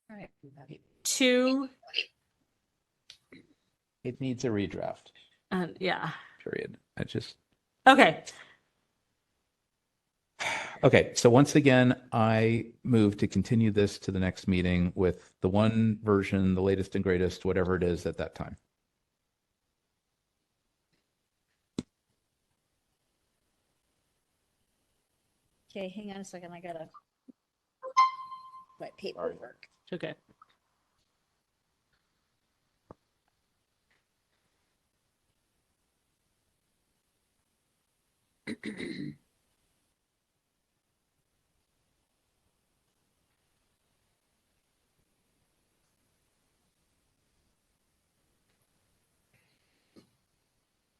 Right. 2. It needs a redraft. Yeah. Period. I just. Okay. Okay, so once again, I move to continue this to the next meeting with the one version, the latest and greatest, whatever it is at that time. Okay, hang on a second. I gotta. My paperwork. It's okay.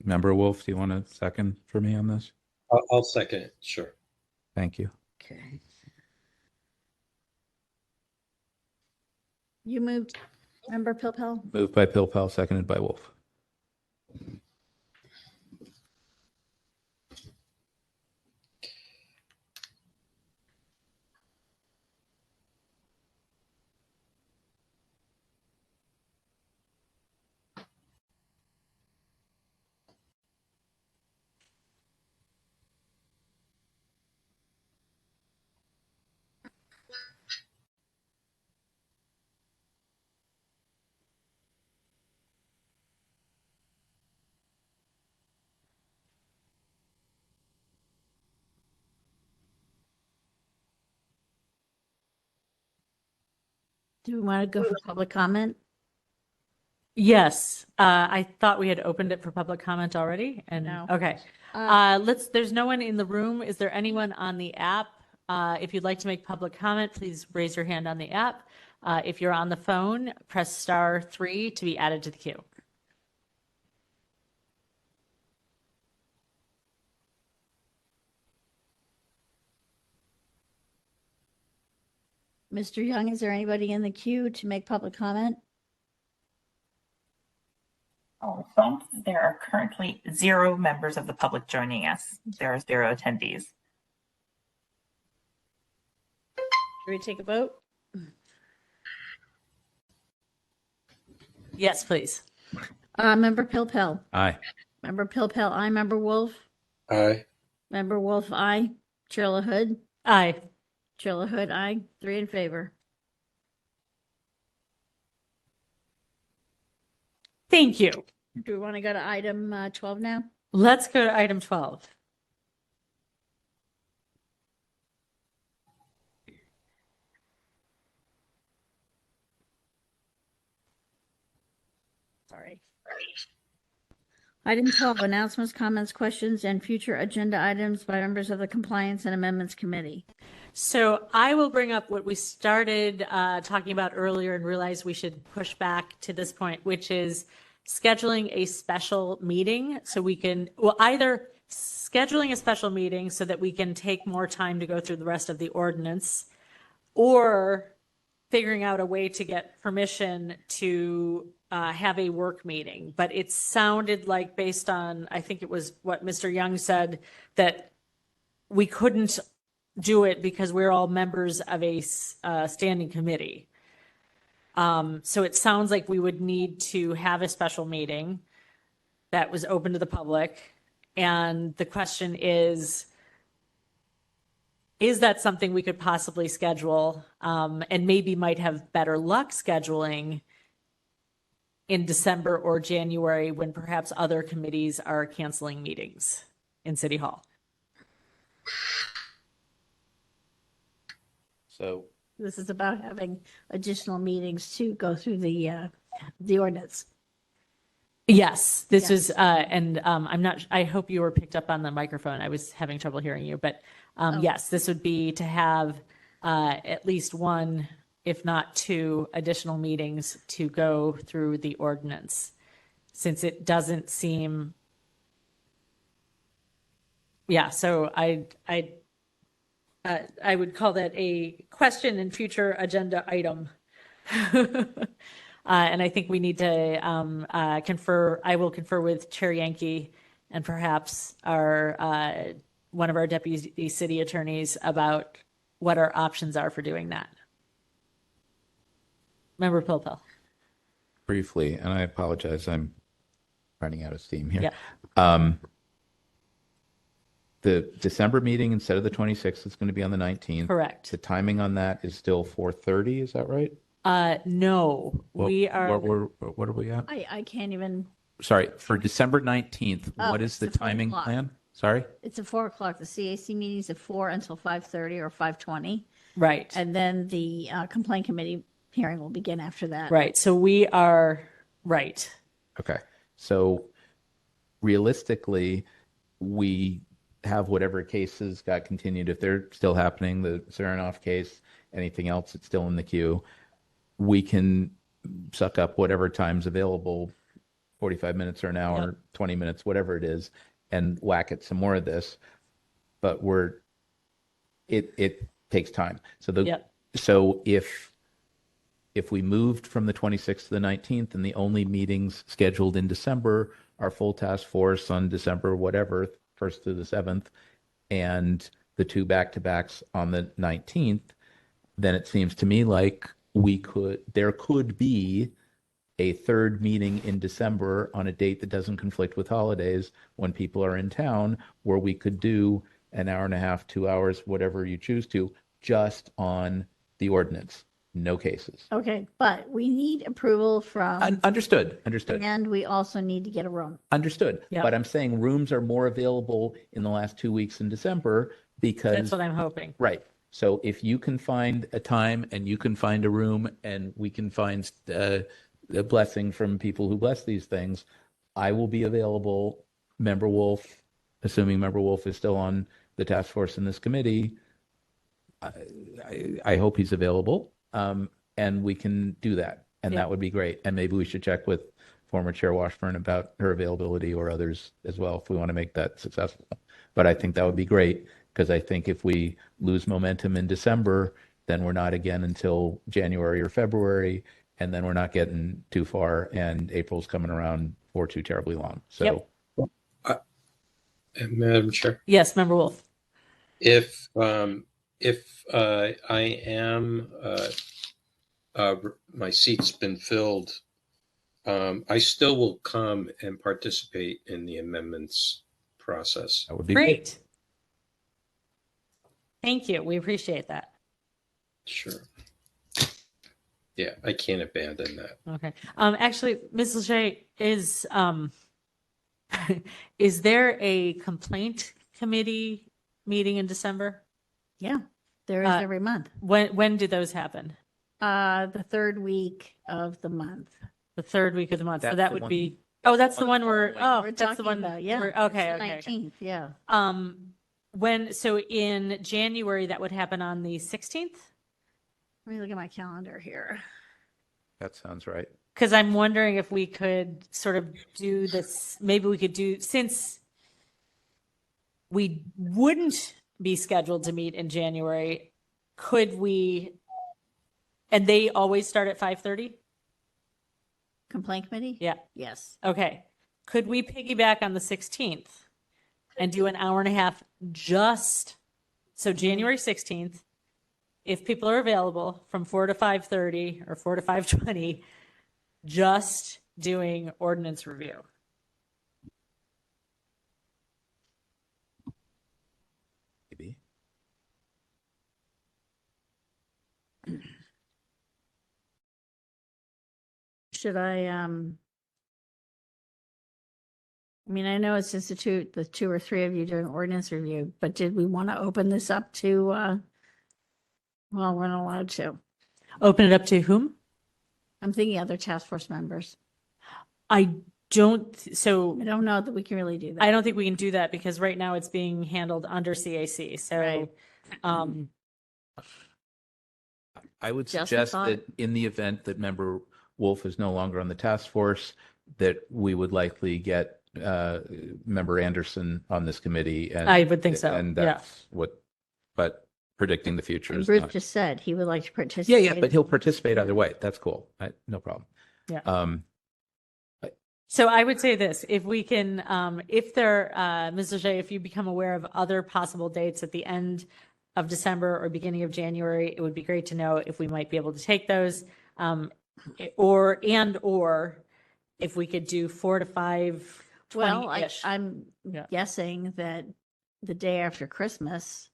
Member Wolf, do you want a second for me on this? I'll second it. Sure. Thank you. Okay. You moved, Member Pilpel? Moved by Pilpel, seconded by Wolf. Do we want to go for public comment? Yes, I thought we had opened it for public comment already, and No. okay. There's no one in the room. Is there anyone on the app? If you'd like to make public comment, please raise your hand on the app. If you're on the phone, press *3 to be added to the queue. Mr. Young, is there anybody in the queue to make public comment? On the phone, there are currently 0 members of the public joining us. There are 0 attendees. Should we take a vote? Yes, please. Member Pilpel? Aye. Member Pilpel, aye. Member Wolf? Aye. Member Wolf, aye. Chair LaHood? Aye. Chair LaHood, aye. 3 in favor. Thank you. Do we want to go to item 12 now? Let's go to item 12. Sorry. Item 12, announcements, comments, questions, and future agenda items by members of the Compliance and Amendments Committee. So I will bring up what we started talking about earlier and realized we should push back to this point, which is scheduling a special meeting so we can, well, either scheduling a special meeting so that we can take more time to go through the rest of the ordinance, or figuring out a way to get permission to have a work meeting. But it sounded like, based on, I think it was what Mr. Young said, that we couldn't do it because we're all members of a standing committee. So it sounds like we would need to have a special meeting that was open to the public. And the question is that something we could possibly schedule, and maybe might have better luck scheduling in December or January, when perhaps other committees are canceling meetings in City Hall? So This is about having additional meetings to go through the ordinance. Yes, this Yes. is, and I'm not, I hope you were picked up on the microphone. I was having trouble hearing you, but yes, this would be to have at least one, if not 2 additional meetings to go through the ordinance, since it doesn't seem, so I would call that a question and future agenda item. And I think we need to confer. I will confer with Chair Yankee and perhaps our one of our deputy city attorneys about what our options are for doing that. Member Pilpel. briefly, and I apologize, I'm running out of steam here. Yeah. The December meeting, instead of the 26th, is going to be on the 19th. Correct. The timing on that is still 4:30, is that right? No, we are. What are we at? I can't even, Sorry, for December 19th, Oh, what is the it's 4 timing o'clock. plan? Sorry? It's at 4 o'clock. The CAC meeting's at 4 until 5:30 or 5:20. Right. And then the complaint committee hearing will begin after that. Right. So we are, right. Okay. So realistically, we have whatever cases got continued. If they're still happening, the Saranoff case, anything else that's still in the queue, we can suck up whatever time's available, 45 minutes or an hour, 20 minutes, whatever it is, and whack at some more of this. But it takes time. So if we moved from the 26th to the 19th and the only meetings scheduled in December are full task force on December whatever, 1st to the 7th, and the two back-to-backs on the 19th, then it seems to me like there could be a third meeting in December on a date that doesn't conflict with holidays when people are in town, where we could do an hour and a half, 2 hours, whatever you choose to, just on the ordinance. No cases. Okay, but we need approval from. Understood. And we also need to get a room. Understood. Yeah. But I'm saying rooms are more available in the last 2 weeks in December because. That's what I'm hoping. Right. So if you can find a time and you can find a room and we can find a blessing from people who bless these things, I will be available. Member Wolf, assuming Member Wolf is still on the task force in this committee, I hope he's available. And we can do that. And that would be great. And maybe we should check with former Chair Washburn about her availability or others as well if we want to make that successful. But I think that would be great because I think if we lose momentum in December, then we're not again until January or February, and then we're not getting too far, and April's coming around for too terribly long. So, Madam Chair. Yes, Member Wolf. If I am my seat's been filled, I still will come and participate in the amendments process. That would be great. Thank you. We appreciate that. Sure. Yeah, I can't abandon that. Okay. Actually, Ms. Lachey, is there a complaint committee meeting in December? Yeah, there is every month. When do those happen? The third week of the month. The third week of the month. So That's that the would one. be. Oh, that's the one where. Oh, We're that's the talking one. about, yeah. Okay. It's the 19th, yeah. So in January that would happen on the 16th? Let me look at my calendar here. that sounds right. Because I'm wondering if we could sort of do this. Maybe we could do, since we wouldn't be scheduled to meet in January, could we? And they always start at 5:30? Complaint committee? Yeah. Yes. Okay. Could we piggyback on the 16th and do an hour and a half so January 16th, if people are available from 4 to 5:30 or 4 to 5:20, just doing ordinance review? Maybe. Should I mean, I know it's just the two or three of you doing ordinance review, but did we want to open this up to, well, we're not allowed to. Open it up to whom? I'm thinking other task force members. I don't know that we can really do that. I don't think we can do that because right now it's being handled under CAC. So, Right. I would Just a suggest thought. that in the event that Member Wolf is no longer on the task force, that we would likely get Member Anderson on this committee. And I would think so, And yeah. that's but predicting the future And is Bruce not. just said he would like to participate. Yeah, but he'll participate either way. That's cool. No problem. Yeah. So I would say this, if we can, if there, Ms. Leger, if you become aware of other possible dates at the end of December or beginning of January, it would be great to know if we might be able to take those. Or if we could do 4 to 5, Well, 20-ish. I'm guessing that the day after Christmas,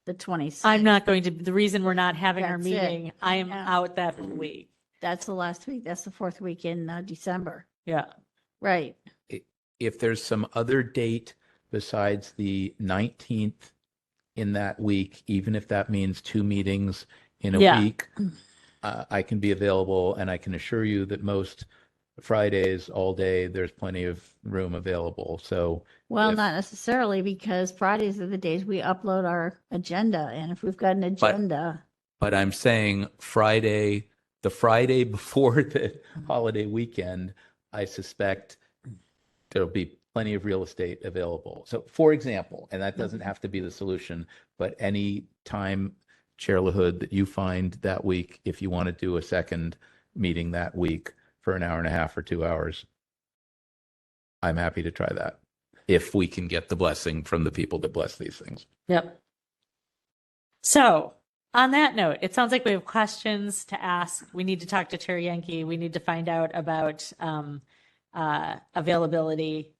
the 26th. I'm not going to, the reason we're not having our That's it. meeting, I am Yeah. out that week. That's the last week. That's the fourth week in December. Yeah. Right. If there's some other date besides the 19th in that week, even if that means 2 meetings in a Yeah. week, I can be available, and I can assure you that most Fridays all day, there's plenty of room available. So Well, if- not necessarily, because Fridays are the days we upload our agenda, and if we've got an agenda, But I'm saying the Friday before the holiday weekend, I suspect there'll be plenty of real estate available. So, for example, and that doesn't have to be the solution, but any time, Chair LaHood, that you find that week, if you want to do a second meeting that week for an hour and a half or 2 hours, I'm happy to try that if we can get the blessing from the people that bless these things. Yep. So on that note, it sounds like we have questions to ask. We need to talk to Chair Yankee. We need to find out about availability.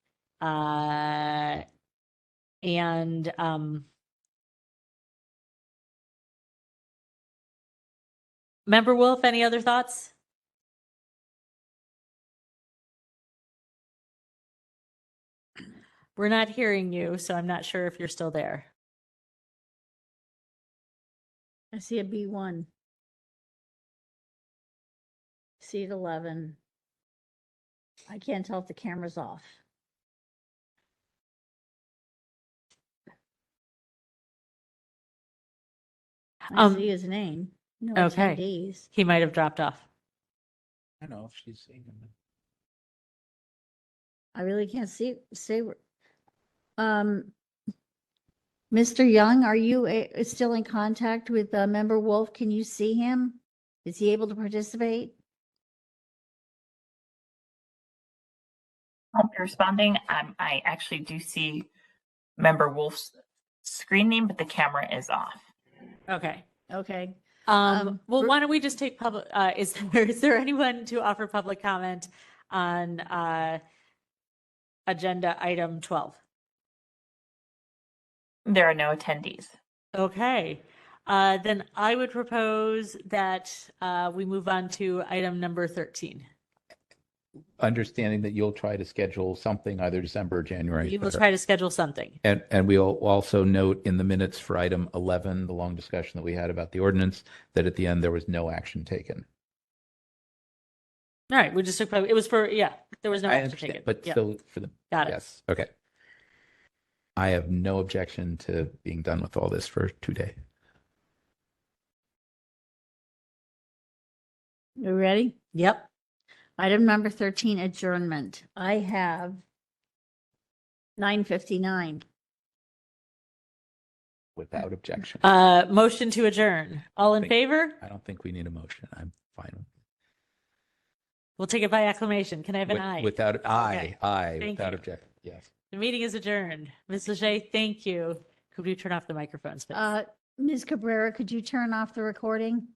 Member Wolf, any other thoughts? We're not hearing you, so I'm not sure if you're still there. I see a B1. Seat 11. I can't tell if the camera's off. I see his name. No Okay. attendees. He might have dropped off. I don't know if she's seeing them. I really can't say. Mr. Young, are you still in contact with Member Wolf? Can you see him? Is he able to participate? I'll be responding. I actually do see Member Wolf's screen name, but the camera is off. Okay. Okay. Well, why don't we just take public, is there anyone to offer public comment on agenda item 12? There are no attendees. Okay. Then I would propose that we move on to item number 13. Understanding that you'll try to schedule something either December or January. We will try to schedule something. And we'll also note in the minutes for item 11, the long discussion that we had about the ordinance, that at the end there was no action taken. All right. We just took, it was for, there was no I action understand, taken. but Yeah. still for the, Got it. yes, okay. I have no objection to being done with all this for 2 days. You ready? Yep. Item number 13, adjournment. I have 9:59. Without objection. Motion to adjourn. All in favor? I don't think we need a motion. I'm fine with it. We'll take it by acclamation. Can I have an aye? Without, Okay. aye, Thank without you. objection, yes. The meeting is adjourned. Ms. Lachey, thank you. Could we turn off the microphones, please? Ms. Cabrera, could you turn off the recording?